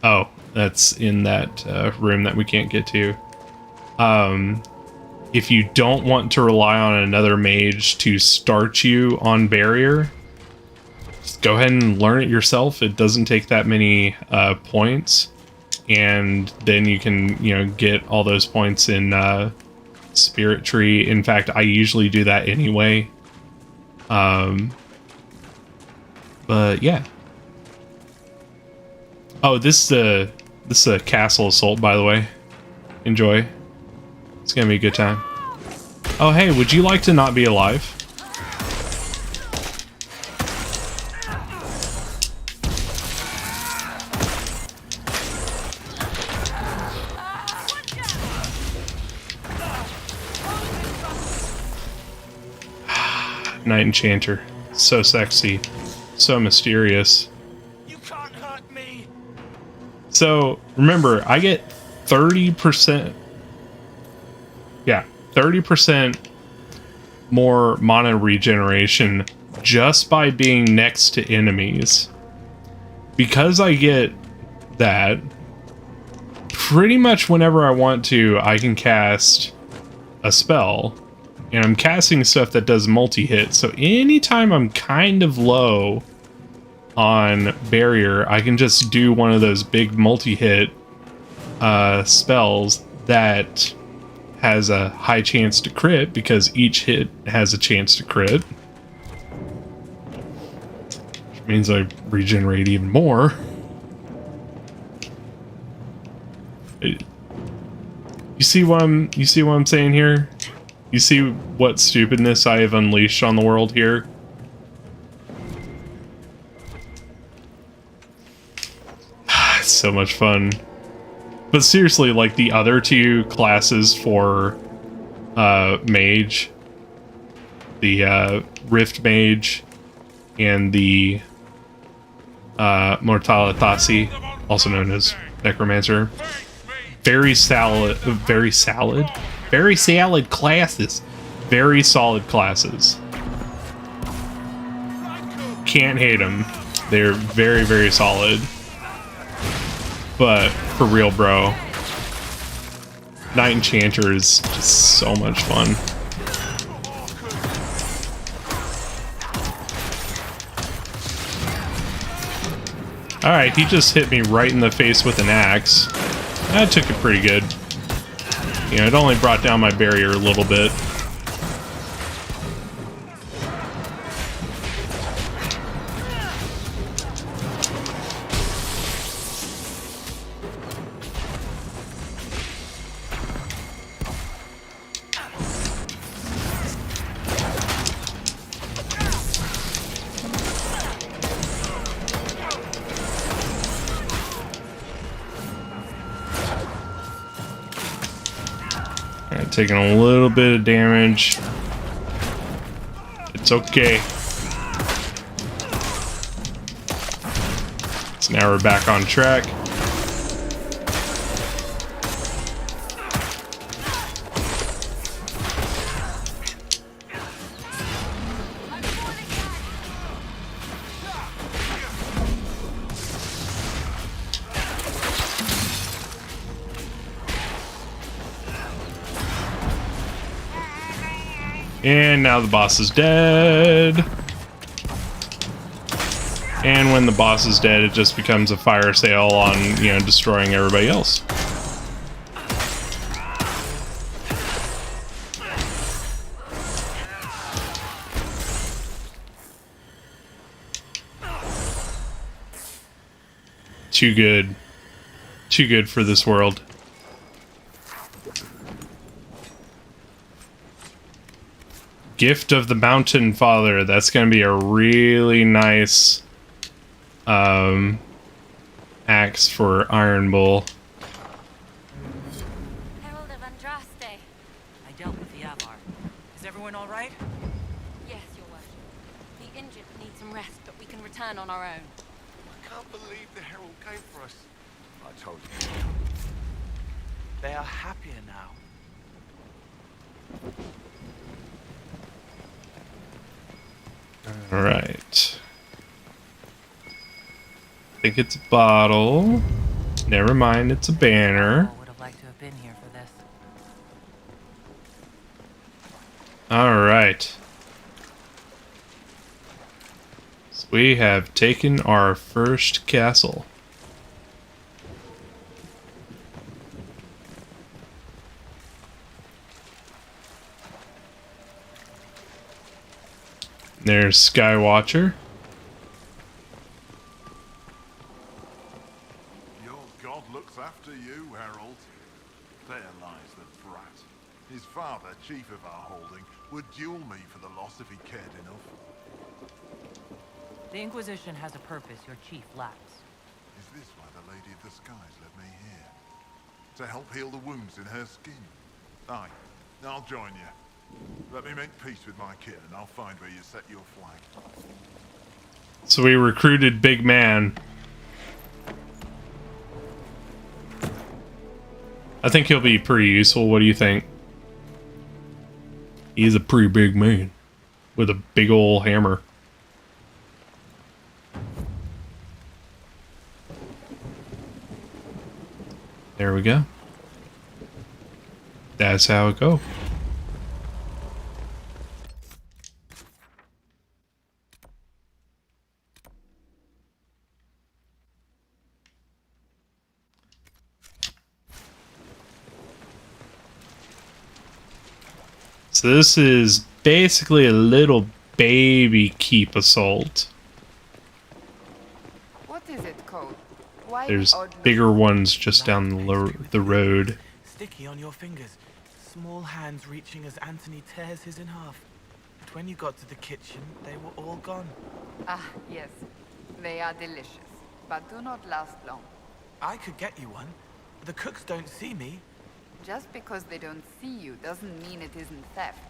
Speaker 2: oh, that's in that room that we can't get to. If you don't want to rely on another mage to start you on barrier, just go ahead and learn it yourself. It doesn't take that many points, and then you can, you know, get all those points in Spirit Tree. In fact, I usually do that anyway. But yeah. Oh, this is a castle assault, by the way. Enjoy. It's gonna be a good time. Oh, hey, would you like to not be alive? Night Enchanter. So sexy. So mysterious.
Speaker 4: You can't hurt me.
Speaker 2: So, remember, I get 30%... Yeah, 30% more mana regeneration just by being next to enemies. Because I get that, pretty much whenever I want to, I can cast a spell. And I'm casting stuff that does multi-hit, so anytime I'm kind of low on barrier, I can just do one of those big multi-hit spells that has a high chance to crit, because each hit has a chance to crit. Which means I regenerate even more. You see what I'm saying here? You see what stupidness I have unleashed on the world here? It's so much fun. But seriously, like the other two classes for mage, the Rift Mage and the Mortalitasi, also known as Necromancer, very solid classes. Very solid classes. Can't hate them. They're very, very solid. But for real, bro, Night Enchanter is just so much fun. Alright, he just hit me right in the face with an axe. That took it pretty good. You know, it only brought down my barrier a little bit. Taking a little bit of damage. It's okay. So now we're back on track. And now the boss is dead. And when the boss is dead, it just becomes a fire sale on, you know, destroying everybody else. Too good. Too good for this world. Gift of the Mountain Father. That's going to be a really nice axe for Iron Bull.
Speaker 1: Andraste.
Speaker 6: I dealt with the Avar. Is everyone all right?
Speaker 1: Yes, Your Worship. The injured need some rest, but we can return on our own.
Speaker 13: I can't believe the Herald came for us.
Speaker 12: I told you.
Speaker 4: They are happier now.
Speaker 2: Alright. I think it's a bottle. Never mind, it's a banner.
Speaker 6: I would have liked to have been here for this.
Speaker 2: Alright. So we have taken our first castle. There's Skywatcher.
Speaker 3: Your god looks after you, Herald. There lies the brat. His father, chief of our holding, would duel me for the loss if he cared enough.
Speaker 6: The Inquisition has a purpose your chief lacks.
Speaker 3: Is this why the Lady of the Skies led me here? To help heal the wounds in her skin? Aye, I'll join you. Let me make peace with my kid and I'll find where you set your flag.
Speaker 2: So we recruited Big Man. I think he'll be pretty useful. What do you think? He's a pretty big man with a big ol' hammer. There we go. That's how it go. So this is basically a little baby keep assault.
Speaker 15: What is it called? Why
Speaker 2: There's
Speaker 15: odd
Speaker 2: bigger ones just down the road.
Speaker 4: Sticky on your fingers. Small hands reaching as Anthony tears his in half. But when you got to the kitchen, they were all gone.
Speaker 15: Ah, yes. They are delicious, but do not last long.
Speaker 4: I could get you one. The cooks don't see me.
Speaker 15: Just because they don't see you doesn't mean it isn't theft.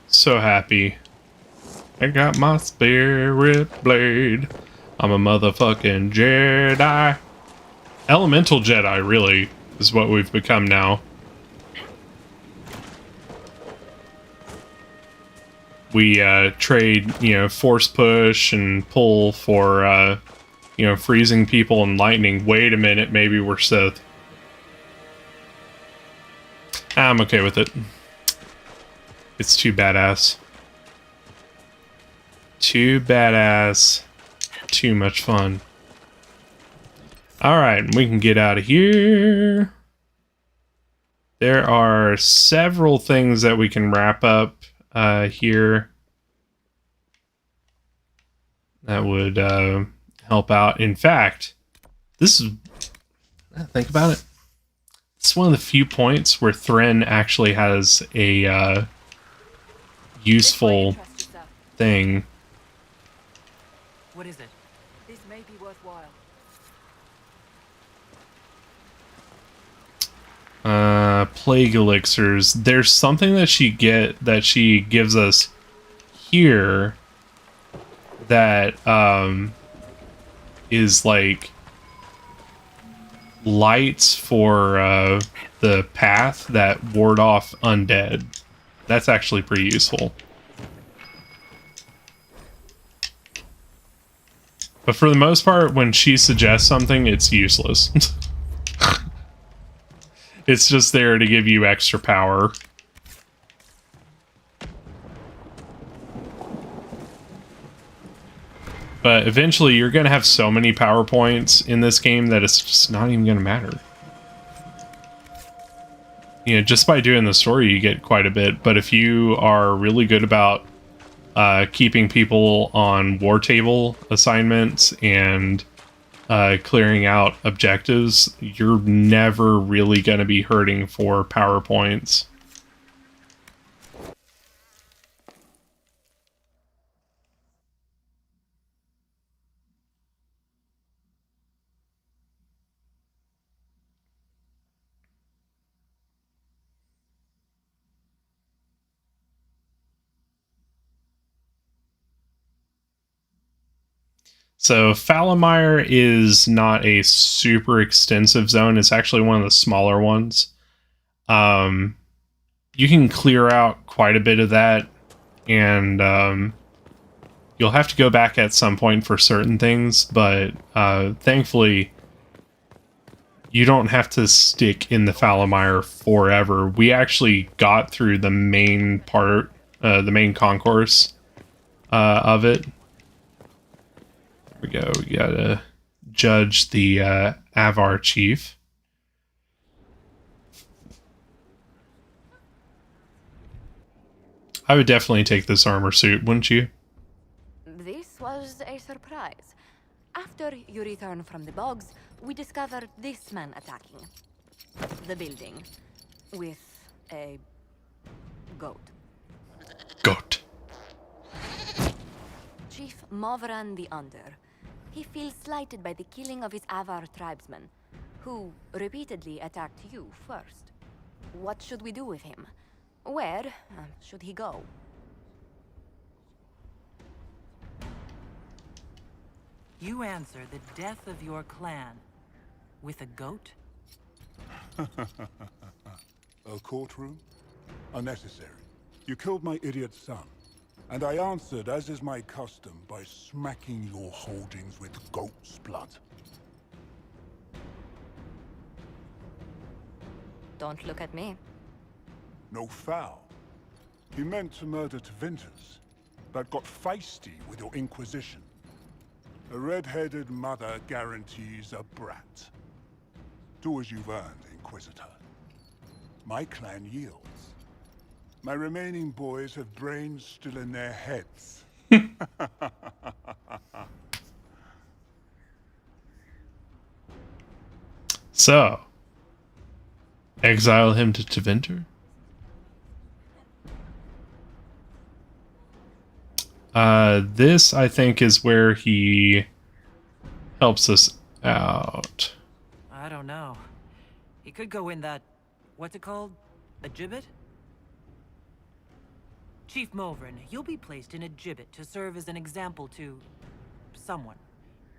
Speaker 2: So happy. I got my spirit blade. I'm a motherfucking Jedi. Elemental Jedi, really, is what we've become now. We trade, force push and pull for, freezing people and lightning. Wait a minute, maybe we're Sith. I'm okay with it. It's too badass. Too badass. Too much fun. Alright, we can get out of here. There are several things that we can wrap up here that would help out. In fact, this is, think about it, it's one of the few points where Thren actually has a useful thing.
Speaker 6: What is it?
Speaker 10: This may be worthwhile.
Speaker 2: Plague elixirs. There's something that she gives us here that is like lights for the path that ward off undead. That's actually pretty useful. But for the most part, when she suggests something, it's useless. It's just there to give you extra power. But eventually, you're going to have so many power points in this game that it's just not even going to matter. Just by doing the story, you get quite a bit. But if you are really good about keeping people on war table assignments and clearing out objectives, you're never really going to be hurting for power points. So Falamire is not a super extensive zone. It's actually one of the smaller ones. You can clear out quite a bit of that, and you'll have to go back at some point for certain things, but thankfully you don't have to stick in the Falamire forever. We actually got through the main part, the main concourse of it. Here we go. We gotta judge the Avar chief. I would definitely take this armor suit, wouldn't you?
Speaker 1: This was a surprise. After you return from the bogs, we discovered this man attacking the building with a goat.
Speaker 2: Goat.
Speaker 1: Chief Movran the Under. He feels slighted by the killing of his Avar tribesmen, who repeatedly attacked you first. What should we do with him? Where should he go?
Speaker 6: You answer the death of your clan with a goat?
Speaker 18: A courtroom? Unnecessary. You killed my idiot son, and I answered, as is my custom, by smacking your holdings with goat's blood.
Speaker 1: Don't look at me.
Speaker 18: No foul. He meant to murder Tevinters, but got feisty with your Inquisition. A red-headed mother guarantees a brat. Do as you've earned, Inquisitor. My clan yields. My remaining boys have brains still in their heads.
Speaker 2: So, exile him to Tevinter? This, I think, is where he helps us out.
Speaker 6: I don't know. He could go in that... what's it called? A gibbet? Chief Movran, you'll be placed in a gibbet to serve as an example to... someone.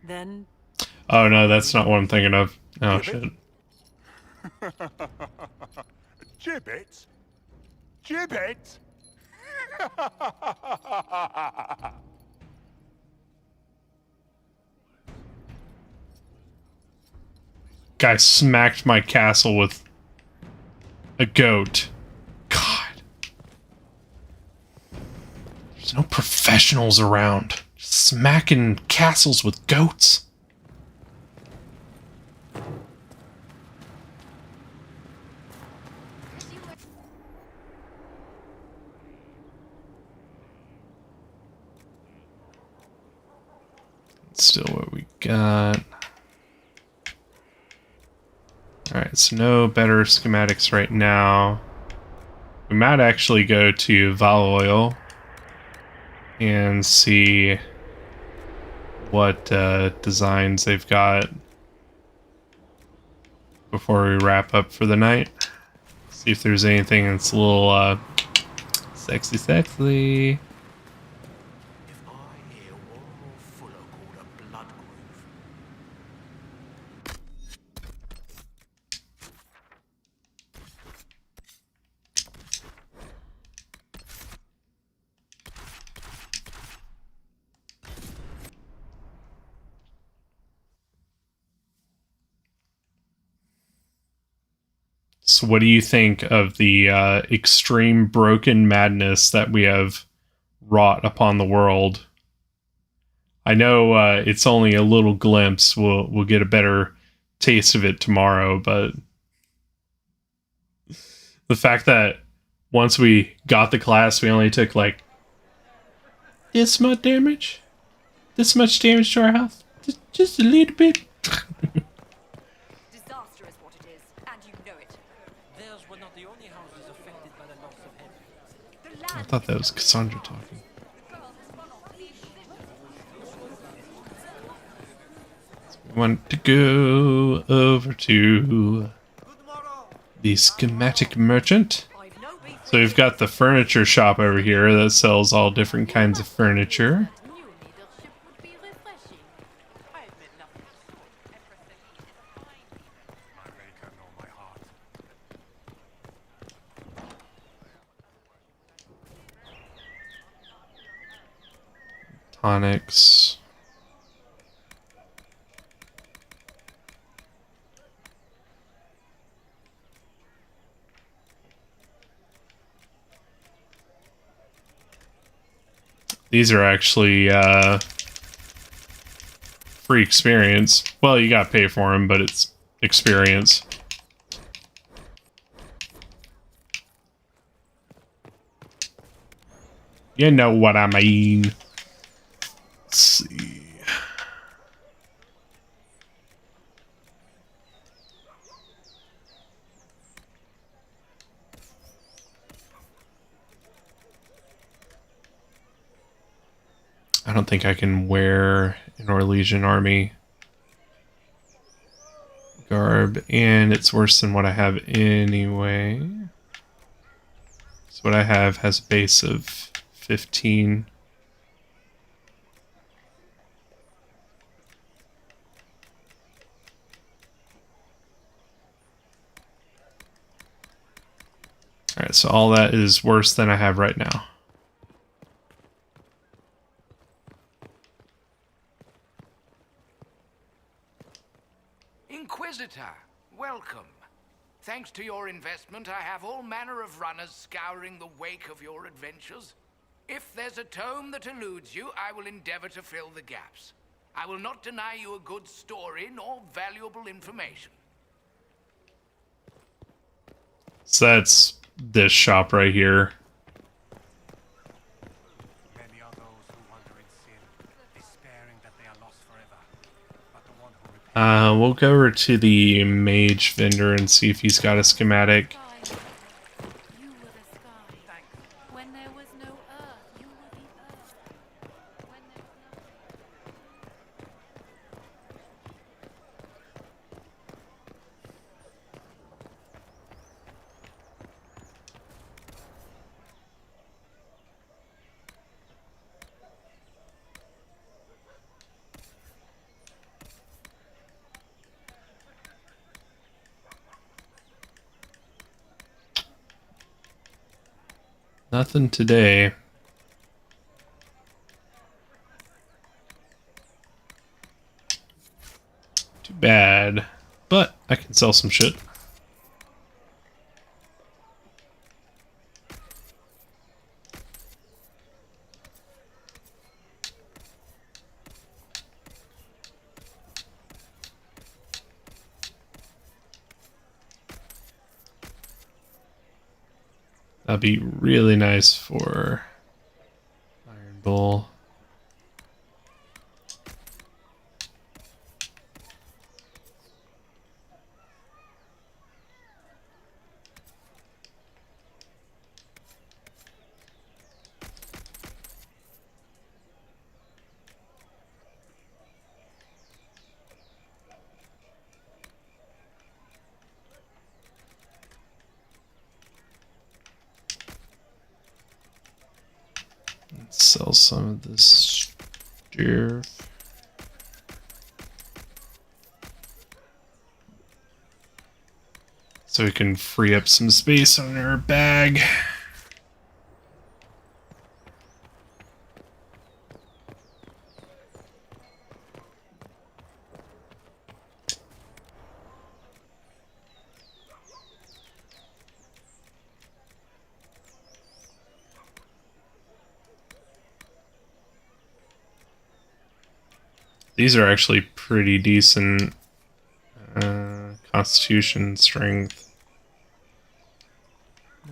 Speaker 6: Then...
Speaker 2: Oh no, that's not what I'm thinking of. Oh
Speaker 18: Gibbet? Shit. Gibbet? Gibbet?
Speaker 2: Guy smacked my castle with a goat. God. There's no professionals around. Just smacking castles with goats. Still what we got. Alright, so no better schematics right now. We might actually go to Valoil and see what designs they've got before we wrap up for the night. See if there's anything that's a little sexy. So what do you think of the extreme broken madness that we have wrought upon the world? I know it's only a little glimpse. We'll get a better taste of it tomorrow, but the fact that once we got the class, we only took like this much damage to our health, just a little bit. I thought that was Cassandra talking. So we want to go over to the schematic merchant. So we've got the furniture shop over here that sells all different kinds of furniture. Onyx. These are actually free experience. Well, you gotta pay for them, but it's experience. You know what I mean. Let's see. I don't think I can wear an Orlesian army garb, and it's worse than what I have anyway. So what I have has a base of 15. Alright, so all that is worse than I have right now.
Speaker 17: Inquisitor, welcome. Thanks to your investment, I have all manner of runners scouring the wake of your adventures. If there's a tome that eludes you, I will endeavor to fill the gaps. I will not deny you a good story nor valuable information.
Speaker 2: So that's this shop right here.
Speaker 14: Many are those who wander in sin, despairing that they are lost forever. But the one who
Speaker 2: We'll go over to the mage vendor and see if he's got a schematic.
Speaker 5: When there was no earth, you were the earth. When there was
Speaker 2: Nothing today. Too bad. But I can sell some shit. That'd be really nice for Iron Bull. Let's sell some of this stuff. So we can free up some space on our bag. These are actually pretty decent constitution strength.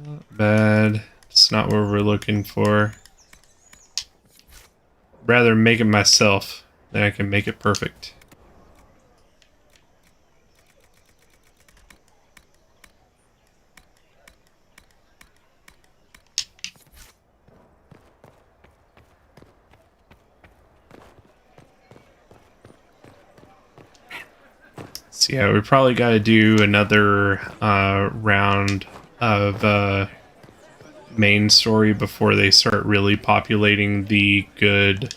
Speaker 2: Not bad. It's not what we're looking for. Rather make it myself than I can make it perfect. So yeah, we probably got to do another round of main story before they start really populating the good,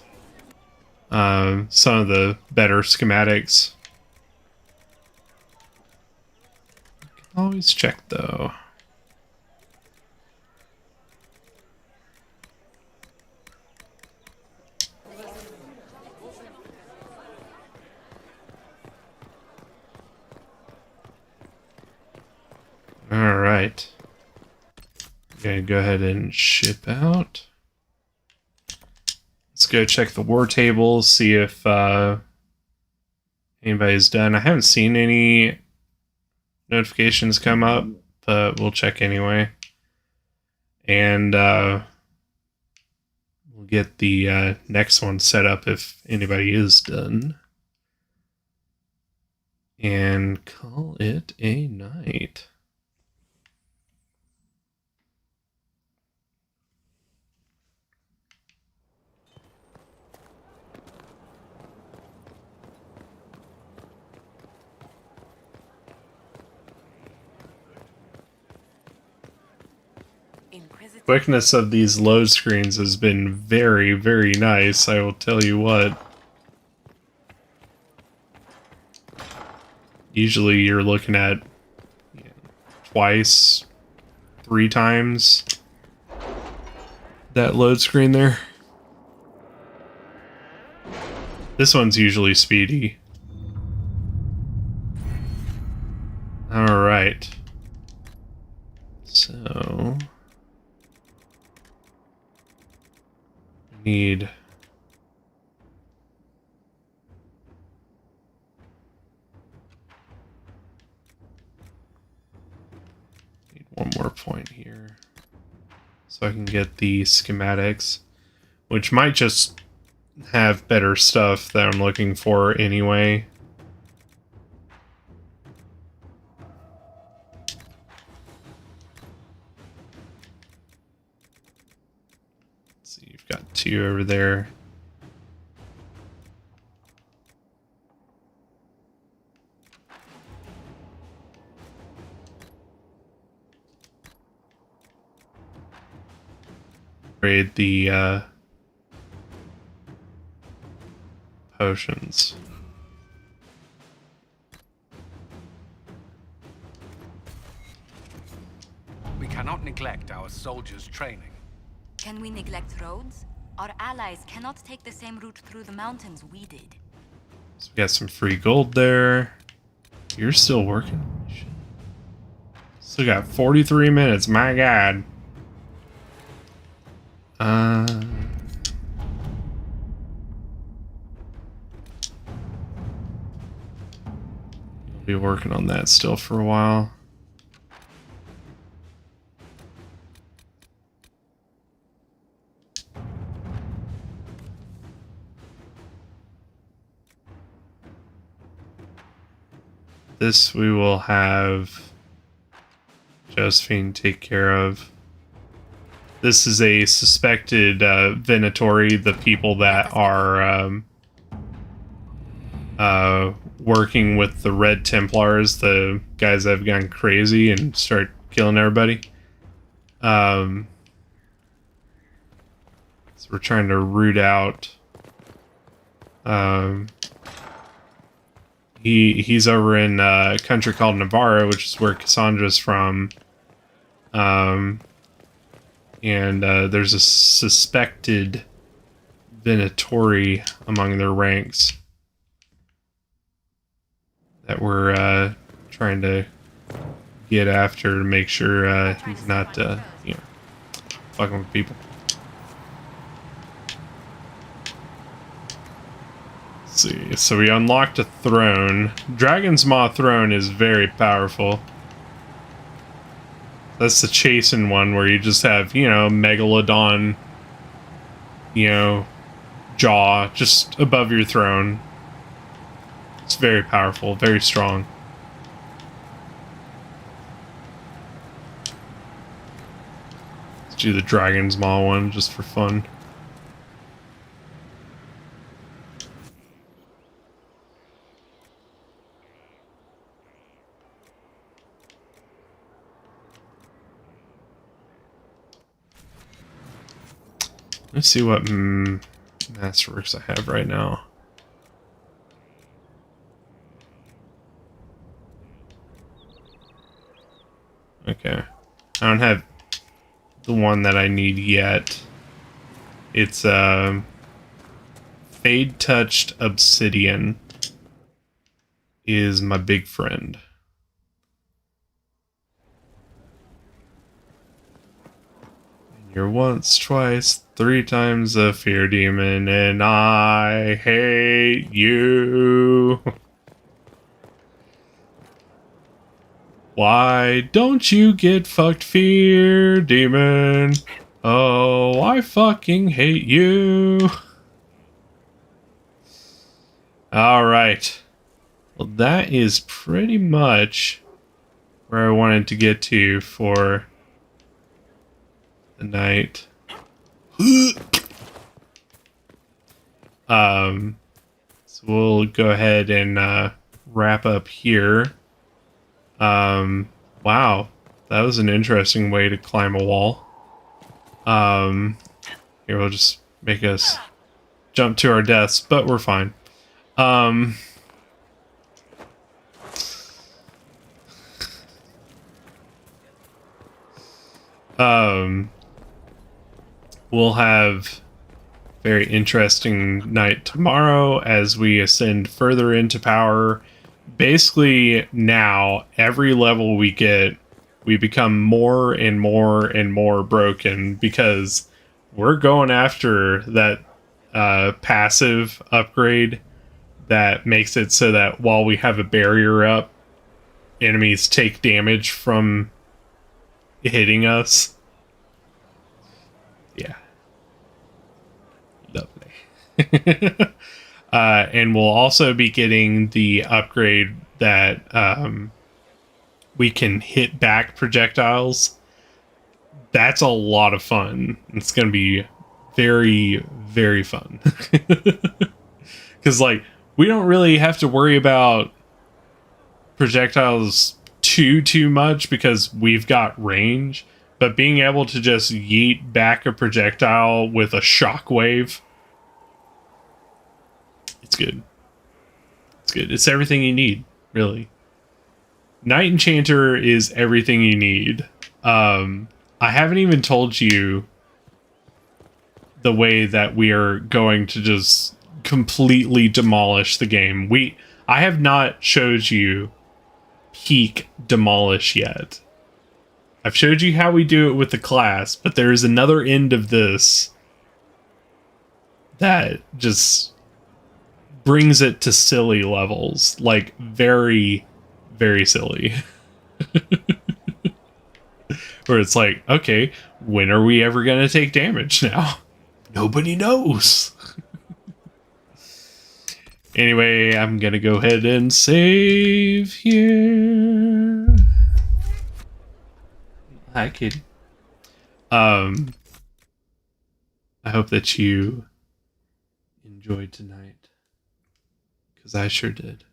Speaker 2: some of the better schematics. You can always check though. Alright. Okay, go ahead and ship out. Let's go check the war tables, see if anybody's done. I haven't seen any notifications come up, but we'll check anyway. And we'll get the next one set up if anybody is done. And call it a night. Quickness of these load screens has been very, very nice, I will tell you what. Usually you're looking at twice, 3 times that load screen there. This one's usually speedy. Alright. So... need one more point here so I can get the schematics, which might just have better stuff that I'm looking for anyway. You've got 2 over there. Upgrade the potions.
Speaker 21: We cannot neglect our soldiers' training.
Speaker 1: Can we neglect roads? Our allies cannot take the same route through the mountains we did.
Speaker 2: So we got some free gold there. You're still working? Shit. Still got 43 minutes, my god. I'll be working on that still for a while. This we will have Josephine take care of. This is a suspected Venatori, the people that are working with the Red Templars, the guys that have gone crazy and start killing everybody. So we're trying to root out. He's over in a country called Navarra, which is where Cassandra's from. And there's a suspected Venatori among their ranks that we're trying to get after to make sure he's not, fucking with people. See, so we unlocked a throne. Dragon's Maw throne is very powerful. That's the Chastened one where you just have, Megalodon, jaw just above your throne. It's very powerful, very strong. Let's do the Dragon's Maw one just for fun. Let's see what masterworks I have right now. Okay. I don't have the one that I need yet. It's Fade Touched Obsidian is my big friend. You're once, twice, 3 times a fear demon, and I hate you. Why don't you get fucked, fear demon? Oh, I fucking hate you. Alright. Well, that is pretty much where I wanted to get to for the night. So we'll go ahead and wrap up here. Wow, that was an interesting way to climb a wall. Here, we'll just make us jump to our deaths, but we're fine. We'll have very interesting night tomorrow as we ascend further into power. Basically, now, every level we get, we become more and more and more broken because we're going after that passive upgrade that makes it so that while we have a barrier up, enemies take damage from hitting us. Yeah. Lovely. And we'll also be getting the upgrade that we can hit back projectiles. That's a lot of fun. It's going to be very, very fun. Because, like, we don't really have to worry about projectiles too much because we've got range. But being able to just yeet back a projectile with a shockwave, it's good. It's good. It's everything you need, really. Knight Enchanter is everything you need. I haven't even told you the way that we are going to just completely demolish the game. I have not showed you peak demolish yet. I've showed you how we do it with the class, but there is another end of this that just brings it to silly levels. Like, very, very silly. Where it's like, okay, when are we ever going to take damage now? Nobody knows. Anyway, I'm going to go ahead and save here. Hi, kitty. I hope that you enjoyed tonight, because I sure did.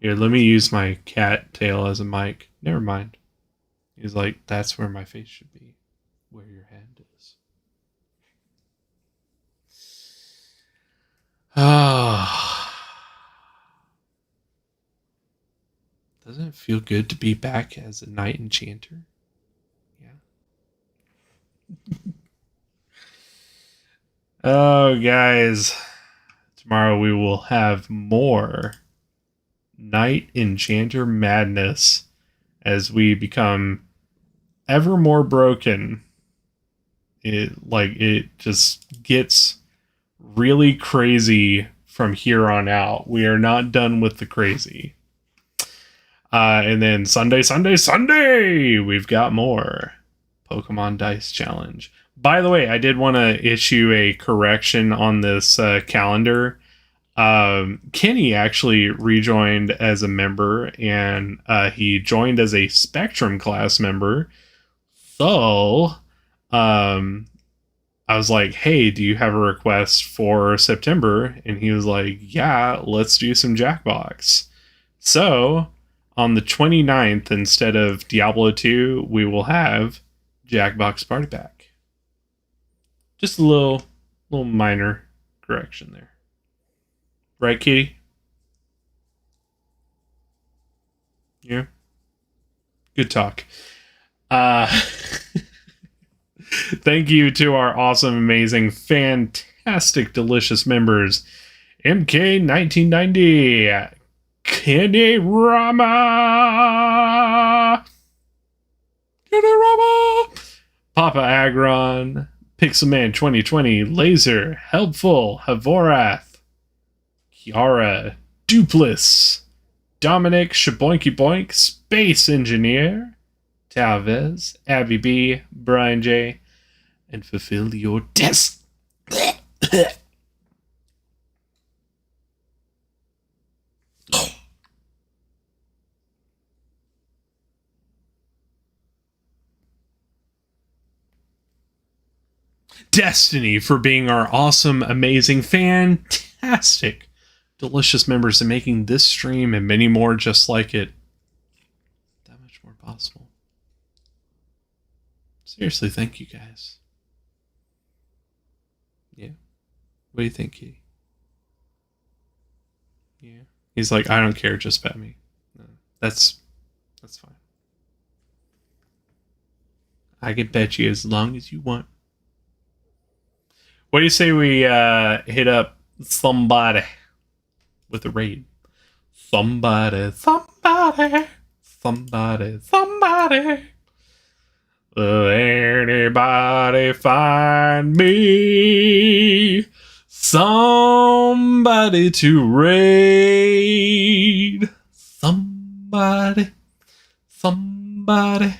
Speaker 2: Here, let me use my cat tail as a mic. Never mind. He's like, that's where my face should be, where your hand is. Ah. Doesn't it feel good to be back as a Knight Enchanter? Oh, guys. Tomorrow we will have more Knight Enchanter madness as we become ever more broken. It just gets really crazy from here on out. We are not done with the crazy. And then Sunday, we've got more Pokemon Dice Challenge. By the way, I did want to issue a correction on this calendar. Kenny actually rejoined as a member, and he joined as a Spectrum class member. So, I was like, hey, do you have a request for September? And he was like, yeah, let's do some Jackbox. So, on the 29th, instead of Diablo 2, we will have Jackbox Party Pack. Just a little minor correction there. Right, Kitty? Yeah. Good talk. Thank you to our awesome, amazing, fantastic, delicious members. MK1990, Kenny Rama, Papa Agron, Pixelman 2020, Laser, Helpful, Havorath, Kiara, Dupless, Dominic, Shaboinky Boink, Space Engineer, Talvez, Abby B, Brian J, and fulfill your destiny for being our awesome, amazing, fantastic, delicious members and making this stream and many more just like it that much more possible. Seriously, thank you guys. Yeah. What do you think, Kitty? Yeah. He's like, I don't care, just pet me. No, that's fine. I can pet you as long as you want. What do you say we hit up somebody with a raid? Somebody. Will anybody find me somebody to raid? Somebody to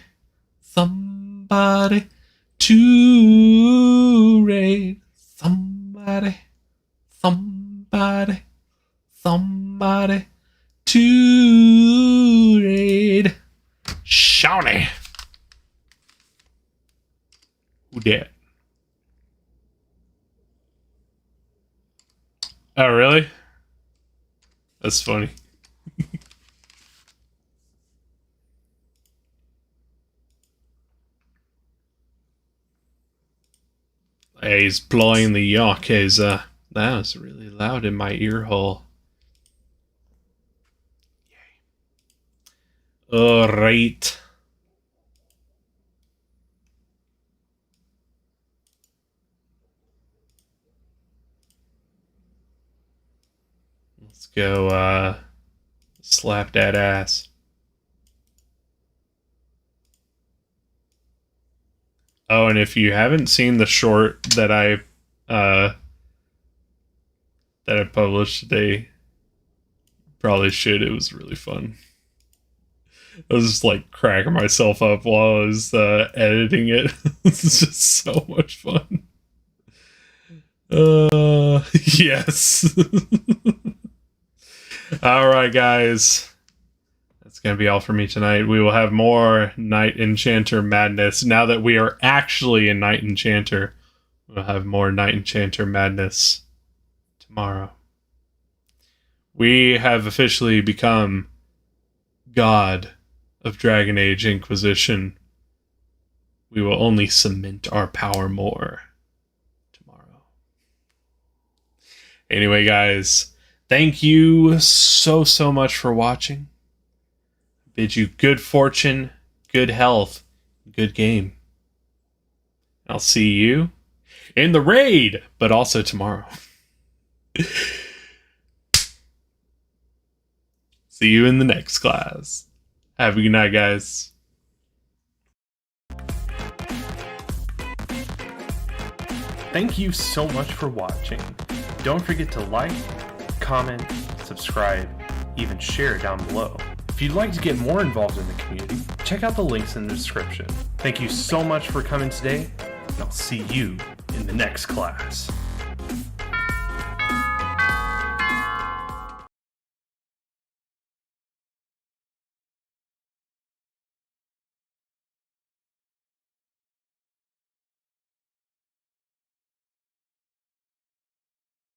Speaker 2: raid. Somebody to raid. Shawnee. Who dat? Oh, really? That's funny. Hey, he's blowing the yakuza. That was really loud in my ear hole. Yay. Alright. Let's go, slap that ass. Oh, and if you haven't seen the short that I published today, probably should. It was really fun. I was just like cracking myself up while I was editing it. It's just so much fun. Yes. Alright, guys. That's going to be all for me tonight. We will have more Night Enchanter madness. Now that we are actually in Night Enchanter, we'll have more Night Enchanter madness tomorrow. We have officially become God of Dragon Age Inquisition. We will only cement our power more tomorrow. Anyway, guys, thank you so much for watching. Bid you good fortune, good health, good game. I'll see you in the raid, but also tomorrow. See you in the next class. Have a good night, guys.
Speaker 11: Thank you so much for watching. Don't forget to like, comment, subscribe, even share down below. If you'd like to get more involved in the community, check out the links in the description. Thank you so much for coming today, and I'll see you in the next class.